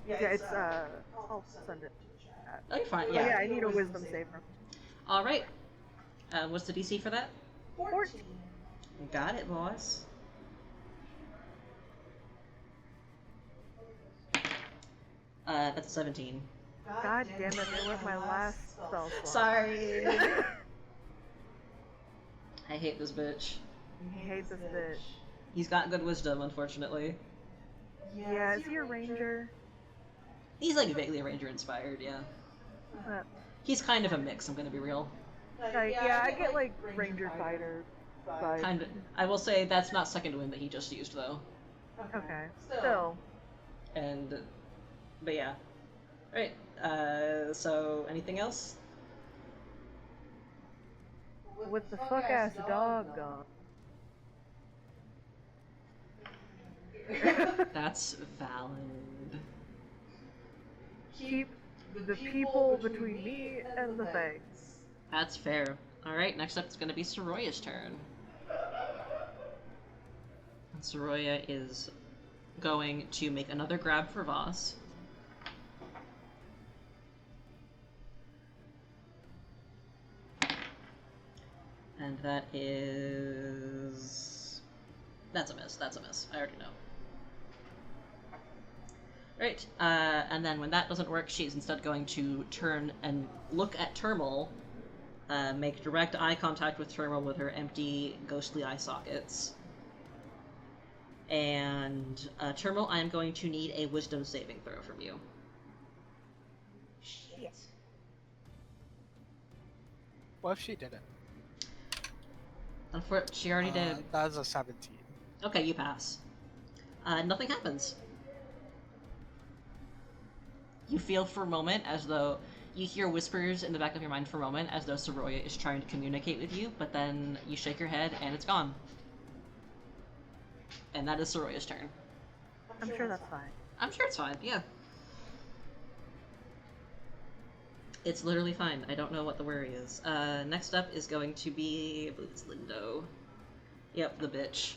Yeah, it's, I'll send it to chat. Oh, you're fine. But Yeah. yeah, I need a wisdom save from him. Alright. What's the DC for that? 14. Got it, boss. That's a 17. God damn it, they were my last spell slot. Sorry. I hate this bitch. I hate this bitch. He's got good wisdom, unfortunately. Yeah, is he a ranger? He's like vaguely ranger inspired, yeah. He's kind of a mix, I'm gonna be real. Like, yeah, I get like ranger fighter vibes. Kind of. I will say that's not second wind that he just used, though. Okay, still. And, but yeah. Alright, so anything else? With the fuck-ass dog gone. That's valid. Keep the people between me and the things. That's fair. Alright, next up it's gonna be Soroya's turn. And Soroya is going to make another grab for Voss. And that is... That's a miss, that's a miss. I already know. Right, and then when that doesn't work, she's instead going to turn and look at Termal, make direct eye contact with Termal with her empty, ghostly eye sockets. And, Termal, I am going to need a wisdom saving throw from you. Shit. What if she didn't? Unfortunately, she already did. That was a 17. Okay, you pass. Nothing happens. You feel for a moment as though you hear whispers in the back of your mind for a moment as though Soroya is trying to communicate with you, but then you shake your head and it's gone. And that is Soroya's turn. I'm sure that's fine. I'm sure it's fine, yeah. It's literally fine. I don't know what the worry is. Next up is going to be, I believe it's Lindo. Yep, the bitch.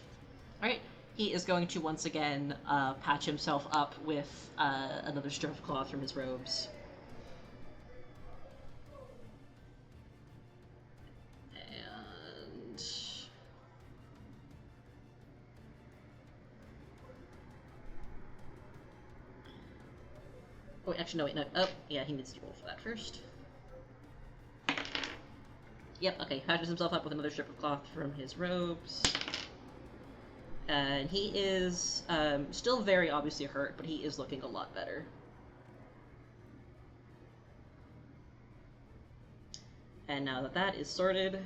Alright, he is going to once again patch himself up with another strip of cloth from his robes. And... Oh, actually, no, wait, no. Oh, yeah, he needs to roll for that first. Yep, okay, patches himself up with another strip of cloth from his robes. And he is still very obviously hurt, but he is looking a lot better. And now that that is sorted...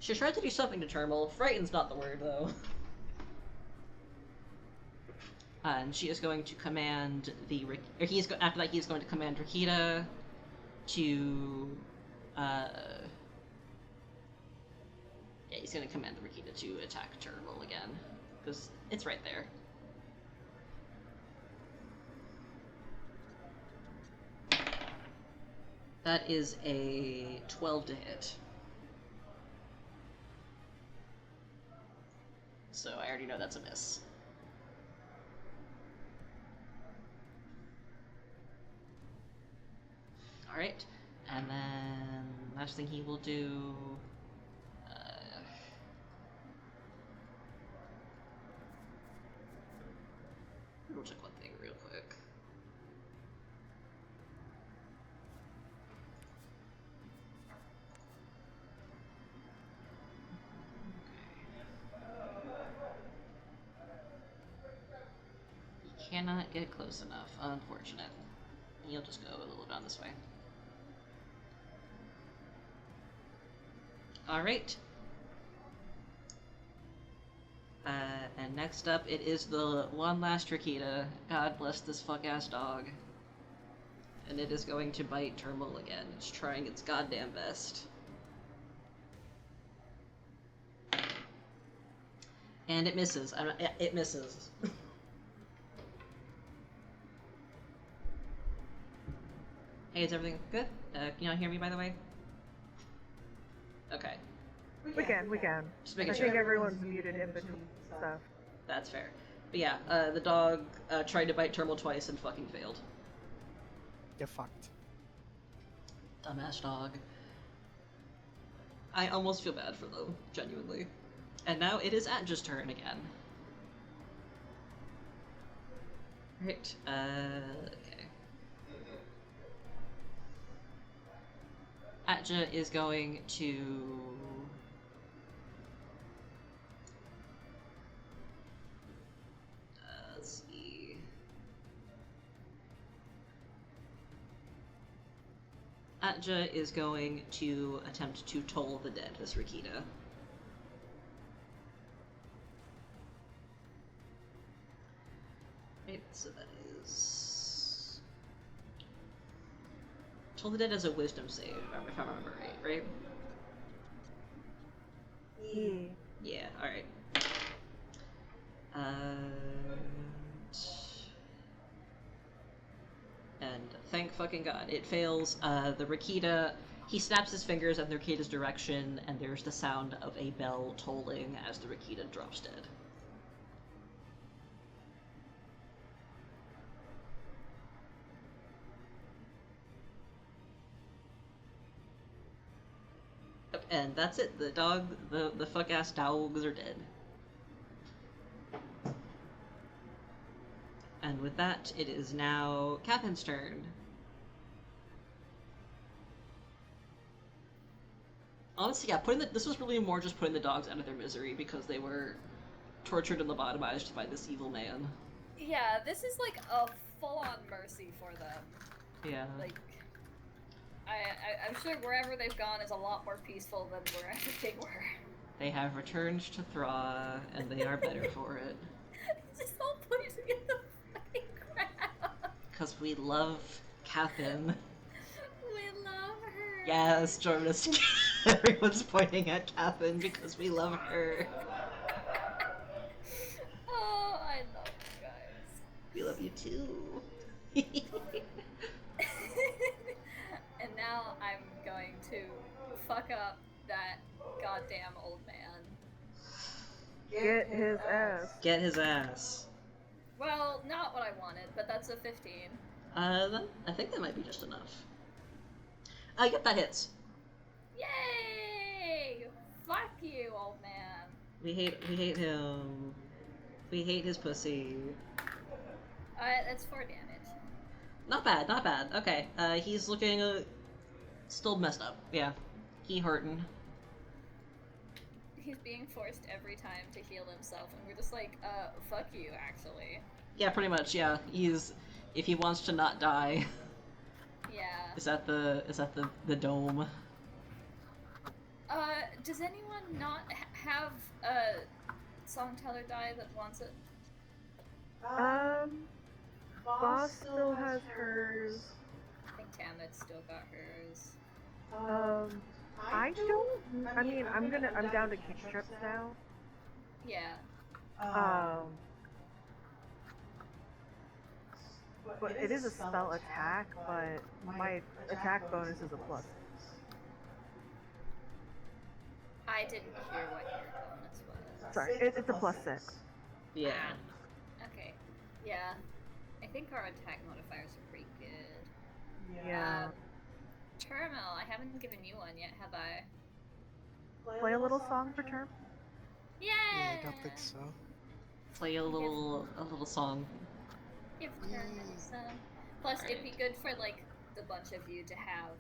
She tried to do something to Termal. Frightened's not the word, though. And she is going to command the... after that, he is going to command Rikita to... Yeah, he's going to command the Rikita to attack Termal again. Because it's right there. That is a 12 to hit. So I already know that's a miss. Alright, and then last thing he will do... we'll check one thing real quick. He cannot get close enough, unfortunate. He'll just go a little down this way. Alright. And next up, it is the one last Rikita. God bless this fuck-ass dog. And it is going to bite Termal again. It's trying its goddamn best. And it misses. It misses. Hey, is everything good? Can you not hear me, by the way? Okay. We can. Just I making think sure. everyone's muted in between stuff. That's fair. But yeah, the dog tried to bite Termal twice and fucking failed. Get fucked. Dumbass dog. I almost feel bad for them, genuinely. And now it is Atja's turn again. Right, okay. Atja is going to... let's see... Atja is going to attempt to toll the dead, this Rikita. Right, so that is... Toll the dead as a wisdom save, if I remember right? Yeah. Yeah, alright. And thank fucking god, it fails. The Rikita, he snaps his fingers in the Rikita's direction, and there's the sound of a bell tolling as the Rikita drops dead. And that's it. The dog, the fuck-ass dogs are dead. And with that, it is now Captain's turn. Honestly, yeah, this was really more just putting the dogs out of their misery because they were tortured and lobotomized by this evil man. Yeah, this is like a full-on mercy for them. Yeah. Like, I'm sure wherever they've gone is a lot more peaceful than wherever they were. They have returned to Thra, and they are better for it. Just all pointing in the fucking ground. Because we love Catherine. We love her. Yes, Jordan. Everyone's pointing at Catherine because we love her. Oh, I love you guys. We love you too. And now I'm going to fuck up that goddamn old man. Get his ass. Get his ass. Well, not what I wanted, but that's a 15. I think that might be just enough. Yep, that hits. Yay! Fuck you, old man. We hate him. We hate his pussy. That's 4 damage. Not bad, not bad. Okay, he's looking, still messed up. Yeah, he hurting. He's being forced every time to heal himself, and we're just like, fuck you, actually. Yeah, pretty much, yeah. If he wants to not die. Yeah. Is that the dome? Does anyone not have a songteller die that wants it? Boss still has hers. I think Tamit's still got hers. I don't. I mean, I'm down to cantrips now. Yeah. But it is a spell attack, but my attack bonus is a plus. I didn't hear what your bonus was. Sorry, it's a +6. Yeah. Okay. Yeah. I think our attack modifiers are pretty good. Yeah. Termal, I haven't given you one yet, have I? Play a little song for Term. Yeah! Yeah, I don't think so. Play a little song. Give Termal some. Plus, it'd be good for, like, the bunch of you to have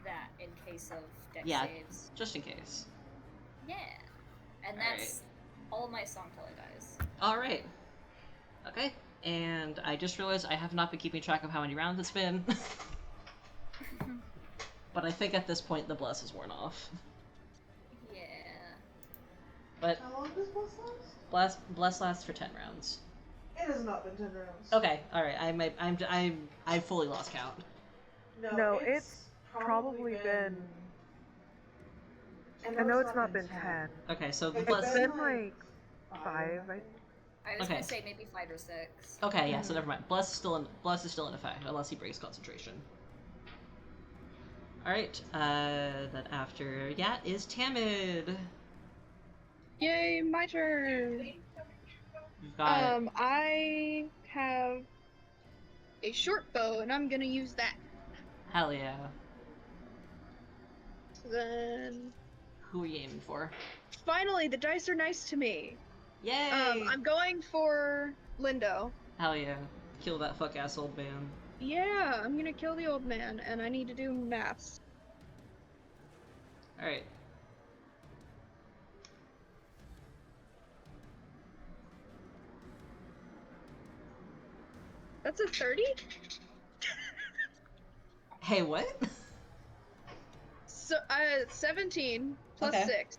that in case of deck saves. Just in case. Yeah. And that's all my songteller dies. Alright. Okay. And I just realized I have not been keeping track of how many rounds it's been. But I think at this point the bless is worn off. Yeah. But How long does Bless last? bless lasts for 10 rounds. It has not been 10 rounds. Okay, alright, I fully lost count. No, it's probably been. I know it's not been 10. Okay, so It's plus... It's been like 5, I was Okay. gonna say maybe 5 or 6. Okay, yeah, so never mind. Bless is still in effect, unless he breaks concentration. Alright, then after Yat is Tamid. Yay, my turn. You've got... I have a short bow, and I'm gonna use that. Hell yeah. Then Who are you aiming for? finally, the dice are nice to me. Yay! I'm going for Lindo. Hell yeah. Kill that fuck-ass old man. Yeah, I'm gonna kill the old man, and I need to do maths. Alright. That's a 30? Hey, what? So, 17 plus Okay. 6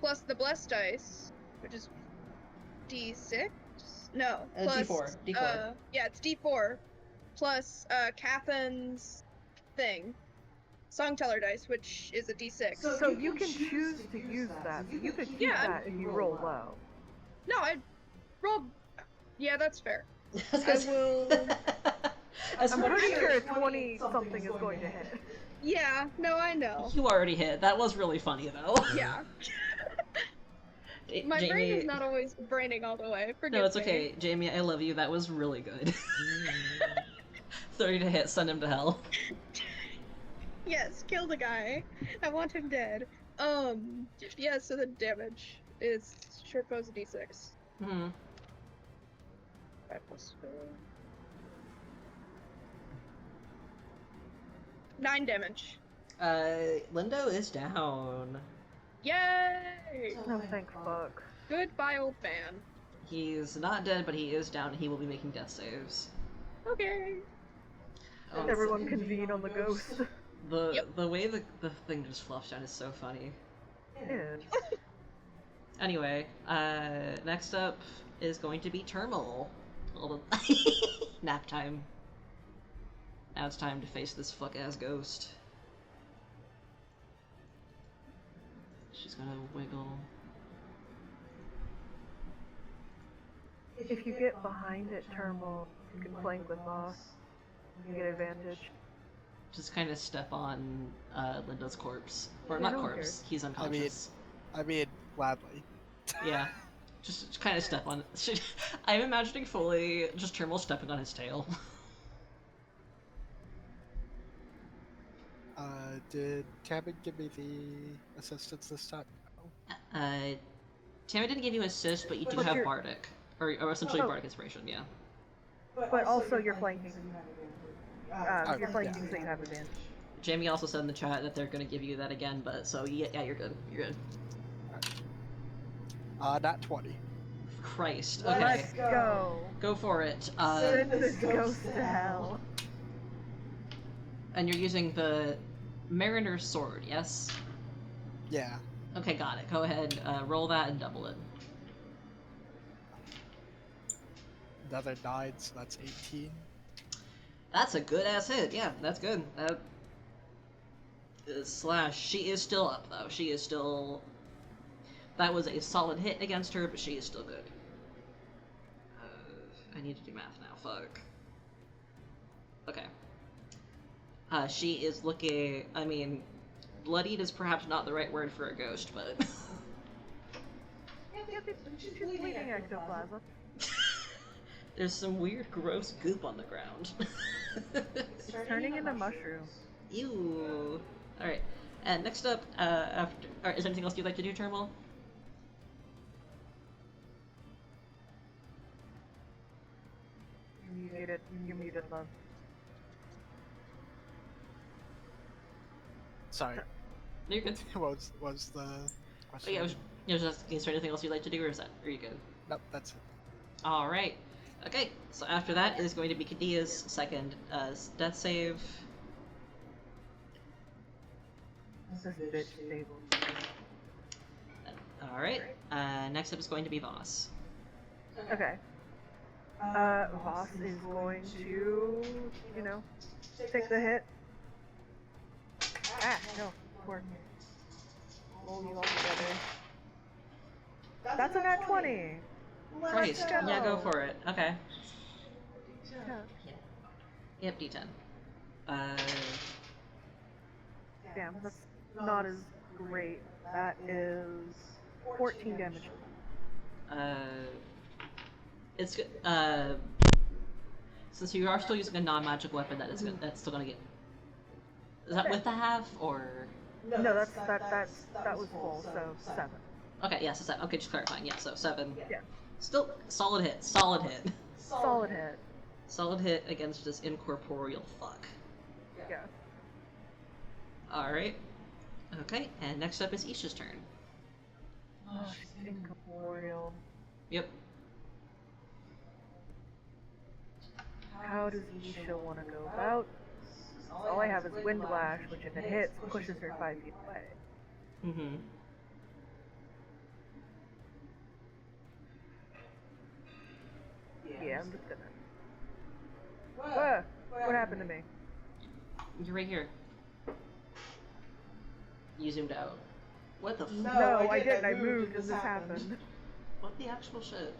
plus the blessed dice, which is D6? No, plus D4. D4. yeah, it's D4 plus Cathan's thing, Songteller dice, which is a D6. so you can choose to use that. So you could keep Yeah. that if you roll low. No, I rolled. Yeah, that's fair. I will- As I'm much pretty as sure 20 something is going to hit. Yeah, no, I know. you already hit. That was really funny, though. Yeah. My brain is not always braining all the way. Forgive No, it's me. okay. Jamie, I love you. That was really good. 30 to hit. Send him to hell. Yes, kill the guy. I want him dead. Yeah, so the damage is short bow's a D6. Hmm. 5 plus 4. 9 damage. Lindo is down. Yay! Oh, thank fuck. Goodbye, old man. He's not dead, but he is down, and he will be making death saves. Okay. Everyone convene on the ghost. The way the thing just flops down is so funny. Yeah. Anyway, next up is going to be Termal. Nap time. Now it's time to face this fuck-ass ghost. She's gonna wiggle. If you get behind it, Termal, you can flank with Moss. You get advantage. Just kind of step on Linda's corpse. Or Yeah, not I don't corpse, care. he's unconscious. I mean, gladly. Yeah. Just kind of step on it. I'm imagining fully just Termal stepping on his tail. Did Tammin give me the assistance this time? No. Tammy didn't give you assist, but you do But have you're- Bardic. Or essentially Oh. Bardic Inspiration, yeah. But also you're flanking. Oh, You're flanking, yeah. so you have advantage. Jamie also said in the chat that they're gonna give you that again, but so yeah, you're good. You're good. Not 20. Christ. Okay. Let's go. Go for it. Send this ghost to hell. And you're using the Mariner's Sword, yes? Yeah. Okay, got it. Go ahead, roll that and double it. Another 9, so that's 18. That's a good ass hit. Yeah, that's good. Slash. She is still up though. She is still. That was a solid hit against her, but she is still good. I need to do math now. Fuck. Okay. She is looking. I mean, bloodied is perhaps not the right word for a ghost, but. She's bleeding ectoplasm. There's some weird, gross goop on the ground. It's turning into mushrooms. Ew. Alright. And next up, after. Is there anything else you'd like to do, Termal? You muted, love. Sorry. No, you're good. What was the Oh, question? yeah, I was just asking, is there anything else you'd like to do, or are you good? Nope, that's it. Alright. Okay, so after that is going to be Kadia's second death save. This bitch stable. Alright. Next up is going to be Voss. Okay. Voss is going to, you know, take the hit. Ah, no, poor. Roll you all together. That's a nat 20! Christ. go. Yeah, go for it. Okay. Yeah. Yep, D10. Damn, that's not as great. That is 14 damage. It's since you are still using a non-magic weapon, that's still gonna get. Is that with the half or? No, that was full, so 7. Okay, yeah, so 7. Okay, just clarifying. Yeah, so 7. Yeah. Still solid hit. Solid hit. Solid hit. Solid hit against this incorporeal fuck. Yeah. Alright. Okay, and next up is Isha's turn. Oh, she's incorporeal. Yep. How does Isha want to go about? All I have is Wind Lash, which if it hits, pushes her 5 feet away. Mm-hmm. Yeah, I'm just gonna... Whoa! What happened to me? You're right here. You zoomed out. What the f- No, I didn't. I moved and this happened. What the actual shit?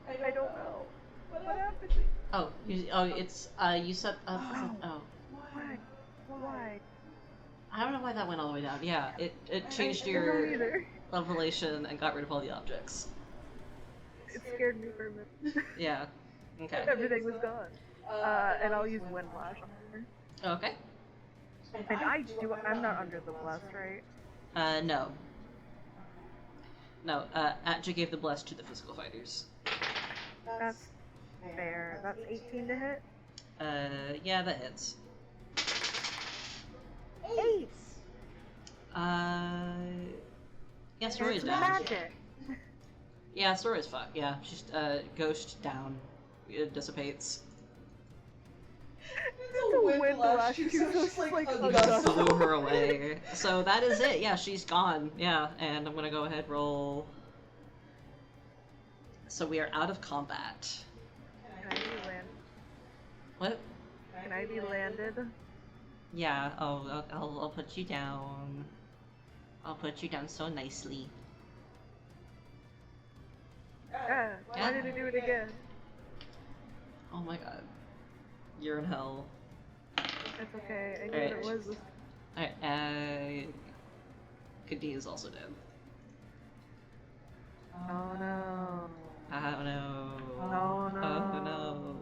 I don't know. What happened to me? Oh, it's, you said, oh. Why? Why? I don't know why that went all the way down. Yeah, it changed I your don't either. revelation and got rid of all the objects. It scared me for a minute. Yeah. Okay. Everything was gone. And I'll use Wind Lash on her. Okay. And I'm not under the blast, right? No. No, Atja gave the bless to the physical fighters. That's fair. That's 18 to hit? Yeah, that hits. 8! Yeah, Soroya's It's down. magic! Yeah, Soroya's fucked. Yeah, she's, ghost down. It dissipates. It's a Wind Lash, she's just like a You gust. blew her away. So that is it. Yeah, she's gone. Yeah, and I'm gonna go ahead roll. So we are out of combat. Can I be landed? What? Can I be landed? Yeah. Oh, I'll put you down. I'll put you down so nicely. Ah, why did it do it again? Oh my god. You're in hell. That's okay, I knew Alright. what it was. Alright, Kadi is also dead. Oh no. Oh no. Oh no. Oh no.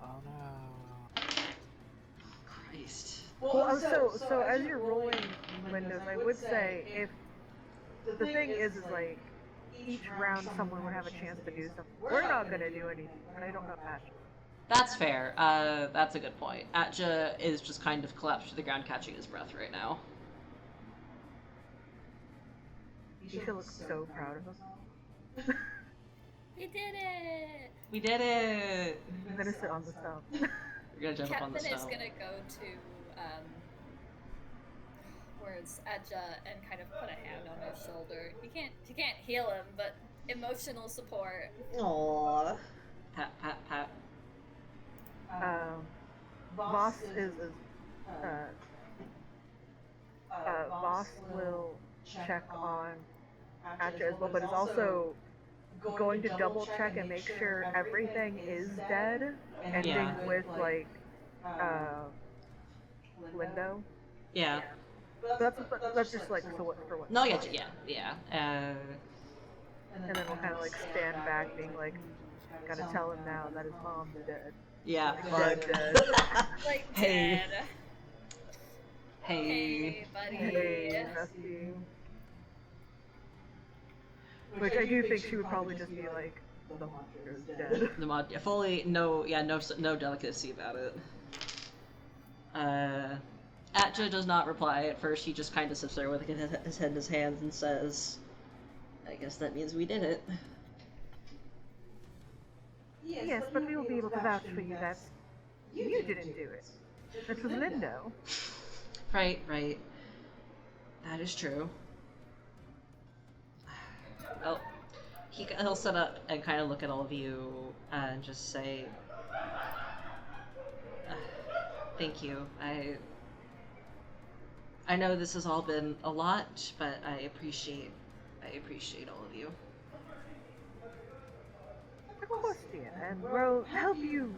Oh no. Christ. Well, so as you're rolling windows, I would say if the thing is like each round someone would have a chance to do something. We're not gonna do anything, and I don't have passion. That's fair. That's a good point. Atja is just kind of collapsed to the ground, catching his breath right now. Isha looks so proud of us. We did it! We did it! I'm gonna sit on the stump. We're gonna jump up on the Captain is stone. gonna go to, where's Adja and kind of put a hand on her shoulder. She can't heal him, but emotional support. Aww. Pat, pat, pat. Voss Voss will check on Atcha as well, but is also going to double check and make sure everything is dead, ending Yeah. with like Lindo. Yeah. That's just like for what. No, I get you. Yeah. And then we'll kind of like stand back, being like, gotta tell him now that his mom's dead. Yeah. Dead. Like, Hey. dead. Hey. Hey, buddy. Hey, Rusty. Which I do think she would probably just be like, the monster is dead. The mod, yeah, fully, no delicacy about it. Atja does not reply at first. He just kind of sits there with his head in his hands and says, "I guess that means we did it." Yes, but we will be able to vouch for you that you didn't do it. It was Lindo. Right. That is true. Well, he'll sit up and kind of look at all of you and just say, "Thank you. I know this has all been a lot, but I appreciate all of you." Of course, dear, and we'll help you.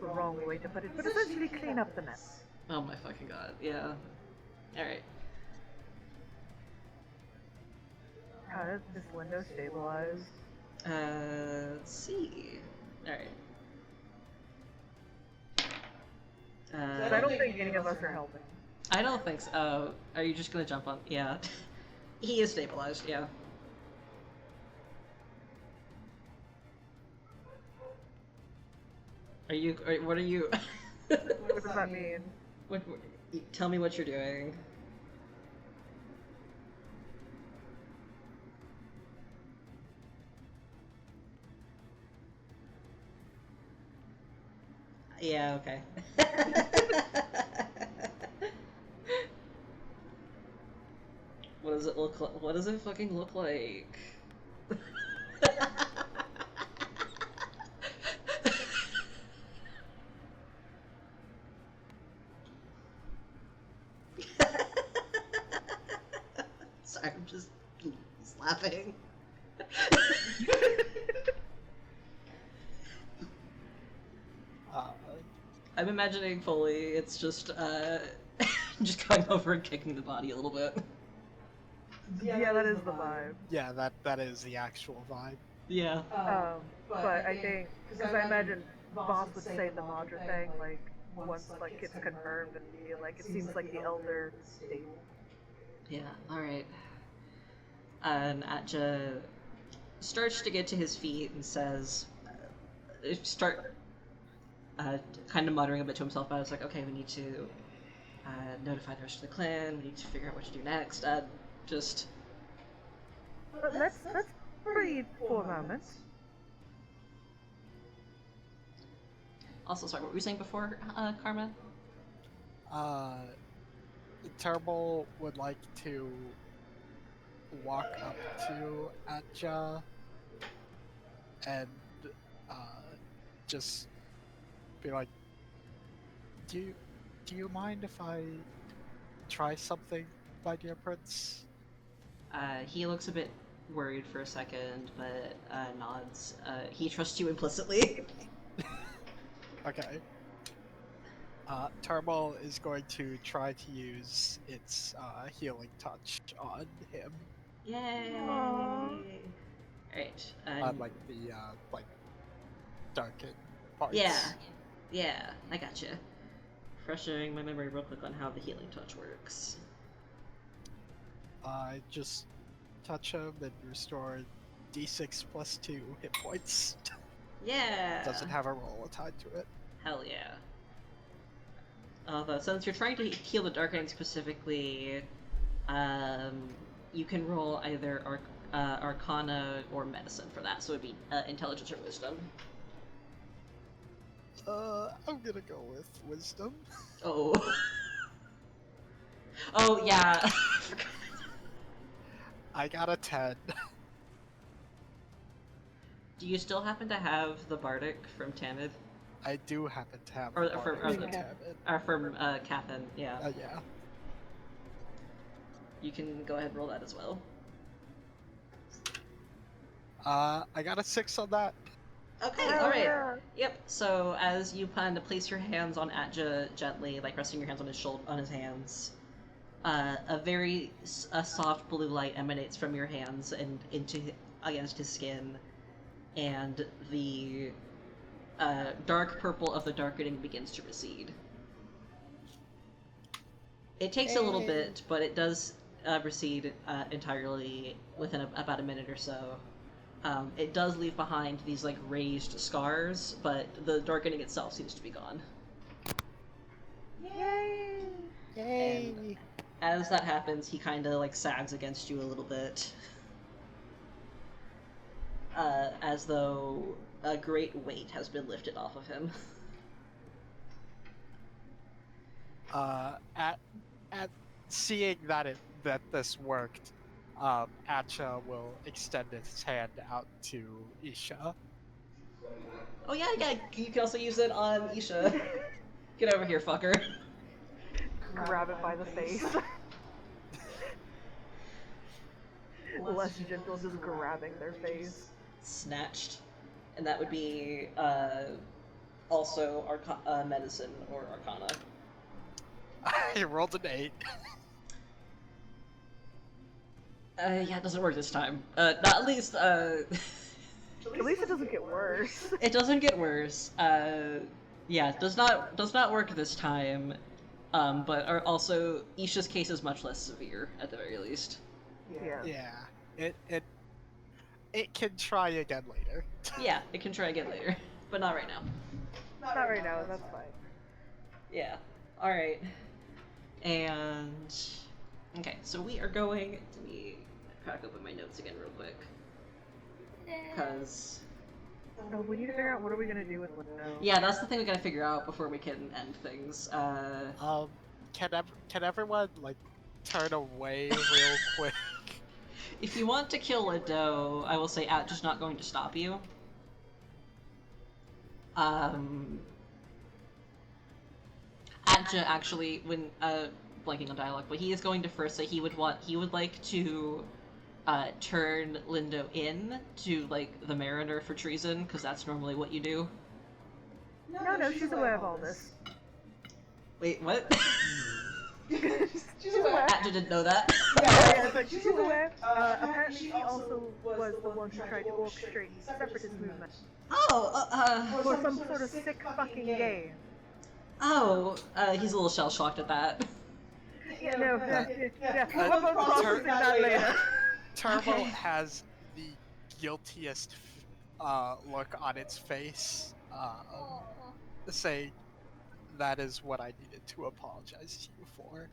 The wrong way to put it, but essentially clean up the mess. Oh my fucking god! Yeah. All right. How does this window stabilize? Let's see. All right. 'Cause I don't think any of us are helping. I don't think so. Oh, are you just gonna jump on? Yeah. He is stabilized, yeah. What are you? What does that mean? What, tell me what you're doing. Yeah, okay. What does it look like? What does it fucking look like? Sorry, I'm just laughing. I'm imagining fully it's just just going over and kicking the body a little bit. Yeah, that is the vibe. Yeah, that is the actual vibe. Yeah. But I think, because I imagine Boss would say the Madra thing, like, once, like, it's confirmed and be like, it seems like the Elder is stable. Yeah, alright. And Atja starts to get to his feet and says, kind of muttering a bit to himself, but I was like, okay, we need to notify the rest of the clan, we need to figure out what to do next. Just... But let's breathe for a moment. Also, sorry, what were you saying before, Karma? Terrible would like to walk up to Atja and just be like, do you mind if I try something, my dear prince? He looks a bit worried for a second, but nods. He trusts you implicitly. Okay. Turmoil is going to try to use its healing touch on him. Yay! Aww. Alright. Like the like darkened parts. Yeah, I gotcha. Refreshing my memory real quick on how the healing touch works. I just touch him and restore d6 plus 2 hit points. Yeah! Doesn't have a roll tied to it. Hell yeah. Although, since you're trying to heal the darkening specifically, you can roll either Arcana or Medicine for that, so it'd be Intelligence or Wisdom. I'm gonna go with Wisdom. Oh. Oh, yeah. I got a 10. Do you still happen to have the Bardic from Tamid? I do happen to have Or Bardic from Tamid. from Cathin, yeah. Yeah. You can go ahead and roll that as well. I got a 6 on that. Okay, alright. Yep, so as you plan to place your hands on Atja gently, like resting your hands on his hands, a very soft blue light emanates from your hands and against his skin, and the dark purple of the darkening begins to recede. It takes a little bit, but it does recede entirely within about a minute or so. It does leave behind these like raised scars, but the darkening itself seems to be gone. Yay! And as that happens, he kind of like sags against you a little bit, as though a great weight has been lifted off of him. At seeing that this worked, Acha will extend its hand out to Isha. Oh yeah, you can also use it on Isha. Get over here, fucker. Grab it by the face. Less gentle, just grabbing their face. Snatched. And that would be, also medicine or arcana. I rolled an 8. Yeah, it doesn't work this time. Not at least, At least it doesn't get worse. It doesn't get worse. Yeah, it does not work this time. But also, Isha's case is much less severe, at the very least. Yeah. Yeah. It can try again later. Yeah, it can try again later. But not right now. Not right now, that's fine. Yeah. Alright. And... Okay, so we are going... Let me crack open my notes again real quick. Because... Oh, we need to figure out what are we gonna do with Lindo. Yeah, that's the thing we gotta figure out before we can end things. Can everyone, like, turn away real quick? If you want to kill Lindo, I will say Atja's not going to stop you. Atja actually, when, blanking on dialogue, but he is going to first say he would like to, turn Lindo in to, like, the Mariner for treason, because that's normally what you do. No, she's aware of all this. Wait, what? She's aware. Atja didn't know that. Yeah, but she's aware. Apparently she also was the one who tried to orchestrate separatist movement. Oh, For some sort of sick fucking game. He's a little shell-shocked at that. Yeah, no, yeah. We'll processing that later. Turbo has the guiltiest look on its face, saying, "That is what I needed to apologize to you for.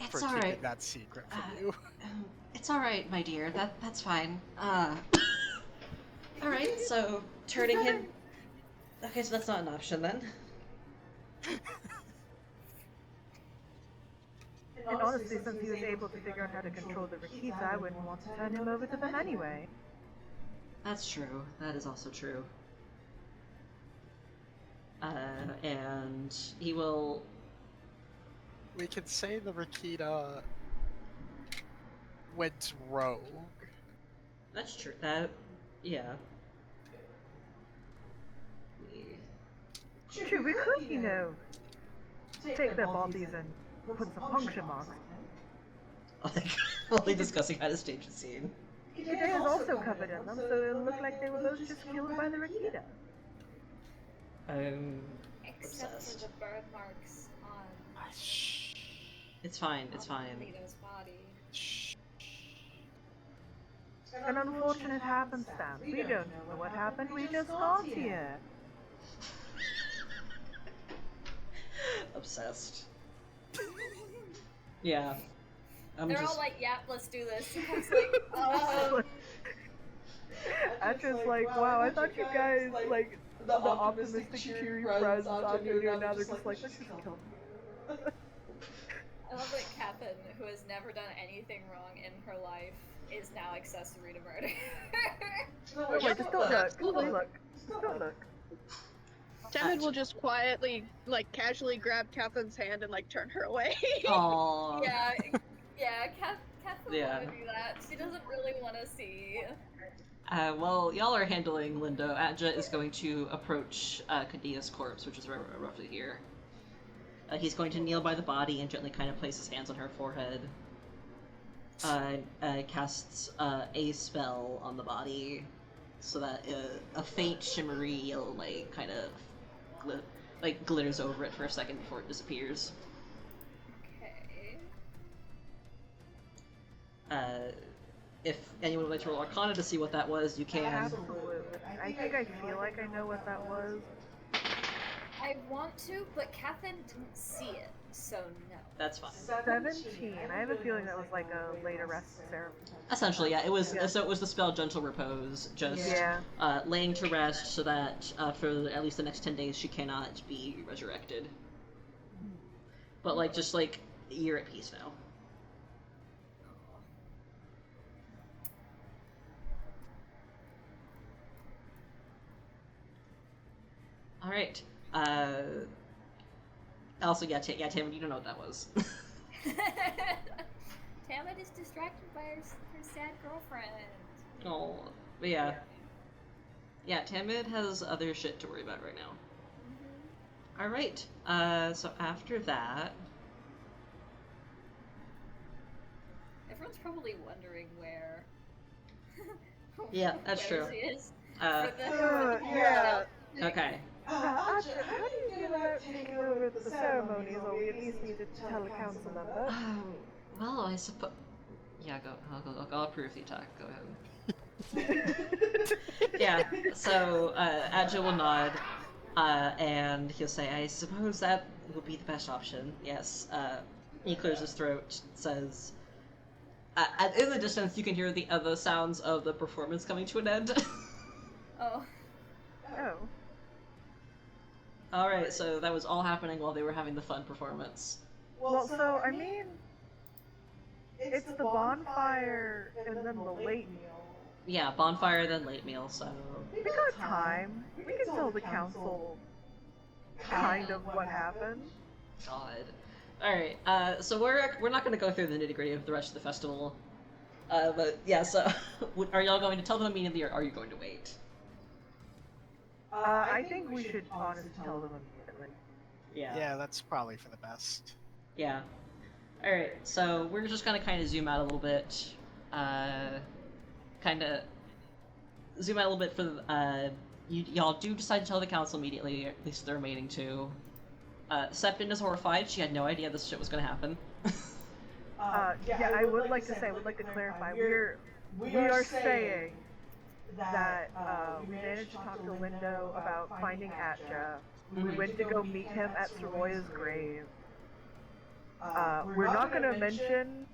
It's for alright. keeping that secret from you." It's alright, my dear. That's fine. Alright, so turning him... Okay, so that's not an option then. And honestly, since he was able to figure out how to control the Rakita, I wouldn't want to turn him over to them anyway. That's true. That is also true. And he will... We can say the Rakita went rogue. That's true. That... Yeah. True, we could, you know, take their bodies and put some puncture marks on them. Only discussing how to stage a scene. Hideo is also covered in them, so it looked like they were both just killed by the Rakita. Except Obsessed. for the burn marks on It's fine, it's fine. Lito's body. An unfortunate happenstance. We don't know what happened, we just got here. Obsessed. Yeah. They're all like, "Yep, let's do this." I was like, I'm just like, wow, I thought you guys, like, the optimistic, cheery friends on here, now they're just like, let's just kill him. I love that Captain, who has never done anything wrong in her life, is now accessory to murder. Wait, just don't look. Just don't look. Just don't look. Temid will just quietly, like, casually grab Catherine's hand and, like, turn her away. Aww. Yeah, Catherine Yeah. want to do that. She doesn't really want to see. Well, y'all are handling Lindo. Atja is going to approach Kadia's corpse, which is roughly here. He's going to kneel by the body and gently kind of place his hands on her forehead. Casts a spell on the body so that a faint shimmery yellow light kind of glitters over it for a second before it disappears. Okay. If anyone would like to roll Arcana to see what that was, you can. Absolutely. I think I feel like I know what that was. I want to, but Catherine didn't see it, so no. That's fine. 17. I have a feeling that was like a late arrest ceremony. Essentially, yeah. It was so. It was the spell Gentle Repose, just laying to rest, so that for at least the next 10 days she cannot be resurrected. But just you're at peace now. All right. Also, yeah, Tammy, you don't know what that was. Tamid is distracted by her sad girlfriend. Oh, but yeah. Yeah, Tamid has other shit to worry about right now. Mm-hmm. All right. So after that, Everyone's probably wondering where. Yeah, that's where true. She is Uh, for the yeah. okay. Actually, how do you feel about taking over the ceremonies, or we at least need to tell a council member? Well, I suppose. Yeah, go. I'll approve the attack. Go ahead. Yeah. So Adja will nod, and he'll say, "I suppose that will be the best option." Yes. He clears his throat. Says, "In the distance, you can hear the other sounds of the performance coming to an end." Oh. Oh. All right. So that was all happening while they were having the fun performance. Well, so, I mean, it's the bonfire and then the late meal. Yeah, bonfire then late meal. So. We got time. We can tell the council kind of what happened. God. Alright, so we're not going to go through the nitty-gritty of the rest of the festival. But yeah, so are y'all going to tell them immediately, or are you going to wait? I think we should honestly tell them immediately. Yeah, that's probably for the best. Yeah. Alright, so we're just going to kind of zoom out a little bit. Kind of zoom out a little bit for y'all do decide to tell the council immediately, at least they're remaining to. Septon is horrified. She had no idea this shit was going to happen. Yeah, I would like to say, I would like to clarify, we are saying that we managed to talk to Lindo about finding Atja. We went to go meet him at Soroya's grave. We're not going to mention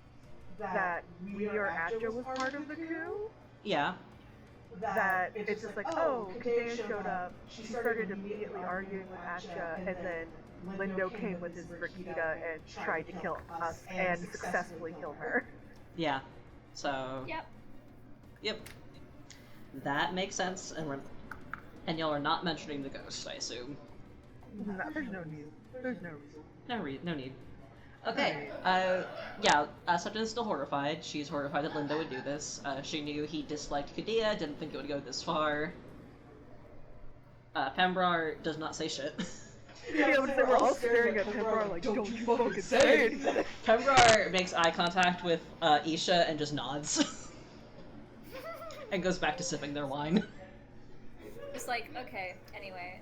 that we or Atja was part of the coup. Yeah. That it's just like, oh, Kadea showed up, she started immediately arguing with Atja, and then Lindo came with his Rakita and tried to kill us and successfully killed her. Yeah. So. Yep. Yep. That makes sense, and y'all are not mentioning the ghost, I assume. No, there's no need. There's no reason. No need. Okay. Septon is still horrified. She's horrified that Lindo would do this. She knew he disliked Kadea, didn't think it would go this far. Pembrar does not say shit. Yeah, I would say we're all staring at Pembrar like, don't you fucking say anything. Pembrar makes eye contact with Isha and just nods. And goes back to sipping their wine. It's like, okay, anyway.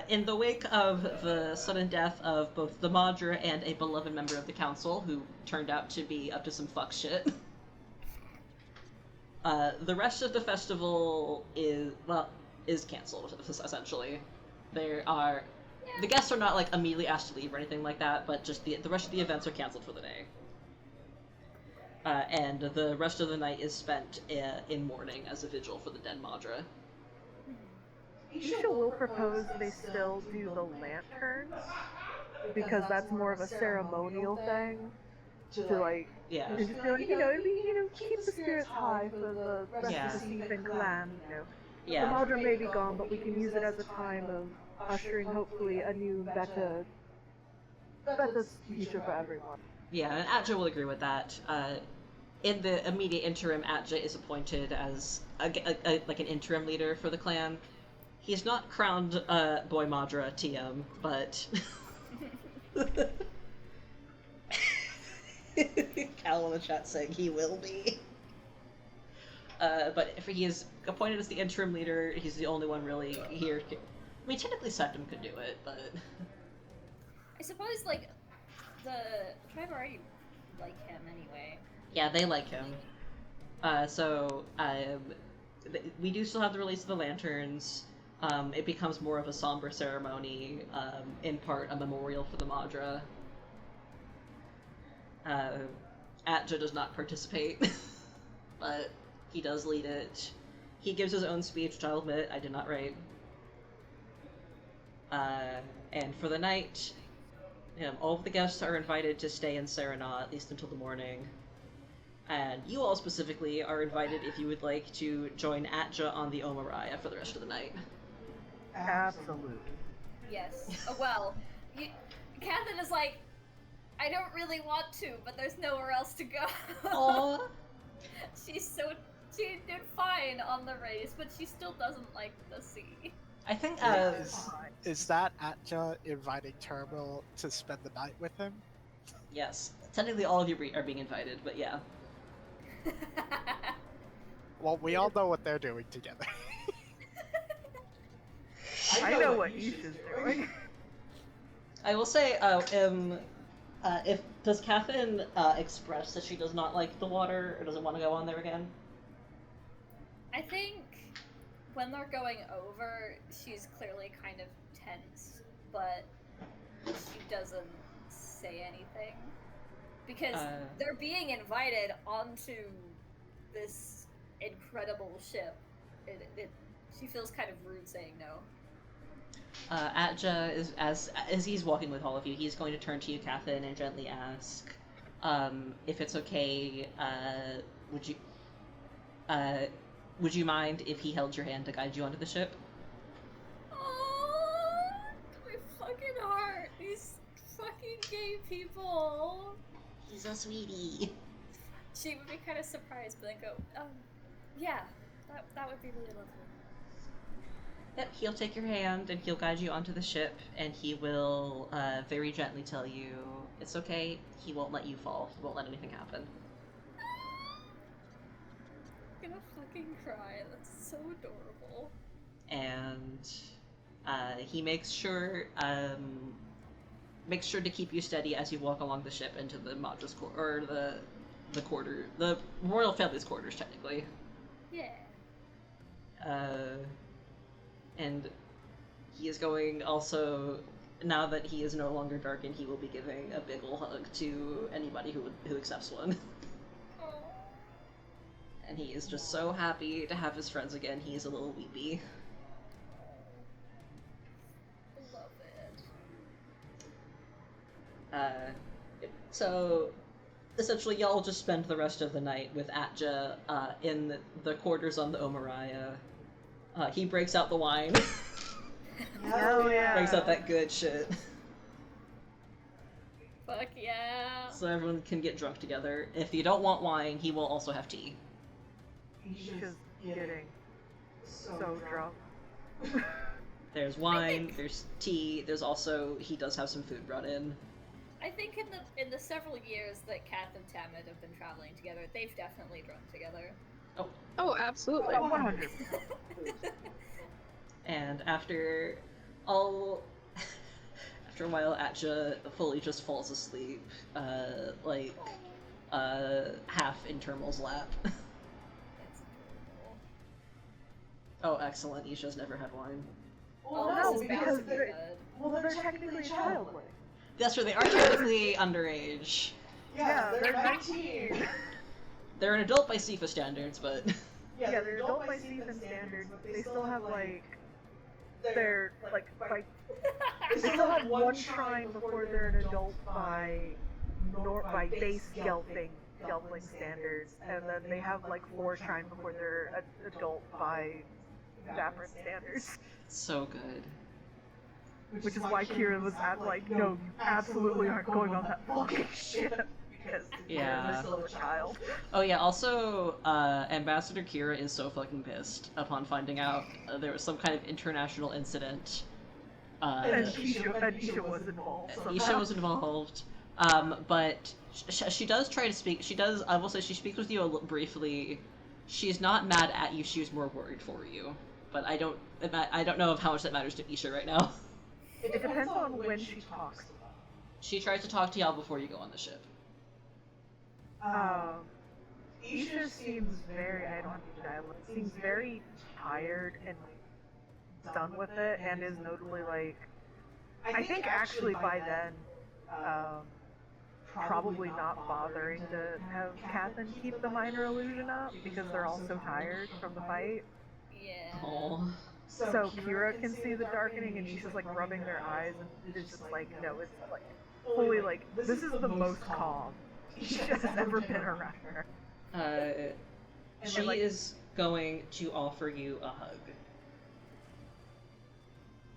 In the wake of the sudden death of both the Madra and a beloved member of the council, who turned out to be up to some fuck shit, the rest of the festival is canceled, essentially. The guests are not, like, immediately asked to leave or anything like that, but just the rest of the events are canceled for the day. And the rest of the night is spent in mourning as a vigil for the dead Madra. Isha will propose they still do the lanterns, because that's more of a ceremonial thing. To like, Yeah. and just be like, keep the spirits high for the rest of the Thief and clan, The Yeah. Madra may be gone, but we can use it as a time of ushering hopefully a new, better future for everyone. Yeah, and Atja will agree with that. In the immediate interim, Atja is appointed as like an interim leader for the clan. He's not crowned Boy Madra TM, but Cal in the chat saying he will be. But if he is appointed as the interim leader, he's the only one really here. I mean, technically Septon could do it, but I suppose, like, the tribe already like him anyway. yeah, they like him. We do still have the release of the lanterns. It becomes more of a somber ceremony, in part a memorial for the Madra. Atja does not participate, but he does lead it. He gives his own speech, which I'll admit I did not write. And for the night, all of the guests are invited to stay in Serena, at least until the morning. And you all specifically are invited if you would like to join Atja on the Omaraya for the rest of the night. Absolutely. Yes. Oh, well, Catherine is like, I don't really want to, but there's nowhere else to go. Aww. She did fine on the race, but she still doesn't like the sea. I think Is that Atja inviting Turbo to spend the night with him? yes, technically all of you are being invited, but yeah. Well, we all know what they're doing together. I know what Isha's doing. I will say, if does Catherine express that she does not like the water or doesn't want to go on there again? I think when they're going over, she's clearly kind of tense, but she doesn't say anything. Because they're being invited onto this incredible ship. She feels kind of rude saying no. Atja is as he's walking with all of you, he's going to turn to you, Catherine, and gently ask, if it's okay. Would you mind if he held your hand to guide you onto the ship? Oh, my fucking heart! These fucking gay people. He's a sweetie. She would be kind of surprised, but then go, yeah, that would be really lovely. Yep, he'll take your hand and he'll guide you onto the ship, and he will very gently tell you it's okay. He won't let you fall. He won't let anything happen. I'm gonna fucking cry. That's so adorable. And he makes sure to keep you steady as you walk along the ship into the Madra's or the royal family's quarters, technically. Yeah. And he is going also, now that he is no longer darkened, he will be giving a big ol' hug to anybody who accepts one. Aww. And he is just so happy to have his friends again. He is a little weepy. Love it. So essentially y'all just spend the rest of the night with Atja in the quarters on the Omaraya. He breaks out the wine. Hell yeah. Breaks out that good shit. Fuck yeah. So everyone can get drunk together. If you don't want wine, he will also have tea. Isha's getting so drunk. There's wine, there's tea, there's also, he does have some food brought in. I think in the several years that Kath and Tamid have been traveling together, they've definitely drunk together. Oh, absolutely. 100%. And after a while, Atja fully just falls asleep, half in Termal's lap. That's adorable. Oh, excellent. Isha's never had wine. Oh, no, this is because bound to be good. they're technically childlike. That's true, they are technically underage. Yeah, they're 19. They're an adult by SIFA standards, but... Yeah, they're adult by Stephen standards, but they still have they're they still have one shrine before they're an adult by base gelfling standards, and then they have 4 shrines before they're an adult by Vaprin standards. So good. Which is why Kira was no, you absolutely aren't going on that fucking ship. Because you're still a child. Oh yeah, also, Ambassador Kira is so fucking pissed upon finding out there was some kind of international incident. And Isha was involved. Isha was involved, but she does try to speak. I will say, she speaks with you briefly. She's not mad at you, she was more worried for you. But I don't know of how much that matters to Isha right now. It depends on when she talks. She tries to talk to y'all before you go on the ship. Isha seems seems very tired and done with it, and is notably I think actually by then, probably not bothering to have Catherine keep the minor illusion up because they're all so tired from the fight. Yeah. Aww. So Kira can see the darkening, and Isha's rubbing their eyes, and it's just no, it's fully this is the most calm Isha has ever been around her. She is going to offer you a hug.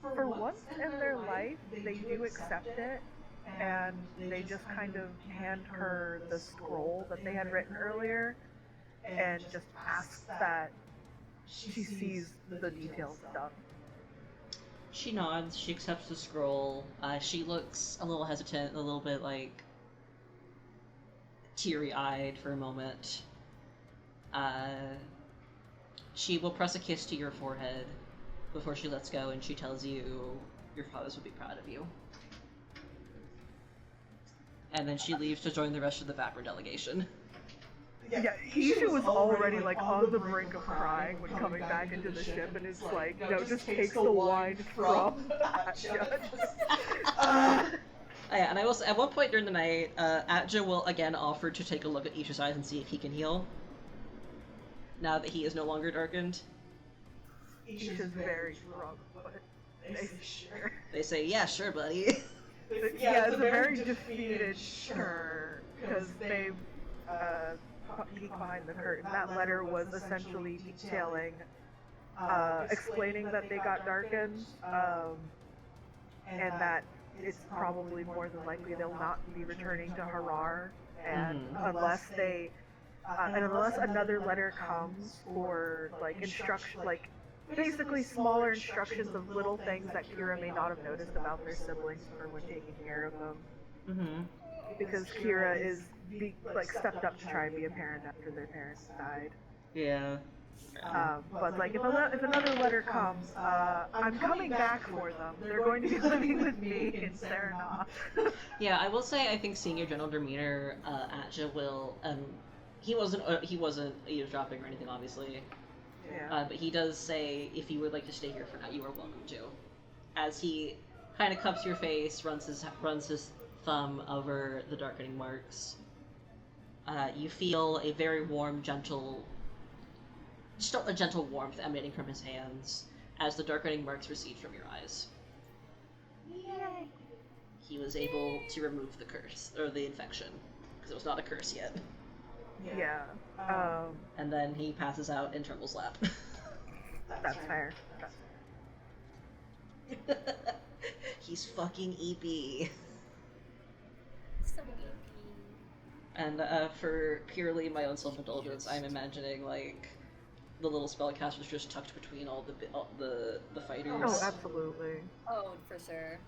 for once in their life, they do accept it, and they just kind of hand her the scroll that they had written earlier, and just ask that she sees the details done. She nods, she accepts the scroll. She looks a little hesitant, a little bit like teary-eyed for a moment. She will press a kiss to your forehead before she lets go, and she tells you your fathers would be proud of you. And then she leaves to join the rest of the Vapor delegation. Yeah, Isha was already like on the brink of crying when coming back into the ship, and it's like, just takes the wine from Atja. Yeah, and I will say, at one point during the night, Atja will again offer to take a look at Isha's eyes and see if he can heal. Now that he is no longer darkened. Isha's very drunk, but they say sure. They say, yeah, sure, buddy. Yeah, it's a very defeated sure, because they've peeked behind the curtain. That letter was essentially detailing, explaining that they got darkened, and that it's probably more than likely they'll not be returning to Harar, and unless they, and unless another letter comes for like instruction, like basically smaller instructions of little things that Kira may not have noticed about their siblings or when taking care of them. Because Kira is stepped up to try and be a parent after their parents died. Yeah. But like if another letter comes, I'm coming back for them. They're going to be living with me in Serenah. Yeah, I will say I think seeing your general demeanor, Atja will. He wasn't eavesdropping or anything, obviously. Yeah. But he does say, if you would like to stay here for now, you are welcome to. As he kind of cups your face, runs his thumb over the darkening marks. You feel a very warm, gentle warmth emanating from his hands as the darkening marks recede from your eyes. Yay. He was able to remove the curse, or the infection, because it was not a curse yet. Yeah. And then he passes out in Trundle's lap. That's fair. He's fucking EP. So And for purely my own self-indulgence, I'm imagining like the little spellcasters just tucked between all the fighters. Oh, absolutely. Oh, for sure.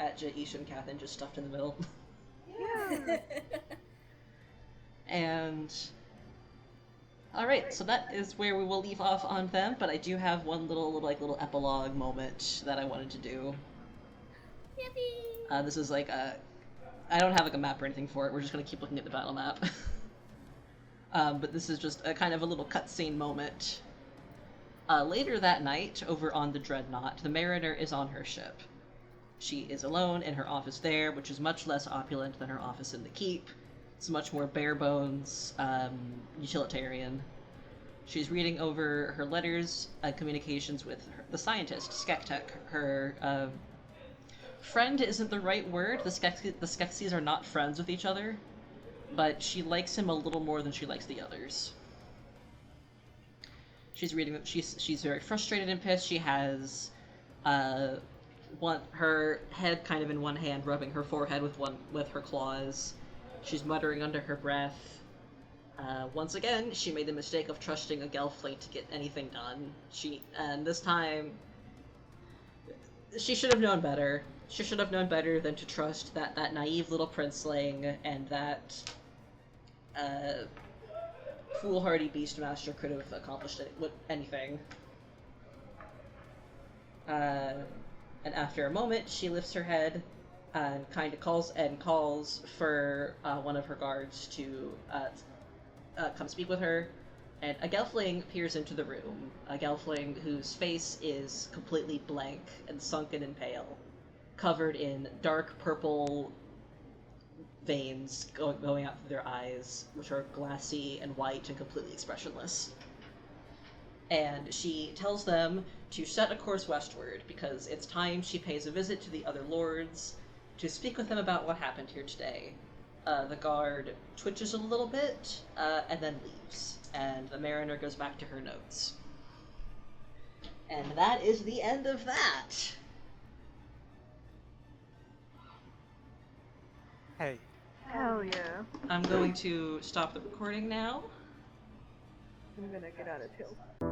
Atja, Isha, and Cathin just stuffed in the middle. Yeah. And alright, so that is where we will leave off on them, but I do have one little epilogue moment that I wanted to do. Yippee! This is like I don't have like a map or anything for it, we're just gonna keep looking at the battle map. But this is just a kind of a little cutscene moment. Later that night, over on the Dreadnought, the Mariner is on her ship. She is alone in her office there, which is much less opulent than her office in the Keep. It's much more bare bones, utilitarian. She's reading over her letters and communications with the scientist, Skektek. Her friend isn't the right word. The Skeksis are not friends with each other, but she likes him a little more than she likes the others. She's reading. She's very frustrated and pissed. She has her head kind of in one hand, rubbing her forehead with her claws. She's muttering under her breath. Once again, she made the mistake of trusting a Gelfling to get anything done. And this time, she should have known better. She should have known better than to trust that naive little princeling and that foolhardy Beastmaster could have accomplished anything. And after a moment, she lifts her head and kind of calls for one of her guards to come speak with her. And a Gelfling peers into the room. A Gelfling whose face is completely blank and sunken and pale, covered in dark purple veins going out through their eyes, which are glassy and white and completely expressionless. And she tells them to set a course westward, because it's time she pays a visit to the other lords to speak with them about what happened here today. The guard twitches a little bit, and then leaves, and the Mariner goes back to her notes. And that is the end of that. Hey. Hell yeah. I'm going to stop the recording now. I'm gonna get out of Tails.